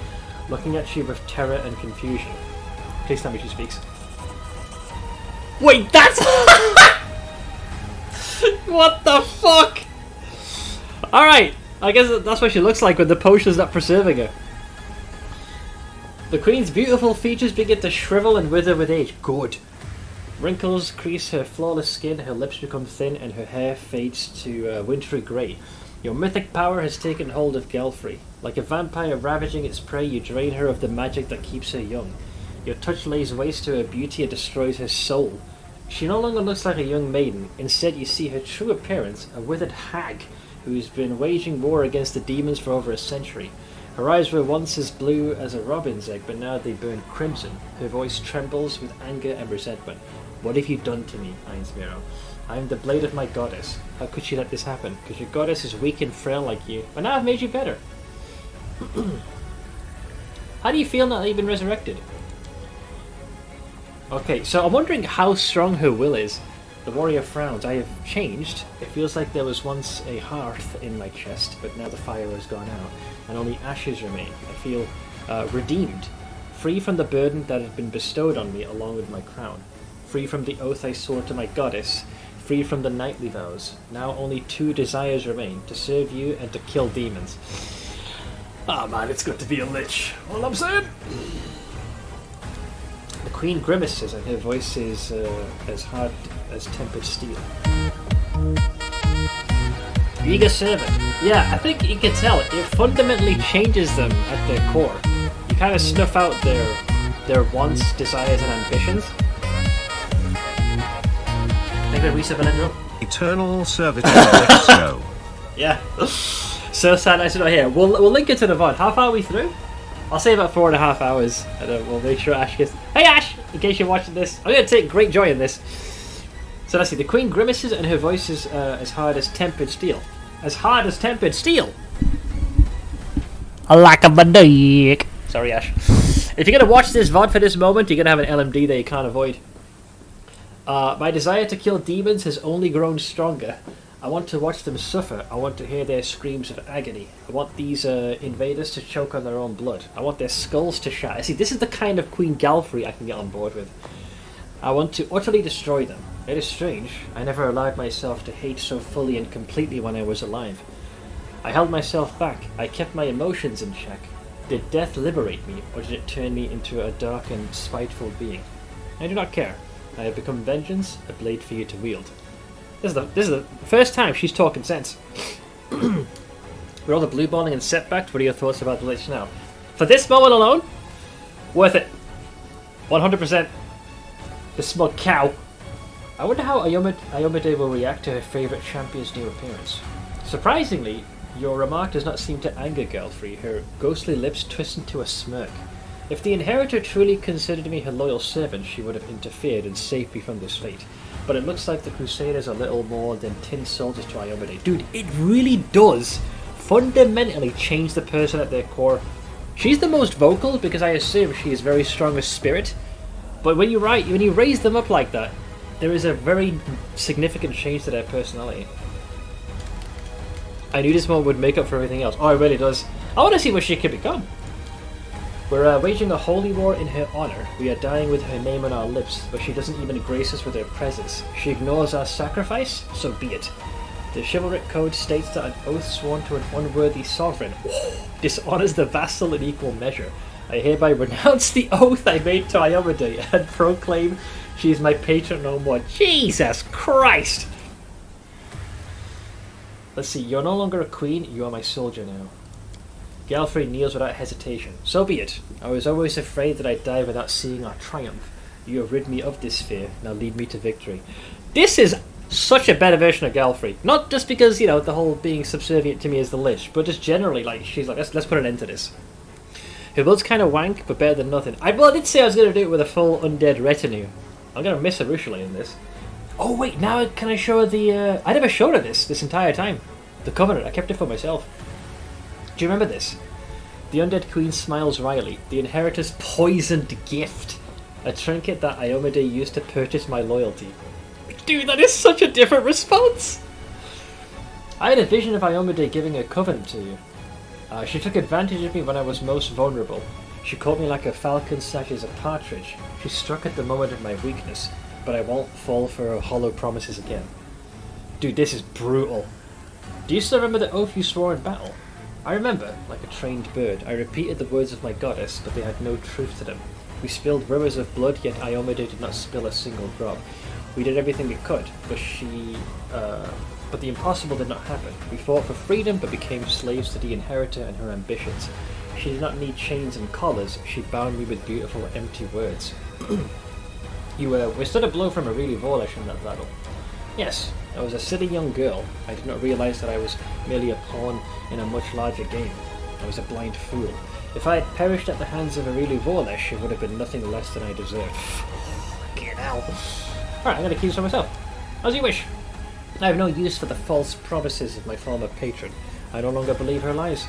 looking at you with terror and confusion. Please tell me she speaks. Wait, that's... What the fuck? Alright, I guess that's what she looks like when the potion's not preserving her. The queen's beautiful features begin to shrivel and wither with age. Good. Wrinkles crease her flawless skin, her lips become thin, and her hair fades to wintry grey. Your mythic power has taken hold of Galfrey. Like a vampire ravaging its prey, you drain her of the magic that keeps her young. Your touch lays waste to her beauty and destroys her soul. She no longer looks like a young maiden. Instead, you see her true appearance, a withered hag who's been waging war against the demons for over a century. Her eyes were once as blue as a robin's egg, but now they burn crimson. Her voice trembles with anger and resentment. What have you done to me, Ainsmiro? I am the blade of my goddess. How could she let this happen? Because your goddess is weak and frail like you. But now I've made you better. How do you feel now that you've been resurrected? Okay, so I'm wondering how strong her will is. The warrior frowns. I have changed. It feels like there was once a hearth in my chest, but now the fire has gone out, and only ashes remain. I feel redeemed, free from the burden that had been bestowed on me along with my crown. Free from the oath I swore to my goddess, free from the knightly vows. Now only two desires remain, to serve you and to kill demons. Ah man, it's good to be a lich. All I'm saying. The queen grimaces and her voice is as hard as tempered steel. Eager servant. Yeah, I think you can tell, it fundamentally changes them at their core. You kind of snuff out their wants, desires and ambitions. Eternal servitude. Let's go. Yeah. So sad I sit right here. We'll link it to the VOD. How far are we through? I'll say about 4.5 hours, and we'll make sure Ash gets... Hey Ash! In case you're watching this, I'm going to take great joy in this. So let's see. The queen grimaces and her voice is as hard as tempered steel. As hard as tempered steel! Like a dick. Sorry Ash. If you're going to watch this VOD for this moment, you're going to have an LMD that you can't avoid. My desire to kill demons has only grown stronger. I want to watch them suffer. I want to hear their screams of agony. I want these invaders to choke on their own blood. I want their skulls to shatter. See, this is the kind of Queen Galfrey I can get on board with. I want to utterly destroy them. It is strange. I never allowed myself to hate so fully and completely when I was alive. I held myself back. I kept my emotions in check. Did death liberate me, or did it turn me into a dark and spiteful being? I do not care. I have become vengeance, a blade for you to wield. This is the first time she's talking sense. With all the blue balling and setbacks, what are your thoughts about the Lich now? For this moment alone, worth it. 100%. The smug cow. I wonder how Ayomide will react to her favourite champion's new appearance. Surprisingly, your remark does not seem to anger Galfrey. Her ghostly lips twist into a smirk. If the Inheritor truly considered me her loyal servant, she would have interfered and saved me from this fate. But it looks like the Crusaders are little more than tin soldiers to Ayomide. Dude, it really does fundamentally change the person at their core. She's the most vocal because I assume she is very strong of spirit. But when you raise them up like that, there is a very significant change to their personality. I knew this moment would make up for everything else. Oh, it really does. I want to see what she could become. We're waging a holy war in her honor. We are dying with her name on our lips, but she doesn't even grace us with her presence. She ignores our sacrifice, so be it. The chivalric code states that an oath sworn to an unworthy sovereign dishonors the vassal in equal measure. I hereby renounce the oath I made to Ayomide and proclaim she is my patron no more. Jesus Christ! Let's see, you're no longer a queen, you are my soldier now. Galfrey kneels without hesitation. So be it. I was always afraid that I'd die without seeing our triumph. You have rid me of this fear. Now lead me to victory. This is such a better version of Galfrey. Not just because, you know, the whole being subservient to me is the Lich, but just generally, like, she's like, let's put an end to this. Her build's kind of wank, but better than nothing. I did say I was going to do it with a full undead retinue. I'm going to miss Arushale in this. Oh wait, now can I show her the... I never showed her this entire time. The Covenant, I kept it for myself. Do you remember this? The Undead Queen smiles wryly. The Inheritor's poisoned gift. A trinket that Iomade used to purchase my loyalty. Dude, that is such a different response! I had a vision of Iomade giving a covenant to you. She took advantage of me when I was most vulnerable. She caught me like a falcon snatches a partridge. She struck at the moment of my weakness, but I won't fall for her hollow promises again. Dude, this is brutal. Do you still remember the oath you swore in battle? I remember, like a trained bird, I repeated the words of my goddess, but they had no truth to them. We spilled rivers of blood, yet Iomade did not spill a single drop. We did everything we could, but the impossible did not happen. We fought for freedom, but became slaves to the Inheritor and her ambitions. She did not need chains and collars, she bound me with beautiful, empty words. You withstood a blow from a really Vorlish in that battle. Yes, I was a silly young girl. I did not realize that I was merely a pawn in a much larger game. I was a blind fool. If I had perished at the hands of a really Vorlish, it would have been nothing less than I deserved. Get out. Alright, I'm going to keep this for myself. As you wish. I have no use for the false promises of my former patron. I no longer believe her lies.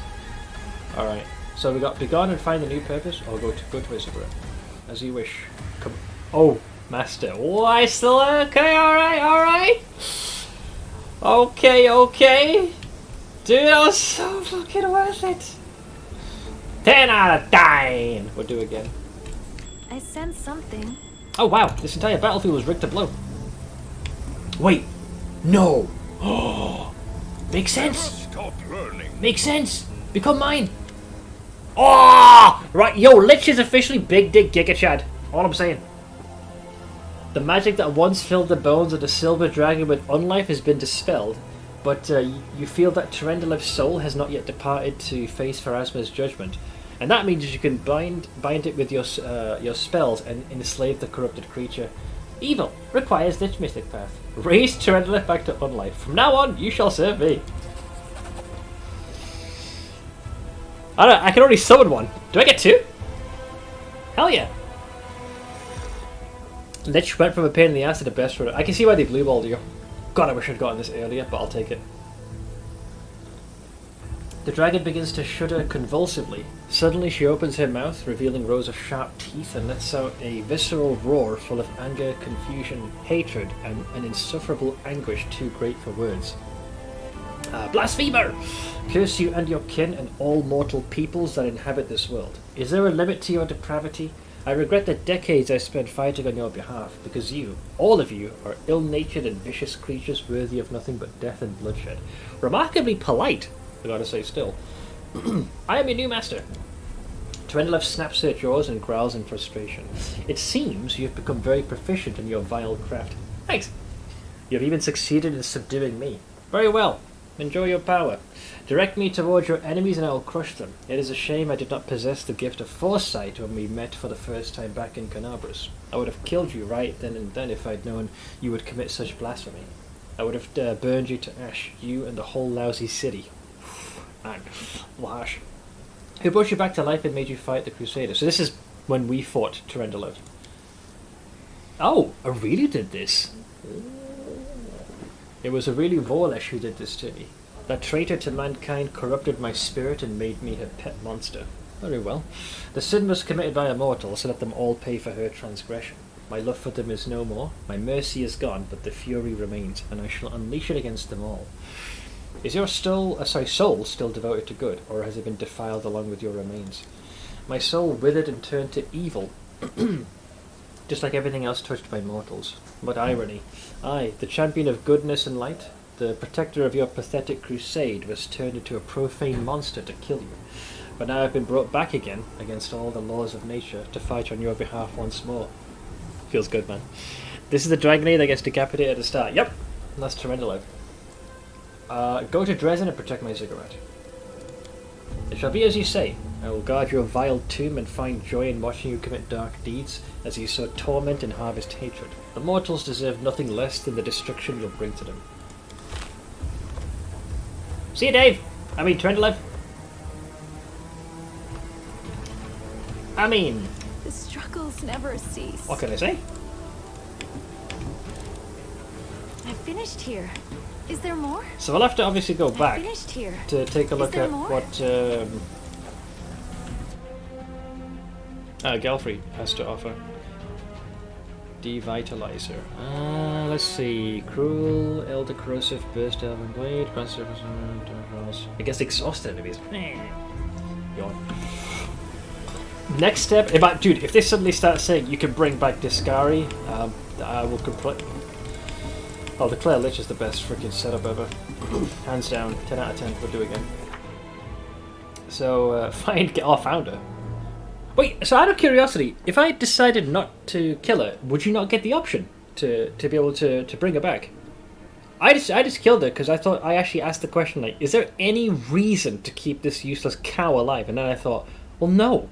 Alright, so we got begone and find a new purpose, or go to Isabra. As you wish. Come. Oh, master. Why still? Okay, alright. Okay. Dude, that was so fucking worth it. 10 out of 10! We'll do again. I sense something. Oh wow, this entire battlefield was rigged to blow. Wait. No. Makes sense. Stop learning. Makes sense. Become mine. Oh! Right, yo, Lich is officially Big Dick Giga Chad. All I'm saying. The magic that once filled the bones of the silver dragon with unlife has been dispelled, but you feel that Tyrendilev's soul has not yet departed to face Pharasma's judgment. And that means you can bind it with your spells and enslave the corrupted creature. Evil requires this mystic path. Raise Tyrendilev back to unlife. From now on, you shall serve me. I can already summon one. Do I get two? Hell yeah. Lich went from a pain in the ass to the best for it. I can see why they blue balled you. God, I wish I'd gotten this earlier, but I'll take it. The dragon begins to shudder convulsively. Suddenly she opens her mouth, revealing rows of sharp teeth, and lets out a visceral roar full of anger, confusion, hatred, and an insufferable anguish too great for words. Blasphemer! Curse you and your kin and all mortal peoples that inhabit this world. Is there a limit to your depravity? I regret the decades I spent fighting on your behalf, because you, all of you, are ill-natured and vicious creatures worthy of nothing but death and bloodshed. Remarkably polite, I gotta say still. I am your new master. Tyrendilev snaps her jaws and growls in frustration. It seems you have become very proficient in your vile craft. Thanks. You have even succeeded in subduing me. Very well. Enjoy your power. Direct me towards your enemies and I will crush them. It is a shame I did not possess the gift of foresight when we met for the first time back in Canabras. I would have killed you right then and then if I'd known you would commit such blasphemy. I would have burned you to ash, you and the whole lousy city. Man, harsh. Who brought you back to life and made you fight the Crusaders? So this is when we fought Tyrendilov. Oh, I really did this. It was a really Vorlish who did this to me. That traitor to mankind corrupted my spirit and made me her pet monster. Very well. The sin was committed by a mortal, so let them all pay for her transgression. My love for them is no more. My mercy is gone, but the fury remains, and I shall unleash it against them all. Is your soul still devoted to good, or has it been defiled along with your remains? My soul withered and turned to evil, just like everything else touched by mortals. What irony. I, the champion of goodness and light, the protector of your pathetic crusade, was turned into a profane monster to kill you. But now I've been brought back again, against all the laws of nature, to fight on your behalf once more. Feels good, man. This is the Dragonade that gets decapitated at the start. Yep, that's Tyrendilov. Go to Dresden and protect my cigarette. It shall be as you say. I will guard your vile tomb and find joy in watching you commit dark deeds, as you sow torment and harvest hatred. The mortals deserve nothing less than the destruction you'll bring to them. See you, Dave! I mean, Tyrendilov. The struggles never cease. What can I say? finished here. Is there more? So I'll have to obviously go back Finished here. to take a look there at more? what Galfrey has to offer. Devitalizer. Let's see. Cruel, Elder Corrosive, Burst Elven Blade, Grand Surface, I guess exhaust enemies. Yawn. Next step, dude, if they suddenly start saying you can bring back Discari, I will completely. I'll declare Lich is the best freaking setup ever. Hands down, 10 out of 10, we'll do it again. So, found her. Wait, so out of curiosity, if I decided not to kill her, would you not get the option to be able to bring her back? I just killed her because I thought, I actually asked the question, like, is there any reason to keep this useless cow alive? And then I thought, well, no,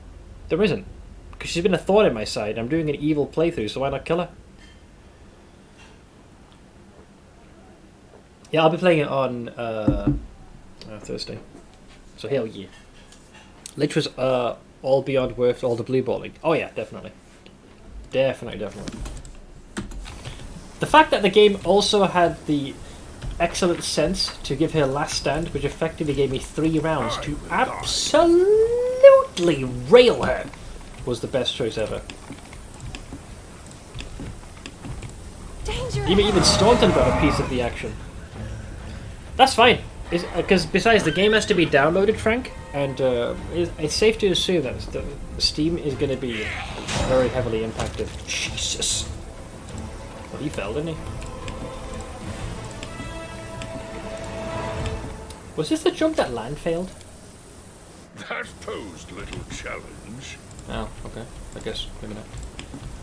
there isn't. Because she's been a thorn in my side. I'm doing an evil playthrough, so why not kill her? Yeah, I'll be playing it on Thursday. So hell yeah. Lich was all beyond worth all the blue balling. Oh yeah, definitely. Definitely. The fact that the game also had the excellent sense to give her last stand, which effectively gave me 3 rounds to absolutely rail her, was the best choice ever. Danger! Even Staunton got a piece of the action. That's fine, because besides the game has to be downloaded, Frank, and it's safe to assume that Steam is going to be very heavily impacted. Jesus. Well, he fell, didn't he? Was this the jump that land failed? That posed little challenge. Oh, okay. I guess, maybe not.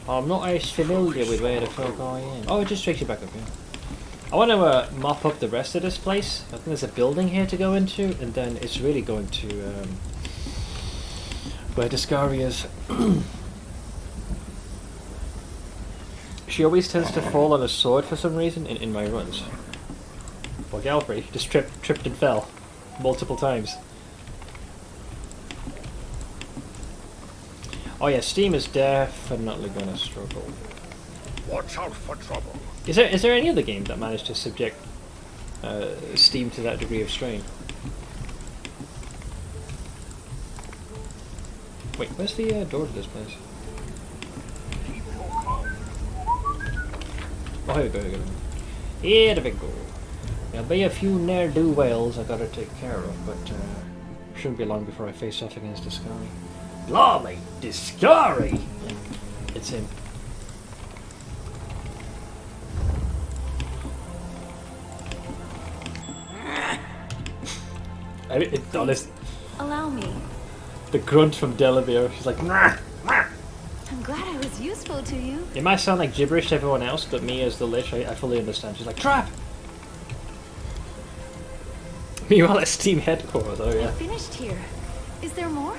I'm not as familiar with where the fuck I am. Oh, it just takes you back up here. I want to mop up the rest of this place. I think there's a building here to go into, and then it's really going to where Discari is. She always tends to fall on a sword for some reason in my runs. Well, Galfrey just tripped and fell multiple times. Oh yeah, Steam is definitely going to struggle. Watch out for trouble. Is there any other game that managed to subject Steam to that degree of strain? Wait, where's the door to this place? Oh, here we go. Here we go. There'll be a few ne'er-do-wells I gotta take care of, but shouldn't be long before I face off against Discari. Blimey, Discari! It's him. I mean, it's honest. Allow me. The grunt from Delamere, she's like, nah, nah. I'm glad I was useful to you. It might sound like gibberish to everyone else, but me as the Lich, I fully understand. She's like, trap! Meanwhile at Steam headquarters, oh yeah. I finished here. Is there more?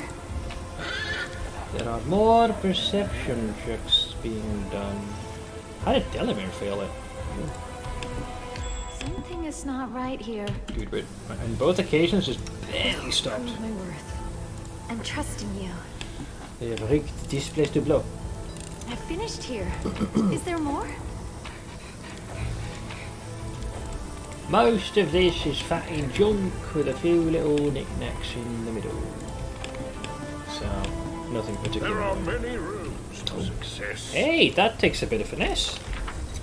There are more perception checks being done. How did Delamere fail it? Something is not right here. Dude, but on both occasions just barely stopped. Prove my worth. I'm trusting you. They have rigged this place to blow. I finished here. Is there more? Most of this is fatty junk with a few little knickknacks in the middle. So, nothing particular. There are many rooms to success. Hey, that takes a bit of finesse.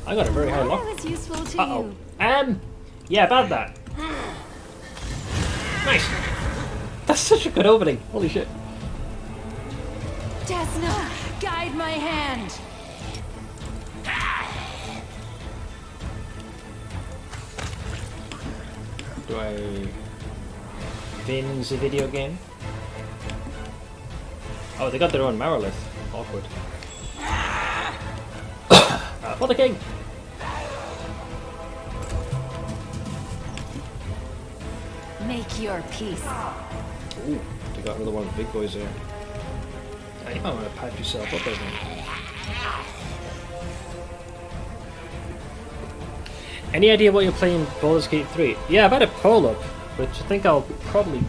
I got a very high lock. I was useful to you. Yeah, about that. Nice. That's such a good opening. Holy shit. Desna, guide my hand. Do I win the video game? Oh, they got their own Marolith. Awkward. For the king! Make your peace. Ooh, they got another one of the big boys there. Now, you might want to patch yourself up, I think. Any idea what you're playing Baldur's Gate 3? Yeah, I've had a poll up, which I think I'll probably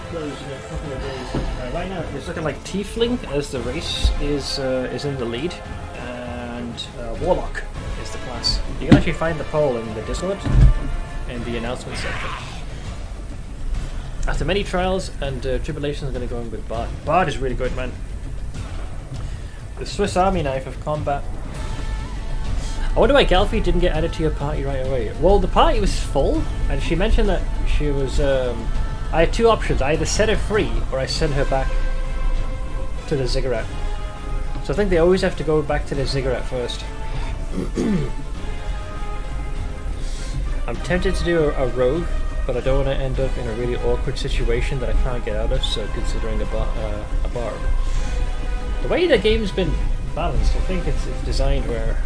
close in a couple of days. Right now, it's looking like Tiefling as the race is in the lead, and Warlock is is the class. You can actually find the poll in the Discord, in the announcement section. After many trials and tribulations, I'm going to go in with Bard. Bard is really good, man. The Swiss Army knife of combat. I wonder why Gelfie didn't get added to your party right away. Well, the party was full, and she mentioned that she was... I had two options. I either set her free, or I sent her back to the ziggurat. So I think they always have to go back to the ziggurat first. I'm tempted to do a rogue, but I don't want to end up in a really awkward situation that I can't get out of, so considering a bard. The way the game's been balanced, I think it's designed where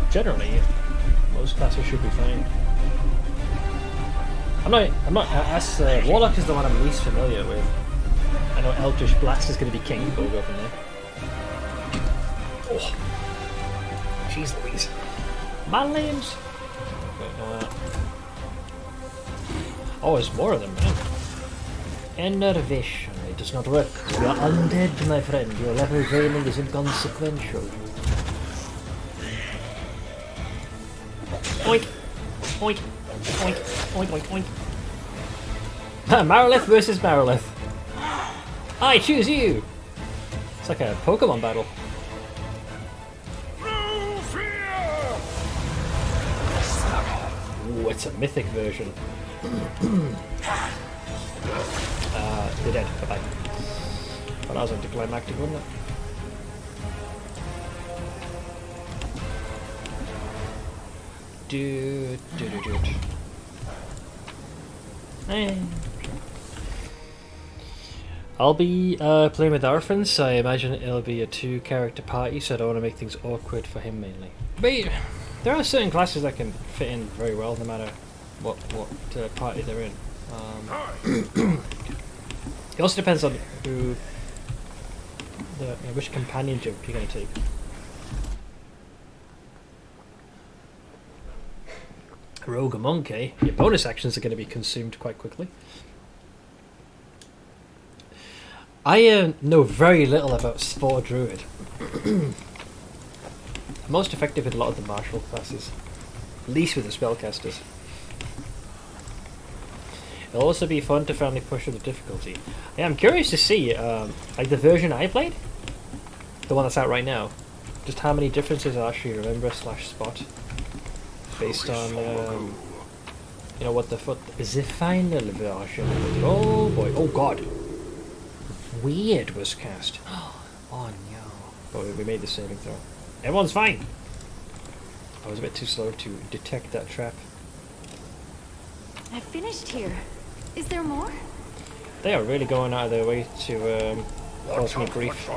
generally most classes should be fine. I'm not as Warlock is the one I'm least familiar with. I know Eldritch Blast is going to be king, but we'll go from there. Oh, jeez Louise. Man names. Okay, oh, there's more of them, man. Enervation. It does not work. You are undead, my friend. Your level training is inconsequential. Oink! Oink! Oink! Oink! Oink! Oink! Marilith versus Marilith. I choose you! It's like a Pokemon battle. Ooh, it's a mythic version. They're dead. Bye-bye. Well, that was anticlimactic, wasn't it? I'll be playing with Arfin, so I imagine it'll be a 2-character party, so I don't want to make things awkward for him mainly. But there are certain classes that can fit in very well, no matter what party they're in. It also depends on which companionship you're going to take. Rogue or Monkey, your bonus actions are going to be consumed quite quickly. I know very little about Spore Druid. Most effective in a lot of the martial classes, least with the spellcasters. It'll also be fun to finally push up the difficulty. Yeah, I'm curious to see, like the version I played, the one that's out right now, just how many differences I actually remember / spot. Based on, you know, what the final version. Oh boy, oh god. Weird was cast. Oh no. But we made the saving throw. Everyone's fine. I was a bit too slow to detect that trap. I finished here. Is there more? They are really going out of their way to cause me grief.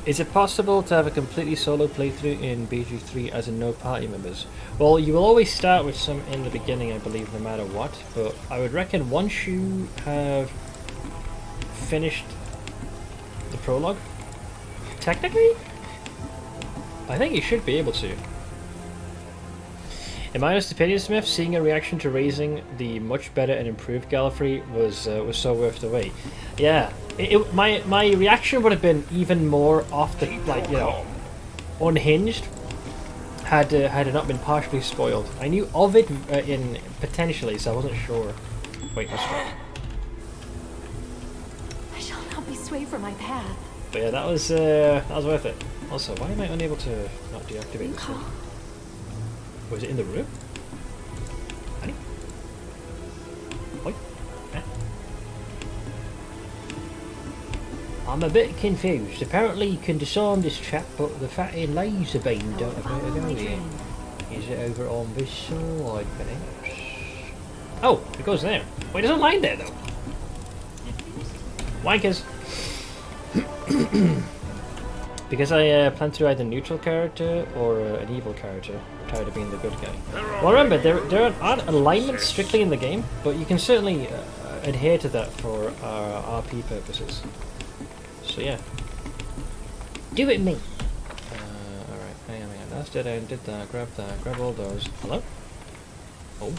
Is it possible to have a completely solo playthrough in BG3 as in no party members? Well, you will always start with some in the beginning, I believe, no matter what, but I would reckon once you have finished the prologue, technically, I think you should be able to. In my honest opinion, Smith, seeing a reaction to raising the much better and improved Gallifrey was so worth the wait. Yeah, my reaction would have been even more off the, like, you know, unhinged had it not been partially spoiled. I knew of it in potentially, so I wasn't sure. Wait, let's try. I shall not be swayed from my path. But yeah, that was worth it. Also, why am I unable to not deactivate this thing? Was it in the room? Honey? Wait. Eh? I'm a bit confused. Apparently you can disarm this trap, but the fatty laser beam don't appear to go here. Is it over on this side, perhaps? Oh, it goes there. Wait, there's a line there, though. Wankers! Because I plan to do either a neutral character or an evil character. I'm tired of being the good guy. Well, remember, there aren't alignments strictly in the game, but you can certainly adhere to that for RP purposes. So yeah. Do it me! Alright, hang on. That's dead end, did that, grab all those. Hello? Oh.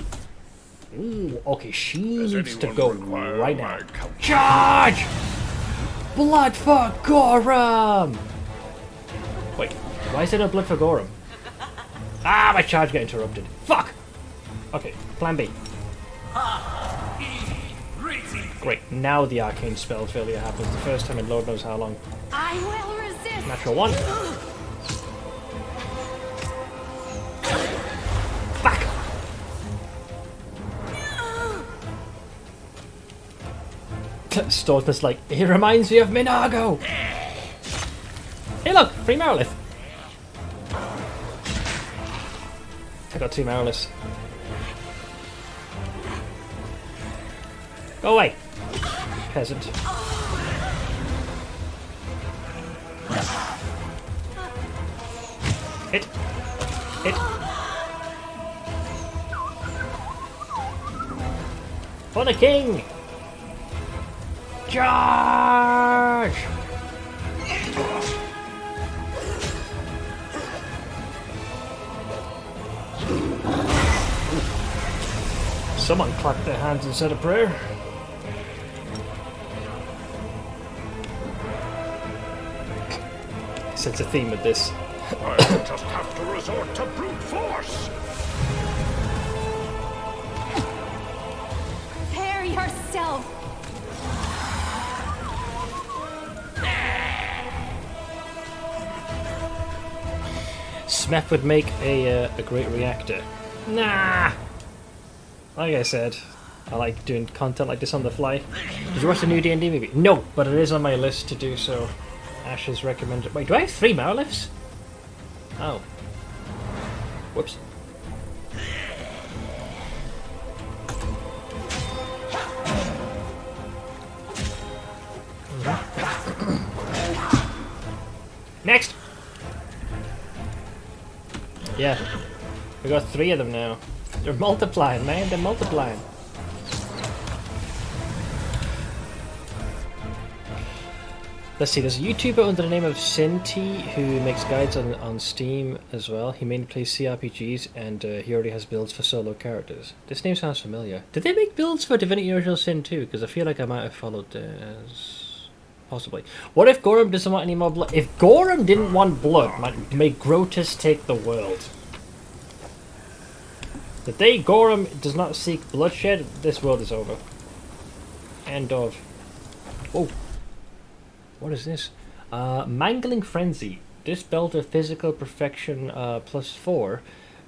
Ooh, okay, she needs to go right now. Charge! Blood for Gorum! Wait, Why is there no blood for Gorham? Ah, my charge got interrupted. Fuck! Okay, plan B. Great, now the arcane spell failure happens. The first time in Lord knows how long. I will resist. Natural one. Fuck! Stortness like, it reminds me of Minago! Hey look, free Marilith! I got 2 Mariliths. Go away! Peasant. Hit! Hit! For the king! Charge! Someone clapped their hands and said a prayer. Sense a theme with this. I'll just have to resort to brute force. Prepare yourself. Smeth would make a great reactor. Nah! Like I said, I like doing content like this on the fly. Did you watch the new D&D movie? No, but it is on my list to do so. Ash has recommended. Wait, do I have 3 Mariliths? Oh. Whoops. Next! Yeah. We got 3 of them now. They're multiplying, man. They're multiplying. Let's see, there's a YouTuber under the name of Sinti who makes guides on Steam as well. He mainly plays CRPGs and he already has builds for solo characters. This name sounds familiar. Did they make builds for Divinity Original Sin too? Because I feel like I might have followed this. Possibly. What if Gorham doesn't want any more blood? If Gorham didn't want blood, may Grotus take the world. The day Gorham does not seek bloodshed, this world is over. End of. Oh. What is this? Mangling Frenzy. This belt of physical perfection +4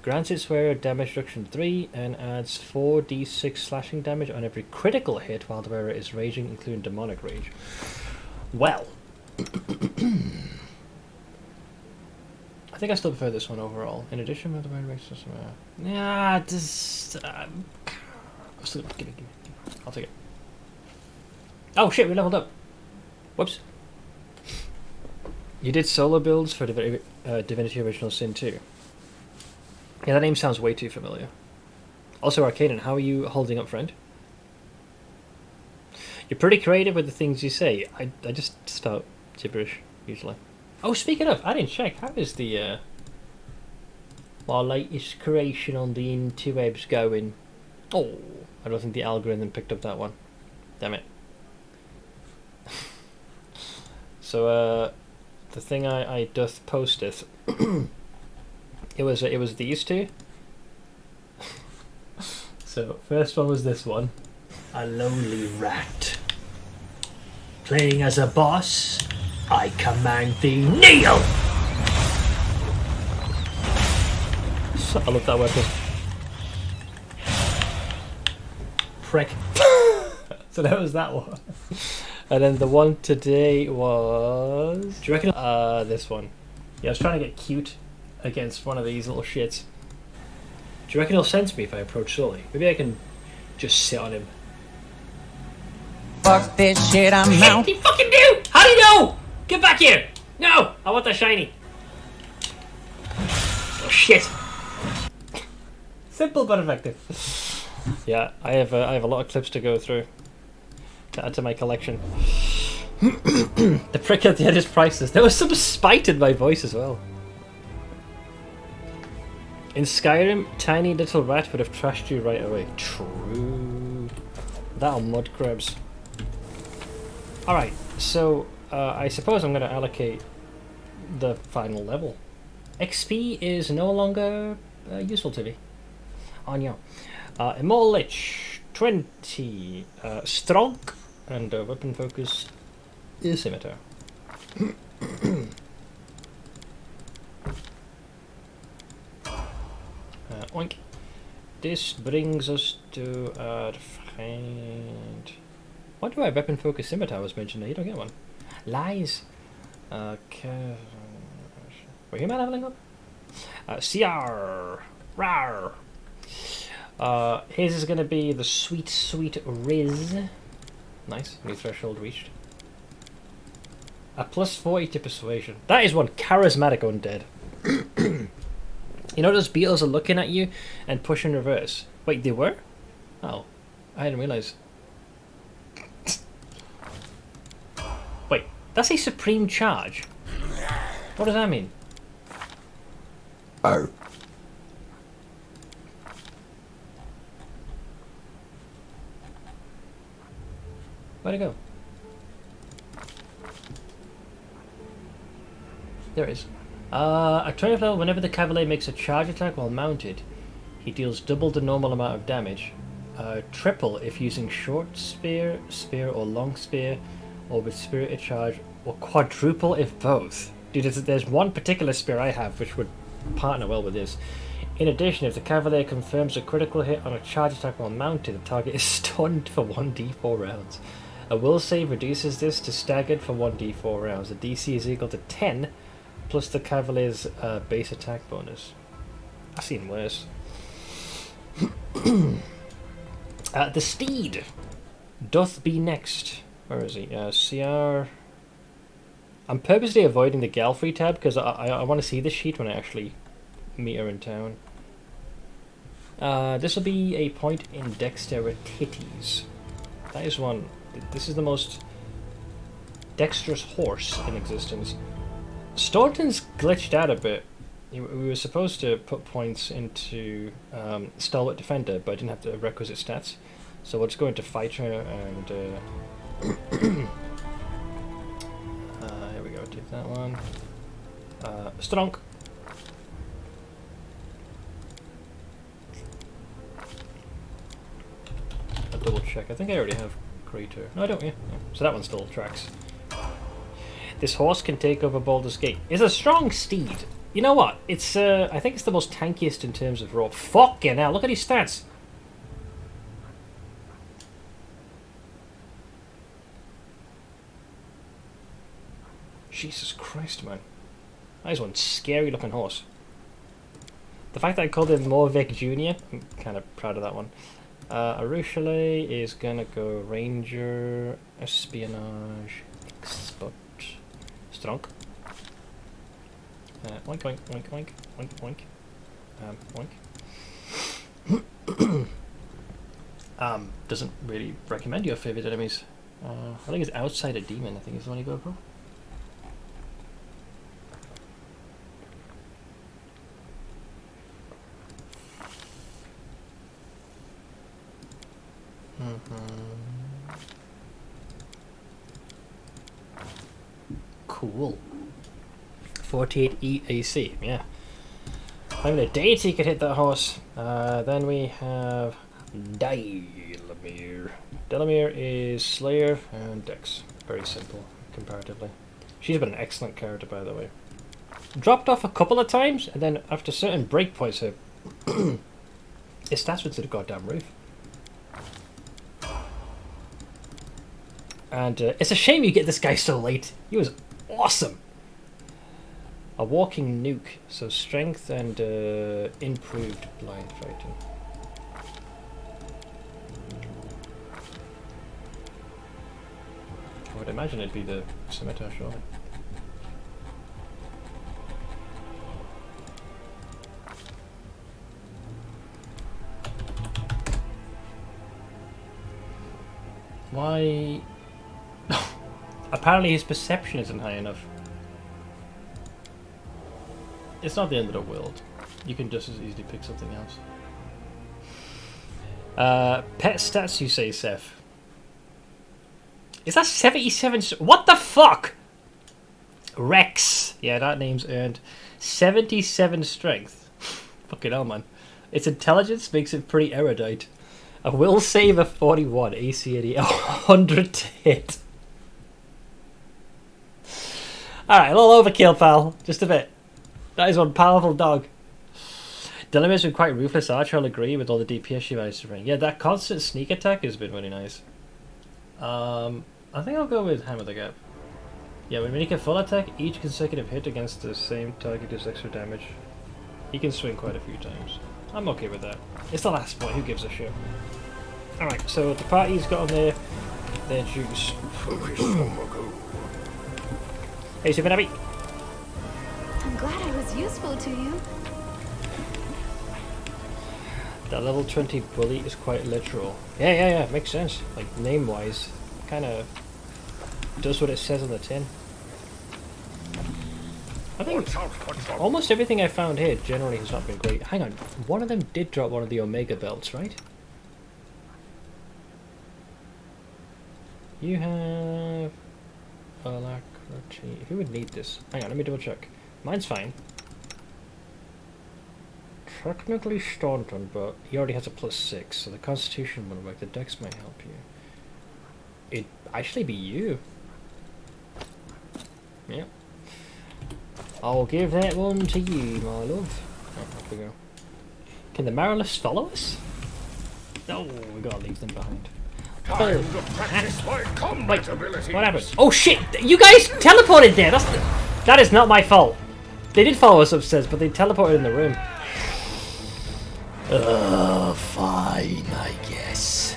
grants its wearer damage reduction 3 and adds 4d6 slashing damage on every critical hit while the wearer is raging, including demonic rage. Well. I think I still prefer this one overall. In addition, the wearer makes this. Yeah, this. Give me. I'll take it. Oh shit, we leveled up. Whoops. You did solo builds for Divinity Original Sin 2. Yeah, that name sounds way too familiar. Also, Arcaden, how are you holding up, friend? You're pretty creative with the things you say. I just spout gibberish, usually. Oh, speaking of, I didn't check. How is the my latest creation on the interwebs going? Oh, I don't think the algorithm picked up that one. Damn it. So, the thing I doth posteth, it was these two. So, first one was this one. A lonely rat. Playing as a boss, I command thee, kneel! So, I love that weapon. Prick. So that was that one. And then the one today was... Do you reckon... this one. Yeah, I was trying to get cute against one of these little shits. Do you reckon he'll sense me if I approach slowly? Maybe I can just sit on him. Fuck this shit, I'm out. You fucking do! How do you know? Get back here! No! I want the shiny. Oh shit! Simple but effective. Yeah, I have a lot of clips to go through to add to my collection. The prick at the end is priceless. There was some spite in my voice as well. In Skyrim, tiny little rat would have trashed you right away. True. That'll mud crabs. Alright, so I suppose I'm going to allocate the final level XP is no longer useful to me. On you. Immortal Lich, 20. Strong, and weapon focus is scimitar. Oink. This brings us to our friend. Why do I weapon focus scimitar was mentioned there? You don't get one. Lies. Okay. Were you man leveling up? CR. Rar. His is going to be the sweet, sweet Riz. Nice. New threshold reached. A plus 40 to persuasion. That is one charismatic undead. You know those beetles are looking at you and push in reverse. Wait, they were? Oh, I didn't realize. Wait, that's a supreme charge. What does that mean? Oh. Where'd it go? There it is. At 20th level, whenever the Cavalier makes a charge attack while mounted, he deals double the normal amount of damage. Triple if using short spear, spear or long spear, or with spirited charge, or quadruple if both. Dude, there's one particular spear I have which would partner well with this. In addition, if the Cavalier confirms a critical hit on a charge attack while mounted, the target is stunned for 1d4 rounds. A will save reduces this to staggered for 1d4 rounds. The DC is equal to 10 plus the Cavalier's base attack bonus. I've seen worse. The Steed doth be next. Where is he? CR. I'm purposely avoiding the Galfrey tab because I want to see the sheet when I actually meet her in town. This will be a point in dexterities. That is one. This is the most dexterous horse in existence. Staunton's glitched out a bit. We were supposed to put points into Stalwart Defender, but I didn't have the requisite stats. So we'll just go into Fighter and... here we go, take that one. Strong. I'll double check. I think I already have Crater. No, I don't, yeah. So that one still tracks. This horse can take over Baldur's Gate. It's a strong steed. You know what? It's I think it's the most tankiest in terms of raw. Fucking hell, look at his stats. Jesus Christ, man. That is one scary looking horse. The fact that I called him Morvik Jr., I'm kind of proud of that one. Arushale is gonna go Ranger, Espionage, Expert, Strong. Oink, oink, oink, oink, oink, oink. Oink. Doesn't really recommend your favorite enemies. I think it's Outsider Demon, I think is the one you go for. Cool. 48 EAC, yeah. Having a deity could hit that horse. Then we have Delamere. Delamere is Slayer and Dex. Very simple, comparatively. She's been an excellent character, by the way. Dropped off a couple of times, and then after certain breakpoints, her his stats went to the goddamn roof. And it's a shame you get this guy so late. He was awesome. A walking nuke, so strength and improved blind fighting. I would imagine it'd be the scimitar, surely. Why? Apparently his perception isn't high enough. It's not the end of the world. You can just as easily pick something else. Pet stats, you say, Seth? Is that 77? What the fuck? Rex. Yeah, that name's earned. 77 strength. Fucking hell, man. Its intelligence makes it pretty erudite. A will save of 41, AC 80, 100 to hit. Alright, a little overkill, pal. Just a bit. That is one powerful dog. Dilemma's been quite ruthless archer, I'll agree, with all the DPS she managed to bring. Yeah, that constant sneak attack has been really nice. I think I'll go with Hammer the Gap. Yeah, when we make a full attack, each consecutive hit against the same target does extra damage. He can swing quite a few times. I'm okay with that. It's the last point, who gives a shit? Alright, so the party's got on their juice. Hey, Super Nabby! I'm glad I was useful to you. That level 20 bully is quite literal. Yeah, makes sense. Like, name-wise, kind of does what it says on the tin. I think almost everything I found here generally has not been great. Hang on, one of them did drop one of the Omega belts, right? You have alacrity. Who would need this? Hang on, let me double check. Mine's fine. Technically Staunton, but he already has a +6, so the Constitution wouldn't work. The Dex might help you. It'd actually be you. Yeah. I'll give that one to you, my love. Oh, off we go. Can the Marilus follow us? No, we gotta leave them behind. Time to practice my combat abilities. What happened? Oh shit! You guys teleported there! That is not my fault. They did follow us upstairs, but they teleported in the room. Fine, I guess.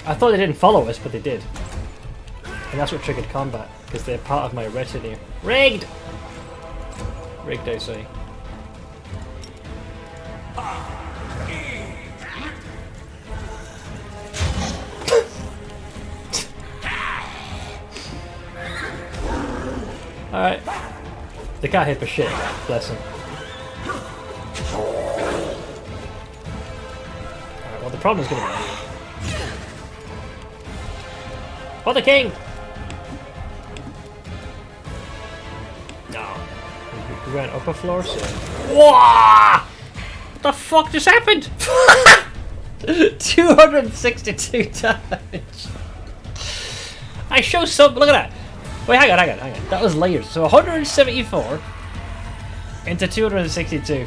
I thought they didn't follow us, but they did. And that's what triggered combat, because they're part of my retinue. Rigged! Rigged, I say. Alright. They can't hit for shit, bless them. Alright, well the problem is gonna be... For the king! No. We went upper floor, so... Whoa! What the fuck just happened? 262 damage. I show some... Look at that. Wait, hang on. That was layers. So 174 into 262.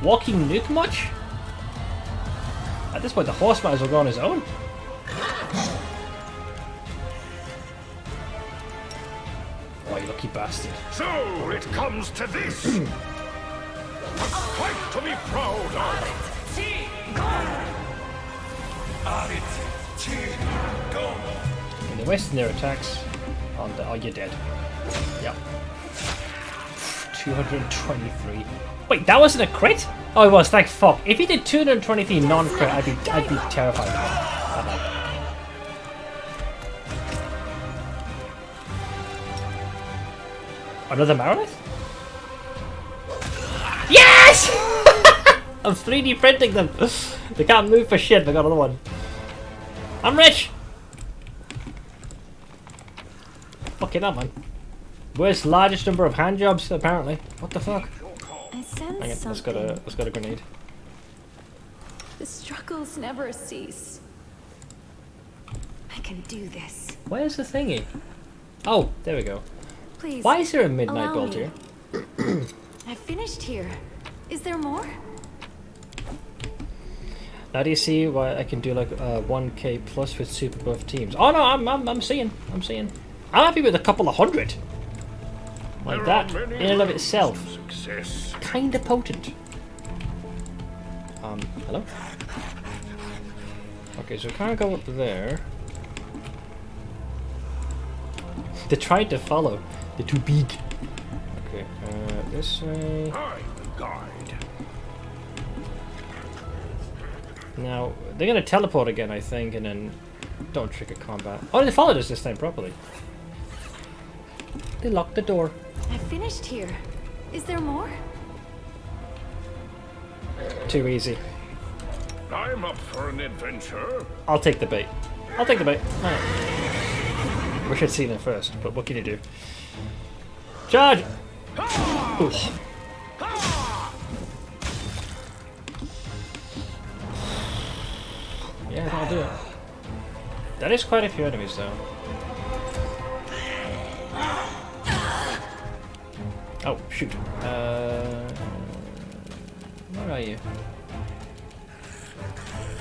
Walking nuke much? At this point, the horse might as well go on his own. Oh, you lucky bastard. So it comes to this. A fight to be proud of. And they're wasting their attacks. Oh, you're dead. Yep. 223. Wait, that wasn't a crit? Oh, it was. Thank fuck. If he did 223 non-crit, I'd be terrified. Another Marilith? Yes! I'm 3D printing them. They can't move for shit. I got another one. I'm rich. Fucking hell, man. World's largest number of hand jobs, apparently. What the fuck? I sense Hang on, something. let's got a grenade. The struggles never cease. I can do this. Where's the thingy? Oh, there we go. Please. Why is there a midnight allow bolt me. here? I finished here. Is there more? Now do you see why I can do like 1k plus with super buff teams? Oh no, I'm seeing. I'm happy with a couple of hundred. Like that, in and of itself. Success. Kinda potent. Hello? Okay, so we can't go up there. They tried to follow. They're too big. Okay, this way. I'm the guide. Now, they're gonna teleport again, I think, and then don't trigger combat. Oh, they followed us this time properly. They locked the door. I finished here. Is there more? Too easy. I'm up for an adventure. I'll take the bait. Alright. Wish I'd seen it first, but what can you do? Charge! Yeah, that'll do it. That is quite a few enemies, though. Oh, shoot. Where are you?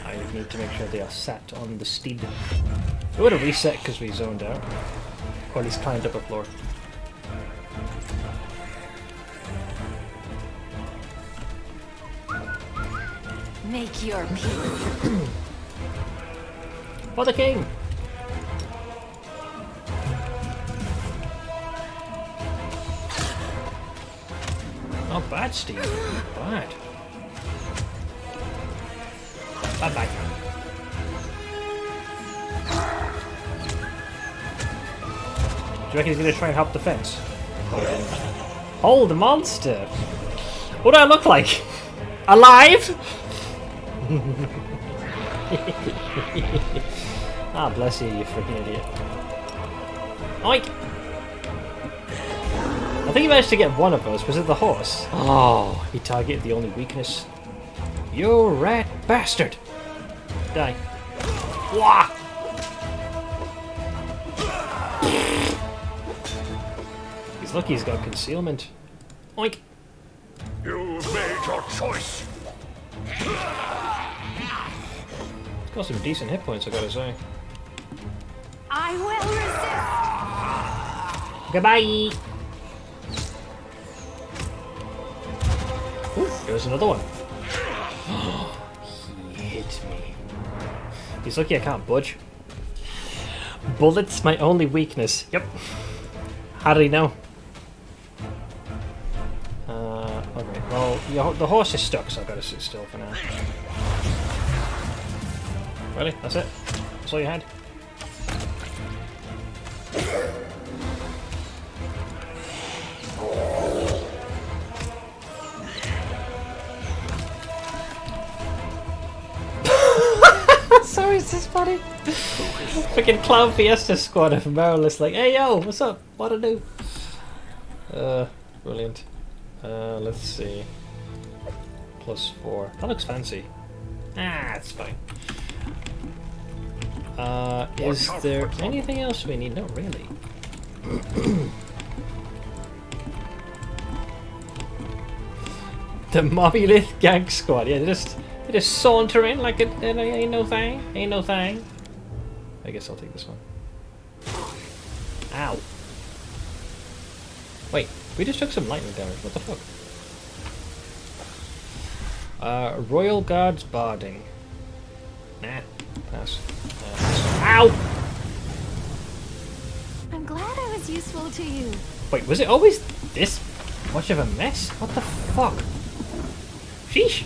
I need to make sure they are sat on the steed. It would have reset because we zoned out. Or at least climbed up a floor. Make your peace. For the king! Not bad, Steve. Not bad. Bye-bye. Do you reckon he's going to try and help the fence? Hold the monster! What do I look like? Alive? Ah, bless you, you freaking idiot. Oink! I think he managed to get one of us. Was it the horse? Oh, he targeted the only weakness. You rat bastard! Die. Wah! He's lucky he's got concealment. Oink! You've made your choice. He's got some decent hit points, I gotta say. I will resist. Goodbye! Ooh, there's another one. He hit me. He's lucky I can't budge. Bullets, my only weakness. Yep. How did he know? Okay. Well, the horse is stuck, so I've got to sit still for now. Really? That's it? That's all you had? Sorry, is this funny? Freaking Clown Fiesta squad of Marilyn's like, hey yo, what's up? What to do? Brilliant. Let's see. +4. That looks fancy. Ah, it's fine. Is there anything else we need? Not really. The Mobylith Gang Squad. Yeah, they just saunter in like it ain't no thing. Ain't no thing. I guess I'll take this one. Ow. Wait, we just took some lightning damage. What the fuck? Royal Guards Barding. Nah, pass. Ow! I'm glad I was useful to you. Wait, was it always this much of a mess? What the fuck? Sheesh!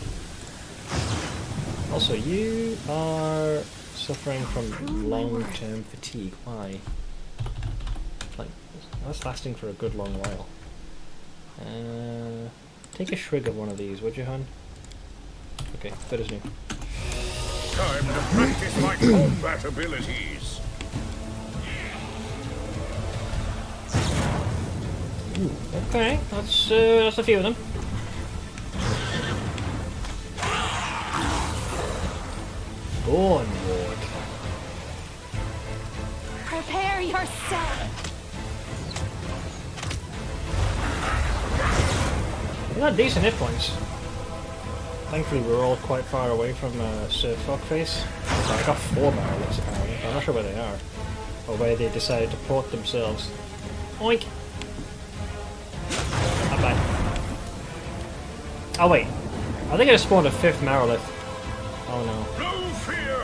Also, you are suffering from long-term fatigue. Why? Like, that's lasting for a good long while. Take a shrig of one of these, would you, hun? Okay, that is new. Time to practice my combat abilities. Ooh, okay, that's a few of them. Onward. Prepare yourself. We got decent hit points. Thankfully, we're all quite far away from Sir Fuckface. I got 4 barrels apparently. I'm not sure where they are, or where they decided to port themselves. Oink. Not bad. Oh wait, I think I just spawned a 5th Marolith. Oh no. No fear.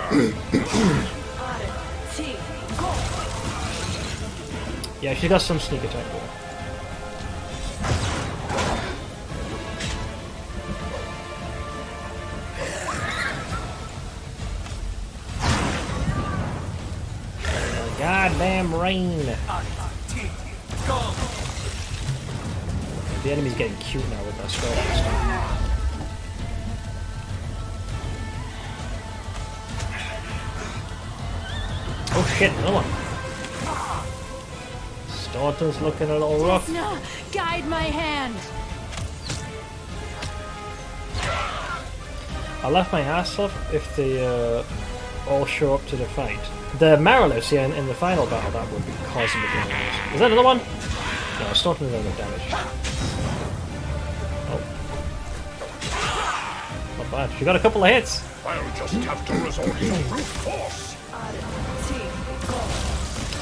Yeah, she got some sneak attack there. Goddamn rain! The enemy's getting cute now with that spell. Oh shit, another one. Staunton's looking a little rough. Desna, guide my hand. I'll laugh my ass off if they all show up to the fight. The Marilus, yeah, in the final battle, that would be cosmic damage. Is that another one? No, it's not another damage. Oh. Not bad. She got a couple of hits. I'll just have to resort to brute force.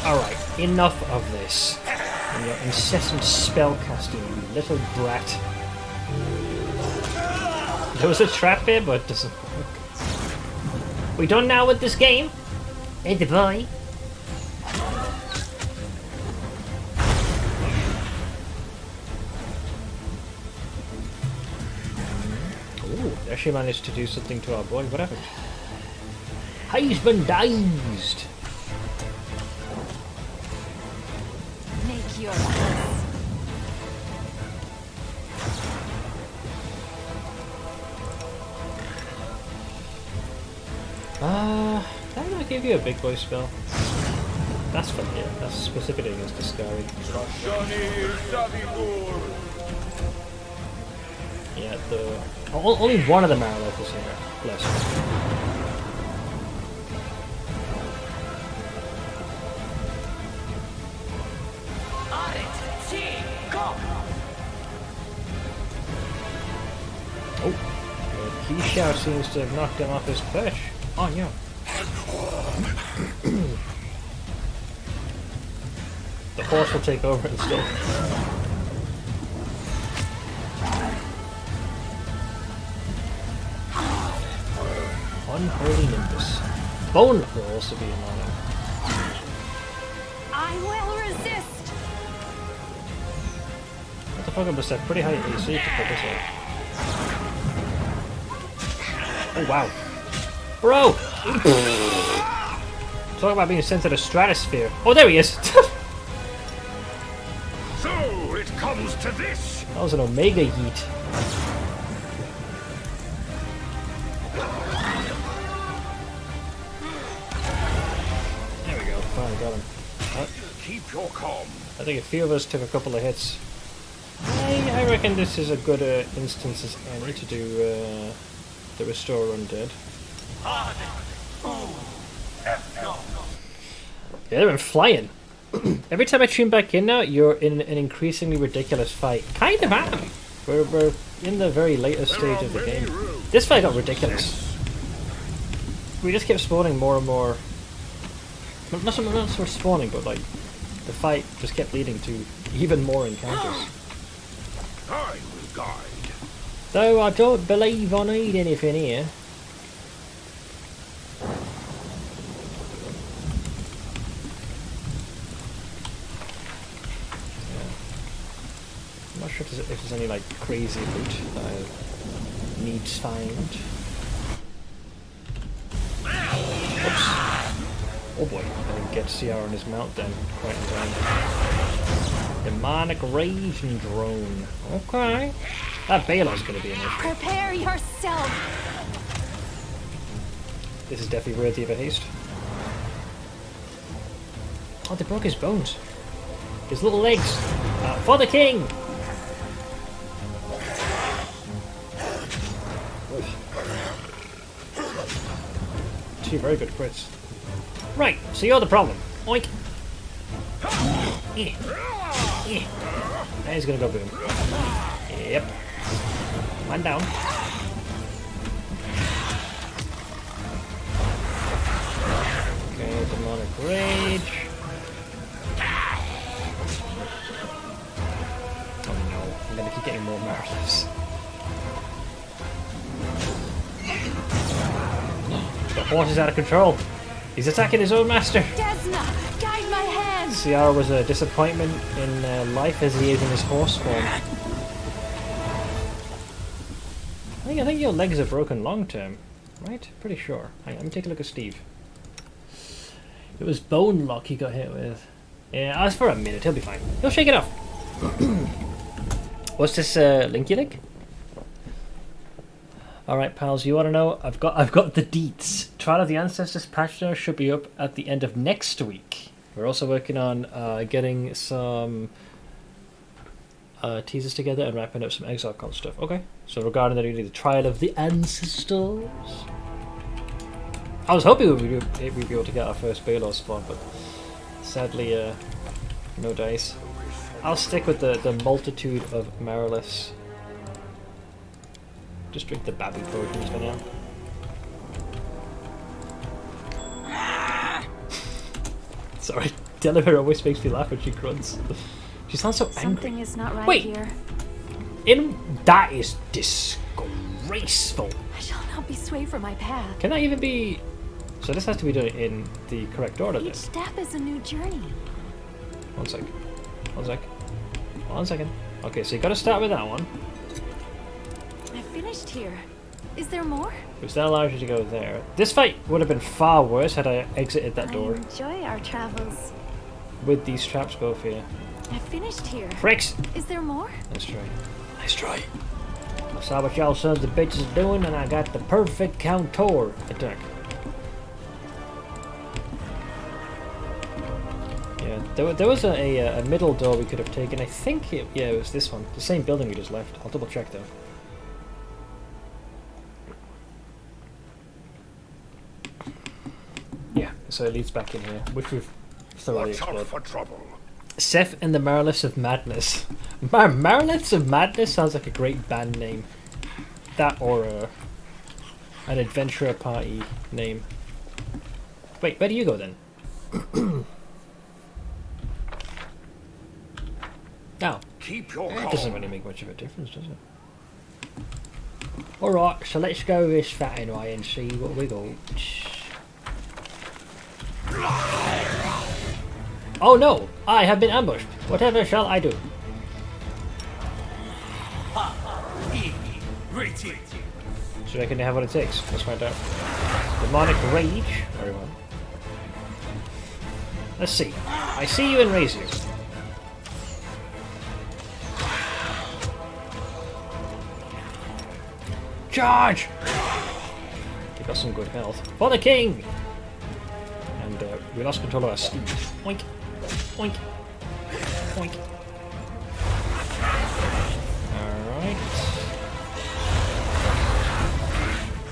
Alright, enough of this. And your incessant spellcasting, you little brat. There was a trap here, but it doesn't work. We done now with this game? Hey, the boy. Ooh, they actually managed to do something to our boy. What happened? He's been dazed. Make your That might give you a big boy spell. That's fun, yeah. That's specifically against the Scary. Yeah, only one of the Marilith is here. Bless her. Oh, the key shout seems to have knocked him off his perch. Oh, yeah. The horse will take over instead. Unholy Nimbus. Bone will also be annoying. I will resist. What the fuck, I must have pretty high AC to put this on. Oh wow. Bro! Talk about being sent to the stratosphere. Oh, there he is! So it comes to this. That was an Omega Yeet. There we go, finally got him. Keep your calm. I think a few of us took a couple of hits. I reckon this is a good instance as any to do the Restore Undead. Yeah, they've been flying. Every time I tune back in now, you're in an increasingly ridiculous fight. Kind of am. We're in the very latest stage of the game. This fight got ridiculous. We just kept spawning more and more. Not so much spawning, but like the fight just kept leading to even more encounters. I will guide. Though I don't believe I need anything here. I'm not sure if there's any like crazy loot that I need to find. Oops. Oh boy, I didn't get CR on his mount then. Quite in time. Demonic Raging Drone. Okay. That Baylor's gonna be an issue. Prepare yourself. This is definitely worthy of a haste. Oh, they broke his bones. His little legs. For the king! Oof. Two very good crits. Right, so you're the problem. Oink! Now he's gonna go boom. Yep. One down. Okay, demonic rage. Oh no, I'm gonna keep getting more Marliths. The horse is out of control. He's attacking his own master. Desna, guide my hand. CR was a disappointment in life as he is in his horse form. I think your legs are broken long term, right? Pretty sure. Hang on, let me take a look at Steve. It was Bone Lock he got hit with. Yeah, that's for a minute. He'll be fine. He'll shake it off. What's this Linky Link? Alright pals, you wanna know? I've got the deets. Trial of the Ancestors patch notes should be up at the end of next week. We're also working on getting some teasers together and wrapping up some Exile Con stuff. Okay, so regarding the trial of the ancestors, I was hoping we'd be able to get our first Baelor spawn, but sadly, no dice. I'll stick with the multitude of Mariliths. Just drink the Babby potions for now. Sorry, Delamere always makes me laugh when she grunts. She sounds so angry. Something is not right Wait. here. That is disgraceful. I shall not be swayed from my path. Can that even be... So this has to be done in the correct order then. Each step is a new journey. One sec. One second. Okay, so you gotta start with that one. I finished here. Is there more? Which then allows you to go there. This fight would have been far worse had I exited that door. I enjoy our travels. With these traps both here. I finished here. Pricks! Is there more? Nice try. Nice try. I saw what y'all sons of bitches doing and I got the perfect counter attack. Yeah, there was a middle door we could have taken. I think it was this one. The same building we just left. I'll double check though. Yeah, so it leads back in here, which we've thoroughly Watch out explored. for trouble. Seth and the Mariliths of Madness. Mariliths of Madness sounds like a great band name. That or an adventurer party name. Wait, where do you go then? Now, Keep your it calm. doesn't really make much of a difference, does it? Alright, so let's go this fat anyway and see what we got. Oh no! I have been ambushed! Whatever shall I do? So you reckon they have what it takes? Let's find out. Demonic Rage. Very well. Let's see. I see you and raise you. Charge! We got some good health. For the king! And we lost control of our steed. Oink! Oink! Oink! Alright.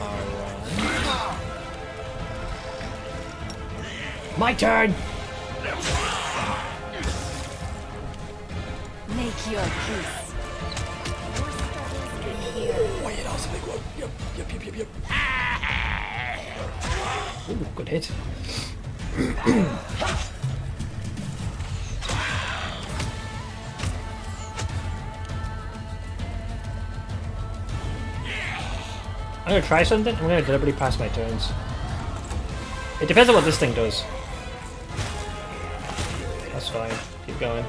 Alright. My turn! Make your peace. Oh yeah, that was a big one. Yep. Ooh, good hit. I'm gonna try something. I'm gonna deliberately pass my turns. It depends on what this thing does. That's fine. Keep going.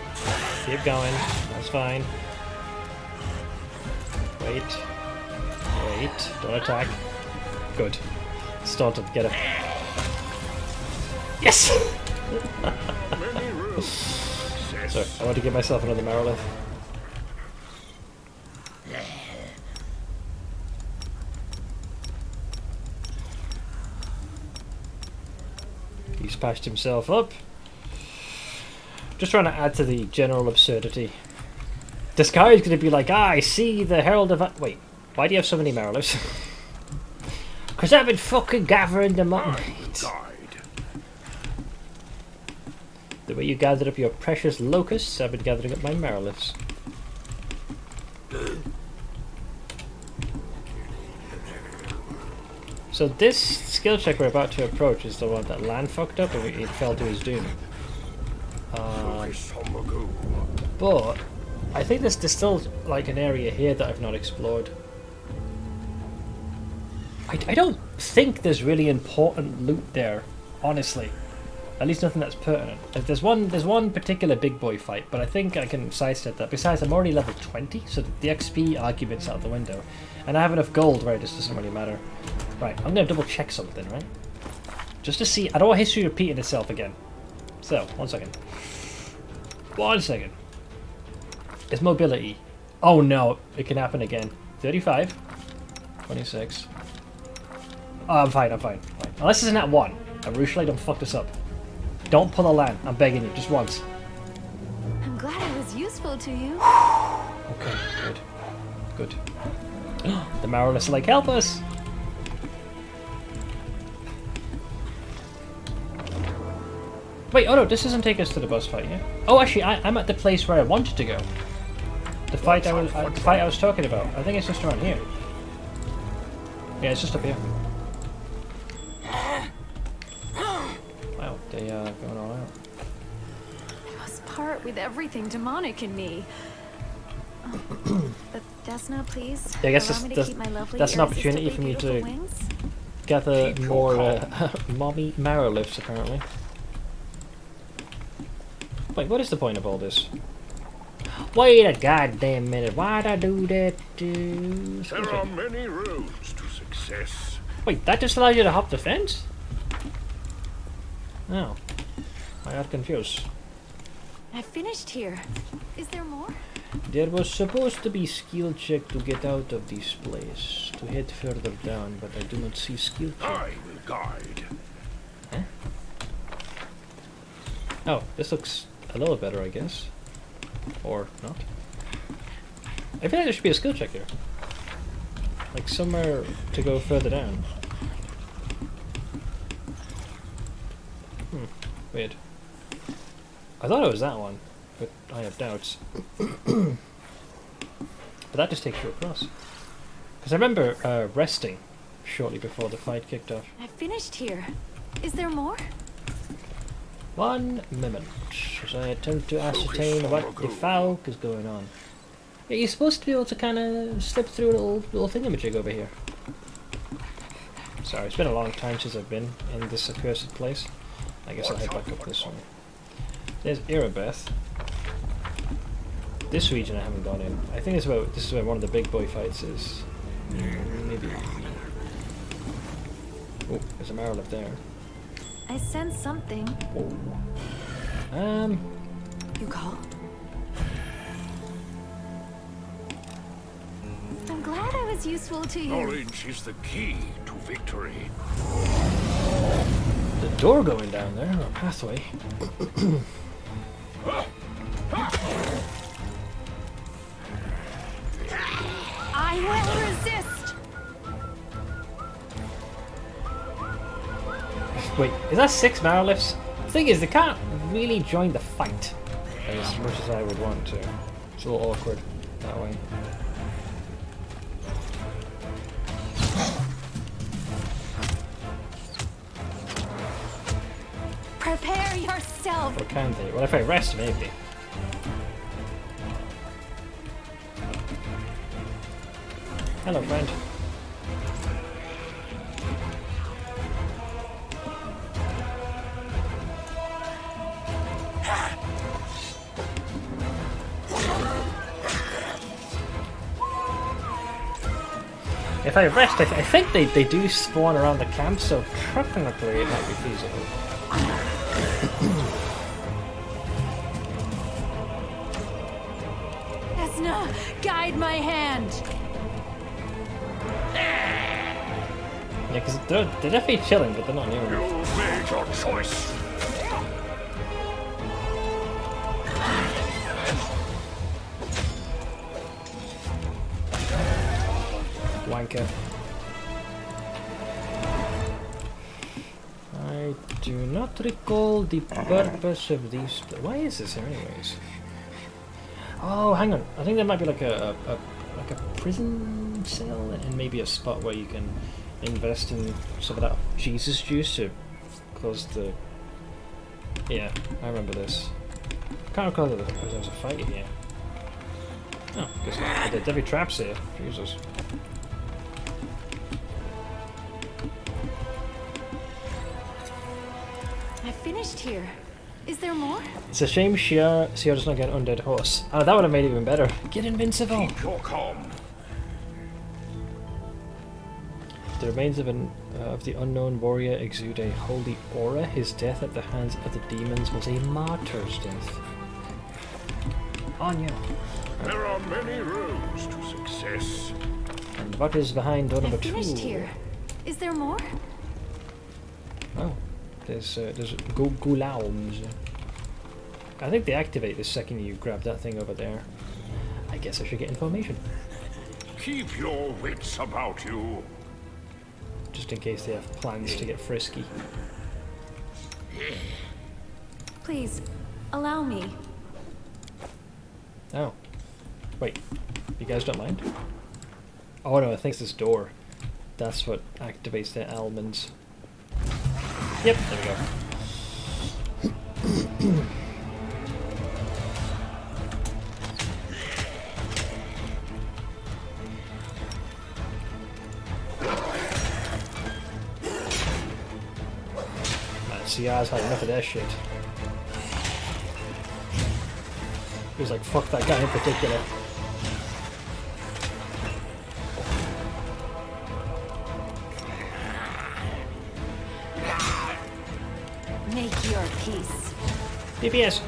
Keep going. That's fine. Wait. Wait. Don't attack. Good. Started. Get it. Yes! Sorry, I want to give myself another Marilith. He's patched himself up. Just trying to add to the general absurdity. This guy is going to be like, I see the Herald of... Wait, why do you have so many Mariliths? Because I've been fucking gathering them up. The way you gathered up your precious locusts, I've been gathering up my Mariliths. So this skill check we're about to approach is the one that Lan fucked up and it fell to his doom. But I think there's still like an area here that I've not explored. I don't think there's really important loot there, honestly. At least nothing that's pertinent. There's one particular big boy fight, but I think I can sidestep that. Besides, I'm already level 20, so the XP argument's out the window. And I have enough gold where it just doesn't really matter. Right, I'm gonna double check something, right? Just to see, I don't want history repeating itself again. So, 1 second. 1 second. It's mobility. Oh no, it can happen again. 35. 26. Oh, I'm fine. Unless it's an at 1. And Rushlight, don't fuck this up. Don't pull a land. I'm begging you, just once. I'm glad I was useful to you. Okay, good. Good. The Marvelous are like, help us! Wait, oh no, this doesn't take us to the boss fight, yeah? Oh, actually, I'm at the place where I wanted to go. The fight I was talking about. I think it's just around here. Yeah, it's just up here. Wow, they are going all out. I must part with everything demonic in me. But Desna, please. Yeah, I guess allow me to keep my lovely, that's an opportunity for me irresistibly to beautiful wings. gather Keep your more mommy marrow lifts, apparently. Wait, what is the point of all this? Wait a goddamn minute, why'd I do that? There are many roads to success. Wait, that just allows you to hop the fence? Oh. I got confused. I finished here. Is there more? There was supposed to be skill check to get out of this place, to head further down, but I do not see skill check. I will guide. Huh? Oh, this looks a little better, I guess. Or not. I feel like there should be a skill check here. Like somewhere to go further down. Weird. I thought it was that one, but I have doubts. But that just takes you across. Because I remember resting shortly before the fight kicked off. I finished here. Is there more? 1 moment, as I attempt to ascertain what the fuck is going on. Yeah, you're supposed to be able to kind of slip through a little thingamajig over here. Sorry, it's been a long time since I've been in this accursed place. I guess I'll head back up this one. There's Erebeth. This region I haven't gone in. I think this is where one of the big boy fights is. Maybe. Oh, there's a marrow left there. I sense something. Oh. You call? I'm glad I was useful to you. Knowledge is the key to victory. The door going down there, or pathway. I will resist. Wait, is that 6 marrow lifts? The thing is, they can't really join the fight as much as I would want to. It's a little awkward that way. Prepare yourself. Or can they? Well, if I rest, maybe. Hello, friend. If I rest, I think they do spawn around the camp, so technically it might be feasible. Esna, guide my hand. Yeah, because they're definitely chilling, but they're not near enough. You made your choice. Wanker. I do not recall the purpose of these. Why is this here, anyways? Oh, hang on. I think there might be like a prison cell and maybe a spot where you can invest in some of that Jesus juice to close the. Yeah, I remember this. Can't recall that there was a fight here. Oh, guess not. There's definitely traps here. Jesus. I finished here. Is there more? It's a shame Shia does not get an undead horse. Oh, that would have made it even better. Get invincible! Keep your calm. The remains of the unknown warrior exude a holy aura. His death at the hands of the demons was a martyr's death. Anya! There are many roads to success. And what is behind door number I 2? finished here. Is there more? Oh, there's gulaums. I think they activate the second you grab that thing over there. I guess I should get information. Keep your wits about you. Just in case they have plans to get frisky. Please, allow me. Oh. Wait. You guys don't mind? Oh no, I think it's this door. That's what activates the almonds. Yep, there we go. CR's had enough of that shit. He was like, fuck that guy in particular. Make your peace. DPS.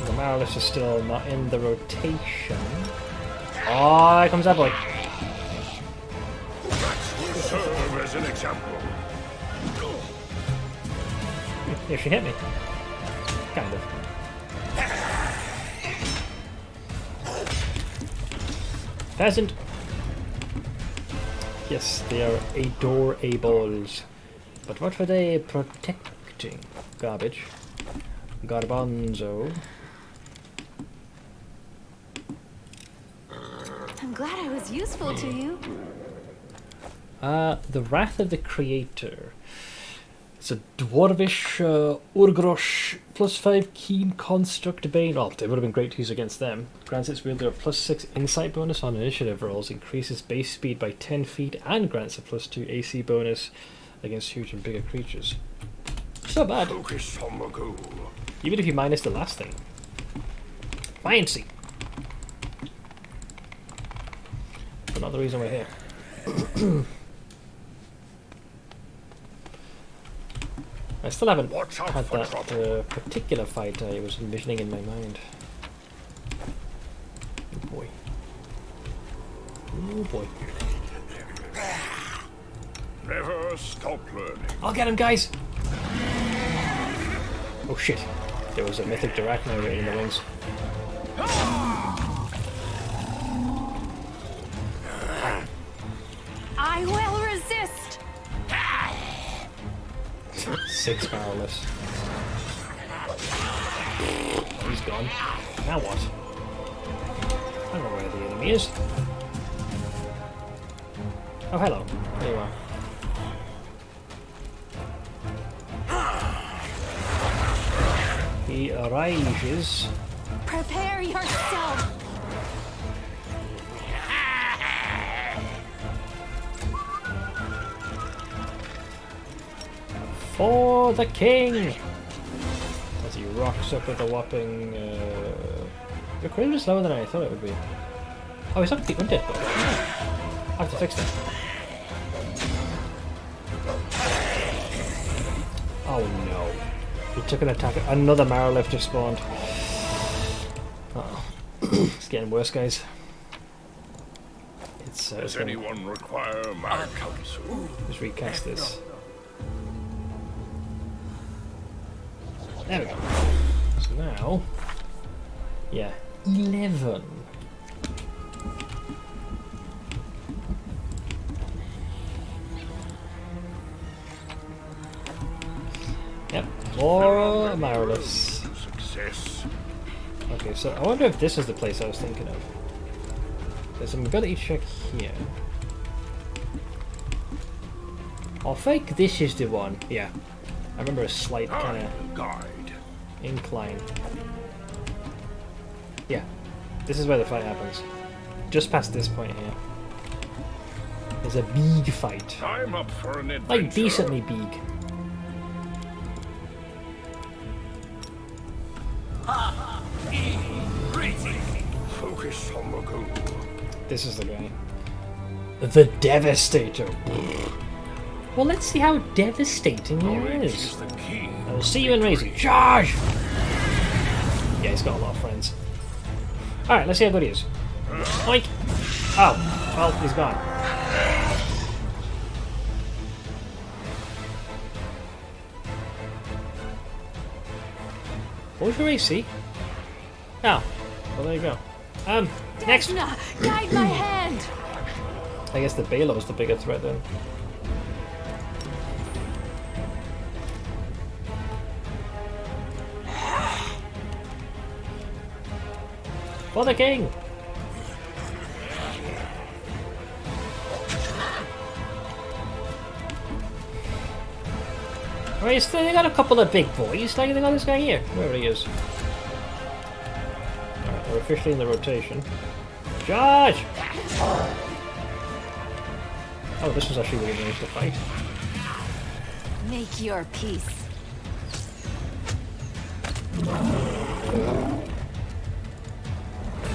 The Marvelous is still not in the rotation. Oh, here comes that boy. Serve as an example. Yeah, she hit me. Kind of. Peasant. Yes, they are adorables. But what were they protecting? Garbage. Garbanzo. I'm glad I was useful to you. The Wrath of the Creator. It's a Dwarvish Urgrosh +5 Keen Construct Bane. Oh, it would have been great to use against them. Grants its wielder a +6 insight bonus on initiative rolls, increases base speed by 10 feet, and grants a +2 AC bonus against huge and bigger creatures. It's not bad. Focus on the goal. Even if you minus the last thing. Fancy! But not the reason we're here. I still haven't had that particular fight I was envisioning in my mind. Oh boy. Oh boy. Never stop learning. I'll get him, guys! Oh shit. There was a Mythic Arachno in the wings. I will resist. 6 powerless. He's gone. Now what? I don't know where the enemy is. Oh, hello. There you are. He arises. Prepare yourself. For the king! As he rocks up with a whopping... Your crit is lower than I thought it would be. Oh, he's not the undead book. I have to fix that. Oh no. He took an attack. Another Marrowlift just spawned. Uh-oh. It's getting worse, guys. It's, Does anyone require my counsel? Let's recast this. There we go. So now, yeah, 11. Yep, more Marvelous. Success. Okay, so I wonder if this is the place I was thinking of. There's a mobility check here. I think this is the one. Yeah, I remember a slight kind of Guide. incline. Yeah, this is where the fight happens. Just past this point here. There's a big fight. I'm up for an adventure. Like, decently big. Focus on the goal. This is the guy. The Devastator. Well, let's see how devastating he Knowledge is. is the key. I'll see you in Raising. Charge! Yeah, he's got a lot of friends. Alright, let's see how good he is. Mike! Oh, well, he's gone. What was your AC? Oh, well there you go. Next. Desna, guide my hand. I guess the Balo's the bigger threat then. For the king! Right, so they got a couple of big boys, like they got this guy here, wherever he is. Alright, we're officially in the rotation. Charge! Oh, this was actually really nice to fight. Make your peace.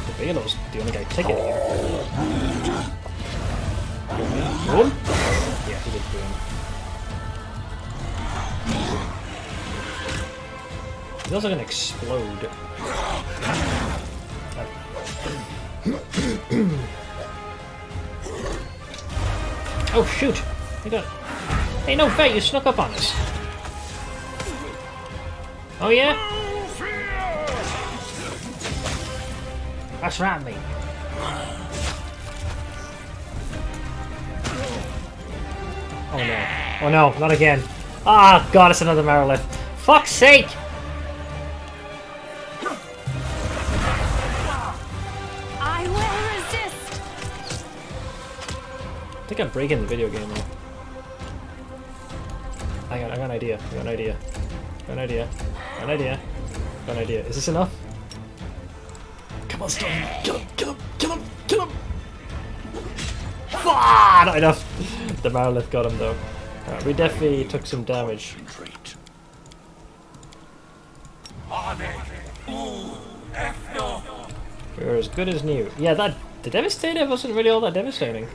The Balo's the only guy taking here. Boom? Yeah, he did boom. He's also gonna explode. Oh shoot! You got. Hey, no fair! You snuck up on us. Oh yeah? That's right, me. Oh no! Oh no! Not again! Ah, God! It's another Marilith. Fuck's sake! I will resist. I think I'm breaking the video game now. I got an idea. I got an idea. Got an idea. Got an idea. Got an idea. Is this enough? Come on, stop him! Kill him! Kill him! Kill him! Kill him! Ah, not enough! The Marilith got him though. Alright, we definitely took some damage. We were as good as new. Yeah, the Devastator wasn't really all that devastating.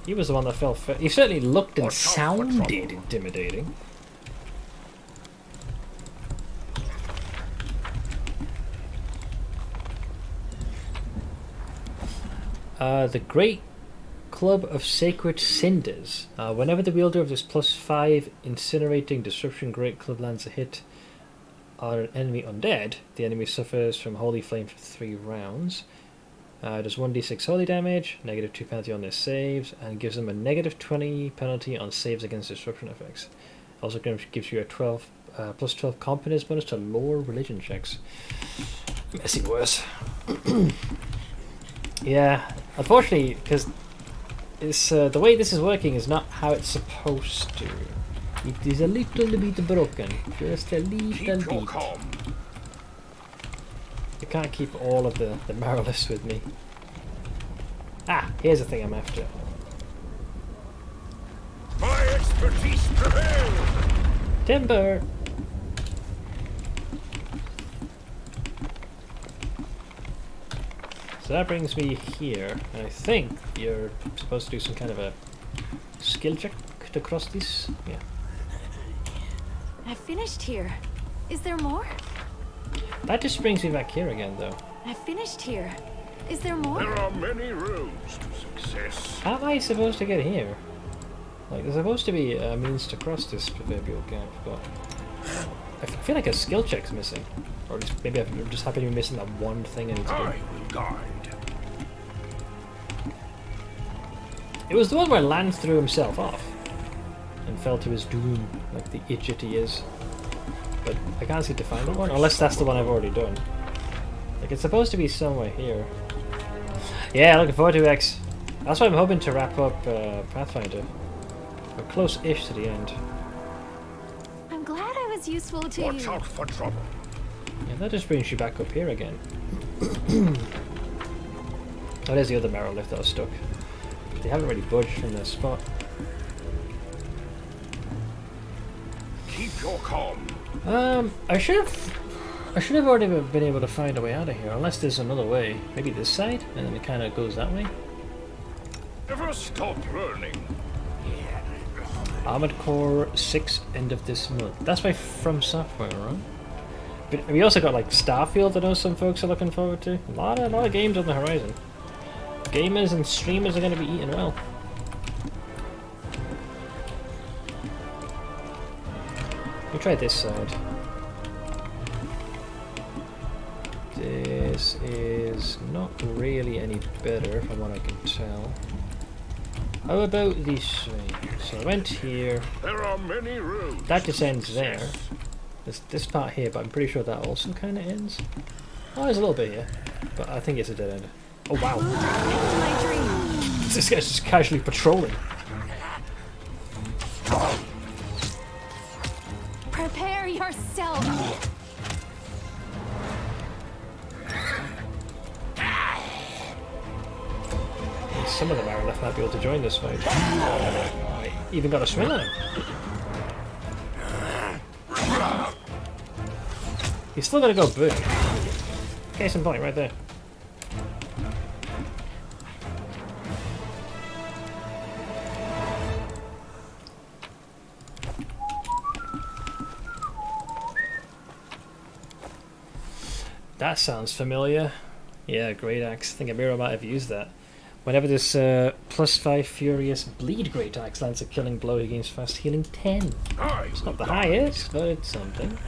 He was the one that fell. He certainly looked and sounded intimidating. The Great Club of Sacred Cinders. Whenever the wielder of this +5 incinerating disruption Great Club lands a hit on an enemy undead, the enemy suffers from Holy Flame for 3 rounds. Does 1d6 holy damage, -2 penalty on their saves, and gives them a -20 penalty on saves against disruption effects. Also gives you a +12 competence bonus to lower religion checks. Messy worse. Yeah, unfortunately, because it's the way this is working is not how it's supposed to. It is a little bit broken, just a little bit. I can't keep all of the Mariliths with me. Ah, here's the thing I'm after. My expertise prevails. Timber! So that brings me here, and I think you're supposed to do some kind of a skill check to cross this. Yeah. I finished here. Is there more? That just brings me back here again, though. I finished here. Is there more? There are many roads to success. How am I supposed to get here? Like, there's supposed to be a means to cross this proverbial gap, but I feel like a skill check's missing. Or just, maybe I'm just happy to be missing that one thing I need to do. I will guide. It was the one where Lance threw himself off and fell to his doom, like the idiot he is. But I can't seem to find that one, unless that's the one I've already done. Like, it's supposed to be somewhere here. Yeah, looking forward to X. That's why I'm hoping to wrap up Pathfinder. We're close-ish to the end. I'm glad I was useful to Watch you. out for trouble. Yeah, that just brings you back up here again. Oh, there's the other Marilith that was stuck. They haven't really budged from their spot. Keep your calm. I should have already been able to find a way out of here, unless there's another way. Maybe this side, and then it kind of goes that way. Never stop learning. Armored Core 6, end of this month. That's by From Software, right? But we also got like Starfield. I know some folks are looking forward to. A lot of games on the horizon. Gamers and streamers are going to be eating well. We try this side. This is not really any better from what I can tell. How about this way? So I went here. There are many roads. That just ends there. There's this part here, but I'm pretty sure that also kind of ends. Oh, there's a little bit here, but I think it's a dead end. Oh wow! My dream. This guy's just casually patrolling. Prepare yourself. Some of them are enough might be able to join this fight. Even got a swing on him. He's still gonna go big. Case in point, right there. That sounds familiar. Yeah, Great Axe. I think Amira might have used that. Whenever this +5 Furious Bleed Great Axe lands a killing blow, he gains fast healing 10. It's not the highest, but it's something.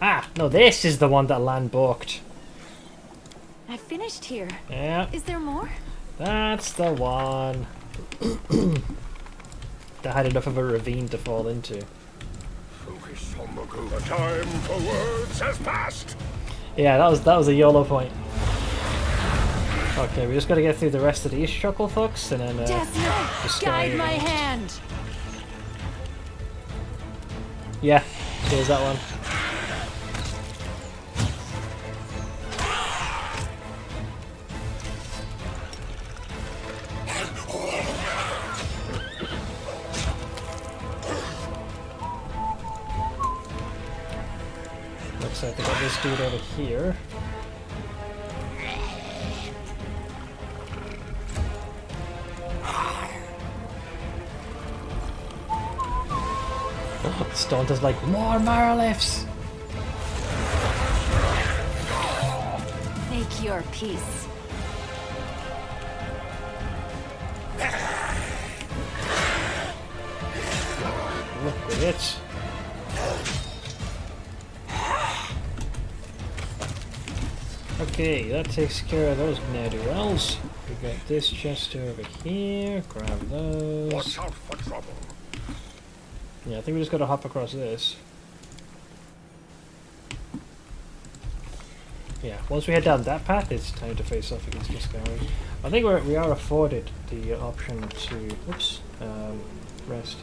Ah, no, this is the one that Lan balked. I finished here. Yeah, Is there more? that's the one. That had enough of a ravine to fall into. Focus on the goal. The time for words has passed. Yeah, that was a YOLO point. Okay, we just gotta get through the rest of these chuckle fucks and then Desmond, guide my hand. Yeah, there's that one. Looks like they got this dude over here. Oh, Staunton's like, more Marlifts! Make your peace. Look, good hits. Okay, that takes care of those ne'er-do-wells. We got this chest over here. Grab those. Watch out for trouble. Yeah, I think we just gotta hop across this. Yeah, once we head down that path, it's time to face off against this guy. I think we are afforded the option to, rest.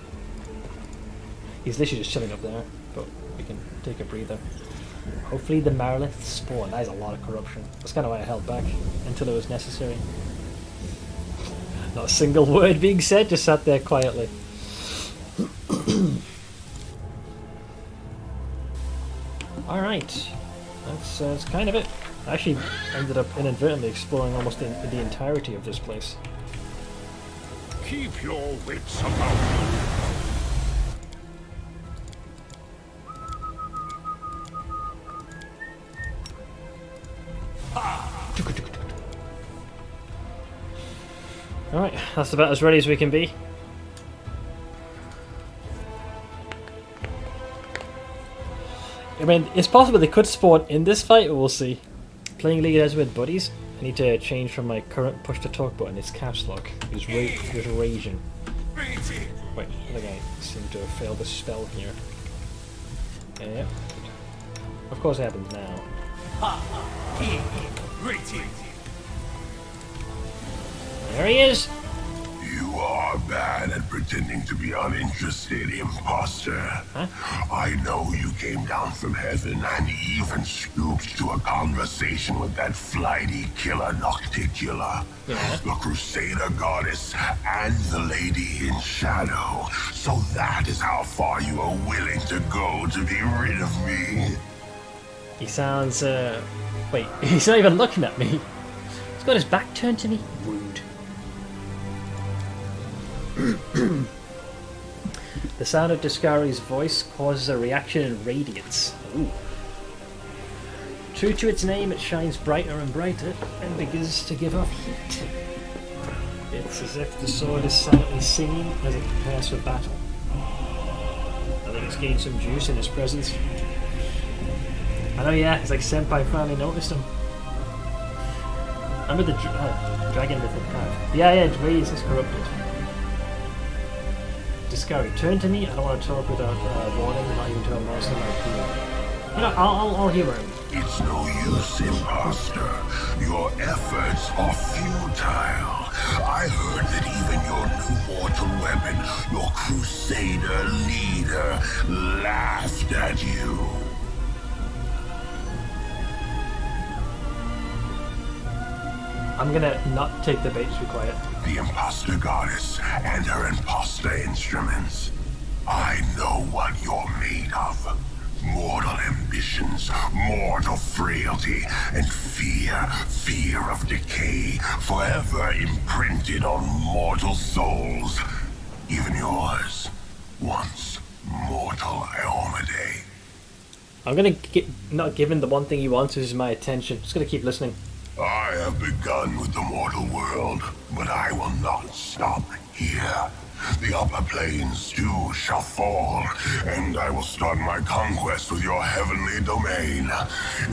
He's literally just chilling up there, but we can take a breather. Hopefully the Marlith spawn. That is a lot of corruption. That's kind of why I held back until it was necessary. Not a single word being said, just sat there quietly. Alright, that's kind of it. I actually ended up inadvertently exploring almost the entirety of this place. Keep your wits about you. Alright, that's about as ready as we can be. I mean, it's possible they could spawn in this fight, but we'll see. Playing League of Legends with buddies, I need to change from my current push to talk button, it's caps lock. He's raging. Wait, I think I seem to have failed the spell here. Yeah. Of course it happens now. There he is! You are bad at pretending to be uninterested, imposter. Huh? I know you came down from heaven and even scooped to a conversation with that flighty killer Nocticula, Yeah. the Crusader goddess, and the Lady in Shadow. So that is how far you are willing to go to be rid of me. He sounds, wait, he's not even looking at me. He's got his back turned to me. Rude. The sound of Discari's voice causes a reaction in radiance. Ooh. True to its name, it shines brighter and brighter and begins to give off heat. It It's as if the sword is silently singing as it prepares for battle. I think it's gained some juice in his presence. I know, yeah, it's like Senpai finally noticed him. Remember the dragon mythic path? Yeah, its rays is corrupted. Discovery, turn to me. I don't want to talk without warning, not even to a monster like you. You know, I'll humor him. It's no use, imposter. Your efforts are futile. I heard that even your new mortal weapon, your crusader leader, laughed at you. I'm gonna not take the bait, to be quiet. The imposter goddess and her imposter instruments. I know what you're made of. Mortal ambitions, mortal frailty, and fear of decay, forever imprinted on mortal souls. Even yours, once mortal Iomedae. I'm gonna not give him the one thing he wants, which is my attention. Just gonna keep listening. I have begun with the mortal world, but I will not stop here. The upper planes too shall fall, and I will start my conquest with your heavenly domain.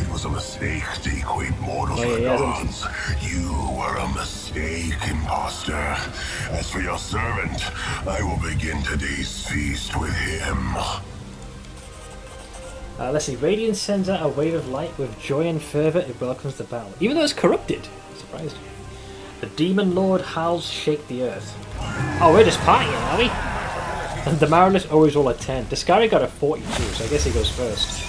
It was a mistake to equate mortals with gods. You were a mistake, imposter. As for your servant, I will begin today's feast with him. Let's see. Radiance sends out a wave of light with joy and fervor. It welcomes the battle, even though it's corrupted. Surprised. The demon lord howls shake the earth. Oh, we're just partying, are we? And the Mariners always roll a 10. Discari got a 42, so I guess he goes first.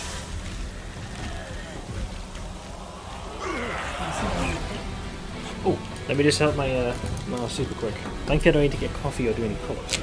Oh, let me just help my Mars super quick. Thankfully I don't need to get coffee or do any pull-ups.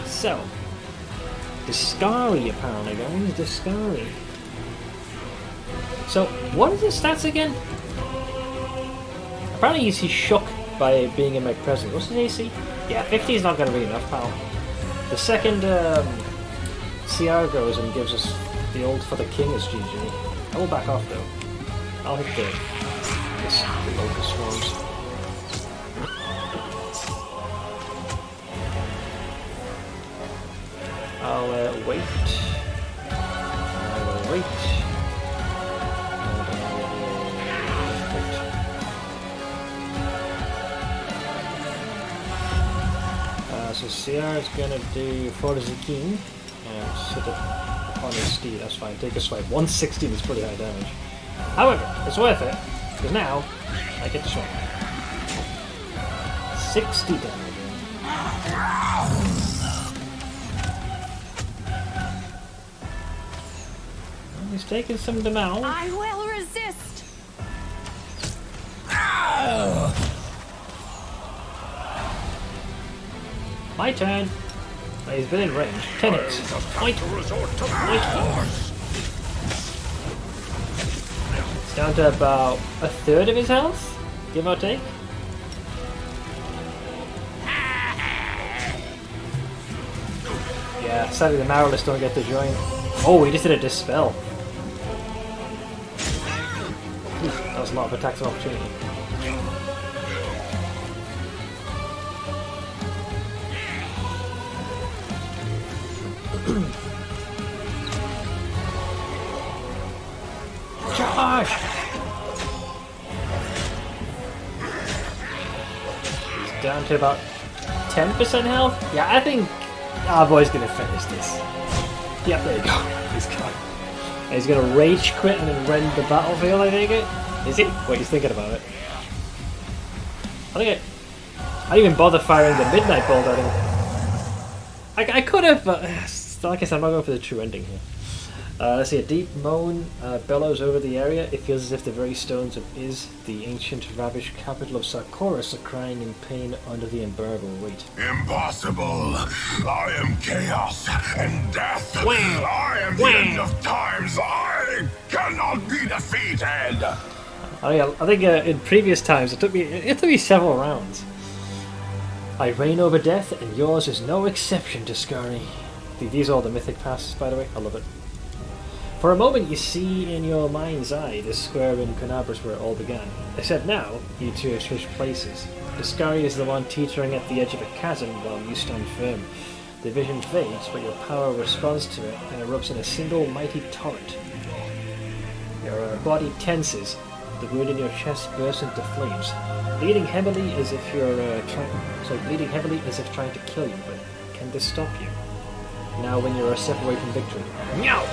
So, Discari apparently, guys. Discari. So, what is his stats again? Apparently he's shook by being in my presence. What's his AC? Yeah, 50 is not going to be enough, pal. The second CR goes and gives us the old for the king is GG. I will back off though. I'll hit the locust swarms. I'll wait. I'll wait. So CR is gonna do for the king and sit up on his steed. That's fine. Take a swipe. 160 is pretty high damage. However, it's worth it because now I get the swipe. 60 damage. He's taking some damage. I will resist. My turn. He's been in range. 10 hits. Fight. It's down to about a third of his health, give or take. Yeah, sadly the Marrowless don't get to join. Oh, he just did a Dispel. That was a lot of attacks of opportunity. Charge! He's down to about 10% health? Yeah, I think our boy's gonna finish this. Yep, there you go. He's gone. And he's gonna rage quit and then rend the battlefield, I think it. Is he? Wait, he's thinking about it. I didn't even bother firing the Midnight Bolt at him. I could have, but like I said, I'm not going for the true ending here. Let's see, a deep moan bellows over the area. It feels as if the very stones of Iz, the ancient, ravished capital of Sarkoris, are crying in pain under the embargo weight. Impossible! I am chaos and death! I am the end of times! I cannot be defeated! I think in previous times it took me several rounds. I reign over death, and yours is no exception, Discari. These are all the mythic passes, by the way. I love it. For a moment, you see in your mind's eye the square in Conabras where it all began. Except now, you two have switched places. Discari is the one teetering at the edge of a chasm while you stand firm. The vision fades, but your power responds to it and erupts in a single mighty torrent. Your body tenses. The wound in your chest bursts into flames, bleeding heavily as if trying to kill you. But can this stop you? Now, when you're a step away from victory. Meow!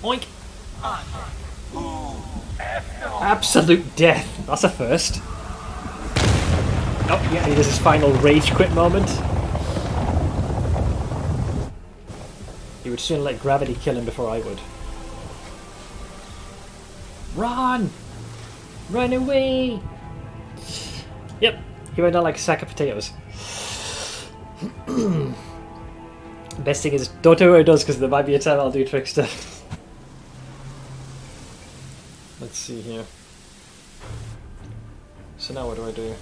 Oink! Absolute death. That's a first. Oh, yeah, he does his final rage quit moment. He would sooner let gravity kill him before I would. Run! Run away! Yep, he went down like a sack of potatoes. Best thing is, don't do what it does because there might be a time I'll do Trickster. Let's see here. So now what do?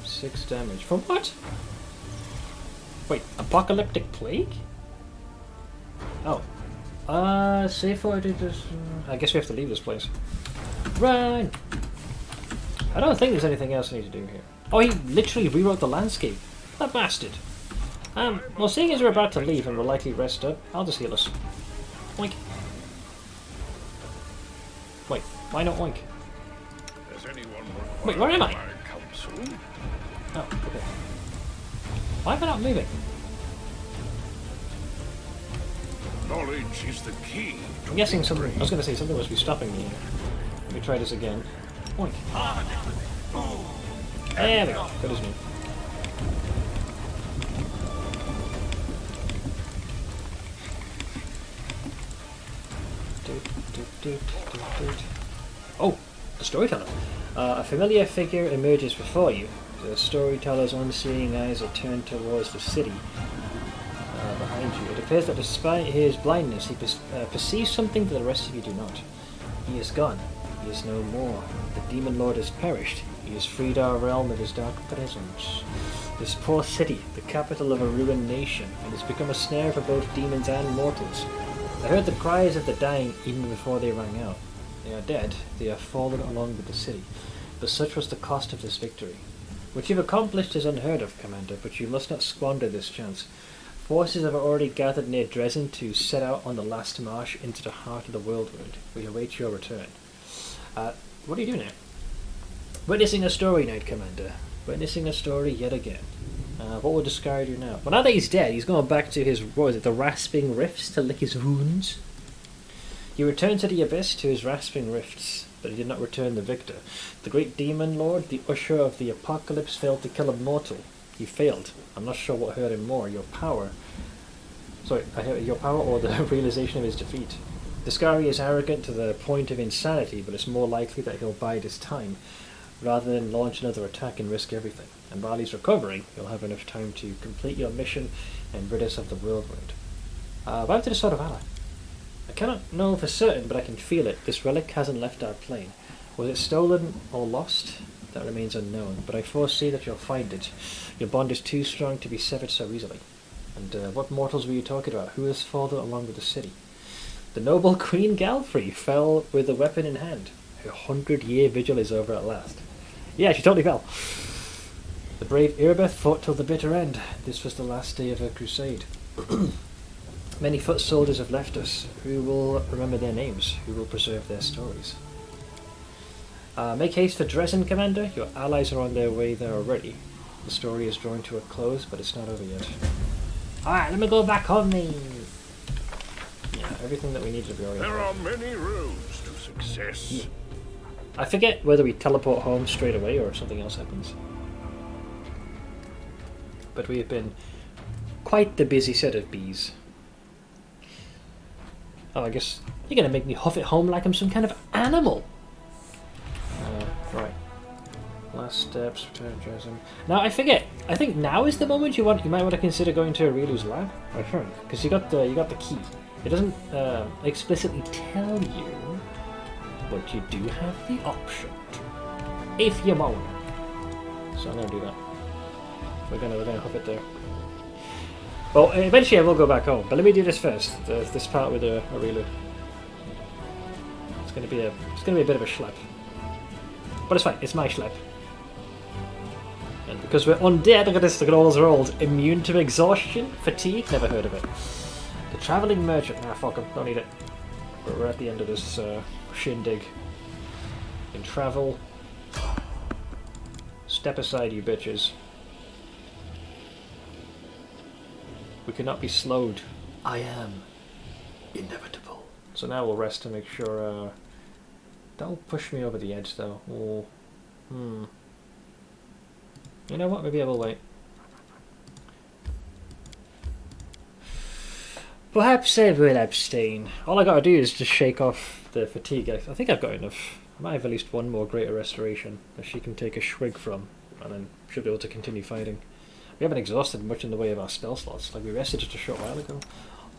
6 damage. From what? Wait, Apocalyptic Plague? Oh. Safe for I did this. I guess we have to leave this place. Run! I don't think there's anything else I need to do here. Oh, he literally rewrote the landscape. That bastard. Well, seeing as we're about to leave and we'll likely rest up, I'll just heal us. Oink. Wait, why not oink? Wait, where am I? Oh, okay. Why am I not moving? Knowledge is the key. I'm guessing something. I was going to say something must be stopping me here. Let me try this again. Oink. There we go. Good as new. Oh, the storyteller. A familiar figure emerges before you. The storyteller's unseeing eyes are turned towards the city behind you. It appears that despite his blindness, he perceives something that the rest of you do not. He is gone. He is no more. The demon lord has perished. He has freed our realm of his dark presence. This poor city, the capital of a ruined nation, and has become a snare for both demons and mortals. I heard the cries of the dying even before they rang out. They are dead. They have fallen along with the city. But such was the cost of this victory. What you've accomplished is unheard of, Commander, but you must not squander this chance. Forces have already gathered near Dresden to set out on the last march into the heart of the Worldwood. We await your return. What are you doing here? Witnessing a story, Knight Commander. Witnessing a story yet again. What would Discard do now? Well, now that he's dead, he's going back to his, what was it, the Rasping Rifts to lick his wounds? He returned to the Abyss to his Rasping Rifts, but he did not return the victor. The great demon lord, the usher of the apocalypse, failed to kill a mortal. He failed. I'm not sure what hurt him more, your power. Sorry, your power or the realization of his defeat. Discari is arrogant to the point of insanity, but it's more likely that he'll bide his time, rather than launch another attack and risk everything. And while he's recovering, you'll have enough time to complete your mission and rid us of the Worldwood. Back to the Sword of Allah. I cannot know for certain, but I can feel it. This relic hasn't left our plane. Was it stolen or lost? that remains unknown, but I foresee that you'll find it. Your bond is too strong to be severed so easily. And what mortals were you talking about? Who has fallen along with the city? The noble Queen Galfrey fell with a weapon in hand. Her 100-year vigil is over at last. Yeah, she totally fell. The brave Irbeth fought till the bitter end. This was the last day of her crusade. Many foot soldiers have left us. Who will remember their names? Who will preserve their stories? Make haste for Dresden, Commander. Your allies are on their way there already. The story is drawing to a close, but it's not over yet. Alright, let me go back home then. Yeah, everything that we need to be already. There are many roads to success. Yeah. I forget whether we teleport home straight away or something else happens. But we have been quite the busy set of bees. Oh, I guess you're going to make me huff it home like I'm some kind of animal. Right. Last steps, return Dresden. Now, I forget. I think now is the moment you might want to consider going to Aurelu's lab. I think. Because you got the key. It doesn't explicitly tell you, but you do have the option to, if you want. So I'm going to do that. We're gonna hop it there. Well, eventually I will go back home, but let me do this first. This part with Aurelu. It's gonna be a bit of a schlep, but it's fine. It's my schlep, and because we're undead, look at this. Look at all those rolls. Immune to exhaustion, fatigue. Never heard of it. The traveling merchant. Nah, fuck him. Don't need it. We're at the end of this shindig. In travel. Step aside, you bitches. We cannot be slowed. I am inevitable. So now we'll rest to make sure. Don't push me over the edge, though. Oh. You know what? Maybe I will wait. Perhaps I will abstain. All I gotta do is just shake off the fatigue. I think I've got enough. I might have at least one more greater restoration that she can take a swig from, and then should be able to continue fighting. We haven't exhausted much in the way of our spell slots, like we rested just a short while ago.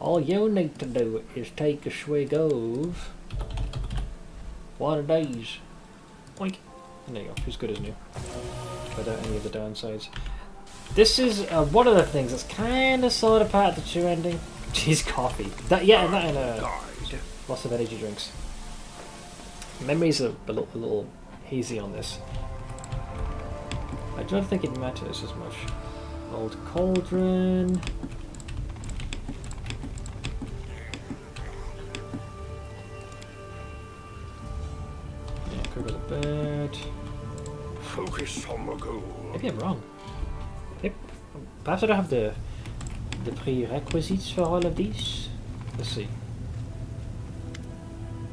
All you need to do is take a swig of one of these. Oink. And there you go, she's good as new. Without any of the downsides. This is one of the things that's kind of sort of part of the true ending. Jeez, coffee. That and lots of energy drinks. Memories are a little hazy on this. I don't think it matters as much. Old cauldron. Yeah, cover the bed. Focus on the goal. Maybe I'm wrong. Perhaps I don't have the prerequisites for all of these. Let's see.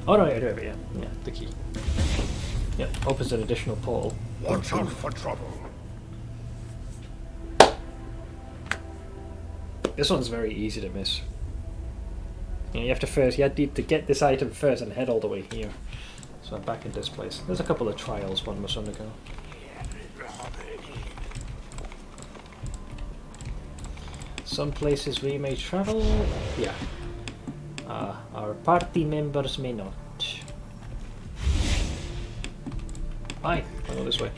Oh no, I do have it, yeah. Yeah, the key. Yeah, opens an additional portal. Watch out for trouble. This one's very easy to miss. You have to get this item first and head all the way here. So I'm back in this place. There's a couple of trials one must undergo. Some places we may travel, yeah. Our party members may not. Fine, I'll go this way.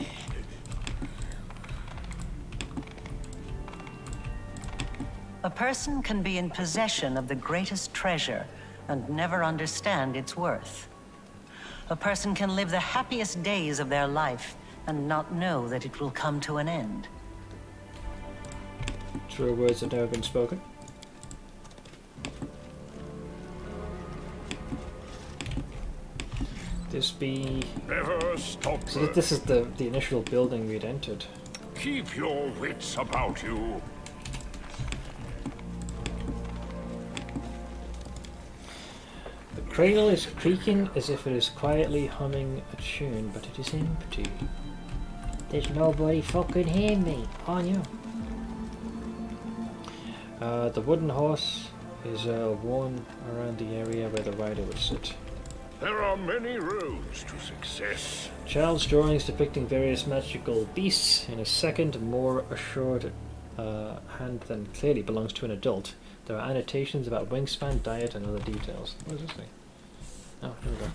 A person can be in possession of the greatest treasure and never understand its worth. A person can live the happiest days of their life and not know that it will come to an end. True words that have been spoken. This be... Never stop. So this is the initial building we'd entered. Keep your wits about you. The cradle is creaking as if it is quietly humming a tune, but it is empty. There's nobody fucking hear me, on you. The wooden horse is worn around the area where the rider would sit. There are many roads to success. Child's drawings depicting various magical beasts in a second, more assured hand than clearly belongs to an adult. There are annotations about wingspan, diet, and other details. What is this thing? Oh, here we go.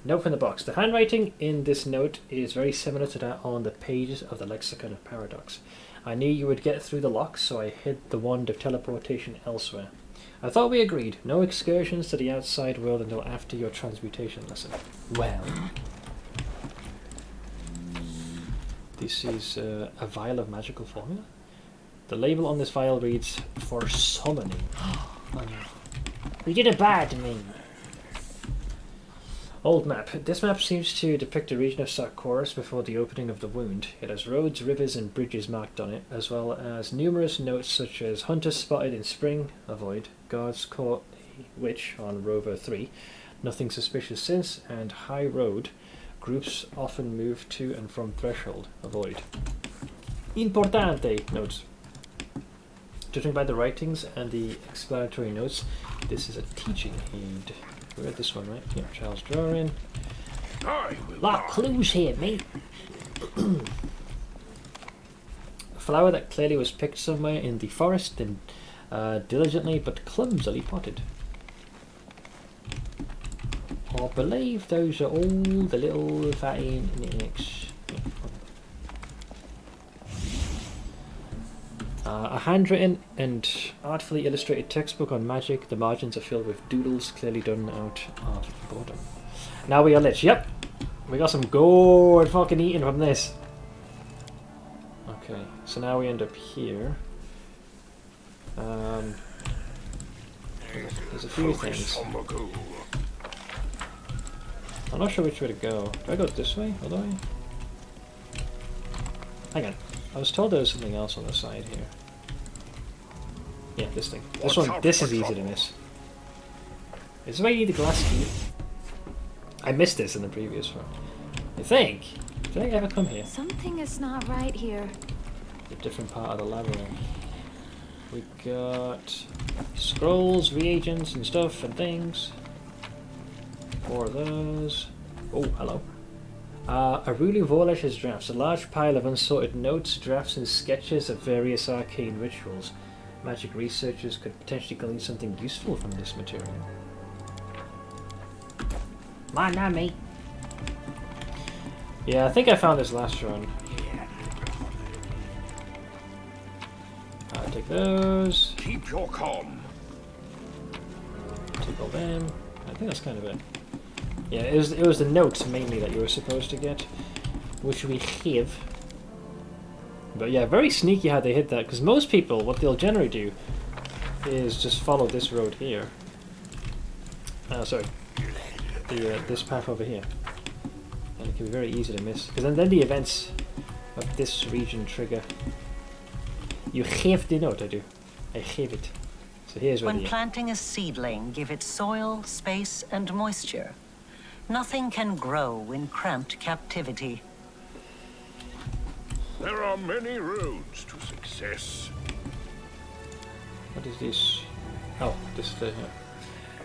Note from the box. The handwriting in this note is very similar to that on the pages of the Lexicon of Paradox. I knew you would get through the lock, so I hid the wand of teleportation elsewhere. I thought we agreed. No excursions to the outside world until after your transmutation lesson. Well... This is a vial of magical formula. The label on this vial reads, for summoning. Oh no. You did a bad to me. Old map. This map seems to depict a region of Sarkoris before the opening of the wound. It has roads, rivers and bridges marked on it, as well as numerous notes such as hunters spotted in spring, avoid, guards caught a witch on Rover 3, nothing suspicious since, and high road, groups often move to and from threshold, avoid. Importante notes. Judging by the writings and the explanatory notes, this is a teaching aid. We read this one, right? Yeah, Charles Drawing. Lot of clues here, mate. A flower that clearly was picked somewhere in the forest and diligently but clumsily potted. I believe those are all the little fatty nicks. A handwritten and artfully illustrated textbook on magic. The margins are filled with doodles clearly done out of boredom. Now we are Lich. Yep! We got some good fucking eating from this. Okay, so now we end up here. There's a few things. I'm not sure which way to go. Do I go this way? Or do I? Hang on. I was told there was something else on the side here. Yeah, this thing. This one. This is easy to miss. Is this where you need the glass key? I missed this in the previous one. I think. Did I ever come here? Something is not right here. A different part of the labyrinth. We got scrolls, reagents, and stuff, and things. 4 of those. Oh, hello. A Rulu Vorlesh's drafts. A large pile of unsorted notes, drafts, and sketches of various arcane rituals. Magic researchers could potentially glean something useful from this material. Mine now, mate. Yeah, I think I found this last run. I'll take those. Keep your calm. Take all them. I think that's kind of it. Yeah, it was the notes mainly that you were supposed to get, which we have. But yeah, very sneaky how they hit that, because most people, what they'll generally do is just follow this road here. Sorry, this path over here, and it can be very easy to miss. Because then the events of this region trigger. You have the note, I do. I have it. So here's where when planting a seedling, give it soil, space, and moisture. Nothing can grow in cramped captivity. There are many roads to success. What is this? Oh, this is the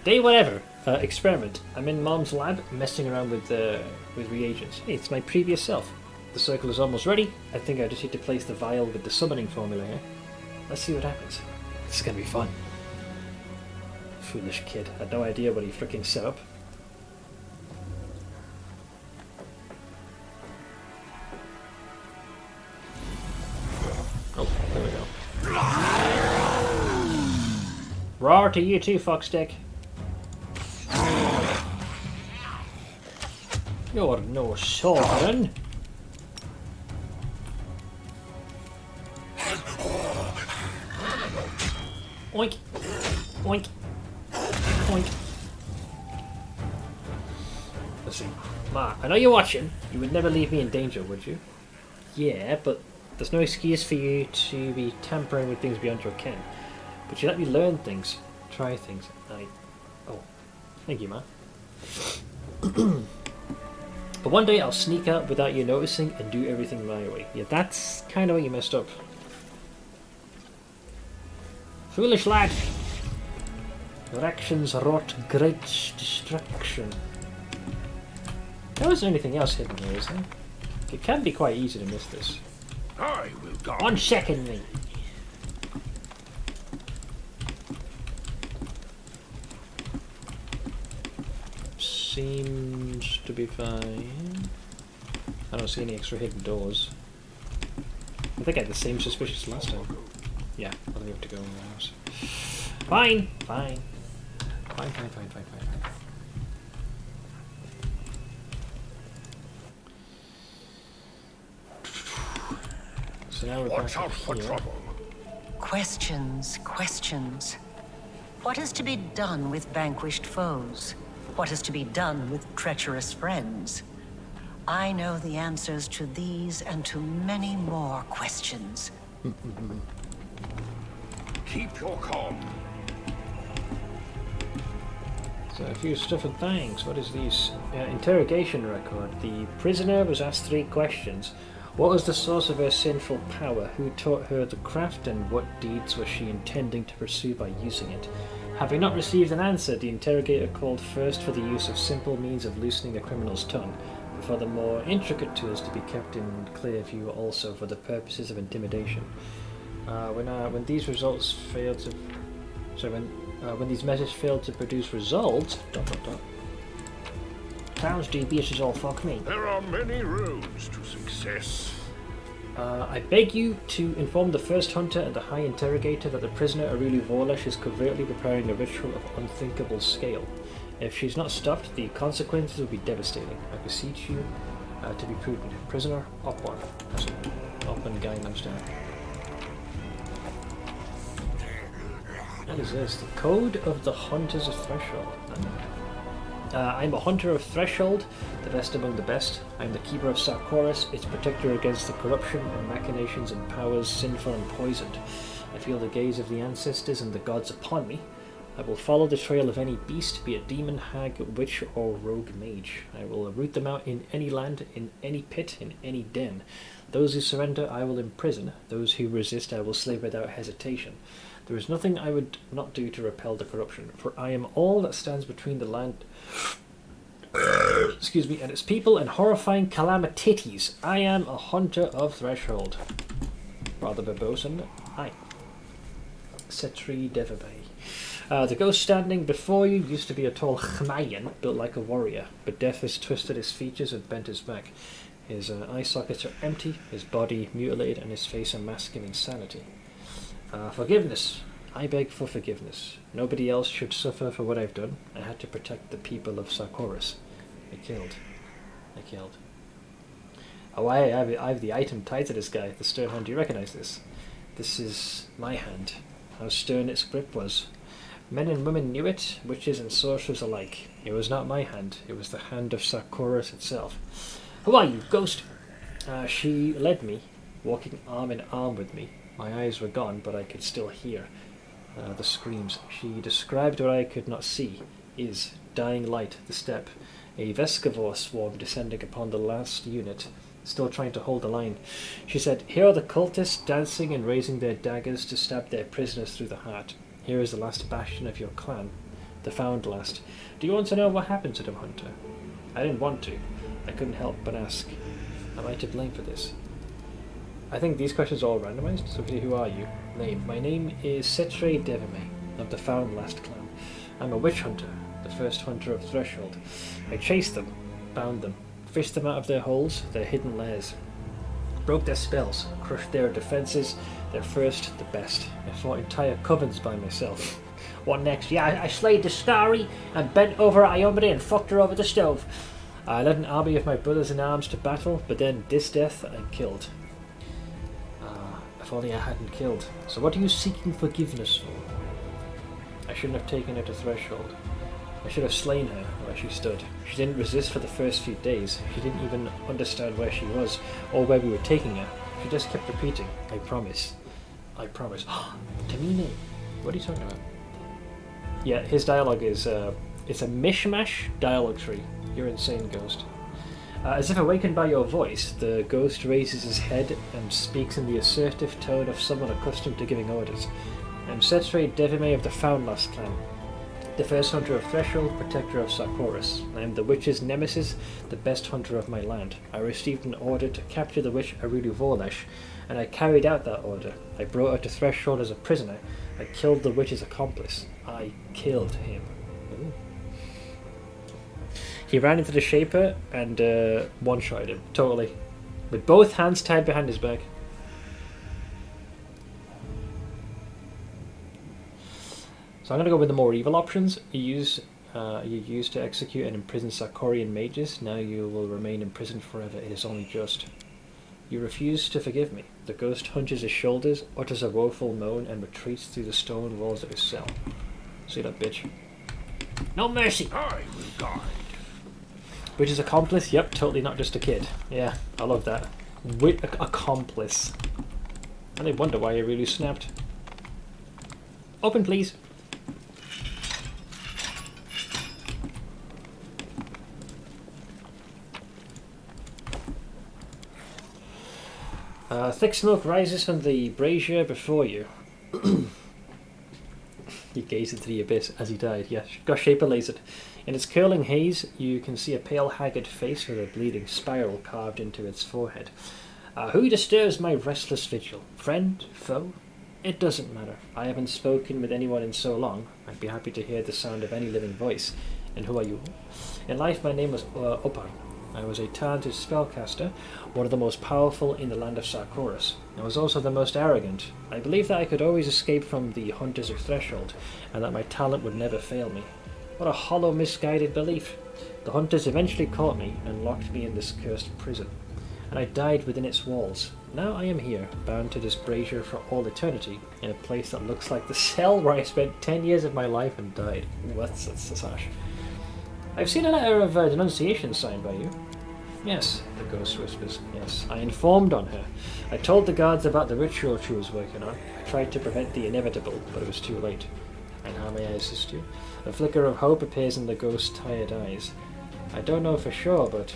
day whatever. Experiment. I'm in Mom's lab, messing around with reagents. Hey, it's my previous self. The circle is almost ready. I think I just need to place the vial with the summoning formula here. Let's see what happens. This is gonna be fun. Foolish kid. Had no idea what he freaking set up. Oh, there we go. Roar to you too, fuckstick. You're no sovereign. Oink. Oink. Oink. Let's see. Ma, I know you're watching. You would never leave me in danger, would you? Yeah, but there's no excuse for you to be tampering with things beyond your ken. But you let me learn things, try things. Oh, thank you, Ma. But one day I'll sneak out without you noticing and do everything my way. Yeah, that's kind of where you messed up. Foolish lad! Your actions wrought great destruction. There wasn't anything else hidden here, is there? It can be quite easy to miss this. I will guard. 1 second, mate. Seems to be fine. I don't see any extra hidden doors. I think I had the same suspicions last time. Yeah, I think we have to go in the house. Fine, fine. Fine. So now we're Watch back out for here. trouble. Questions. What is to be done with vanquished foes? What is to be done with treacherous friends? I know the answers to these and to many more questions. Keep your calm. So a few stuff and things. What is these? Interrogation record. The prisoner was asked 3 questions. What was the source of her sinful power? Who taught her the craft? And what deeds was she intending to pursue by using it? Having not received an answer, the interrogator called first for the use of simple means of loosening a criminal's tongue, but for the more intricate tools to be kept in clear view also for the purposes of intimidation. When these results failed to... when these measures failed to produce results... Sounds dubious as all fuck me. There are many roads to success. I beg you to inform the first hunter and the high interrogator that the prisoner Arulu Vorlesh is covertly preparing a ritual of unthinkable scale. If she's not stopped, the consequences will be devastating. I beseech you to be prudent. Prisoner, up one. Up and Gangnam Style. What is this? The Code of the Hunters of Threshold. I'm a hunter of Threshold, the best among the best. I'm the keeper of Sarkoris, its protector against the corruption and machinations and powers sinful and poisoned. I feel the gaze of the ancestors and the gods upon me. I will follow the trail of any beast, be it demon, hag, witch, or rogue mage. I will root them out in any land, in any pit, in any den. Those who surrender I will imprison, those who resist I will slay without hesitation. There is nothing I would not do to repel the corruption, for I am all that stands between the land and its people and horrifying calamities. I am a hunter of Threshold. Brother Barbosan, I. Setri Devabay. The ghost standing before you used to be a tall Khmayan, built like a warrior, but death has twisted his features and bent his back. His eye sockets are empty, his body mutilated, and his face a mask of insanity. Forgiveness. I beg for forgiveness. Nobody else should suffer for what I've done. I had to protect the people of Sarkoris. I killed. Oh, I have the item tied to this guy, the stern hand. Do you recognize this? This is my hand. How stern its grip was. Men and women knew it, witches and sorcerers alike. It was not my hand, it was the hand of Sarkoris itself. Who are you, ghost? She led me, walking arm in arm with me. My eyes were gone, but I could still hear the screams. She described what I could not see. Is dying light, the step. A Vescavor swarm descending upon the last unit, still trying to hold the line. She said, "Here are the cultists dancing and raising their daggers to stab their prisoners through the heart. Here is the last bastion of your clan, the found last. Do you want to know what happened to them, Hunter?" I didn't want to. I couldn't help but ask. Am I to blame for this? I think these questions are all randomized, so who are you? Name. My name is Setre Devame, of the Found Last clan. I'm a witch hunter, the first hunter of Threshold. I chased them, bound them, fished them out of their holes, their hidden lairs, broke their spells, crushed their defences, their first, the best. I fought entire covens by myself. What next? Yeah, I slayed the Starry and bent over Iomade and fucked her over the stove. I led an army of my brothers in arms to battle, but then this death I killed. If only I hadn't killed. So what are you seeking forgiveness for? I shouldn't have taken her to Threshold. I should have slain her where she stood. She didn't resist for the first few days. She didn't even understand where she was, or where we were taking her. She just kept repeating, "I promise. I promise." Tamine, what are you talking about? Yeah, his dialogue is, it's a mishmash dialogue tree. You're insane, ghost. As if awakened by your voice, the ghost raises his head and speaks in the assertive tone of someone accustomed to giving orders. I'm Setre Devime of the Found Last clan, the first hunter of Threshold, protector of Sarkoris. I am the witch's nemesis, the best hunter of my land. I received an order to capture the witch Arulu Vorlesh, and I carried out that order. I brought her to Threshold as a prisoner. I killed the witch's accomplice. I killed him. Ooh. He ran into the Shaper and one-shotted him, totally. With both hands tied behind his back. So I'm going to go with the more evil options. You use to execute and imprison Sarkorian mages. Now you will remain imprisoned forever. It is only just. You refuse to forgive me. The ghost hunches his shoulders, utters a woeful moan, and retreats through the stone walls of his cell. See that bitch? No mercy! I will guide. Witch's accomplice? Yep, totally not just a kid. Yeah, I love that. Accomplice. And they wonder why he really snapped. Open, please. Thick smoke rises from the brazier before you. He gazed into the abyss as he died. Yes, got Shaper lasered. In its curling haze, you can see a pale, haggard face with a bleeding spiral carved into its forehead. Who disturbs my restless vigil? Friend? Foe? It doesn't matter. I haven't spoken with anyone in so long. I'd be happy to hear the sound of any living voice. And who are you? In life, my name was Opan. I was a talented spellcaster, one of the most powerful in the land of Sarkoris. I was also the most arrogant. I believed that I could always escape from the Hunters of Threshold, and that my talent would never fail me. What a hollow, misguided belief. The Hunters eventually caught me and locked me in this cursed prison, and I died within its walls. Now I am here, bound to this brazier for all eternity, in a place that looks like the cell where I spent 10 years of my life and died. Ooh, that's harsh. I've seen a letter of denunciation signed by you. Yes, the ghost whispers. Yes, I informed on her. I told the guards about the ritual she was working on. I tried to prevent the inevitable, but it was too late. And how may I assist you? A flicker of hope appears in the ghost's tired eyes. I don't know for sure, but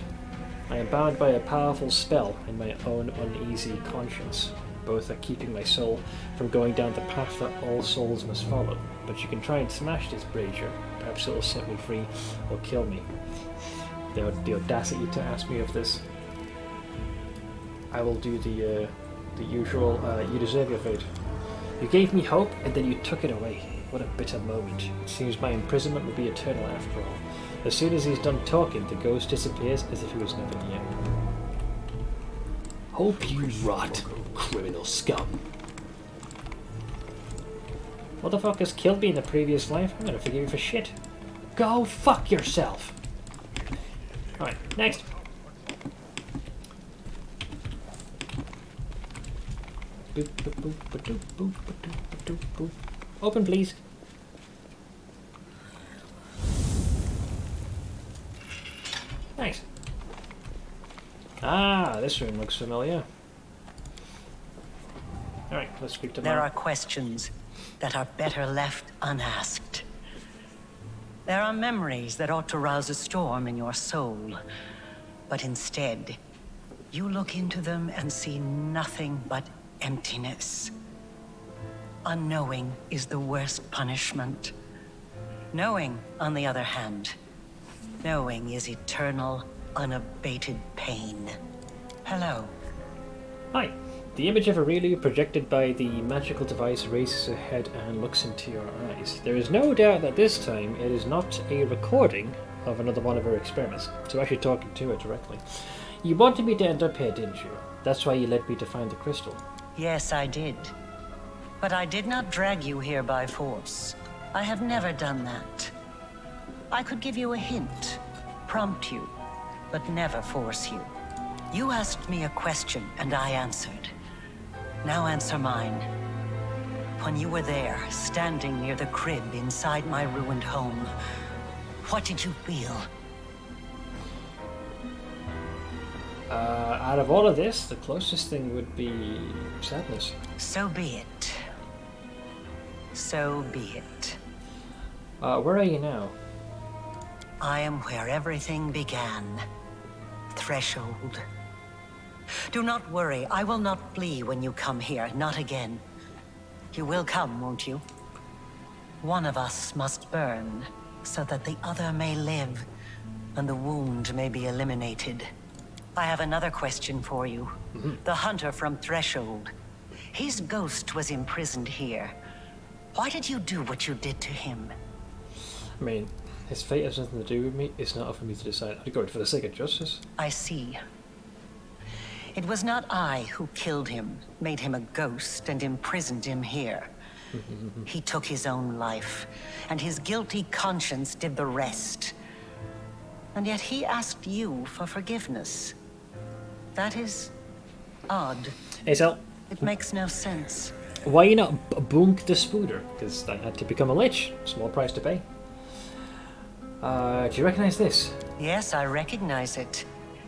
I am bound by a powerful spell and my own uneasy conscience. Both are keeping my soul from going down the path that all souls must follow. But you can try and smash this brazier. Perhaps it will set me free or kill me. The audacity to ask me of this. I will do the usual, you deserve your fate. You gave me hope and then you took it away. What a bitter moment. It seems my imprisonment will be eternal after all. As soon as he's done talking, the ghost disappears as if he was never here. Hope you rot, criminal scum. Motherfuckers killed me in a previous life. I'm gonna forgive you for shit. Go fuck yourself. Alright, next. Open, please. Thanks. Ah, this room looks familiar. Alright, let's speak to Mom. There are questions that are better left unasked. There are memories that ought to rouse a storm in your soul. But instead, you look into them and see nothing but emptiness. Unknowing is the worst punishment. Knowing, on the other hand, knowing is eternal, unabated pain. Hello. Hi. The image of Aurelia projected by the magical device raises her head and looks into your eyes. There is no doubt that this time it is not a recording of another one of her experiments, so actually talking to her directly. You wanted me to end up here, didn't you? That's why you led me to find the crystal. Yes, I did. But I did not drag you here by force. I have never done that. I could give you a hint, prompt you, but never force you. You asked me a question, and I answered. Now answer mine. When you were there, standing near the crib inside my ruined home, what did you feel? Out of all of this, the closest thing would be sadness. So be it. So be it. Where are you now? I am where everything began. Threshold. Do not worry, I will not flee when you come here, not again. You will come, won't you? One of us must burn, so that the other may live, and the wound may be eliminated. I have another question for you. The hunter from Threshold. His ghost was imprisoned here. Why did you do what you did to him? I mean, His fate has nothing to do with me. It's not up for me to decide. I'd go for the sake of justice. I see. It was not I who killed him, made him a ghost, and imprisoned him here. He took his own life, and his guilty conscience did the rest. And yet he asked you for forgiveness. That is odd. Hey, Sal. It makes no sense. Why you not bunk the spooder? Because I had to become a lich. Small price to pay. Do you recognize this? Yes, I recognize it.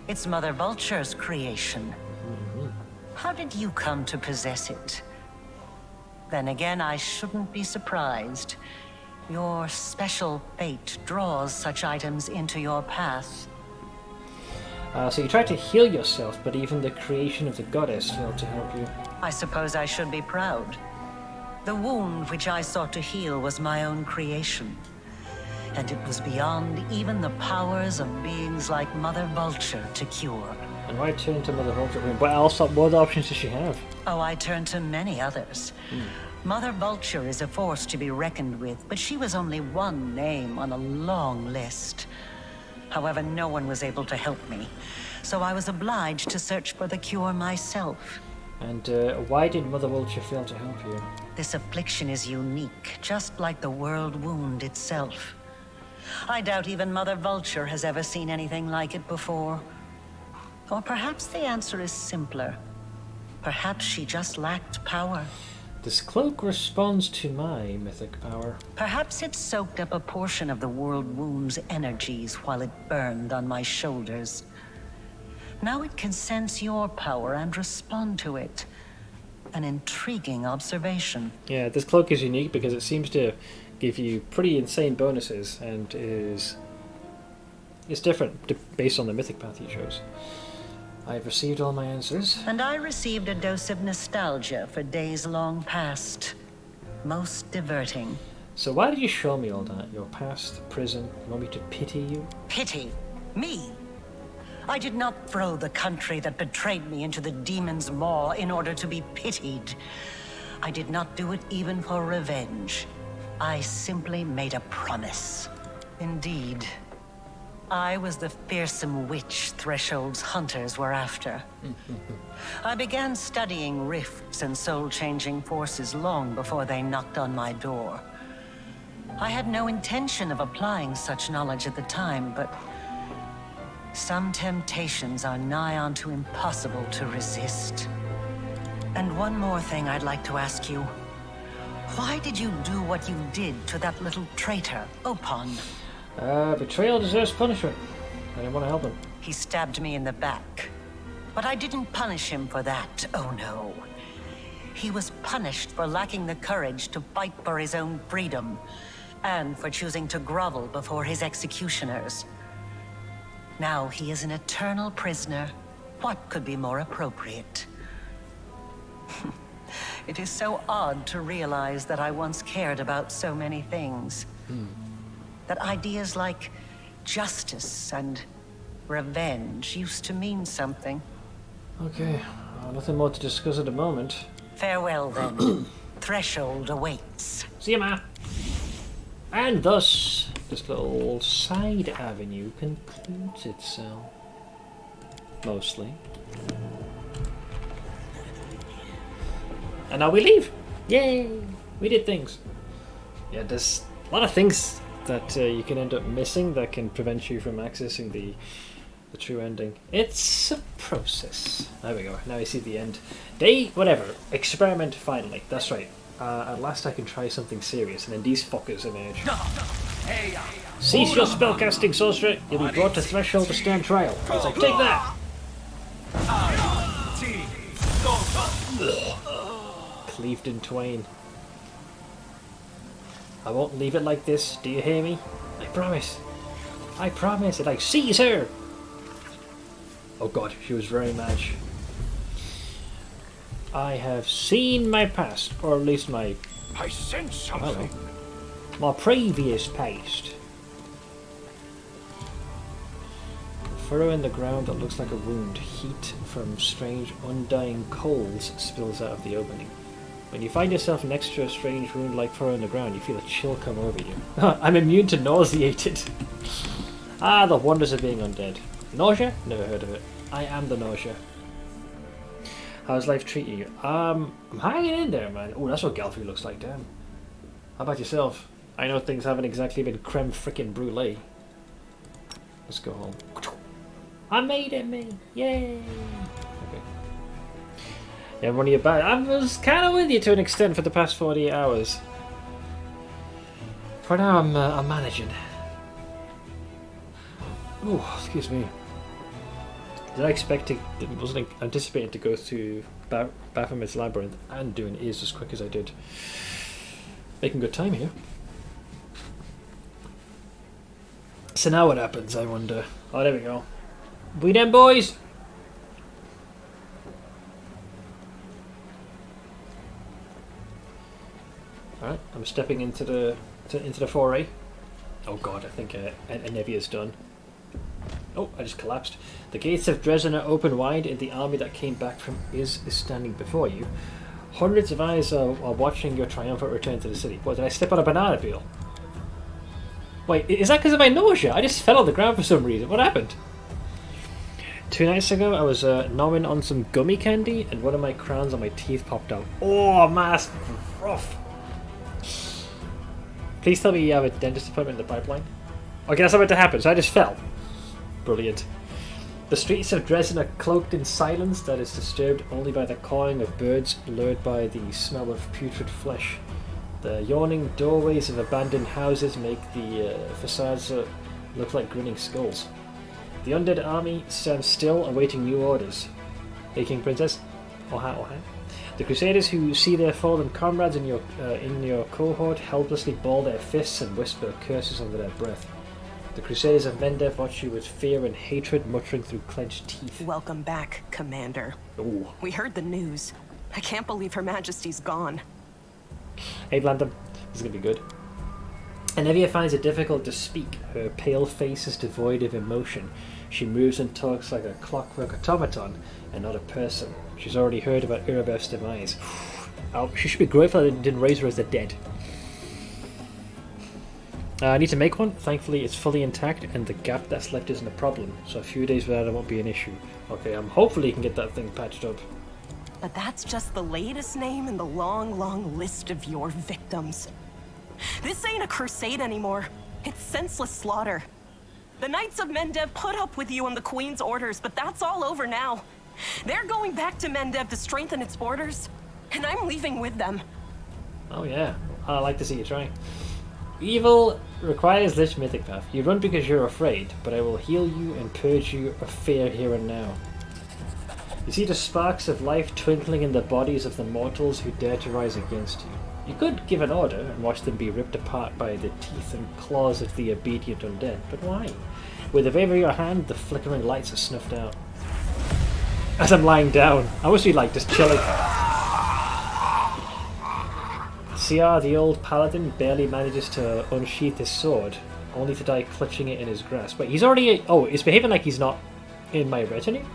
It's Mother Vulture's creation. How did you come to possess it? Then again, I shouldn't be surprised. Your special fate draws such items into your path. So you tried to heal yourself, but even the creation of the goddess failed to help you. I suppose I should be proud. The wound which I sought to heal was my own creation. And it was beyond even the powers of beings like Mother Vulture to cure. And why turn to Mother Vulture? What other options does she have? Oh, I turned to many others. Mother Vulture is a force to be reckoned with, but she was only one name on a long list. However, no one was able to help me, so I was obliged to search for the cure myself. And why did Mother Vulture fail to help you? This affliction is unique, just like the world wound itself. I doubt even Mother Vulture has ever seen anything like it before. Or perhaps the answer is simpler. Perhaps she just lacked power. This cloak responds to my mythic power. Perhaps it soaked up a portion of the world wound's energies while it burned on my shoulders. Now it can sense your power and respond to it. An intriguing observation. Yeah, this cloak is unique because it seems to give you pretty insane bonuses and is different based on the mythic path you chose. I've received all my answers. And I received a dose of nostalgia for days long past. Most diverting. So why did you show me all that? Your past, prison, you want me to pity you? Pity? Me? I did not throw the country that betrayed me into the demon's maw in order to be pitied. I did not do it even for revenge. I simply made a promise. Indeed. I was the fearsome witch Threshold's hunters were after. I began studying rifts and soul-changing forces long before they knocked on my door. I had no intention of applying such knowledge at the time, but some temptations are nigh onto impossible to resist. And one more thing I'd like to ask you. Why did you do what you did to that little traitor, Opon? Betrayal deserves punishment. I didn't want to help him. He stabbed me in the back. But I didn't punish him for that, oh no. He was punished for lacking the courage to fight for his own freedom, and for choosing to grovel before his executioners. Now he is an eternal prisoner. What could be more appropriate? It is so odd to realize that I once cared about so many things. That ideas like justice and revenge used to mean something. Okay, nothing more to discuss at the moment. Farewell then. Threshold awaits. See you, ma. And thus, this little side avenue concludes itself. Mostly. And now we leave! Yay! We did things. Yeah, there's a lot of things that you can end up missing that can prevent you from accessing the true ending. It's a process. There we go. Now you see the end. Whatever. Experiment finally. That's right. At last I can try something serious, and then these fuckers emerge. Cease your spellcasting, sorcerer. You'll be brought to Threshold to stand trial. It's like, take that! Cleaved in twain. I won't leave it like this. Do you hear me? I promise. I promise. And I seize her. Oh god, she was very mad. I have seen my past, or at least my... I sense something. My previous past. A furrow in the ground that looks like a wound. Heat from strange undying coals spills out of the opening. When you find yourself next to a strange wound-like fur on the ground, you feel a chill come over you. I'm immune to nauseated. Ah, the wonders of being undead. Nausea? Never heard of it. I am the nausea. How's life treating you? I'm hanging in there, man. Oh, that's what Galfrey looks like, damn. How about yourself? I know things haven't exactly been creme frickin' brulee. Let's go home. I made it, me! Yay! Okay. Yeah, one of you back. I was kind of with you to an extent for the past 48 hours. For now, I'm managing. Oh, excuse me. Wasn't anticipating to go through Baphomet's Labyrinth and doing Ears as quick as I did. Making good time here. So now what happens, I wonder? Oh, there we go. We them boys! Alright, I'm stepping into the foray. Oh god, I think Nevia's done. Oh, I just collapsed. The gates of Dresden are open wide, and the army that came back from is standing before you. Hundreds of eyes are watching your triumphant return to the city. What, did I slip on a banana peel? Wait, is that because of my nausea? I just fell on the ground for some reason. What happened? 2 nights ago, I was gnawing on some gummy candy, and one of my crowns on my teeth popped out. Oh, man, that's rough. Please tell me you have a dentist appointment in the pipeline. Okay, that's about to happen, so I just fell. Brilliant. The streets of Dresden are cloaked in silence that is disturbed only by the cawing of birds lured by the smell of putrid flesh. The yawning doorways of abandoned houses make the facades look like grinning skulls. The undead army stands still, awaiting new orders. Hey, King Princess. Oha, oha. The Crusaders who see their fallen comrades in your cohort helplessly ball their fists and whisper curses under their breath. The Crusaders of Mendev watch you with fear and hatred, muttering through clenched teeth. Welcome back, Commander. Ooh. We heard the news. I can't believe Her Majesty's gone. Hey, Blantham. This is going to be good. Anevia finds it difficult to speak. Her pale face is devoid of emotion. She moves and talks like a clockwork automaton and not a person. She's already heard about Irabeth's demise. She should be grateful that they didn't raise her as the dead. I need to make one. Thankfully, it's fully intact, and the gap that's left isn't a problem. So a few days without it won't be an issue. Okay, hopefully you can get that thing patched up. But that's just the latest name in the long, long list of your victims. This ain't a crusade anymore. It's senseless slaughter. The Knights of Mendev put up with you and the Queen's orders, but that's all over now. They're going back to Mendev to strengthen its borders, and I'm leaving with them. Oh yeah, I like to see you try. Evil requires Lich Mythic Path. You run because you're afraid, but I will heal you and purge you of fear here and now. You see the sparks of life twinkling in the bodies of the mortals who dare to rise against you. You could give an order and watch them be ripped apart by the teeth and claws of the obedient undead, but why? With the wave of your hand, the flickering lights are snuffed out. As I'm lying down, I must be like just chilling. CR, the old paladin, barely manages to unsheath his sword, only to die clutching it in his grasp. Wait, he's already... Oh, he's behaving like he's not in my retinue?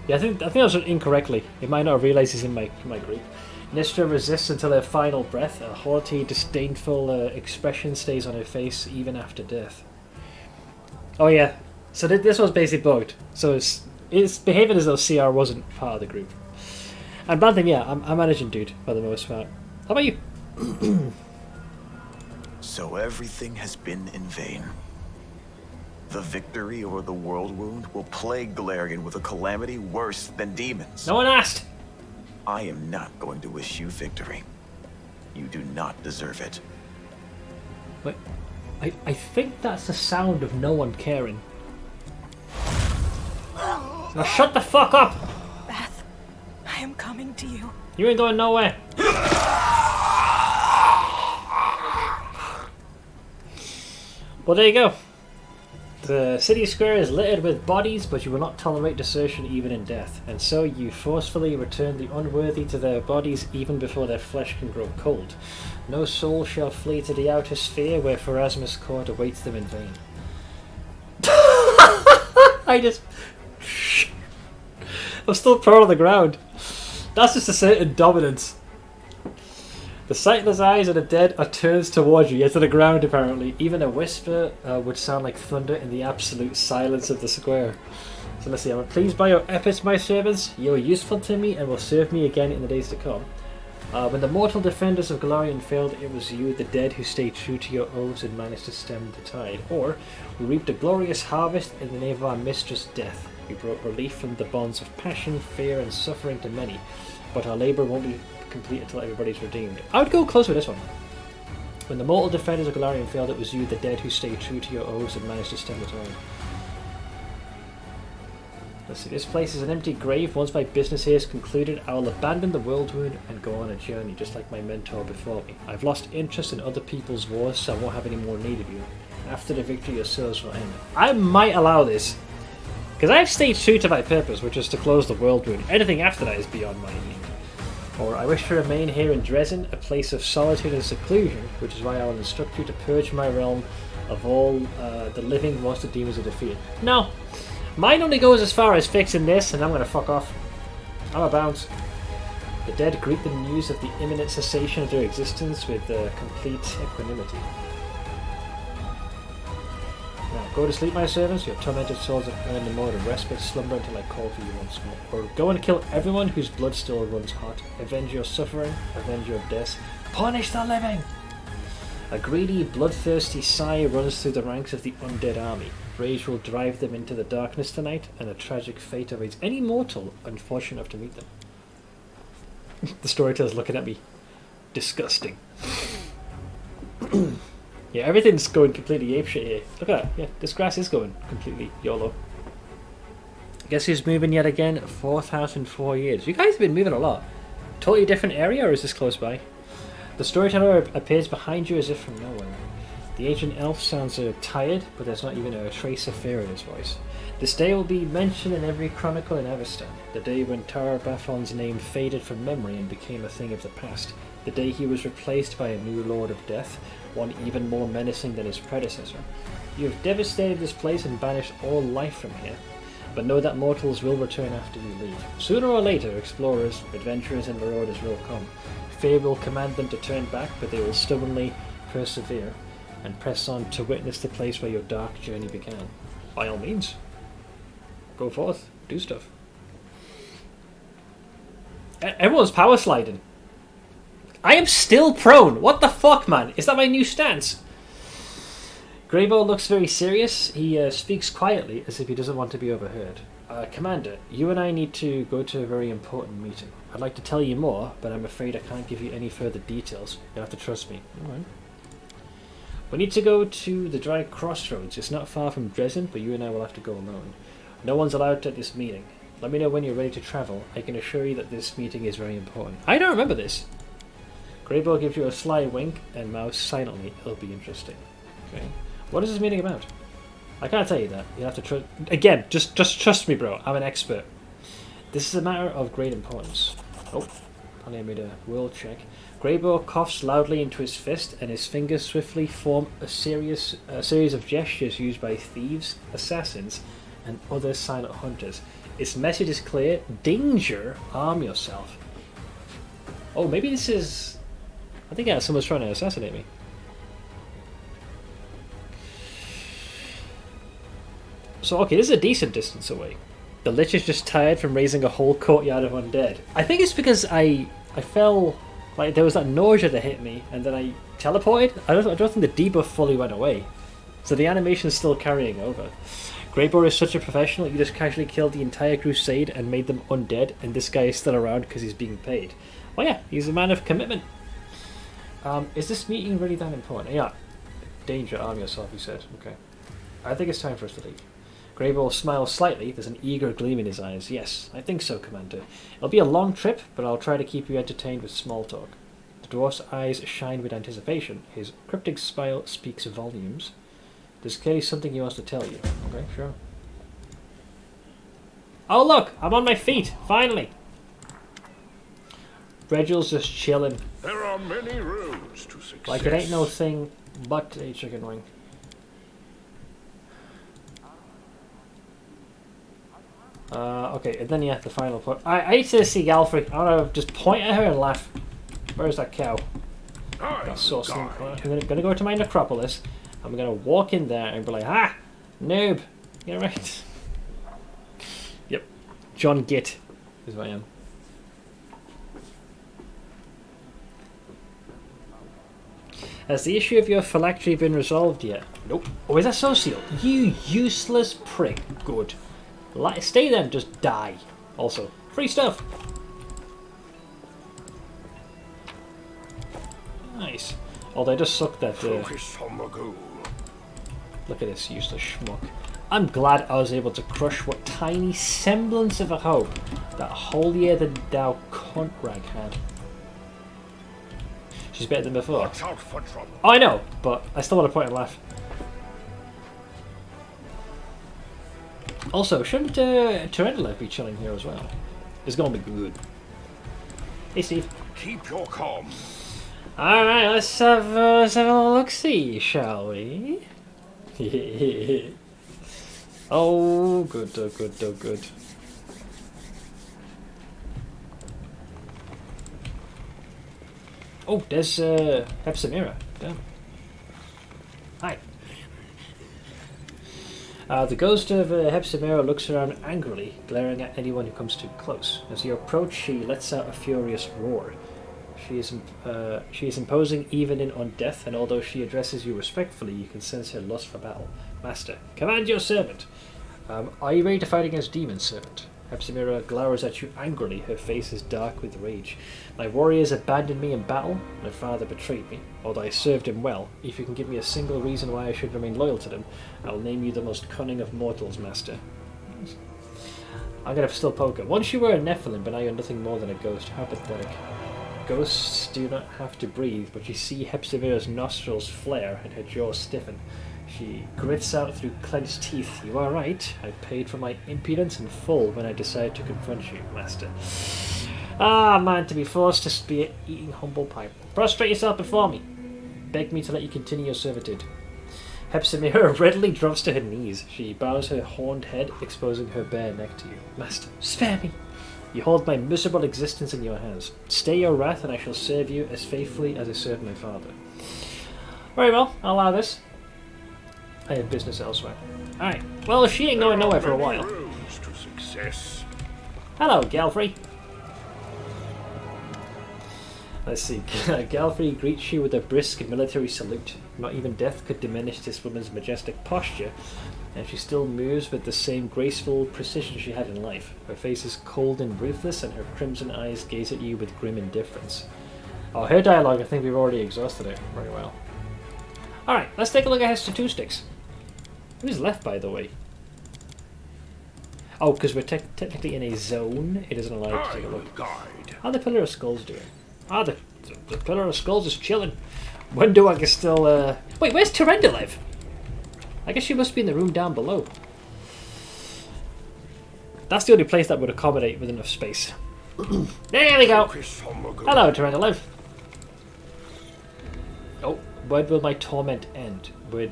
Yeah, I think that was incorrectly. He might not have realised he's in my group. Nistra resists until her final breath. A haughty, disdainful expression stays on her face even after death. Oh yeah, so this was basically bugged. So it's behaving as though CR wasn't part of the group. And Bantham, yeah, I'm managing dude for the most part. How about you? So everything has been in vain. The victory over the world wound will plague Galarian with a calamity worse than demons. No one asked! I am not going to wish you victory. You do not deserve it. Wait, I think that's the sound of no one caring. Now shut the fuck up! Beth, I am coming to you. You ain't going nowhere. Well, there you go. The city square is littered with bodies, but you will not tolerate desertion even in death, and so you forcefully return the unworthy to their bodies even before their flesh can grow cold. No soul shall flee to the outer sphere where Pharasma's court awaits them in vain. I just... I'm still prone on the ground. That's just a certain dominance. The sightless eyes of the dead are turned towards you, yet to the ground apparently. Even a whisper would sound like thunder in the absolute silence of the square. So let's see, I'm pleased by your efforts, my servants. You are useful to me and will serve me again in the days to come. When the mortal defenders of Golarion failed, it was you, the dead, who stayed true to your oaths and managed to stem the tide. Or, we reaped a glorious harvest in the name of our mistress, Death. We brought relief from the bonds of passion, fear, and suffering to many. But our labour won't be complete until everybody's redeemed. I would go close with this one. When the mortal defenders of Golarion failed, it was you, the dead, who stayed true to your oaths and managed to stem the tide. Let's see, this place is an empty grave. Once my business here is concluded, I will abandon the world wound and go on a journey, just like my mentor before me. I've lost interest in other people's wars, so I won't have any more need of you. After the victory, your service will end. I might allow this, because I've stayed true to my purpose, which is to close the world wound. Anything after that is beyond my need. Or I wish to remain here in Dresden, a place of solitude and seclusion, which is why I will instruct you to purge my realm of all the living once the demons are defeated. No. Mine only goes as far as fixing this, and I'm going to fuck off. I'm a bounce. The dead greet the news of the imminent cessation of their existence with complete equanimity. Now, go to sleep, my servants. Your tormented souls have earned a mode of respite. Slumber until I call for you once more. Or go and kill everyone whose blood still runs hot. Avenge your suffering. Avenge your death. Punish the living! A greedy, bloodthirsty sigh runs through the ranks of the undead army. Rage will drive them into the darkness tonight, and a tragic fate awaits any mortal unfortunate enough to meet them. The storyteller's looking at me. Disgusting. Yeah, everything's going completely apeshit here. Look at that. Yeah, this grass is going completely YOLO. Guess who's moving yet again? 4,004 years. You guys have been moving a lot. Totally different area, or is this close by? The storyteller appears behind you as if from nowhere. The ancient elf sounds tired, but there's not even a trace of fear in his voice. This day will be mentioned in every chronicle in Everstan. The day when Tar Bathon's name faded from memory and became a thing of the past. The day he was replaced by a new Lord of Death, one even more menacing than his predecessor. You have devastated this place and banished all life from here. But know that mortals will return after you leave. Sooner or later, explorers, adventurers, and marauders will come. Fear will command them to turn back, but they will stubbornly persevere and press on to witness the place where your dark journey began. By all means, go forth, do stuff. Everyone's power sliding. I am still prone. What the fuck, man? Is that my new stance? Greybow looks very serious. He speaks quietly as if he doesn't want to be overheard. Commander, you and I need to go to a very important meeting. I'd like to tell you more, but I'm afraid I can't give you any further details. You'll have to trust me. Alright. We need to go to the Dry Crossroads. It's not far from Dresden, but you and I will have to go alone. No one's allowed at this meeting. Let me know when you're ready to travel. I can assure you that this meeting is very important. I don't remember this. Greybow gives you a sly wink and mouse silently. It'll be interesting. Okay. What is this meeting about? I can't tell you that. You have to trust. Again, just trust me, bro. I'm an expert. This is a matter of great importance. Oh, I made a world check. Greybow coughs loudly into his fist, and his fingers swiftly form a series of gestures used by thieves, assassins, and other silent hunters. Its message is clear: danger, arm yourself. Oh, maybe this is... I think someone's trying to assassinate me. So, okay, this is a decent distance away. The Lich is just tired from raising a whole courtyard of undead. I think it's because I fell... Like, there was that nausea that hit me, and then I teleported. I don't think the debuff fully went away. So the animation's still carrying over. Greybow is such a professional, you just casually killed the entire crusade and made them undead, and this guy is still around because he's being paid. Well, yeah, he's a man of commitment. Is this meeting really that important? Yeah. Danger, arm yourself, he said. Okay. I think it's time for us to leave. Greybow smiles slightly. There's an eager gleam in his eyes. Yes, I think so, Commander. It'll be a long trip, but I'll try to keep you entertained with small talk. The dwarf's eyes shine with anticipation. His cryptic smile speaks volumes. There's clearly something he wants to tell you. Okay, sure. Oh look! I'm on my feet! Finally! Reginald's just chilling. There are many roads to success. Like it ain't no thing but a chicken wing. Okay, and then yeah, the final point. I need to see Galfrey. I want to just point at her and laugh. Where's that cow? That's so simple. I'm gonna go to my necropolis. I'm gonna walk in there and be like, ah, noob, get right. Yep, John Git is who I am. Has the issue of your phylactery been resolved yet? Nope. Oh, is that social? You useless prick. Good. Stay there and just die. Also, free stuff. Nice. Although I just sucked that. Focus on the goal. Look at this useless schmuck. I'm glad I was able to crush what tiny semblance of a hope that holier-than-thou cunt rag had. She's better than before. Watch out for trouble. Oh, I know, but I still want to point and laugh. Also, shouldn't Tarantula be chilling here as well? It's gonna be good. Hey, Steve. Keep your calm. Alright, let's have a look-see, shall we? Oh, good, oh, good, oh, good. Oh, there's Hepsamira. Damn. Hi. The ghost of Hepsamira looks around angrily, glaring at anyone who comes too close. As you approach, she lets out a furious roar. She is imposing even in undeath, and although she addresses you respectfully, you can sense her lust for battle. Master, command your servant. Are you ready to fight against demons, servant? Hepsamira glowers at you angrily, her face is dark with rage. My warriors abandoned me in battle, my father betrayed me. Although I served him well, if you can give me a single reason why I should remain loyal to them, I'll name you the most cunning of mortals, master. I'm gonna still poke her. Once you were a Nephilim, but now you're nothing more than a ghost. How pathetic. Ghosts do not have to breathe, but you see Hepsamira's nostrils flare and her jaws stiffen. She grits out through clenched teeth. You are right. I paid for my impudence in full when I decided to confront you, master. Ah, man, to be forced to be eating humble pie. Prostrate yourself before me. Beg me to let you continue your servitude. Hepsamira readily drops to her knees. She bows her horned head, exposing her bare neck to you. Master, spare me. You hold my miserable existence in your hands. Stay your wrath, and I shall serve you as faithfully as I served my father. Very well, I'll allow this. I have business elsewhere. Alright, well, she ain't going nowhere for a while. To success. Hello, Galfrey. Let's see. Galfrey greets you with a brisk military salute. Not even death could diminish this woman's majestic posture, and she still moves with the same graceful precision she had in life. Her face is cold and ruthless, and her crimson eyes gaze at you with grim indifference. Oh, her dialogue, I think we've already exhausted it very well. Alright, let's take a look at her statistics. Who's left, by the way? Oh, because we're technically in a zone. It doesn't allow you to take a look. How the Pillar of Skulls doing? Ah, the Pillar of Skulls is chilling. When do I can still... Wait, where's Tyrande live? I guess she must be in the room down below. That's the only place that would accommodate with enough space. There we go! Hello, Tyrande live. Oh, when will my torment end? Will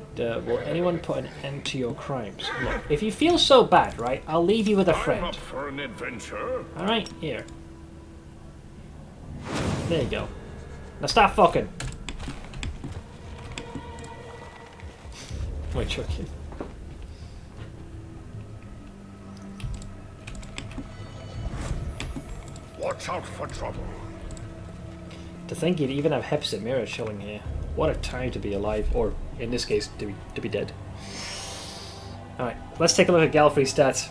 anyone put an end to your crimes? Look, if you feel so bad, right, I'll leave you with a friend. I'm up for an adventure. Alright, here. There you go. Now stop fucking. We're joking. Watch out for trouble. To think you'd even have Hepsamira chilling here. What a time to be alive, or in this case, to be dead. Alright, let's take a look at Galfrey's stats.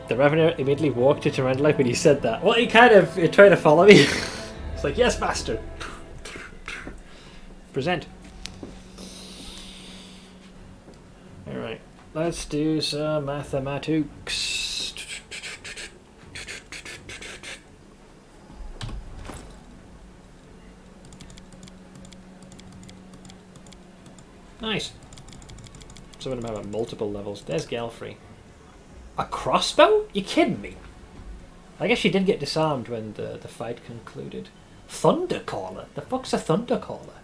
The Revenant immediately walked to Tyrande when he said that. Well, he kind of tried to follow me. It's like, yes, master. Present. Alright, let's do some mathematics. Nice. Some of them have multiple levels. There's Galfrey. A crossbow? You kidding me? I guess she did get disarmed when the fight concluded. Thundercaller? The fuck's a Thundercaller?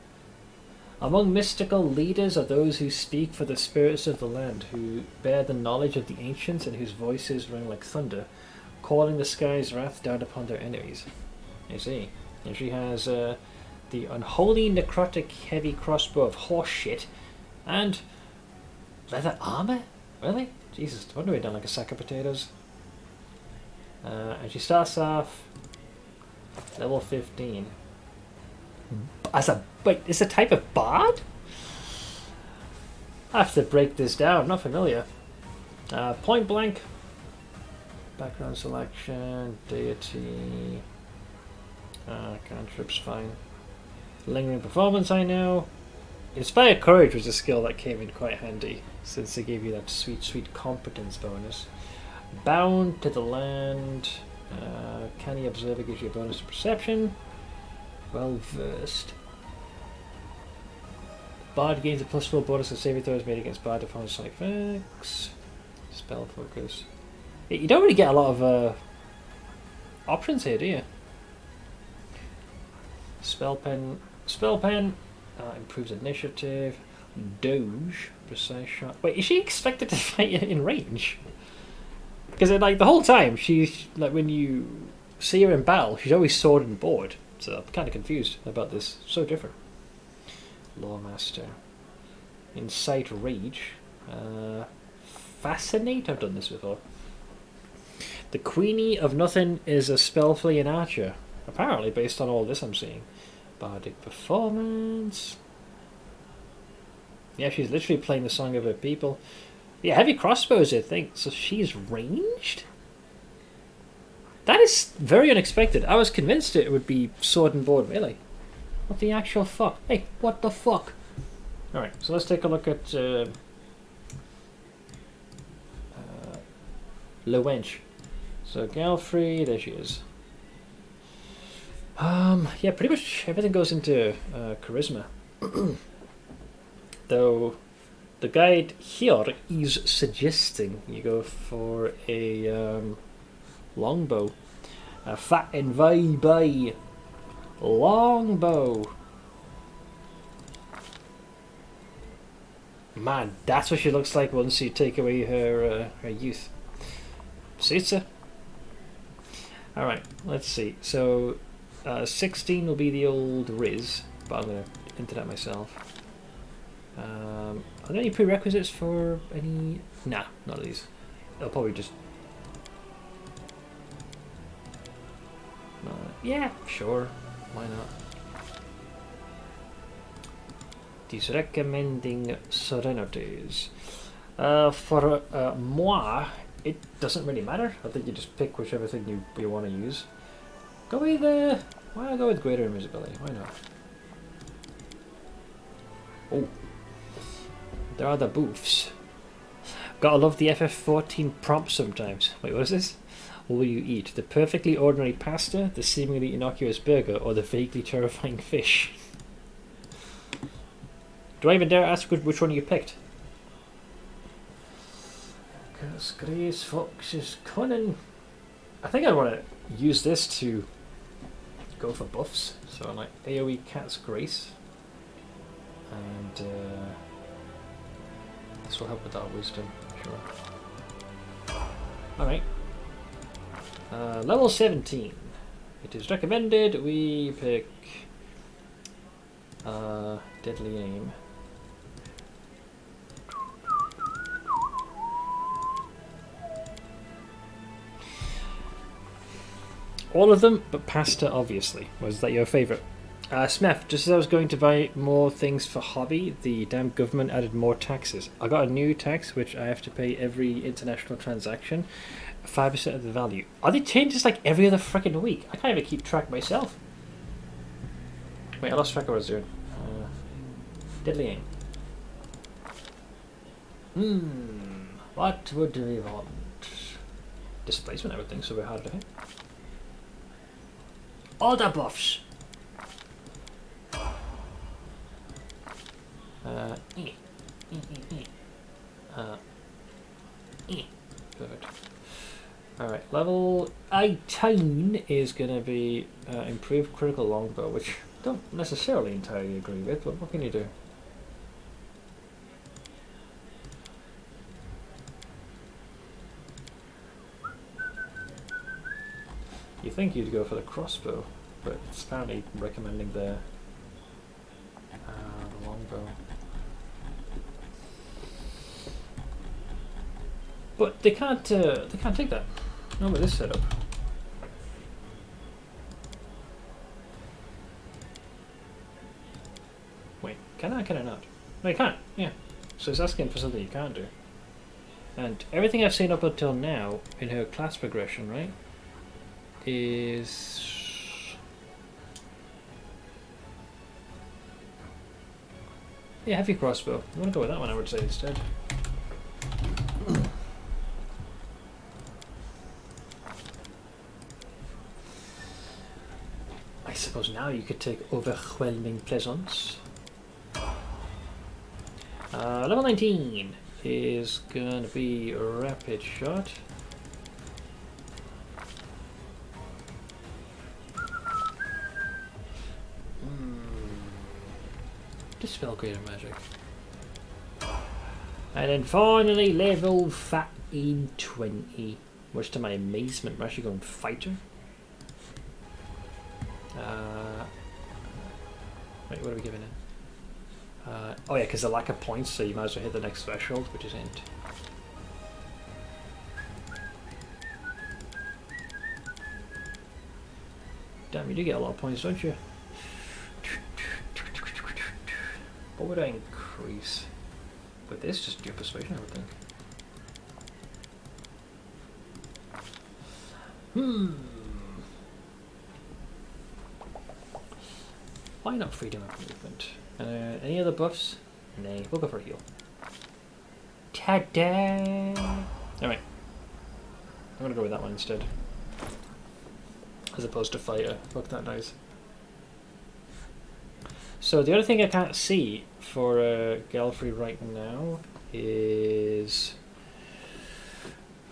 Among mystical leaders are those who speak for the spirits of the land, who bear the knowledge of the ancients and whose voices ring like thunder, calling the sky's wrath down upon their enemies. You see. And she has the unholy necrotic heavy crossbow of horse shit and leather armor? Really? Jesus, I wonder we've done like a sack of potatoes. And she starts off level 15. Wait, it's a type of bard? I have to break this down, not familiar. Point blank. Background selection, deity. Cantrips, fine. Lingering performance, I know. Inspire courage was a skill that came in quite handy, since they gave you that sweet, sweet competence bonus. Bound to the land. Canny observer gives you a bonus to perception. Well versed. Bard gains a +4 bonus of saving throws made against bard opponents' sonic effects. Spell focus. You don't really get a lot of options here, do you? Spell pen. Improves initiative. Doge. Precise shot. Wait, is she expected to fight in range? Because like the whole time, she's like when you see her in battle, she's always sword and board. So I'm kind of confused about this. So different. Lawmaster. Incite rage. Fascinate. I've done this before. The Queenie of Nothing is a spellfleeing archer. Apparently, based on all this I'm seeing. Bardic performance. Yeah, she's literally playing the song of her people. Yeah, heavy crossbows, I think. So she's ranged? That is very unexpected. I was convinced it would be sword and board melee. What the actual fuck? Hey, what the fuck? Alright, so let's take a look at Wench. So Galfrey, there she is. Yeah, pretty much everything goes into charisma. Though the guide here is suggesting you go for a longbow. A fat and vibe longbow. Man, that's what she looks like once you take away her youth. Suits her. Alright, let's see. So 16 will be the old Riz, but I'm going to enter that myself. Are there any prerequisites for any? Nah, none of these. They'll probably just... yeah, sure. Why not? These recommending serenities. For moi, it doesn't really matter. I think you just pick whichever thing you want to use. Go with why not go with greater invisibility? Why not? Oh, there are the boofs. Gotta love the FF14 prompt sometimes. Wait, what is this? What will you eat? The perfectly ordinary pasta, the seemingly innocuous burger, or the vaguely terrifying fish? Do I even dare ask which one you picked? Because Grace Fox is cunning. I think I want to use this to go for buffs. So I'm like AoE Cat's Grace. And this will help with our wisdom, sure. Alright. Level 17. It is recommended we pick Deadly Aim. All of them, but pasta, obviously. Was that your favourite? Smith, just as I was going to buy more things for hobby, the damn government added more taxes. I got a new tax, which I have to pay every international transaction, 5% of the value. Are they changing this like every other freaking week? I can't even keep track myself. Wait, I lost track of what I was doing. Deadly Aim. What would we want? Displacement, I would think, so we're harder to hit. All the buffs. Good. Alright, level 18 is going to be improved critical longbow, which I don't necessarily entirely agree with, but what can you do? You think you'd go for the crossbow, but it's apparently recommending the longbow. But they can't take that. Not with this setup. Wait, can I? Can I not? No, you can't. Yeah. So it's asking for something you can't do. And everything I've seen up until now in her class progression, right, is yeah, heavy crossbow. I'm gonna go with that one, I would say, instead. I suppose now you could take overwhelming presence. Level 19 is gonna be a rapid shot. Dispel greater magic. And then finally level 20. Much to my amazement, we're actually going fighter. Wait, what are we giving it? Oh yeah, because the lack of points, so you might as well hit the next threshold, which is int. Damn, you do get a lot of points, don't you? What would I increase? With this, just your persuasion, I would think. Why not freedom of movement? Any other buffs? Nay, we'll go for a heal. Ta-da! Alright. I'm gonna go with that one instead. As opposed to fighter. Fuck that noise. So the other thing I can't see for Galfrey right now is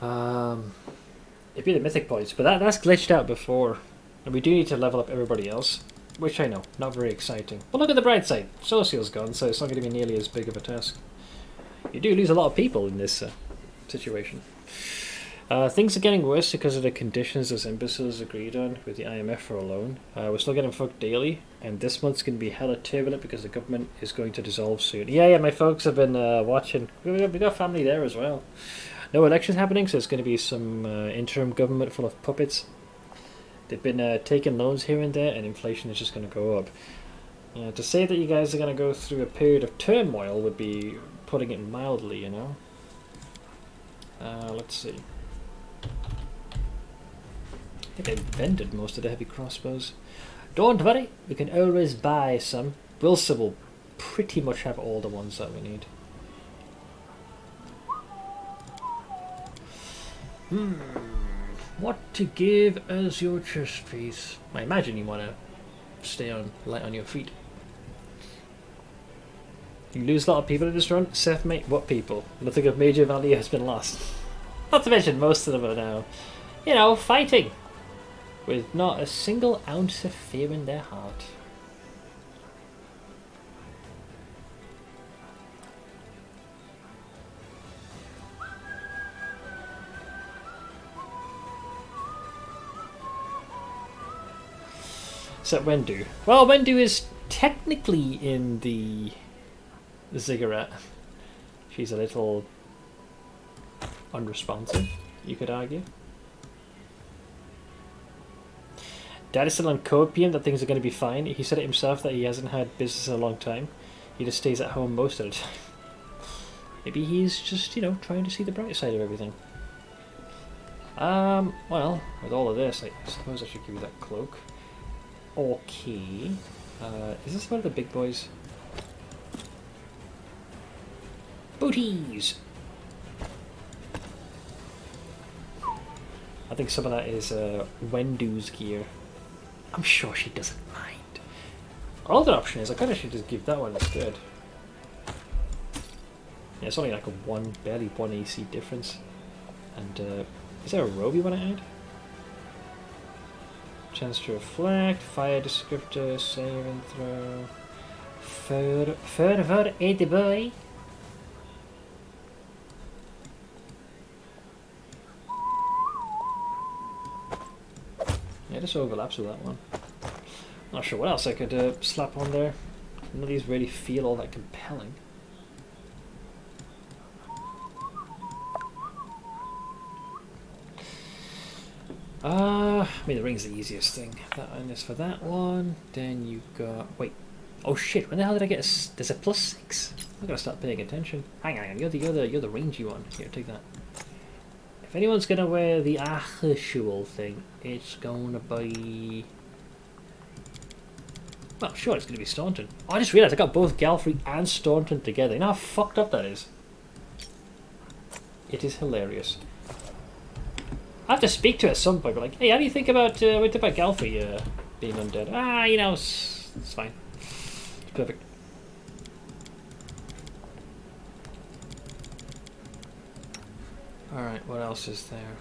it'd be the mythic points, but that's glitched out before, and we do need to level up everybody else, which I know, not very exciting. But look at the bright side, Social's gone, so it's not going to be nearly as big of a task. You do lose a lot of people in this situation. Things are getting worse because of the conditions those imbeciles agreed on with the IMF for a loan. We're still getting fucked daily, and this month's going to be hella turbulent because the government is going to dissolve soon. Yeah, my folks have been watching. We got family there as well. No elections happening, so it's going to be some interim government full of puppets. They've been taking loans here and there, and inflation is just going to go up. To say that you guys are going to go through a period of turmoil would be putting it mildly, you know. Let's see. I think I vended most of the heavy crossbows. Don't worry, we can always buy some. Wilson will pretty much have all the ones that we need. What to give as your chest piece? I imagine you want to stay light on your feet. You lose a lot of people in this run. Seth, mate, what people? Nothing of major value has been lost. Not to mention most of them are now, you know, fighting. With not a single ounce of fear in their heart. So Wendu. Well, Wendu is technically in the ziggurat. She's a little unresponsive, you could argue. Dad is still on copium that things are going to be fine. He said it himself that he hasn't had business in a long time. He just stays at home most of the time. Maybe he's just, you know, trying to see the bright side of everything. Well, with all of this, I suppose I should give you that cloak. Okay. Is this one of the big boys? Booties! I think some of that is Wendu's gear. I'm sure she doesn't mind. Our other option is I kind of should just give that one instead. Yeah, it's only like a barely 1 AC difference. And is there a robe you want to add? Chance to reflect, fire descriptor, save and throw. Further edible. this overlaps with that one. Not sure what else I could slap on there. None of these really feel all that compelling. I mean, the ring's the easiest thing. That one is for that one. Then you got... Wait. Oh shit, when the hell did I get a... There's a +6. I'm gonna start paying attention. Hang on, you're the rangy one. Here, take that. If anyone's gonna wear the actual thing, it's gonna be... Well, sure, it's gonna be Staunton. Oh, I just realised I got both Galfrey and Staunton together. You know how fucked up that is? It is hilarious. I have to speak to her at some point, but like, hey, how do you think about Galfrey being undead? Ah, you know, it's fine. It's perfect. Alright, what else is there?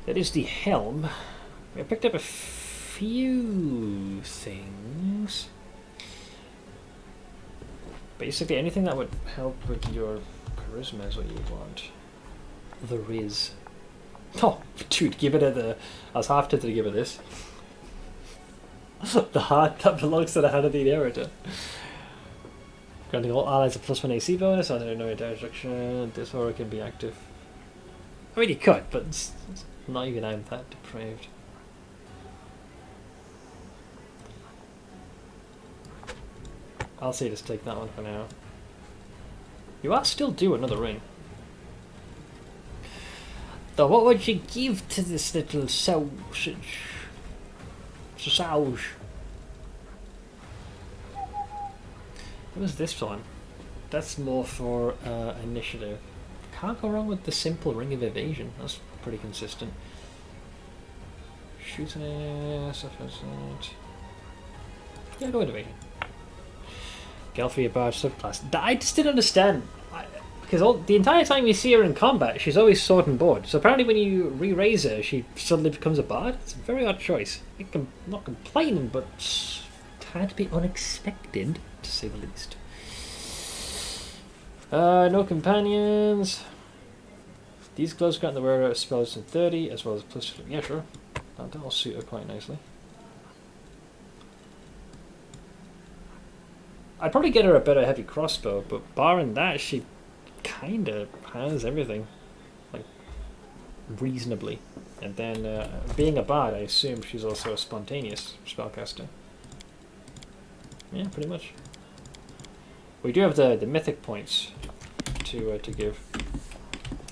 That is the helm. I picked up a few things. Basically, anything that would help with your charisma is what you want. The Riz. Oh, dude, give it I was half tempted to give it this. The heart that belongs to the hand of the inheritor. Granting all allies a +1 AC bonus, I don't know your direction. This aura can be active. I mean, you could, but it's not even I'm that depraved. I'll say just take that one for now. You are still due another ring. Though what would you give to this little sausage? Sausage. What was this one? That's more for initiative. Can't go wrong with the simple ring of evasion. That's pretty consistent. Shooting, sufficient. Yeah, go with evasion. Galfrey, a barge subclass. I just didn't understand. Because the entire time you see her in combat, she's always sword and board. So apparently when you re-raise her, she suddenly becomes a bard. It's a very odd choice. I'm not complaining, but it had to be unexpected, to say the least. No companions. These gloves grant the wearer spells in 30, as well as plus... Yeah, sure. That'll suit her quite nicely. I'd probably get her a better heavy crossbow, but barring that, she kinda has everything, like, reasonably. And then being a bard, I assume she's also a spontaneous spellcaster. Yeah, pretty much. We do have the mythic points to give,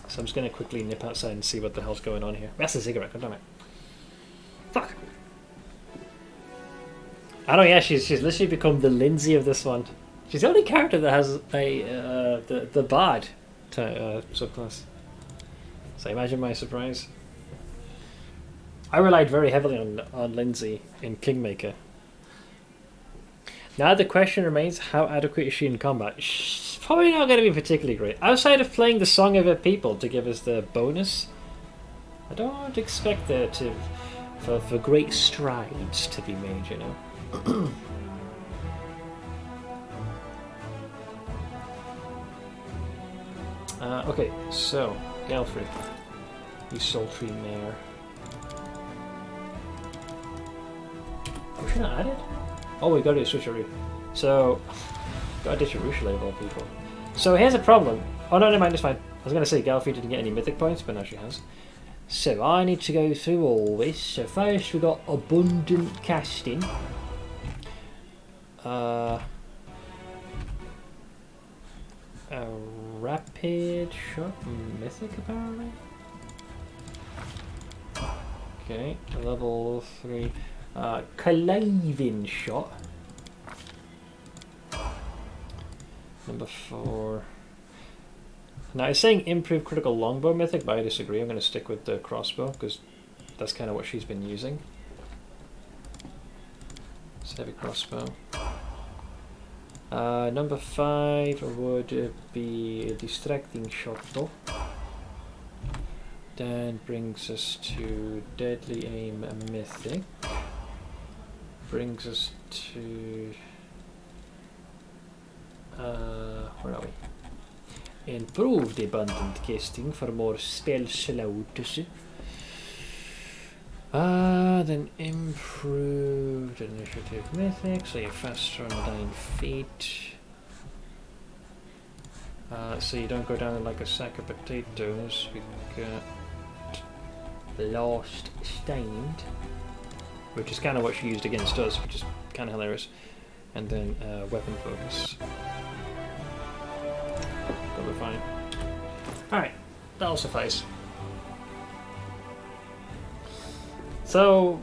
so I'm just gonna quickly nip outside and see what the hell's going on here. That's a cigarette, god damn it. Fuck. I know, yeah, she's literally become the Lindsay of this one. She's the only character that has the bard subclass. So imagine my surprise. I relied very heavily on Lindsay in Kingmaker. Now the question remains, how adequate is she in combat? She's probably not going to be particularly great. Outside of playing the Song of Her People to give us the bonus, I don't expect there for great strides to be made, you know. Okay, so, Galfrey, you sultry mare. Was she not added? Oh, we got to do a switcheroo. So, got to ditch a Rushale of all people. So here's a problem. Oh no, never mind, it's fine. I was going to say Galfrey didn't get any mythic points, but now she has. So I need to go through all this. So first we got abundant casting. A rapid shot mythic apparently. Okay, level 3. Claving shot. Number 4. Now it's saying improved critical longbow mythic, but I disagree. I'm going to stick with the crossbow because that's kind of what she's been using. It's heavy crossbow. Number 5 would be a distracting shot though. Then brings us to deadly aim mythic. Brings us to where are we? Improved abundant casting for more spell slowness. Then improved initiative mythic, so you're faster on 9 feet. So you don't go down like a sack of potatoes. We got Lost Stained, which is kind of what she used against us, which is kind of hilarious. And then weapon focus. That'll be fine. Alright, that'll suffice. So,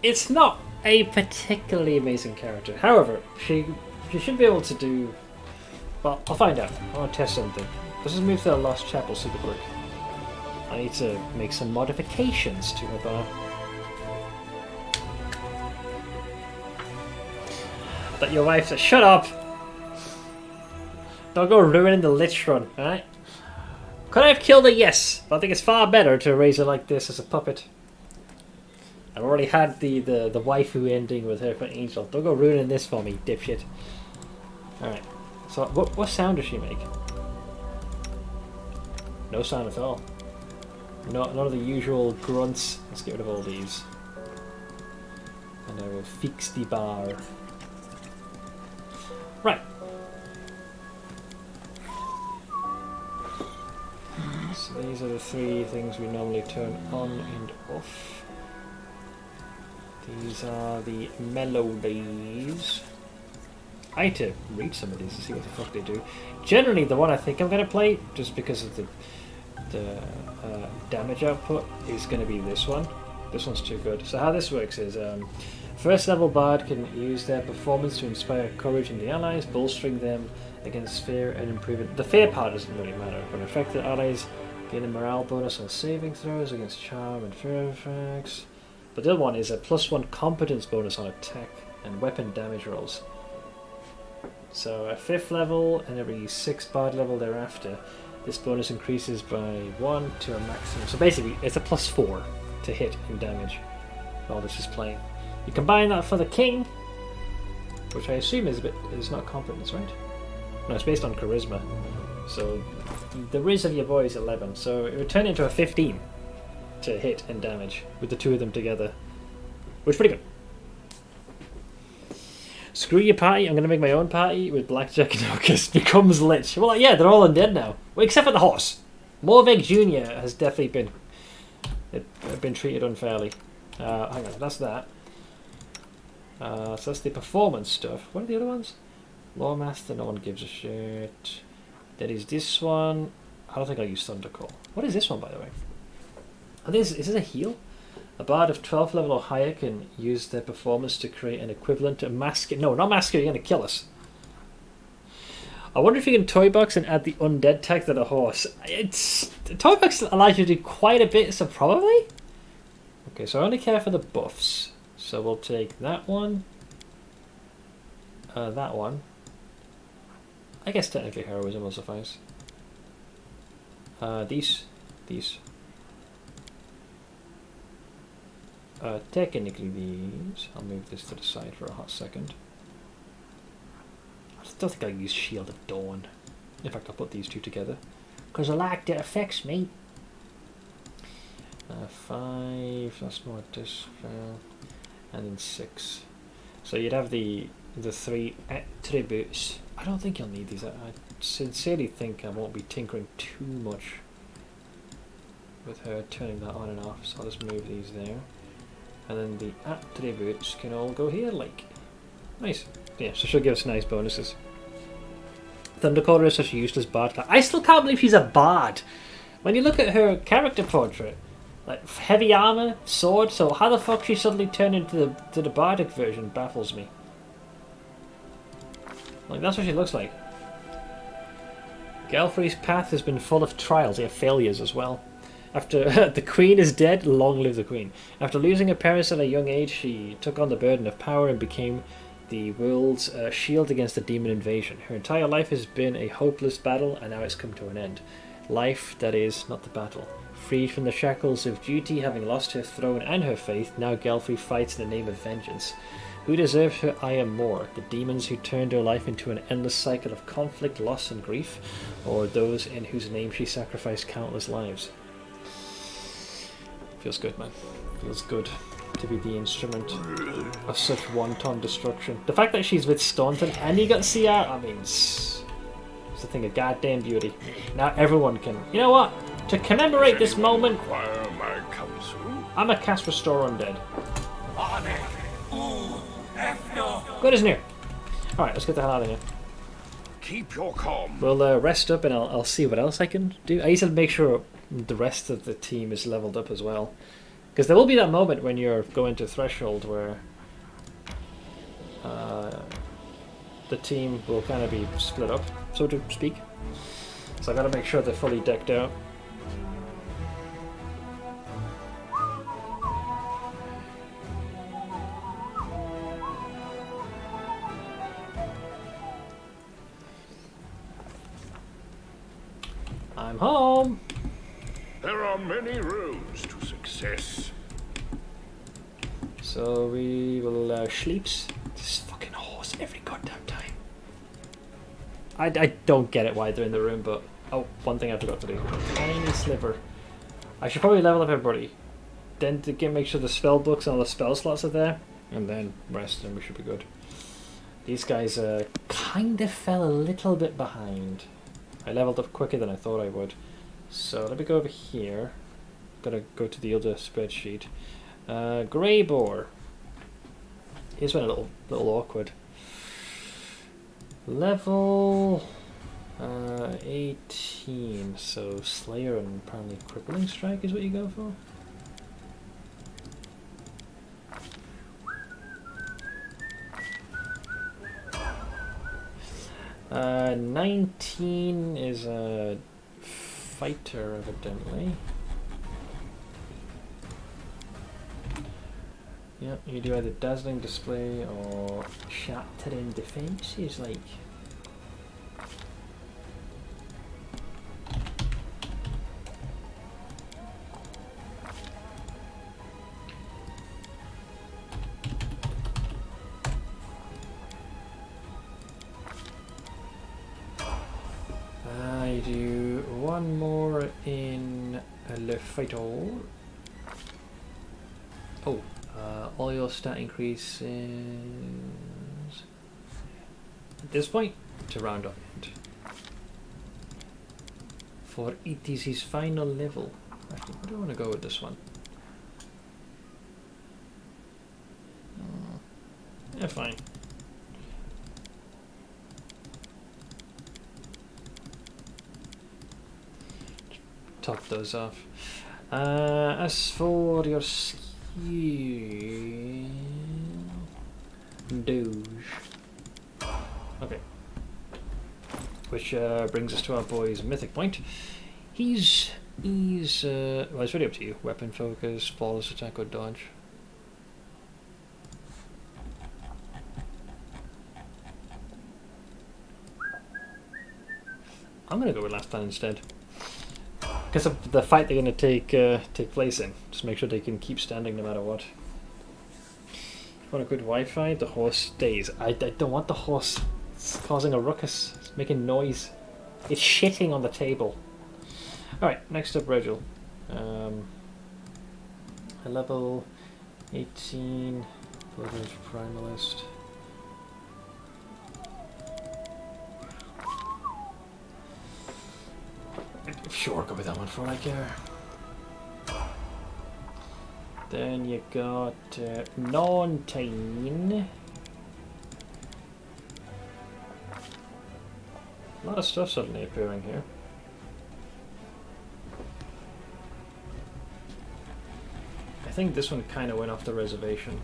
it's not a particularly amazing character. However, she should be able to do... Well, I'll find out. I want to test something. Let's just move to the Lost Chapel super quick. I need to make some modifications to her bar. That your wife said, shut up! Don't go ruining the Lich run, alright? Could I have killed her? Yes, but I think it's far better to raise her like this as a puppet. I've already had the waifu ending with her for Angel. Don't go ruining this for me, dipshit. Alright, so what sound does she make? No sound at all. None of the usual grunts. Let's get rid of all these. And I will fix the bar. Right. So these are the 3 things we normally turn on and off. These are the melodies. I need to read some of these to see what the fuck they do. Generally, the one I think I'm going to play, just because of the damage output, is going to be this one. This one's too good. So how this works is, first level bard can use their performance to inspire courage in the allies, bolstering them against fear and improving... The fear part doesn't really matter. When affected allies gain a morale bonus on saving throws against charm and fear effects. But the other one is a +1 competence bonus on attack and weapon damage rolls. So at 5th level and every 6th bard level thereafter, this bonus increases by 1 to a maximum. So basically, it's a +4 to hit and damage while this is playing. You combine that for the king, which I assume is not competence, right? No, it's based on charisma. So the riz of your boy is 11, so it would turn into a 15 to hit and damage with the 2 of them together, which is pretty good. Screw your party, I'm going to make my own party with Blackjack and August becomes Lich. Well, yeah, they're all undead now. Well, except for the horse. Morvig Jr. has definitely been treated unfairly. Hang on, that's that. So that's the performance stuff. What are the other ones? Lawmaster, no one gives a shit. There is this one. I don't think I'll use Thundercall. What is this one, by the way? Is this a heal? A bard of 12th level or higher can use their performance to create an equivalent to Masker. No, not Masker, you're going to kill us. I wonder if you can toy box and add the undead tag to the horse. Toy box allows you to do quite a bit, so probably? Okay, so I only care for the buffs. So we'll take that one. That one. I guess technically heroism will suffice. These. Technically these. I'll move this to the side for a hot second. I don't think I'll use Shield of Dawn. In fact, I'll put these 2 together. Because I like that affects me. 5, that's more dispel. And then 6. So you'd have the 3 attributes. I don't think you'll need these. I sincerely think I won't be tinkering too much with her turning that on and off. So I'll just move these there. And then the attributes can all go here, like. Nice. Yeah, so she'll give us nice bonuses. Thundercaller is such a useless bard. I still can't believe she's a bard. When you look at her character portrait, like heavy armor, sword, so how the fuck she suddenly turned into the bardic version baffles me. Like, that's what she looks like. Galfrey's path has been full of trials, yeah, failures as well. After the queen is dead, long live the queen. After losing her parents at a young age, she took on the burden of power and became the world's shield against the demon invasion. Her entire life has been a hopeless battle, and now it's come to an end. Life, that is, not the battle. Freed from the shackles of duty, having lost her throne and her faith, now Galfrey fights in the name of vengeance. Who deserves her ire more? The demons who turned her life into an endless cycle of conflict, loss, and grief? Or those in whose name she sacrificed countless lives? Feels good, man. Feels good to be the instrument of such wanton destruction. The fact that she's with Staunton and you got CR, I mean, it's a thing of goddamn beauty. Now everyone can. You know what? To commemorate this moment, Require my counsel? I'm a cast Restore Undead. Good as near. Alright, let's get the hell out of here. Keep your calm. We'll rest up and I'll see what else I can do. I need to make sure the rest of the team is leveled up as well. Because there will be that moment when you're going to Threshold where the team will kind of be split up, so to speak. So I gotta make sure they're fully decked out. I'm home! There are many roads to success. So we will sleeps. This fucking horse every goddamn time. I don't get it why they're in the room, but oh, one thing I forgot to do. Tiny sliver. I should probably level up everybody. Then to make sure the spell books and all the spell slots are there, and then rest, and we should be good. These guys kind of fell a little bit behind. I leveled up quicker than I thought I would. So let me go over here. Gotta go to the other spreadsheet. Grey Boar. Here's been a little awkward. Level 18. So Slayer and apparently Crippling Strike is what you go for. 19 is a fighter, evidently. Yep, you do either dazzling display or shattering defense. Is like I do one more in Le Fatal. Oh. All your stat increases at this point to round off it. For it is his final level. Actually, I don't want to go with this one. Yeah, fine. Top those off. As for your Doge. Okay. Which brings us to our boy's mythic point. He's well, it's really up to you. Weapon focus, flawless attack or dodge. I'm gonna go with last stand instead. Because of the fight they're going to take place in. Just make sure they can keep standing no matter what. Want a good Wi-Fi? The horse stays. I don't want the horse. It's causing a ruckus. It's making noise. It's shitting on the table. Alright, next up, Regil. A level 18. Blood's Primalist. Sure, go with that one for all I care. Then you got 19. A lot of stuff suddenly appearing here. I think this one kind of went off the reservation.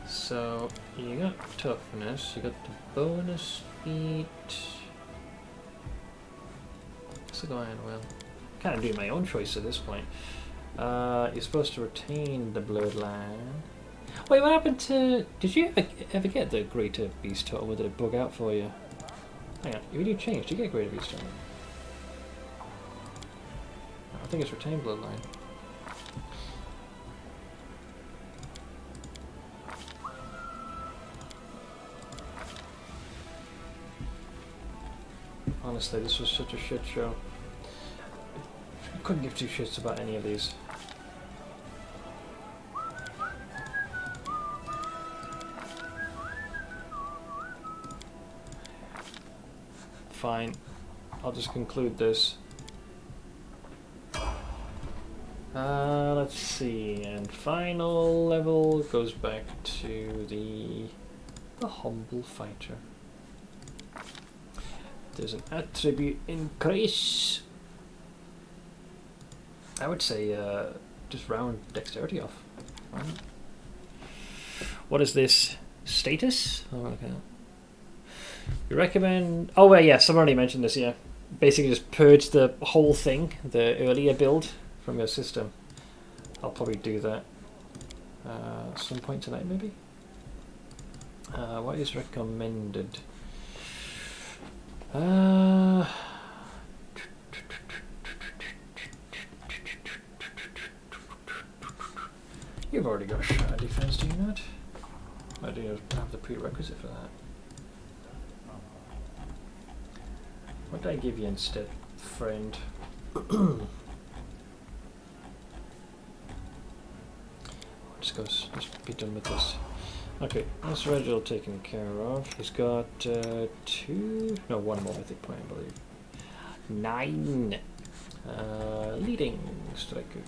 So, you got toughness, you got the bonus feat. What's the going well? Kind of doing my own choice at this point. You're supposed to retain the bloodline. Wait, what happened to... Did you ever get the Greater Beast Totem, or did it bug out for you? Hang on, you changed. Did you get Greater Beast Totem? I think it's retained bloodline. Honestly, this was such a shit show. I couldn't give two shits about any of these. Fine. I'll just conclude this. Let's see, and final level goes back to the humble fighter. There's an attribute increase. I would say just round dexterity off. Right. What is this? Status? Oh, okay. You recommend... Oh, well, yes, I've already mentioned this, yeah. Basically just purge the whole thing, the earlier build, from your system. I'll probably do that some point tonight, maybe? What is recommended? You've already got Shadow Defense, do you not? I do have the prerequisite for that. What did I give you instead, friend? Just be done with this. Okay, that's Reginald taken care of. He's got one more mythic point, I believe. 9. Leading striker.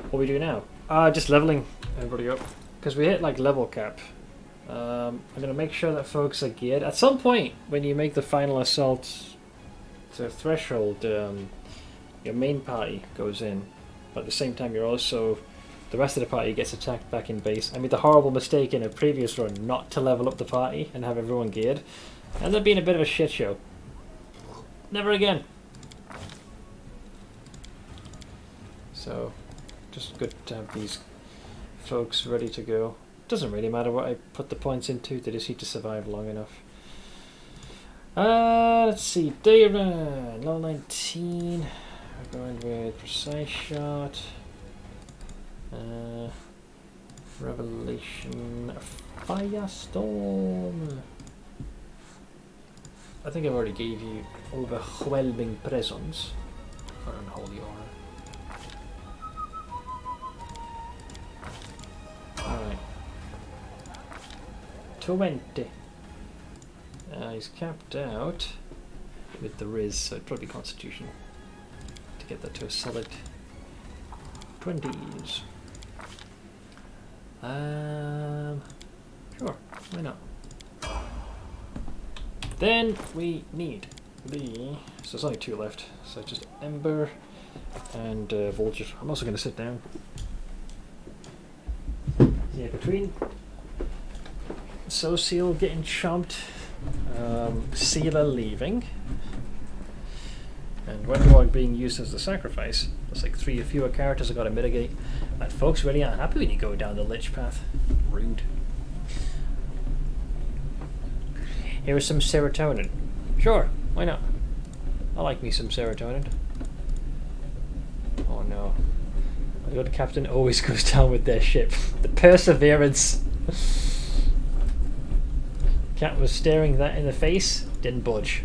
What we do now? Just leveling everybody up, because we hit like level cap. I'm gonna make sure that folks are geared. At some point, when you make the final assault to threshold, your main party goes in. But at the same time, you're also... The rest of the party gets attacked back in base. I made the horrible mistake in a previous run not to level up the party and have everyone geared. Ended up being a bit of a shit show. Never again. So, just good to have these folks ready to go. Doesn't really matter what I put the points into, they just need to survive long enough. Let's see, day run, level 19. We're going with precise shot. Revelation, firestorm. I think I already gave you overwhelming presence for unholy aura. Alright. 20. He's capped out with the Riz, so it'd probably be Constitution to get that to a solid 20s. Sure, why not? Then we need the... So there's only 2 left, so just Ember and Vulture. I'm also going to sit down. Yeah, between Social getting chomped, Sealer leaving, and Wendwog being used as the sacrifice, there's like 3 fewer characters I've got to mitigate, and folks really aren't happy when you go down the Lich path. Rude. Here is some serotonin. Sure, why not? I like me some serotonin. Oh no. My good captain always goes down with their ship. The perseverance. Cat was staring that in the face, didn't budge.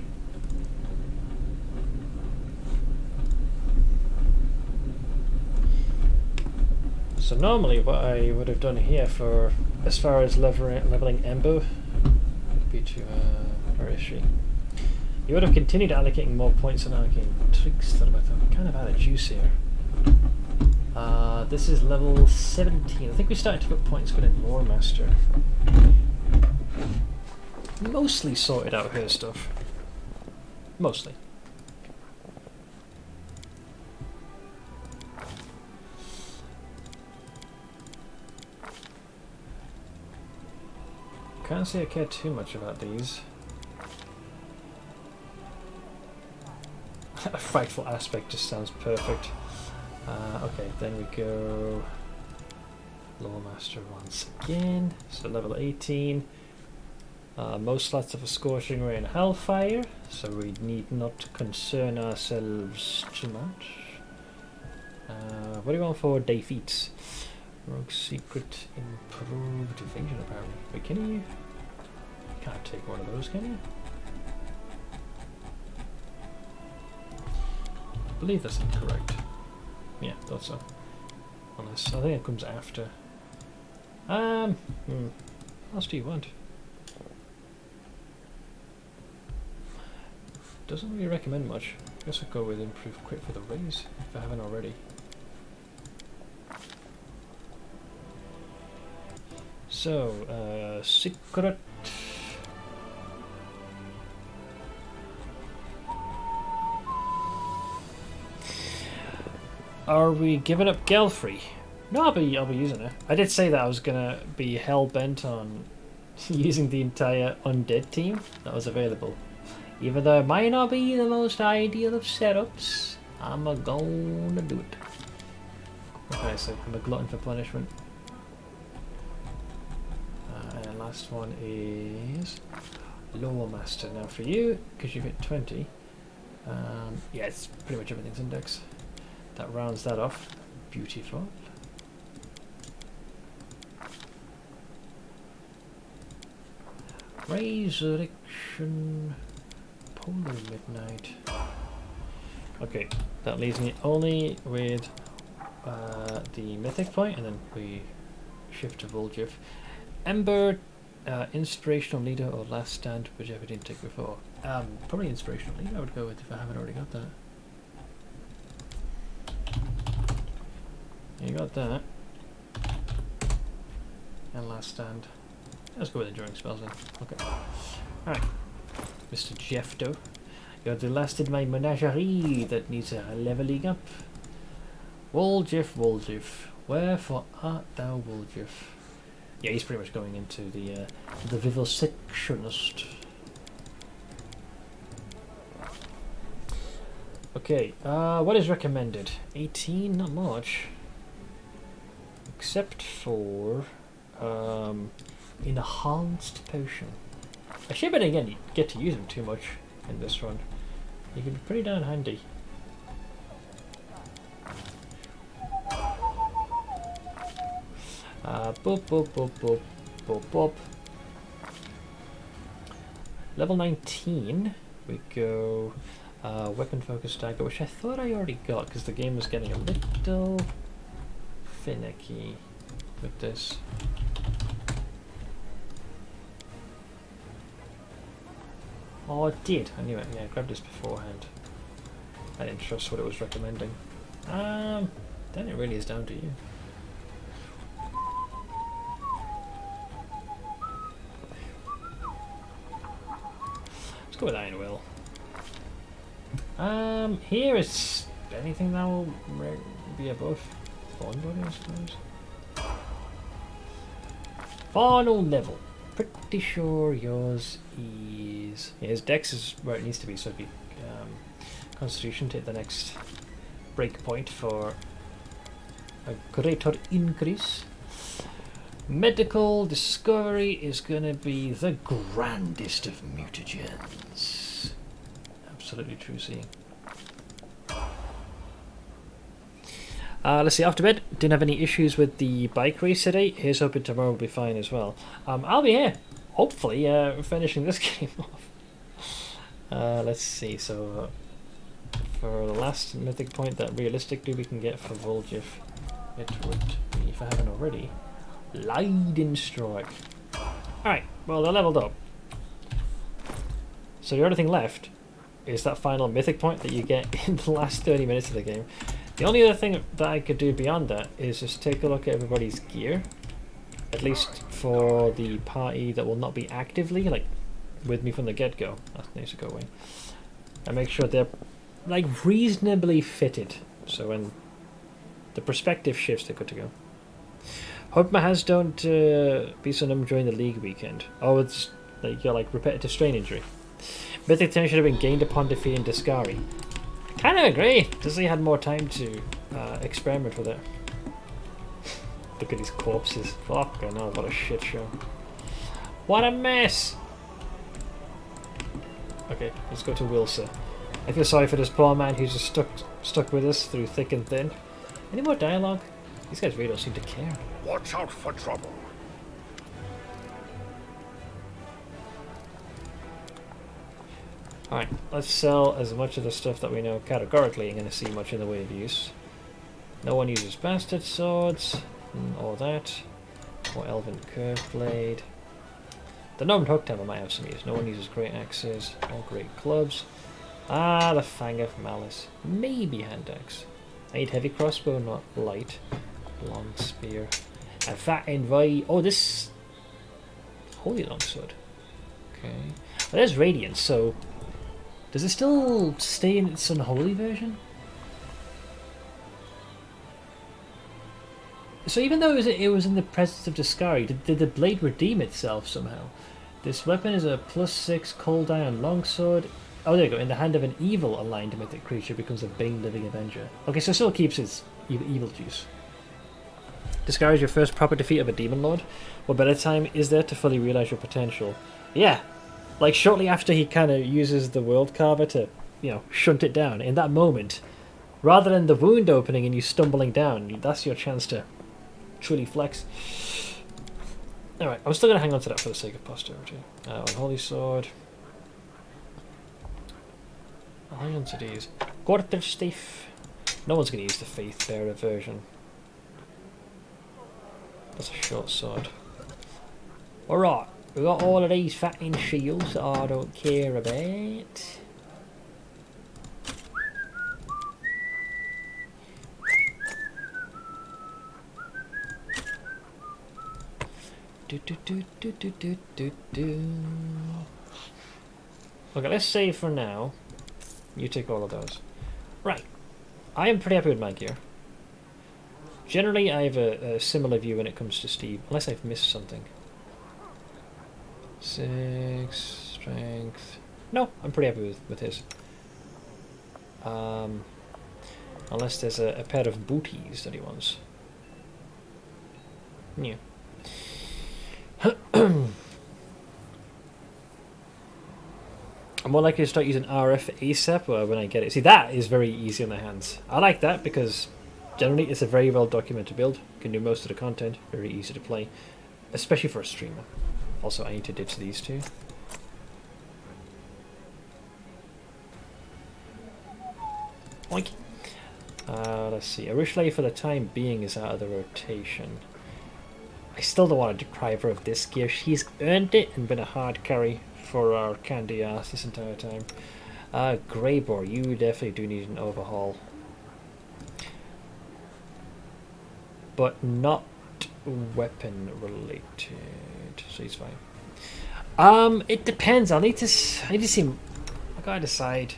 So normally what I would have done here for, as far as leveling Ember, would be to, where is she? You would have continued allocating more points on Arcane Trickster, but I'm kind of out of juice here. This is level 17. I think we started to put points good in Lore Master. Mostly sorted out her stuff. Mostly. Can't say I care too much about these. A frightful aspect just sounds perfect. Okay, then we go Lore Master once again. So level 18. Most slots of a Scorching Ray and Hellfire, so we need not concern ourselves too much. What do you want for day feats? Rogue Secret, Improved Evasion apparently. Wait, can you? Can't take one of those, can you? I believe that's incorrect. Yeah, thought so. Unless, I think it comes after. What else do you want? Doesn't really recommend much. I guess I'll go with improve quick for the raise, if I haven't already. So, secret. Are we giving up Gelfrey? No, I'll be using it. I did say that I was gonna be hell bent on using the entire undead team that was available. Even though it might not be the most ideal of setups, I'm gonna do it. What can I say? I'm a glutton for punishment. And last one is Lower Master. Now for you, because you've hit 20, yeah, it's pretty much everything's index. That rounds that off. Beautiful. Resurrection. Polar Midnight. Okay, that leaves me only with the Mythic point, and then we shift to Volgif. Ember, Inspirational Leader or Last Stand, whichever didn't take before. Probably Inspirational Leader I would go with if I haven't already got that. You got that. And Last Stand. Let's go with Enduring Spells then. Okay. Alright. Mr. Jeffdo. You're the last in my menagerie that needs a leveling up. Woljif, Woljif. Wherefore art thou, Woljif? Yeah, he's pretty much going into the vivisectionist. Okay, what is recommended? 18, not much. Except for enhanced potion. Actually, but again, you get to use them too much in this run. You can be pretty darn handy. Boop, boop, boop, boop, boop, boop. Level 19, we go weapon focus dagger, which I thought I already got because the game was getting a little finicky with this. Oh, I did. I knew it. Yeah, I grabbed this beforehand. I didn't trust what it was recommending. Then it really is down to you. Let's go with Iron Will. Here is anything that will be above Fawn Body, I suppose. Final level. Pretty sure yours is... Yeah, his dex is where it needs to be, so it'd be Constitution to hit the next breakpoint for a greater increase. Medical Discovery is going to be the grandest of mutagens. Absolutely true seeing. Let's see, after bed, didn't have any issues with the bike race today. Here's hoping tomorrow will be fine as well. I'll be here, hopefully, finishing this game off. Let's see, so for the last mythic point that realistically we can get for Voljif, it would be, if I haven't already, Leiden Strike. Alright, well they're leveled up. So the only thing left is that final mythic point that you get in the last 30 minutes of the game. The only other thing that I could do beyond that is just take a look at everybody's gear, at least for the party that will not be actively like with me from the get-go. That needs to go away. And make sure they're like reasonably fitted, so when the perspective shifts, they're good to go. Hope my hands don't be so numb during the league weekend. Oh, it's like you're like repetitive strain injury. Mythic 10 should have been gained upon defeating Discari. Kind of agree. Does he had more time to experiment with it? Look at these corpses. Fucking hell, what a shit show. What a mess! Okay, let's go to Wilsa. I feel sorry for this poor man who's just stuck with us through thick and thin. Any more dialogue? These guys really don't seem to care. Watch out for trouble. Alright, let's sell as much of the stuff that we know categorically ain't going to see much in the way of use. No one uses bastard swords, or that, or elven curved blade. The Norman hook hammer might have some use. No one uses great axes or great clubs. Ah, the Fang of Malice. Maybe hand axe. I need heavy crossbow, not light. Long spear. And fat envoy. Oh, this holy longsword. Okay. Well, there's radiance. So does it still stay in its unholy version? So even though it was in the presence of Discari, did the blade redeem itself somehow? This weapon is a +6 cold iron longsword. Oh, there you go. In the hand of an evil aligned mythic creature becomes a Bane Living Avenger. Okay, so it still keeps its evil juice. Discari is your first proper defeat of a demon lord. What better time is there to fully realize your potential? Yeah, like shortly after he kind of uses the world carver to, you know, shunt it down. In that moment, rather than the wound opening and you stumbling down, that's your chance to truly flex. Alright, I'm still going to hang on to that for the sake of posterity. Unholy sword. I'll hang on to these. Quarterstaff. No one's going to use the Faith Bearer version. That's a short sword. Alright, we got all of these fattening shields that I don't care about. Okay, let's save for now. You take all of those. Right. I am pretty happy with my gear. Generally, I have a similar view when it comes to Steve, unless I've missed something. 6 strength. No, I'm pretty happy with his. Unless there's a pair of booties that he wants. Yeah. I'm more likely to start using RF ASAP when I get it. See, that is very easy on the hands. I like that because generally it's a very well documented build. You can do most of the content, very easy to play, especially for a streamer. Also, I need to ditch these two. Oink. Let's see. Arishlay for the time being is out of the rotation. I still don't want to deprive her of this gear. She's earned it and been a hard carry for our candy ass this entire time. Greybore, you definitely do need an overhaul. But not weapon related. So he's fine. It depends. I need to see. I gotta decide.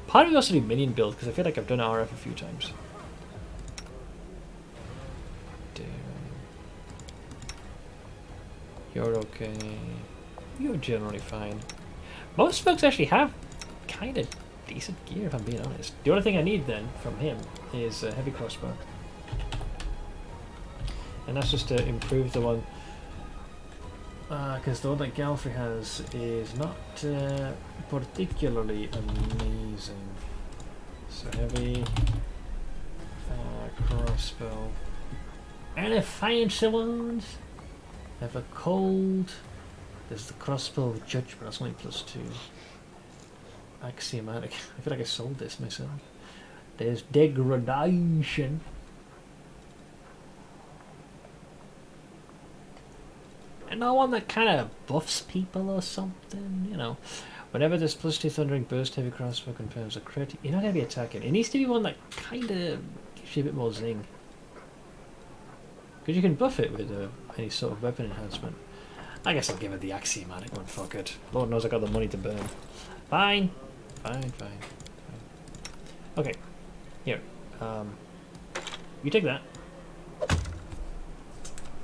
Part of me also do minion build because I feel like I've done RF a few times. You're okay. You're generally fine. Most folks actually have kind of decent gear, if I'm being honest. The only thing I need then from him is a heavy crossbow. And that's just to improve the one. Because the one that Galfrey has is not particularly amazing. So heavy crossbow. And a fancy ones. Have a cold. There's the crossbow of judgment. That's only +2. Axiomatic. I feel like I sold this myself. There's degradation. And I want that kind of buffs people or something, you know. Whenever there's +2 thundering burst, heavy crossbow confirms a crit. You're not going to be attacking. It needs to be one that kind of gives you a bit more zing. Because you can buff it with any sort of weapon enhancement. I guess I'll give it the axiomatic one, fuck it. Lord knows I got the money to burn. Fine. Fine. Okay. Here. You take that.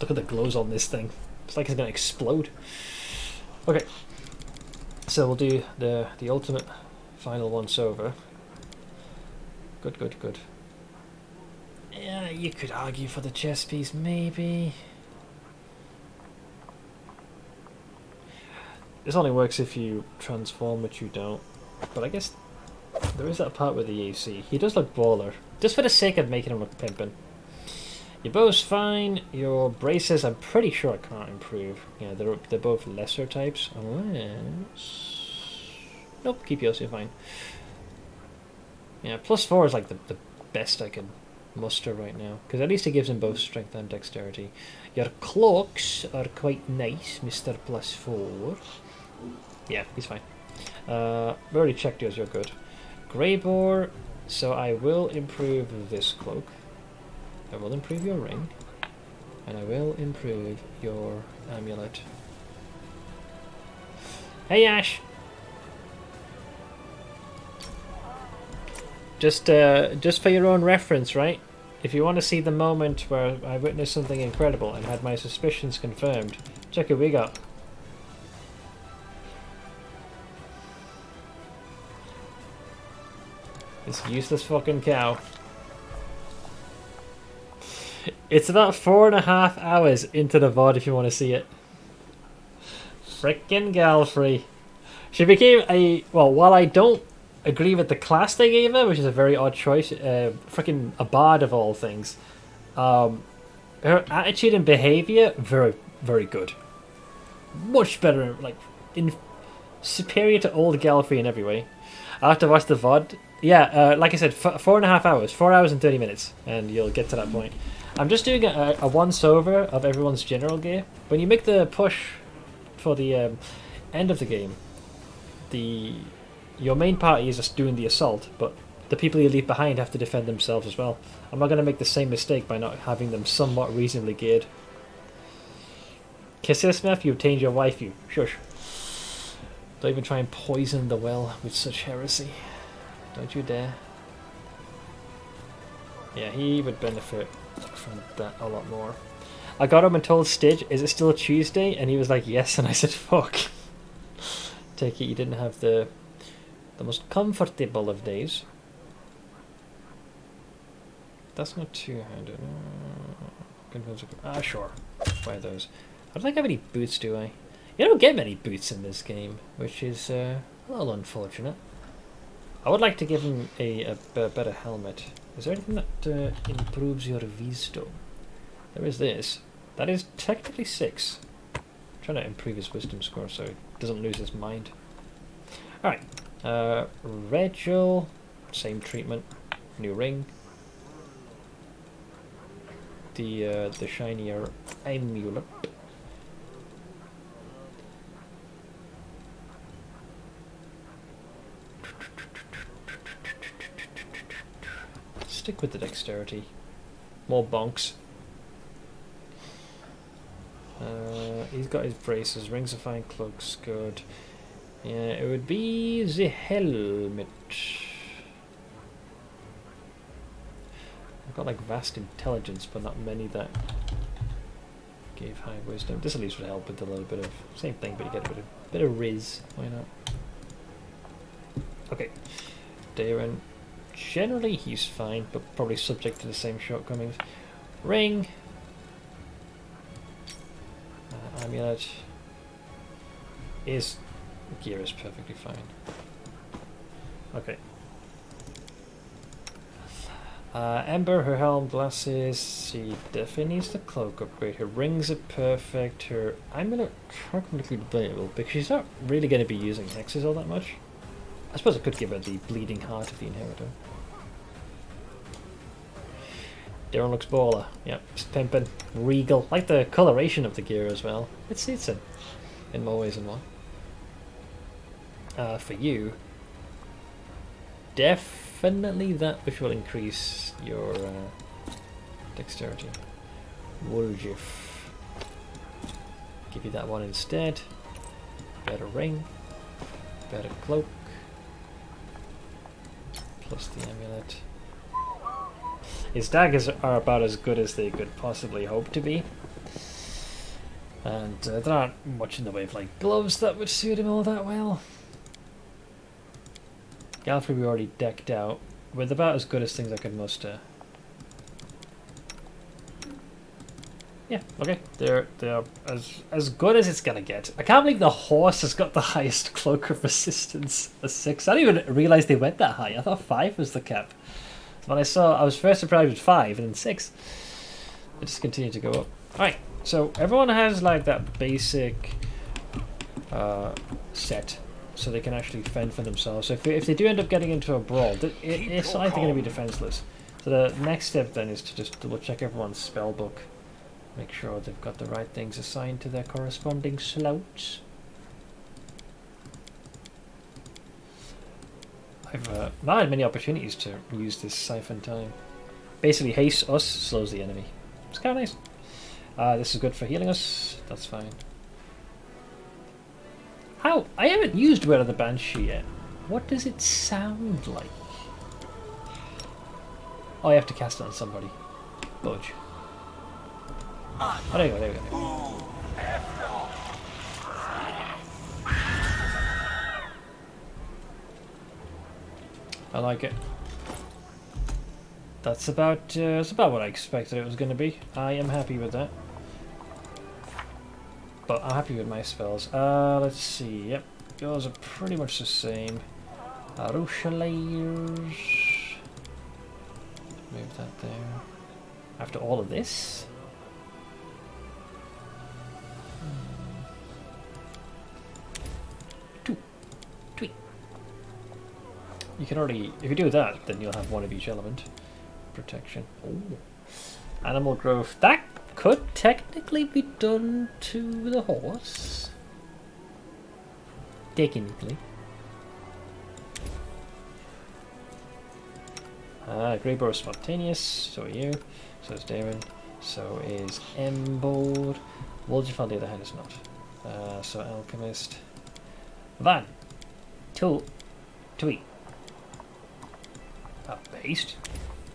Look at the glows on this thing. It's like it's gonna explode. Okay. So we'll do the ultimate final once over. Good. Yeah, you could argue for the chess piece, maybe. This only works if you transform, which you don't. But I guess there is that part with the AC. He does look baller, just for the sake of making him look pimpin'. Your bow's fine. Your braces, I'm pretty sure I can't improve. Yeah, they're both lesser types, unless Nope, keep yours, you're fine. Yeah, +4 is like the best I can muster right now, because at least it gives him both strength and dexterity. Your cloaks are quite nice, Mr. +4. Yeah, he's fine. We already checked yours, you're good. Greyboar, so I will improve this cloak. I will improve your ring. And I will improve your amulet. Hey Ash! Just for your own reference, right? If you want to see the moment where I witnessed something incredible and had my suspicions confirmed, check who we got. This useless fucking cow. It's about 4.5 hours into the VOD if you want to see it. Frickin' Galfrey. She became a... Well, while I don't agree with the class they gave her, which is a very odd choice, frickin' a bard of all things, her attitude and behaviour, very, very good. Much better, like, superior to old Galfrey in every way. I'll have to watch the VOD. Yeah, like I said, 4.5 hours. 4 hours and 30 minutes, and you'll get to that point. I'm just doing a once-over of everyone's general gear. When you make the push for the end of the game, your main party is just doing the assault, but the people you leave behind have to defend themselves as well. I'm not going to make the same mistake by not having them somewhat reasonably geared. Kissismeth, you obtained your wife, you. Shush. Don't even try and poison the well with such heresy. Don't you dare. Yeah, he would benefit from that a lot more. I got him and told Stidge, is it still Tuesday? And he was like, yes, and I said, fuck. Take it you didn't have the most comfortable of days. That's not two-handed. Sure. Wear those. I don't think I have any boots, do I? You don't get many boots in this game, which is a little unfortunate. I would like to give him a better helmet. Is there anything that improves your wisdom? There is this. That is technically 6. I'm trying to improve his wisdom score so he doesn't lose his mind. Alright. Rachel, same treatment. New ring. The shinier amulet. Stick with the dexterity. More bonks. He's got his braces. Rings of fine, cloaks good. Yeah, it would be the helmet. I've got like vast intelligence, but not many that gave high wisdom. This at least would help with a little bit of same thing, but you get a bit of riz. Why not? Okay, Darren. Generally, he's fine, but probably subject to the same shortcomings. Ring. Amulet. His gear is perfectly fine. Okay. Ember, her helm, glasses. She definitely needs the cloak upgrade. Her rings are perfect. Her amulet technically debatable because she's not really going to be using hexes all that much. I suppose I could give her the bleeding heart of the inheritor. Darren looks baller. Yep, just pimping. Regal. Like the coloration of the gear as well. It suits him in more ways than one. For you, definitely that which will increase your dexterity. Woljif. Give you that one instead. Better ring. Better cloak. Plus the amulet. His daggers are about as good as they could possibly hope to be. And there aren't much in the way of like gloves that would suit him all that well. Galfrey we already decked out with about as good as things I could muster. Yeah, okay. They're as good as it's gonna get. I can't believe the horse has got the highest cloak of resistance, a 6. I didn't even realise they went that high. I thought 5 was the cap. When I was first surprised with 5 and then 6. It just continued to go up. Alright, so everyone has like that basic set. so they can actually fend for themselves. So if they do end up getting into a brawl, it's either going to be defenseless. So the next step then is to just double check everyone's spell book, make sure they've got the right things assigned to their corresponding slots. I've not had many opportunities to use this siphon time. Basically, haste us slows the enemy. It's kind of nice. This is good for healing us. That's fine. How? I haven't used Word of the Banshee yet. What does it sound like? Oh, I have to cast it on somebody. Budge. Oh, there you go, there we go. I like it. That's about what I expected it was going to be. I am happy with that. But I'm happy with my spells. Let's see. Yep, yours are pretty much the same. Rocheliers. Move that there. After all of this. Tweet. You can already, if you do that, then you'll have one of each element. Protection. Ooh. Animal growth. That could technically be done to the horse. Technically. Greyboar is spontaneous. So are you. So is Darren. So is Embark. Wolfjif on the other hand is not. So Alchemist. Van. Tweet. Oh, haste.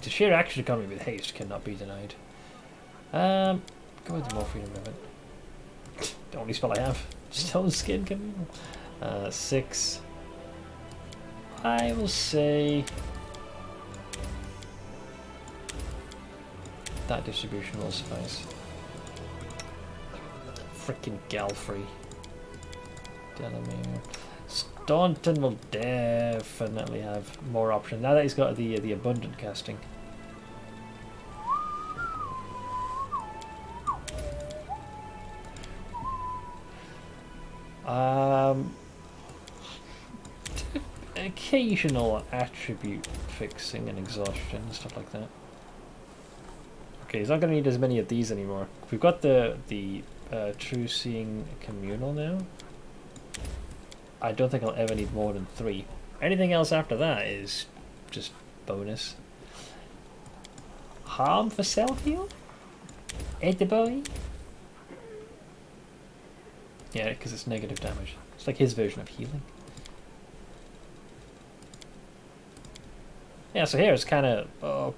The sheer action economy with haste cannot be denied. Go with the morphine movement. The only spell I have. Stone Skin Communal. 6. I will say that distribution will suffice. Freaking Galfrey. Delamere. Staunton will definitely have more options now that he's got the abundant casting. Occasional attribute fixing and exhaustion and stuff like that. Okay, he's not going to need as many of these anymore. We've got the True Seeing Communal now. I don't think I'll ever need more than 3. Anything else after that is just bonus. Harm for self-heal? Edible? Yeah, because it's negative damage. It's like his version of healing. Yeah, so here it's kind of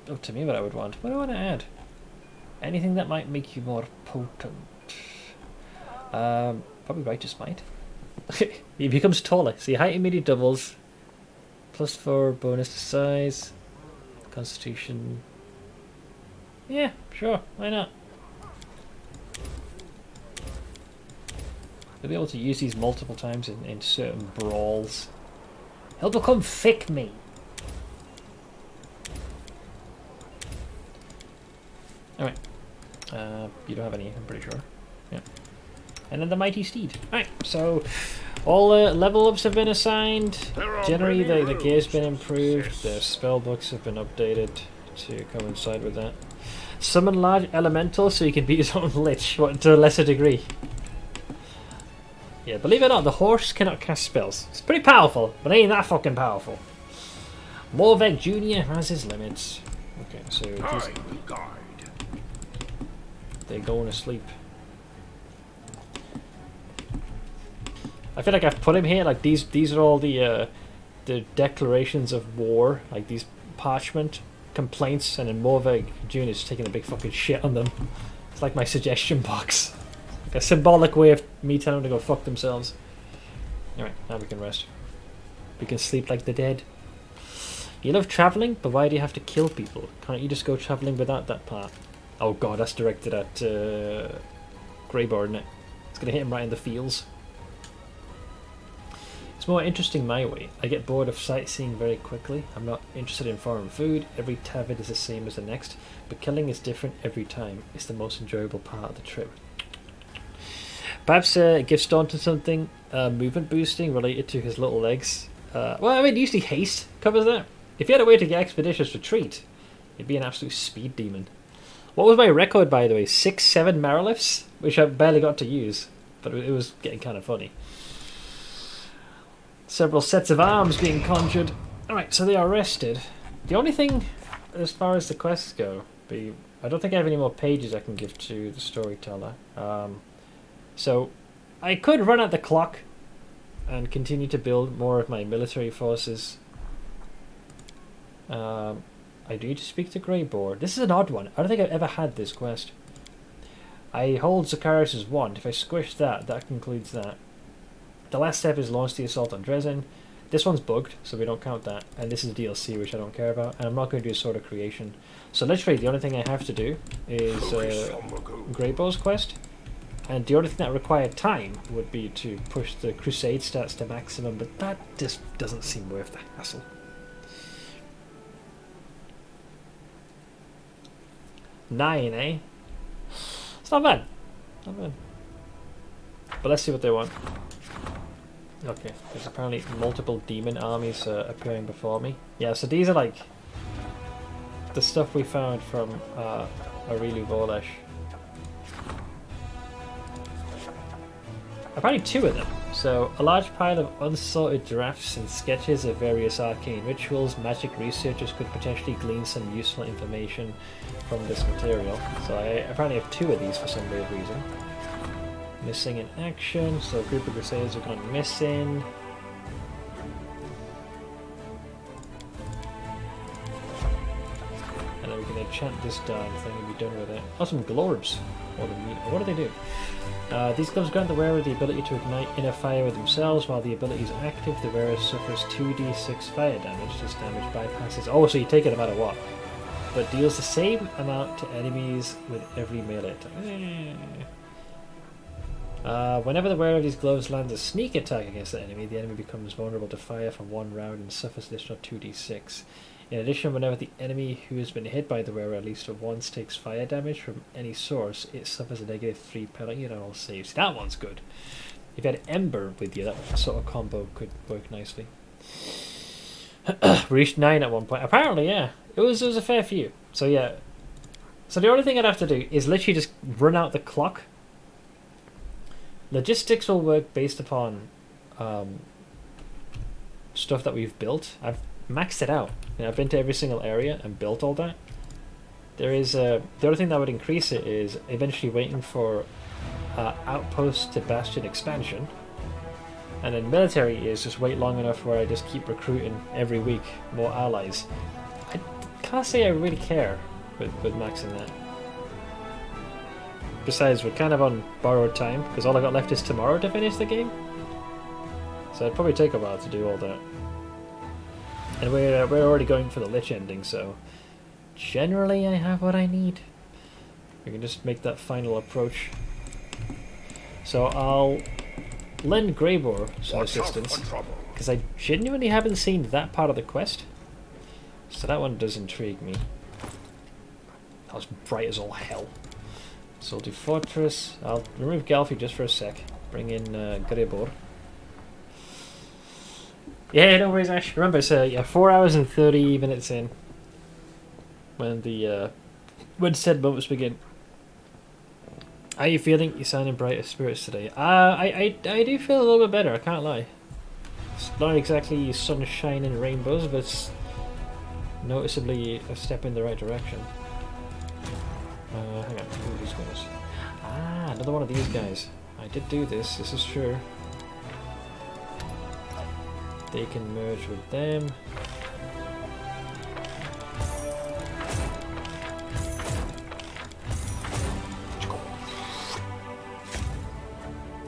up to me what I would want. What do I want to add? Anything that might make you more potent. Probably Righteous Might. He becomes taller. See, height immediate doubles. +4 bonus to size. Constitution. Yeah, sure. Why not? You'll be able to use these multiple times in certain brawls. He'll become thick me. Alright. You don't have any, I'm pretty sure. Yeah. And then the Mighty Steed. Alright, so all level ups have been assigned. Generally, the gear's been improved. The spell books have been updated to coincide with that. Summon large elemental so you can beat his own Lich, but to a lesser degree. Yeah, believe it or not, the horse cannot cast spells. It's pretty powerful, but it ain't that fucking powerful. Morvek Jr. has his limits. Okay, so they're going to sleep. I feel like I've put him here. Like these are all the declarations of war, like these parchment complaints, and then Morvek Jr. is taking a big fucking shit on them. It's like my suggestion box, like a symbolic way of me telling them to go fuck themselves. All right, now we can rest. We can sleep like the dead. You love traveling, but why do you have to kill people? Can't you just go traveling without that part? Oh god, that's directed at Greyboar, isn't it? It's gonna hit him right in the feels. It's more interesting my way. I get bored of sightseeing very quickly. I'm not interested in foreign food. Every tavern is the same as the next, but killing is different every time. It's the most enjoyable part of the trip. Perhaps it gives Staunton something movement boosting related to his little legs. Well, I mean, usually haste covers that. If you had a way to get expeditious retreat, you'd be an absolute speed demon. What was my record, by the way? 6-7 Maroliths, which I barely got to use, but it was getting kind of funny. Several sets of arms being conjured. Alright, so they are rested. The only thing, as far as the quests go, I don't think I have any more pages I can give to the storyteller. So I could run out the clock and continue to build more of my military forces. I do need to speak to Greyboar. This is an odd one. I don't think I've ever had this quest. I hold Zacharias' wand. If I squish that, that concludes that. The last step is launch the assault on Dresden. This one's bugged, so we don't count that. And this is DLC, which I don't care about. And I'm not going to do Sword of Creation. So literally, the only thing I have to do is Greyboar's quest. And the only thing that required time would be to push the Crusade stats to maximum, but that just doesn't seem worth the hassle. Nine, eh? It's not bad. Not bad. But let's see what they want. Okay, there's apparently multiple demon armies appearing before me. Yeah, so these are like the stuff we found from Arilu Volesh. Apparently 2 of them. So, a large pile of unsorted drafts and sketches of various arcane rituals. Magic researchers could potentially glean some useful information from this material. So I apparently have 2 of these for some weird reason. Missing in action, so a group of Crusaders are going missing. And then we're going to enchant this down, I think we'll be done with it. Oh, some globes! What do they do? These gloves grant the wearer the ability to ignite inner fire with themselves. While the ability is active, the wearer suffers 2d6 fire damage. This damage bypasses... Oh, so you take it no matter what. But deals the same amount to enemies with every melee attack. Whenever the wearer of these gloves lands a sneak attack against the enemy becomes vulnerable to fire for 1 round and suffers additional 2d6. In addition, whenever the enemy who has been hit by the wearer at least once takes fire damage from any source, it suffers a -3 penalty on all saves. That one's good. If you had Ember with you, that sort of combo could work nicely. We reached 9 at one point. Apparently, yeah. It was a fair few. So yeah. So the only thing I'd have to do is literally just run out the clock. Logistics will work based upon stuff that we've built. I've maxed it out. I've been to every single area and built all that. There is the other thing that would increase it is eventually waiting for outpost to bastion expansion, and then military is just wait long enough where I just keep recruiting every week more allies. I can't say I really care with maxing that. Besides, we're kind of on borrowed time because all I got left is tomorrow to finish the game, so it'd probably take a while to do all that. And we're already going for the Lich ending, so generally I have what I need. We can just make that final approach. So I'll lend Greyboar some assistance, because I genuinely haven't seen that part of the quest. So that one does intrigue me. That was bright as all hell. So I'll do Fortress. I'll remove Galfy just for a sec. Bring in Greyboar. Yeah, no worries, Ash. Remember, it's 4 hours and 30 minutes in when the when said moments begin. How are you feeling? You sound in brighter spirits today. I do feel a little bit better. I can't lie. It's not exactly sunshine and rainbows, but it's noticeably a step in the right direction. Hang on, who are these guys? Ah, another one of these guys. I did do this. This is true. They can merge with them.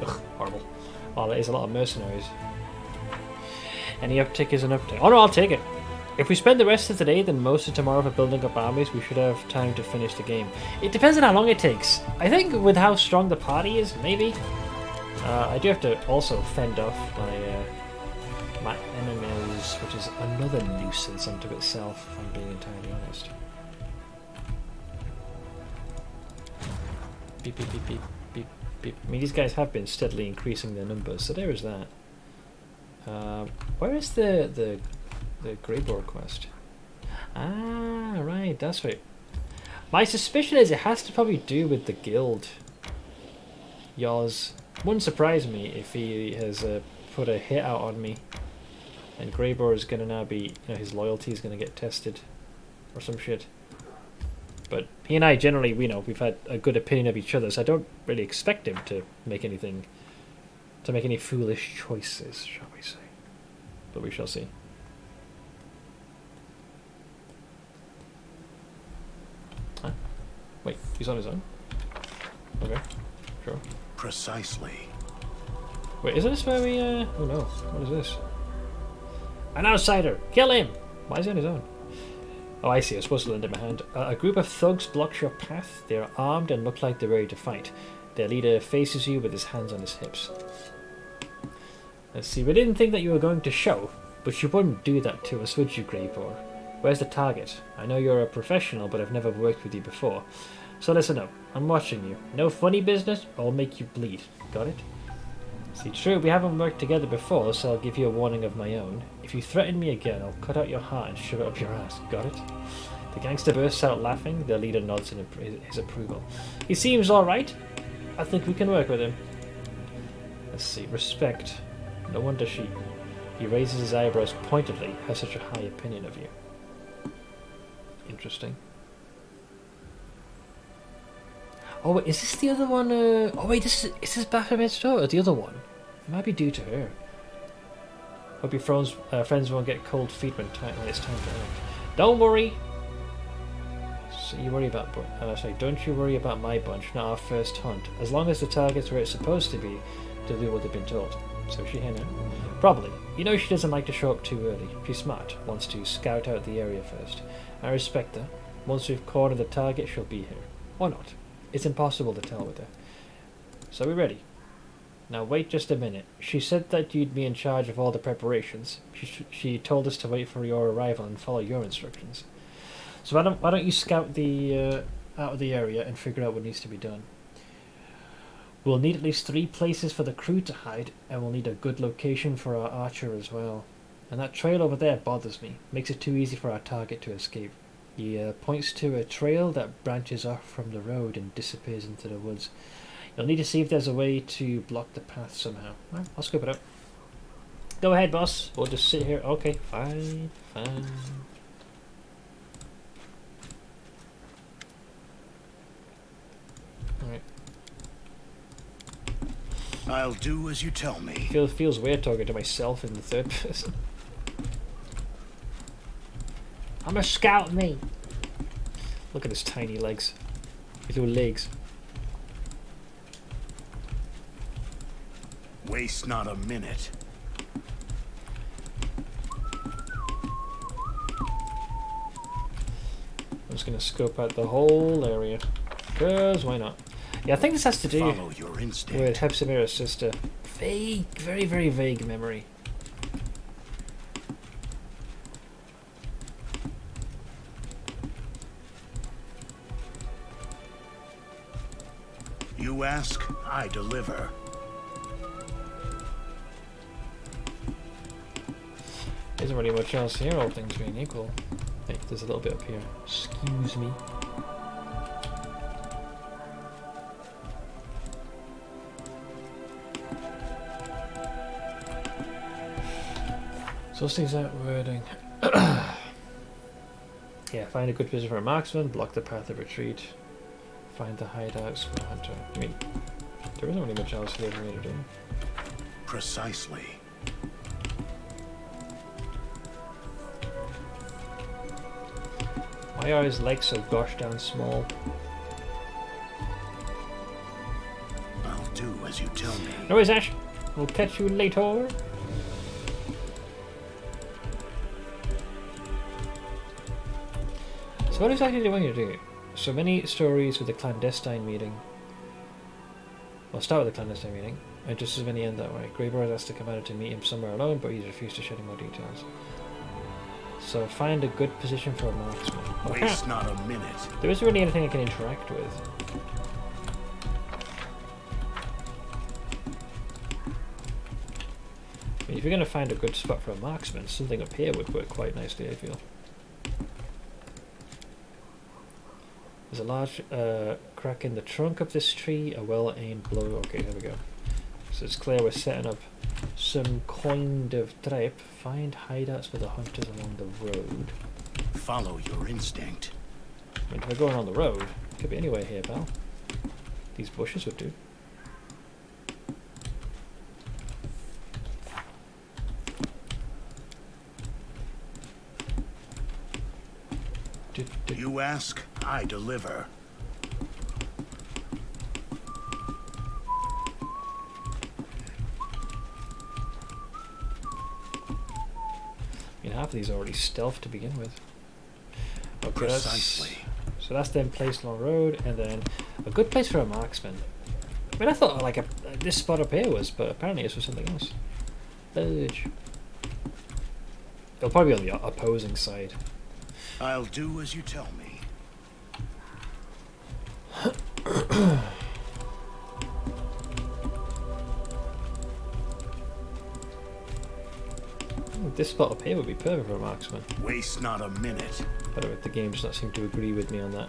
Ugh, horrible. Oh, that is a lot of mercenaries. Any uptick is an uptick. Oh no, I'll take it. If we spend the rest of today, then most of tomorrow for building up armies, we should have time to finish the game. It depends on how long it takes. I think with how strong the party is, maybe. I do have to also fend off my enemies, which is another nuisance unto itself, if I'm being entirely honest. Beep, beep, beep, beep, beep, I mean, these guys have been steadily increasing their numbers, so there is that. Where is the Greyboar quest? Ah, right, that's right. My suspicion is it has to probably do with the guild. Yoz. Wouldn't surprise me if he has put a hit out on me. And Greyboar is going to now be, you know, his loyalty is going to get tested. Or some shit. But he and I generally, you know, we've had a good opinion of each other, so I don't really expect him to make anything, to make any foolish choices, shall we say. But we shall see. Huh? Wait, he's on his own? Okay, sure. Precisely. Wait, is this where we, oh no, what is this? An outsider! Kill him! Why is he on his own? Oh, I see, I was supposed to lend him a hand. A group of thugs blocks your path. They are armed and look like they're ready to fight. Their leader faces you with his hands on his hips. Let's see, we didn't think that you were going to show, but you wouldn't do that to us, would you, Greyboar? Where's the target? I know you're a professional, but I've never worked with you before. So listen up, I'm watching you. No funny business, or I'll make you bleed. Got it? See, true, we haven't worked together before, so I'll give you a warning of my own. If you threaten me again, I'll cut out your heart and shove it up your ass. Got it? The gangster bursts out laughing. Their leader nods in his approval. He seems alright. I think we can work with him. Let's see. Respect. No wonder he raises his eyebrows pointedly, has such a high opinion of you. Interesting. Oh wait, is this the other one? Oh wait, is this Baphomet's daughter? The other one? It might be due to her. Hope your friends won't get cold feet when it's time to act. Don't worry. So you worry about, don't you worry about my bunch, not our first hunt. As long as the target's where it's supposed to be, they'll do what they've been told. So she here now? Probably. You know she doesn't like to show up too early. She's smart. Wants to scout out the area first. I respect her. Once we've cornered the target, she'll be here. Or not. It's impossible to tell with her. So we're ready. Now wait just a minute. She said that you'd be in charge of all the preparations. She told us to wait for your arrival and follow your instructions. So why don't you scout the out of the area and figure out what needs to be done. We'll need at least 3 places for the crew to hide, and we'll need a good location for our archer as well. And that trail over there bothers me. Makes it too easy for our target to escape. He points to a trail that branches off from the road and disappears into the woods. You'll need to see if there's a way to block the path somehow. Well, I'll scope it out. Go ahead, boss. We'll just sit here. Okay, fine. Alright. I'll do as you tell me. Feels weird talking to myself in the third person. I'm a scout, me. Look at his tiny legs. His little legs. Waste not a minute. I'm just gonna scope out the whole area. Cause why not? Yeah, I think this has to do with Hepzibah's sister. Vague, very, very vague memory. You ask, I deliver. Isn't really much else here, all things being equal. Hey, there's a little bit up here. Excuse me. So let's see that wording. Yeah, find a good position for a marksman, block the path of retreat, find the hideouts for a hunter. I mean, there isn't really much else here for me to do. Precisely. Why are his legs so gosh darn small? I'll do as you tell me. No worries, Ash. We'll catch you later. So what exactly do you want you to do? So many stories with a clandestine meeting. Well, start with a clandestine meeting, and just as many end that way. Greyboar has asked the commander to meet him somewhere alone, but he's refused to shed any more details. So find a good position for a marksman. Waste not a minute. There isn't really anything I can interact with. I mean, if you're going to find a good spot for a marksman, something up here would work quite nicely, I feel. There's a large crack in the trunk of this tree, a well-aimed blow. Okay, there we go. So it's clear we're setting up some kind of trap. Find hideouts for the hunters along the road. Follow your instinct. I mean, if we're going on the road, could be anywhere here, pal. These bushes would do. You ask, I deliver. I mean, half of these are already stealth to begin with. Okay, Precisely. So that's then placed on the road, and then a good place for a marksman. I mean, I thought like this spot up here was, but apparently it's for something else. Fudge. It'll probably be on the opposing side. I'll do as you tell me. This spot up here would be perfect for a marksman. Waste not a minute. But the game does not seem to agree with me on that.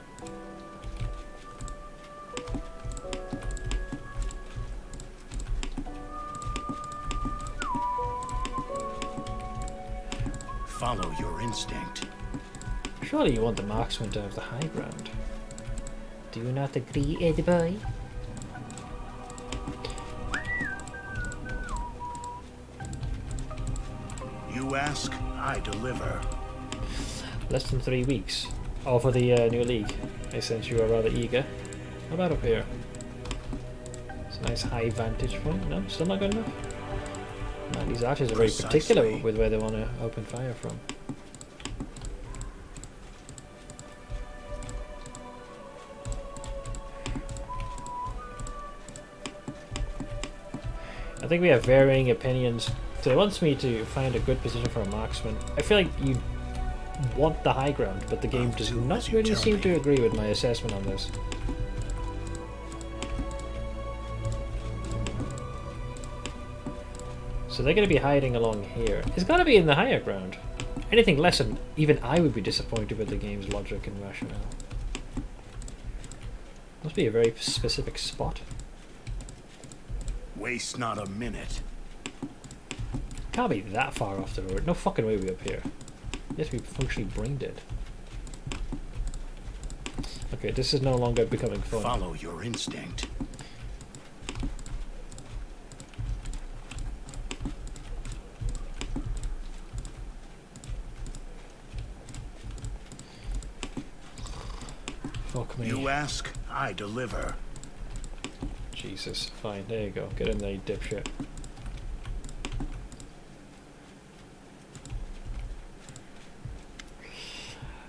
Follow your instinct. Surely you want the marksman to have the high ground. Do you not agree, Eddie boy? You ask, I deliver. Less than 3 weeks. All for the new league. I sense you are rather eager. How about up here? It's a nice high vantage point. No, still not good enough? Man, these archers are very particular with where they want to open fire from. I think we have varying opinions. So it wants me to find a good position for a marksman. I feel like you want the high ground, but the game does not really seem to agree with my assessment on this. So they're going to be hiding along here. It's got to be in the higher ground. Anything less than even I would be disappointed with the game's logic and rationale. Must be a very specific spot. Waste not a minute. Can't be that far off the road. No fucking way we up here. You have to be functionally brain dead. Okay, this is no longer becoming fun. Follow your instinct. Fuck me. You ask, I deliver. Jesus. Fine, there you go. Get in there, you dipshit.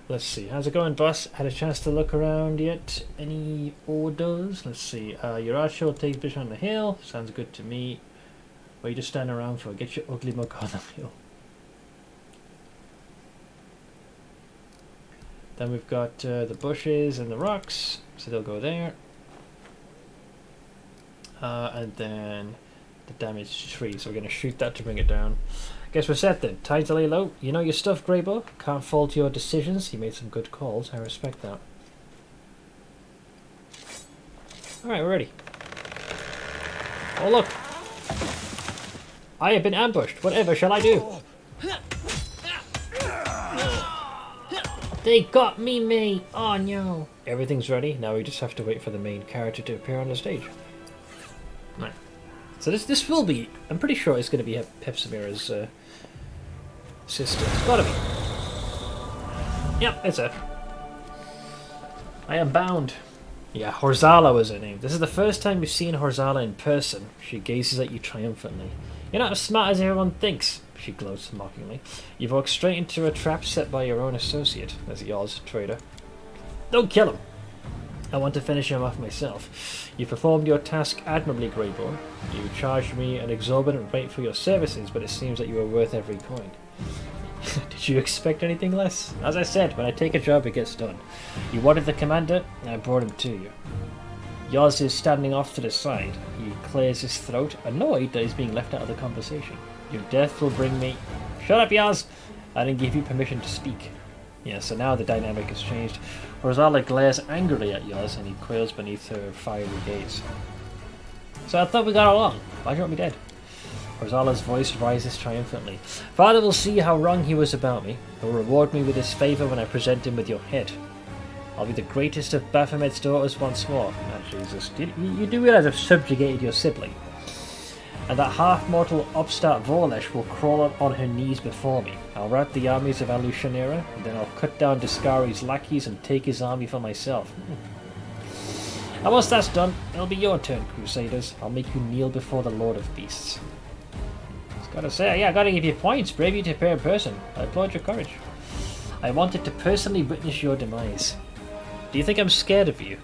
Let's see. How's it going, boss? Had a chance to look around yet? Any orders? Let's see. Your archer will take position on the hill. Sounds good to me. What are you just standing around for? Get your ugly mug on the hill. Then we've got the bushes and the rocks. So they'll go there. And then the damaged tree. So we're going to shoot that to bring it down. Guess we're set then. Time to lay low. You know your stuff, Greybow. Can't fault your decisions. You made some good calls. I respect that. Alright, we're ready. Oh, look. I have been ambushed. Whatever shall I do? They got me, mate. Oh, no. Everything's ready. Now we just have to wait for the main character to appear on the stage. Right. So this will be... I'm pretty sure it's going to be Pepsimira's sister. It's got to be. Yep, it's her. I am bound. Yeah, Horzala was her name. This is the first time we've seen Horzala in person. She gazes at you triumphantly. You're not as smart as everyone thinks, she gloats mockingly. You've walked straight into a trap set by your own associate. That's yours, traitor. Don't kill him. I want to finish him off myself. You performed your task admirably, Greyboy. You charged me an exorbitant rate for your services, but it seems that you were worth every coin. Did you expect anything less? As I said, when I take a job, it gets done. You wanted the commander, and I brought him to you. Yoz is standing off to the side. He clears his throat, annoyed that he's being left out of the conversation. Your death will bring me... Shut up, Yaz! I didn't give you permission to speak. Yeah, so now the dynamic has changed. Rosala glares angrily at Yaz and he quails beneath her fiery gaze. So I thought we got along. Why do you want me dead? Rosala's voice rises triumphantly. Father will see how wrong he was about me. He'll reward me with his favour when I present him with your head. I'll be the greatest of Baphomet's daughters once more. Oh, Jesus. You do realise I've subjugated your sibling? And that half-mortal upstart Vorlesh will crawl on her knees before me. I'll rout the armies of Alushanira, and then I'll cut down Discari's lackeys and take his army for myself. And once that's done, it'll be your turn, Crusaders. I'll make you kneel before the Lord of Beasts. Gotta say, yeah, I gotta give you points. Bravery to appear in person. I applaud your courage. I wanted to personally witness your demise. Do you think I'm scared of you?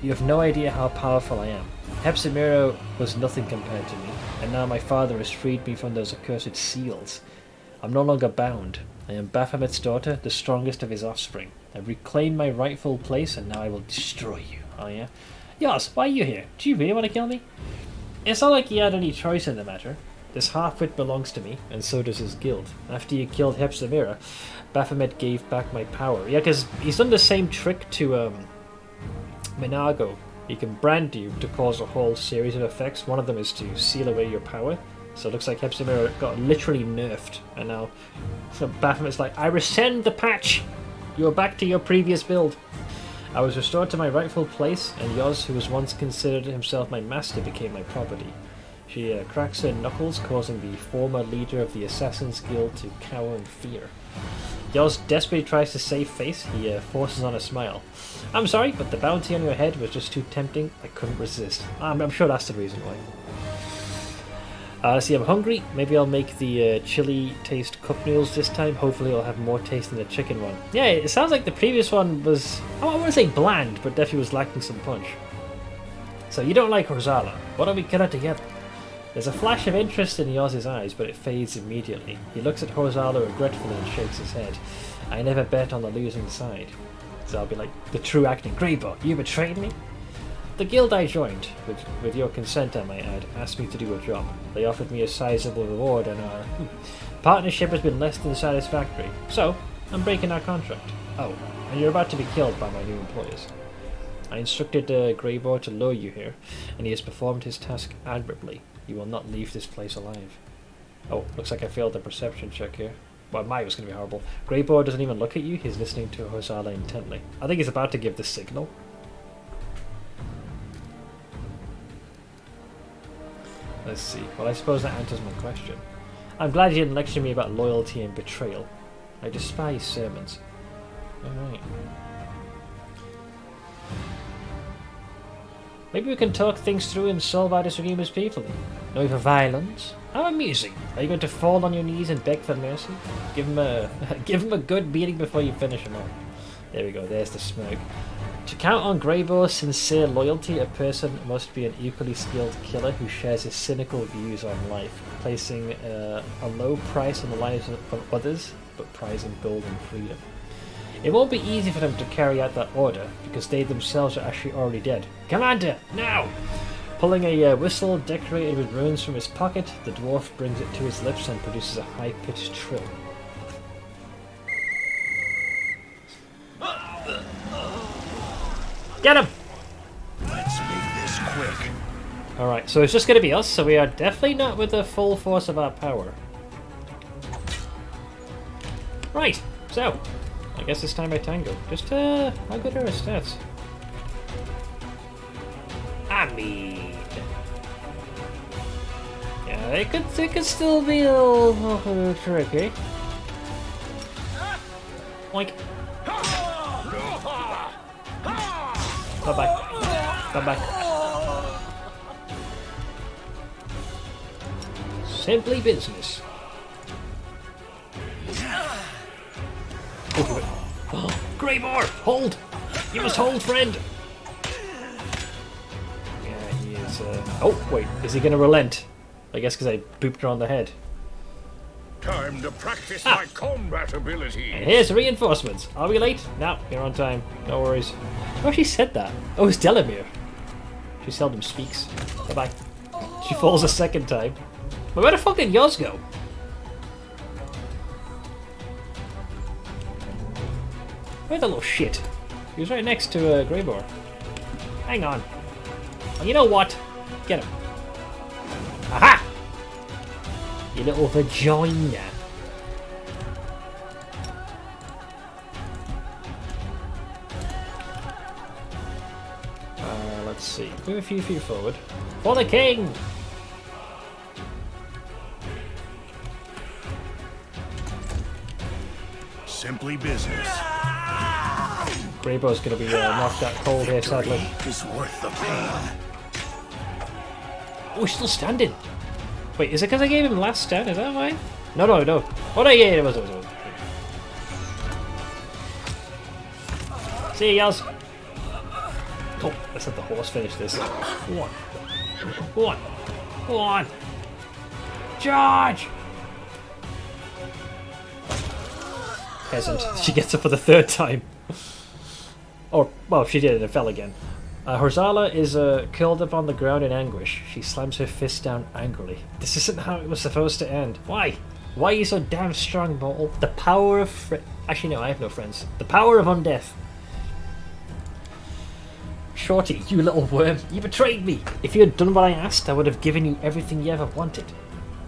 You have no idea how powerful I am. Hepzibah was nothing compared to me, and now my father has freed me from those accursed seals. I'm no longer bound. I am Baphomet's daughter, the strongest of his offspring. I've reclaimed my rightful place, and now I will destroy you. Oh yeah? Yas, why are you here? Do you really want to kill me? It's not like you had any choice in the matter. This half-wit belongs to me, and so does his guild. After you killed Hepzibah, Baphomet gave back my power. Yeah, because he's done the same trick to Minago. He can brand you to cause a whole series of effects. One of them is to seal away your power. So it looks like Hepzibah got literally nerfed. And now so Baphomet's like, I rescind the patch! You're back to your previous build. I was restored to my rightful place, and Yoz, who was once considered himself my master, became my property. She cracks her knuckles, causing the former leader of the Assassin's Guild to cower in fear. Yoz desperately tries to save face. He forces on a smile. I'm sorry, but the bounty on your head was just too tempting. I couldn't resist. I'm sure that's the reason why. See, I'm hungry. Maybe I'll make the chili taste cup noodles this time. Hopefully it'll have more taste than the chicken one. Yeah, it sounds like the previous one was, I want to say bland, but definitely was lacking some punch. So you don't like Rosala. Why don't we kill her together? There's a flash of interest in Yoz's eyes, but it fades immediately. He looks at Rosala regretfully and shakes his head. I never bet on the losing side. So I'll be like, the true acting. Greybo, you betrayed me? The guild I joined, with your consent I might add, asked me to do a job. They offered me a sizable reward and our partnership has been less than satisfactory. So, I'm breaking our contract. Oh, and you're about to be killed by my new employers. I instructed Greybo to lure you here, and he has performed his task admirably. You will not leave this place alive. Oh, looks like I failed the perception check here. Well, mine was going to be horrible. Greybo doesn't even look at you, he's listening to Rosala intently. I think he's about to give the signal. Let's see. Well, I suppose that answers my question. I'm glad you didn't lecture me about loyalty and betrayal. I despise sermons. Alright. Maybe we can talk things through and solve our disagreements peacefully. No for violence. How amusing. Are you going to fall on your knees and beg for mercy? Give him a good beating before you finish him off. There we go, there's the smoke. To count on Greybo's sincere loyalty, a person must be an equally skilled killer who shares his cynical views on life, placing a low price on the lives of others, but prizing gold and freedom. It won't be easy for them to carry out that order, because they themselves are actually already dead. Commander, now! Pulling a whistle decorated with runes from his pocket, the dwarf brings it to his lips and produces a high-pitched trill. Get him! Let's make this quick. Alright, so it's just going to be us, so we are definitely not with the full force of our power. Right, so, I guess it's time I tango. Just, how good are our stats? I mean... yeah, it could still be a little tricky. Oink. Bye-bye. Bye-bye. Simply business. Oh, Greymore! Hold! You must hold, friend! Yeah, he is, oh, wait. Is he gonna relent? I guess because I booped her on the head. Time to practice my combat abilities. And here's the reinforcements. Are we late? No, you're on time. No worries. Oh, she said that. Oh, it's Delamere. She seldom speaks. Bye-bye. She falls a second time. But where the fuck did Yoz go? Where's the little shit? He was right next to Greyboar. Hang on. Oh, you know what? Get him. Aha! You little vagina. Let's see. Move a few feet forward. For the king! Simply business. Greyboar's gonna be knocked out cold here, sadly. Is worth the pain. Oh, he's still standing. Wait, is it because I gave him last stand? Is that why? No. Oh, no, yeah, it was. See you guys. Oh, let's let the horse finish this. Go on. Charge! Peasant. She gets up for the third time. Or, well, she did and it fell again. Horzala is curled up on the ground in anguish. She slams her fist down angrily. This isn't how it was supposed to end. Why? Why are you so damn strong, mortal? The power of Actually, no, I have no friends. The power of undeath. Shorty, you little worm, you betrayed me! If you had done what I asked, I would have given you everything you ever wanted.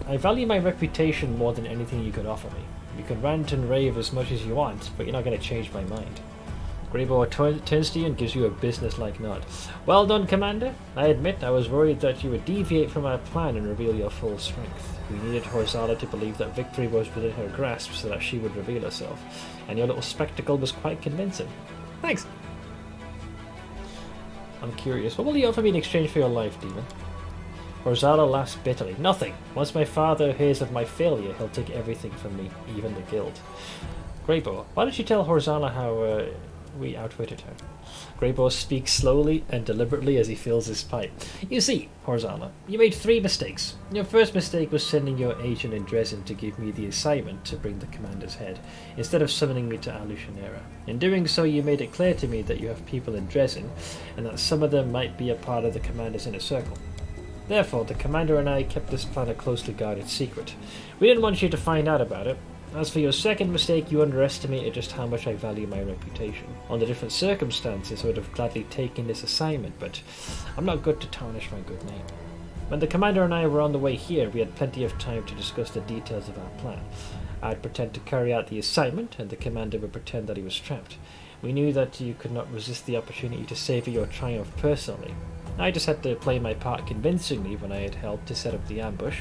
I value my reputation more than anything you could offer me. You can rant and rave as much as you want, but you're not going to change my mind. Greyboar turns to you and gives you a business-like nod. Well done, Commander. I admit I was worried that you would deviate from our plan and reveal your full strength. We needed Horzala to believe that victory was within her grasp so that she would reveal herself, and your little spectacle was quite convincing. Thanks! I'm curious, what will you offer me in exchange for your life, demon? Horzala laughs bitterly. Nothing! Once my father hears of my failure, he'll take everything from me, even the guild. Greyboar, why don't you tell Horzala how we outwitted her? Greyboar speaks slowly and deliberately as he fills his pipe. You see, Horzala, you made 3 mistakes. Your first mistake was sending your agent in Dresden to give me the assignment to bring the commander's head, instead of summoning me to Alushanera. In doing so, you made it clear to me that you have people in Dresden, and that some of them might be a part of the commander's inner circle. Therefore, the commander and I kept this plan a closely guarded secret. We didn't want you to find out about it. As for your second mistake, you underestimated just how much I value my reputation. Under different circumstances, I would have gladly taken this assignment, but I'm not good to tarnish my good name. When the commander and I were on the way here, we had plenty of time to discuss the details of our plan. I'd pretend to carry out the assignment, and the commander would pretend that he was trapped. We knew that you could not resist the opportunity to savour your triumph personally. I just had to play my part convincingly when I had helped to set up the ambush,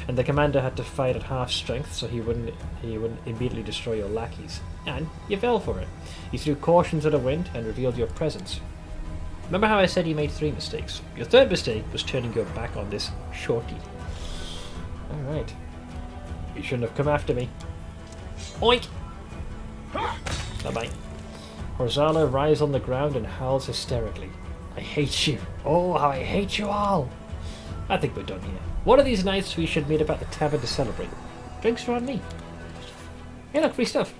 and the commander had to fight at half strength so he wouldn't immediately destroy your lackeys. And you fell for it. You threw caution to the wind and revealed your presence. Remember how I said you made 3 mistakes? Your third mistake was turning your back on this shorty. Alright. You shouldn't have come after me. Oink! Bye-bye. Horzala writhes on the ground and howls hysterically. I hate you. Oh, how I hate you all. I think we're done here. One of these nights we should meet up at the tavern to celebrate. Drinks are on me. Hey look, free stuff.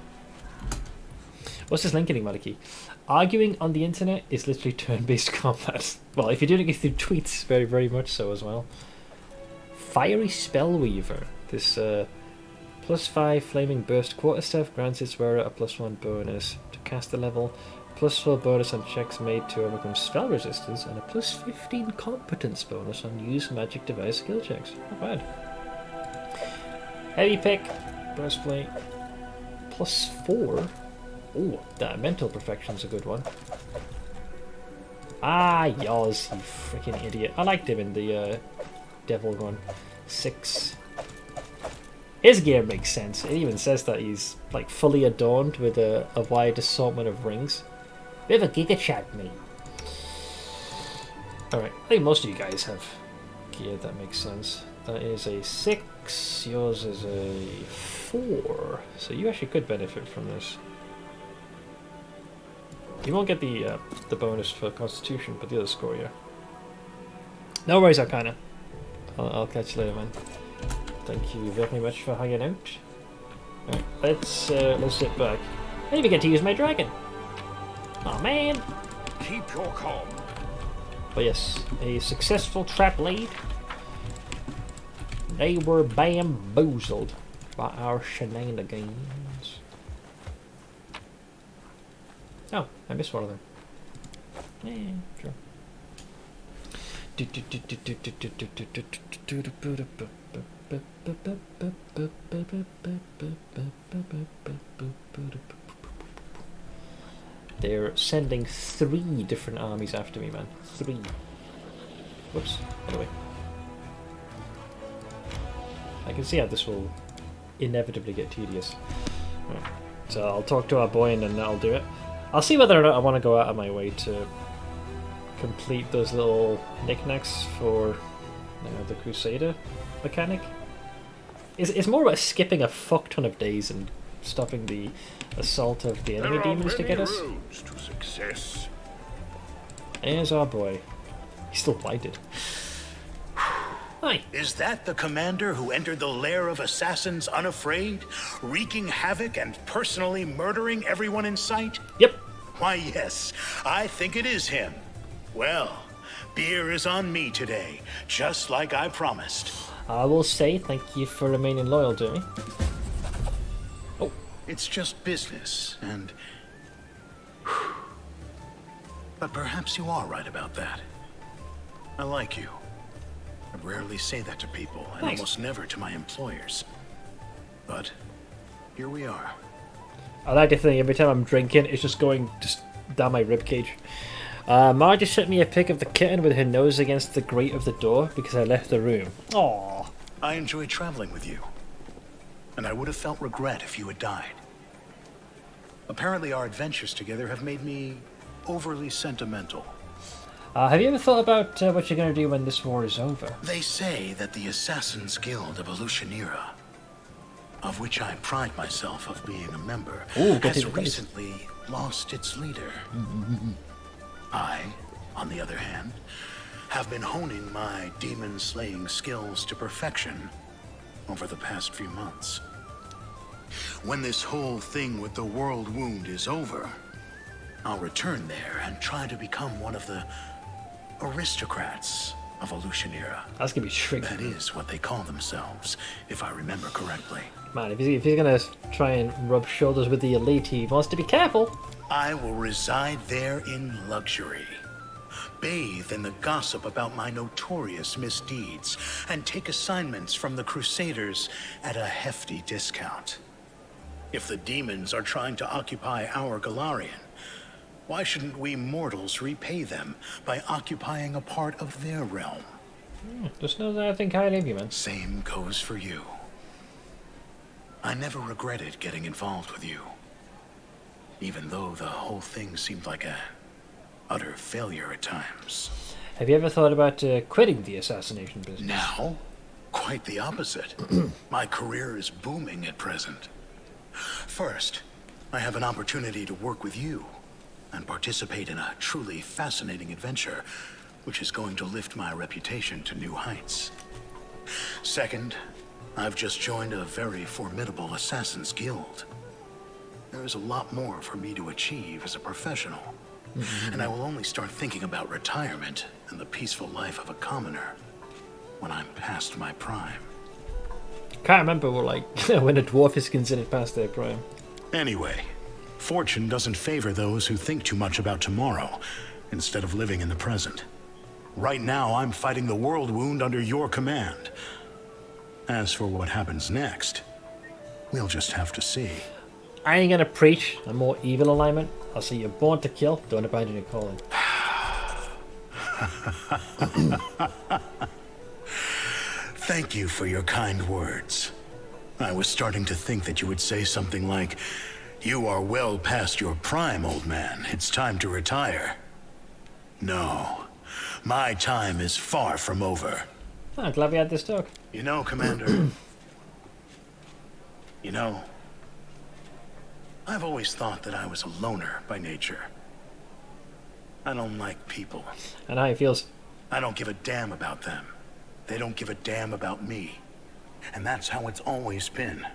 What's this link anymore, key? Arguing on the internet is literally turn-based combat. Well, if you're doing it through tweets, very, very much so as well. Fiery Spellweaver. This +5 Flaming Burst quarterstaff grants its wearer a +1 bonus to cast the level, +4 bonus on checks made to overcome spell resistance, and a +15 competence bonus on use magic device skill checks. Not bad. Heavy pick, breastplate, +4. Ooh, that mental perfection's a good one. Ah, Yoz, you freaking idiot. I liked him in the Devil one. 6. His gear makes sense. It even says that he's like fully adorned with a wide assortment of rings. Bit of a Giga Chad, mate. Alright, I think most of you guys have gear that makes sense. That is a 6. Yours is a 4. So you actually could benefit from this. You won't get the bonus for Constitution, but the other score, yeah. No worries, Arcana. I'll catch you later, man. Thank you very much for hanging out. Alright, let's sit back. I didn't even get to use my dragon. Oh man! Keep your calm. But yes, a successful trap laid. They were bamboozled by our shenanigans. Oh, I missed one of them. Yeah, sure. They're sending 3 different armies after me, man. 3. Whoops. Anyway. I can see how this will inevitably get tedious. Right. So I'll talk to our boy and then that'll do it. I'll see whether or not I want to go out of my way to complete those little knickknacks for the Crusader mechanic. It's more about skipping a fuck ton of days and stopping the assault of the enemy demons to get us. Roads to success. There's our boy. He's still blinded. Hi. Is that the commander who entered the lair of assassins unafraid, wreaking havoc and personally murdering everyone in sight? Yep. Why, yes, I think it is him. Well, beer is on me today, just like I promised. I will say thank you for remaining loyal to me. Oh. It's just business, and... But perhaps you are right about that. I like you. I rarely say that to people, and Nice. almost never to my employers. But here we are. I like to think every time I'm drinking, it's just going just down my ribcage. Ma just sent me a pic of the kitten with her nose against the grate of the door because I left the room. Aww. I enjoy traveling with you, and I would have felt regret if you had died. Apparently our adventures together have made me overly sentimental. Have you ever thought about what you're going to do when this war is over? They say that the Assassin's Guild of Evolutionira, of which I pride myself of being a member, has recently lost its leader. I, on the other hand, have been honing my demon-slaying skills to perfection over the past few months. When this whole thing with the world wound is over, I'll return there and try to become one of the aristocrats of Evolutionira. That's going to be tricky. That is what they call themselves, if I remember correctly. Man, if he's going to try and rub shoulders with the elite, he wants to be careful. I will reside there in luxury, bathe in the gossip about my notorious misdeeds, and take assignments from the Crusaders at a hefty discount. If the demons are trying to occupy our Galarian, why shouldn't we mortals repay them by occupying a part of their realm? Just know that I think highly of you, man. Same goes for you. I never regretted getting involved with you, even though the whole thing seemed like a utter failure at times. Have you ever thought about quitting the assassination business? Now? Quite the opposite. My career is booming at present. First, I have an opportunity to work with you and participate in a truly fascinating adventure, which is going to lift my reputation to new heights. Second, I've just joined a very formidable Assassin's Guild. There is a lot more for me to achieve as a professional, and I will only start thinking about retirement and the peaceful life of a commoner when I'm past my prime. Can't remember when a dwarf is considered past their prime. Anyway, fortune doesn't favor those who think too much about tomorrow instead of living in the present. Right now, I'm fighting the world wound under your command. As for what happens next, we'll just have to see. I ain't gonna preach a more evil alignment. I'll say you're born to kill, don't abandon your calling. Thank you for your kind words. I was starting to think that you would say something like, "You are well past your prime, old man. It's time to retire." No, my time is far from over. Oh, I'm glad we had this talk. You know, Commander, I've always thought that I was a loner by nature. I don't like people. And how he feels. I don't give a damn about them. They don't give a damn about me. And that's how it's always been.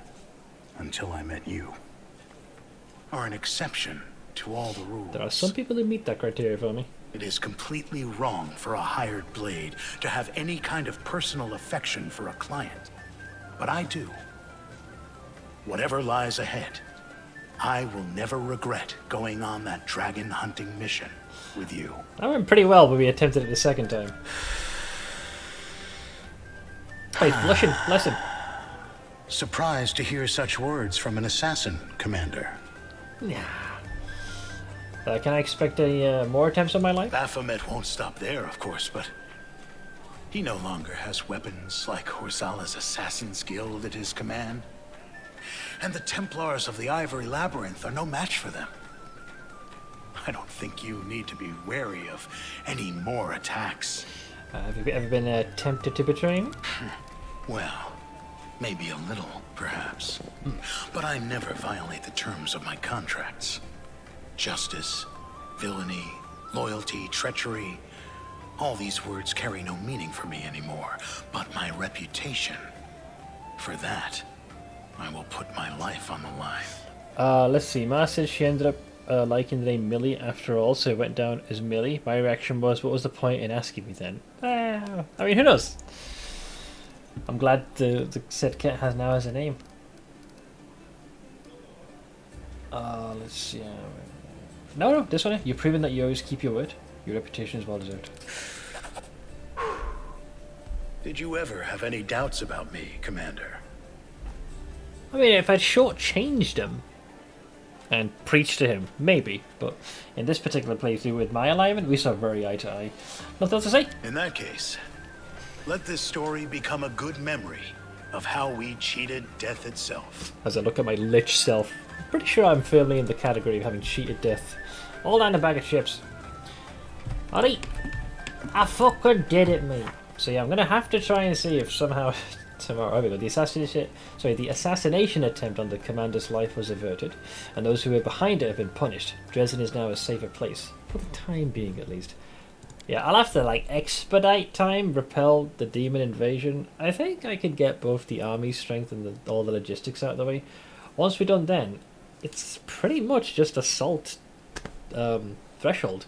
Until I met you. Are an exception to all the rules. There are some people who meet that criteria for me. It is completely wrong for a hired blade to have any kind of personal affection for a client. But I do. Whatever lies ahead, I will never regret going on that dragon hunting mission with you. That went pretty well when we attempted it the second time. Oh, he's blushing. Bless him. Surprised to hear such words from an assassin, Commander. Yeah. Can I expect any more attempts on my life? Baphomet won't stop there, of course, but he no longer has weapons like Horsala's Assassin's Guild at his command. And the Templars of the Ivory Labyrinth are no match for them. I don't think you need to be wary of any more attacks. Have you ever been tempted to betray me? Well, maybe a little, perhaps. But I never violate the terms of my contracts. Justice, villainy, loyalty, treachery. All these words carry no meaning for me anymore. But my reputation, for that, I will put my life on the line. Let's see. Ma said she ended up liking the name Millie after all, so it went down as Millie. My reaction was, what was the point in asking me then? I mean, who knows? I'm glad the said cat now has a name. Let's see. No, this one. You've proven that you always keep your word. Your reputation is well deserved. Did you ever have any doubts about me, Commander? I mean, if I'd shortchanged him and preached to him, maybe. But in this particular playthrough with my alignment, we saw very eye to eye. Nothing else to say. In that case, let this story become a good memory of how we cheated death itself. As I look at my Lich self, I'm pretty sure I'm firmly in the category of having cheated death. All down a bag of chips. Alright, I fucking did it, mate. So yeah, I'm gonna have to try and see if somehow tomorrow the assassination attempt on the commander's life was averted, and those who were behind it have been punished. Dresden is now a safer place, for the time being at least. Yeah, I'll have to like expedite time, repel the demon invasion. I think I could get both the army strength and all the logistics out of the way. Once we're done then, it's pretty much just assault threshold.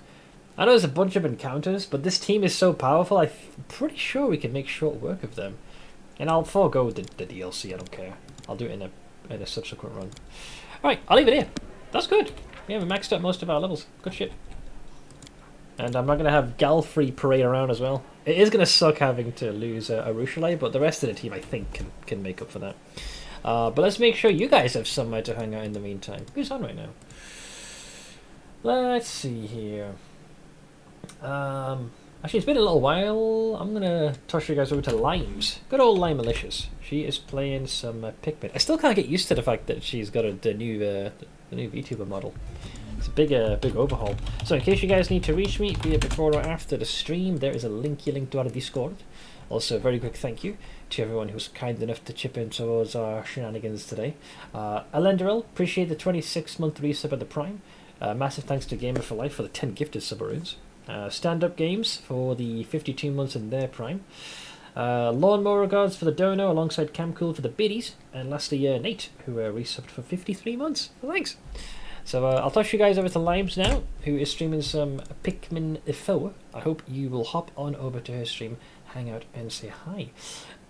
I know there's a bunch of encounters, but this team is so powerful, I'm pretty sure we can make short work of them. And I'll forego the DLC, I don't care. I'll do it in a subsequent run. Alright, I'll leave it here. That's good. Yeah, we maxed out most of our levels. Good shit. And I'm not going to have Galfrey parade around as well. It is going to suck having to lose Arushale, but the rest of the team I think can make up for that. But let's make sure you guys have somewhere to hang out in the meantime. Who's on right now? Let's see here. Actually, it's been a little while. I'm gonna toss you guys over to Limes. Good old Lime Malicious. She is playing some Pikmin. I still can't get used to the fact that she's got the new VTuber model. It's a big overhaul. So in case you guys need to reach me, be it before or after the stream, there is a link to our Discord. Also, a very quick thank you to everyone who was kind enough to chip in towards our shenanigans today. Alenderil, appreciate the 26-month resub at the Prime. Massive thanks to Gamer for Life for the 10 gifted subaroons. Stand-up games for the 52 months in their prime. Lawnmower Gods for the dono alongside Camcool for the biddies. And lastly, Nate, who resubbed for 53 months. So thanks. So I'll toss you guys over to Limes now, who is streaming some Pikmin 4. I hope you will hop on over to her stream, hang out and say hi.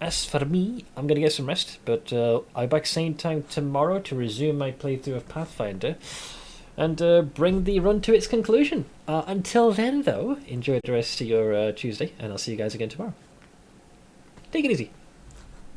As for me, I'm going to get some rest, but I'll be back same time tomorrow to resume my playthrough of Pathfinder. And bring the run to its conclusion. Until then, though, enjoy the rest of your Tuesday, and I'll see you guys again tomorrow. Take it easy.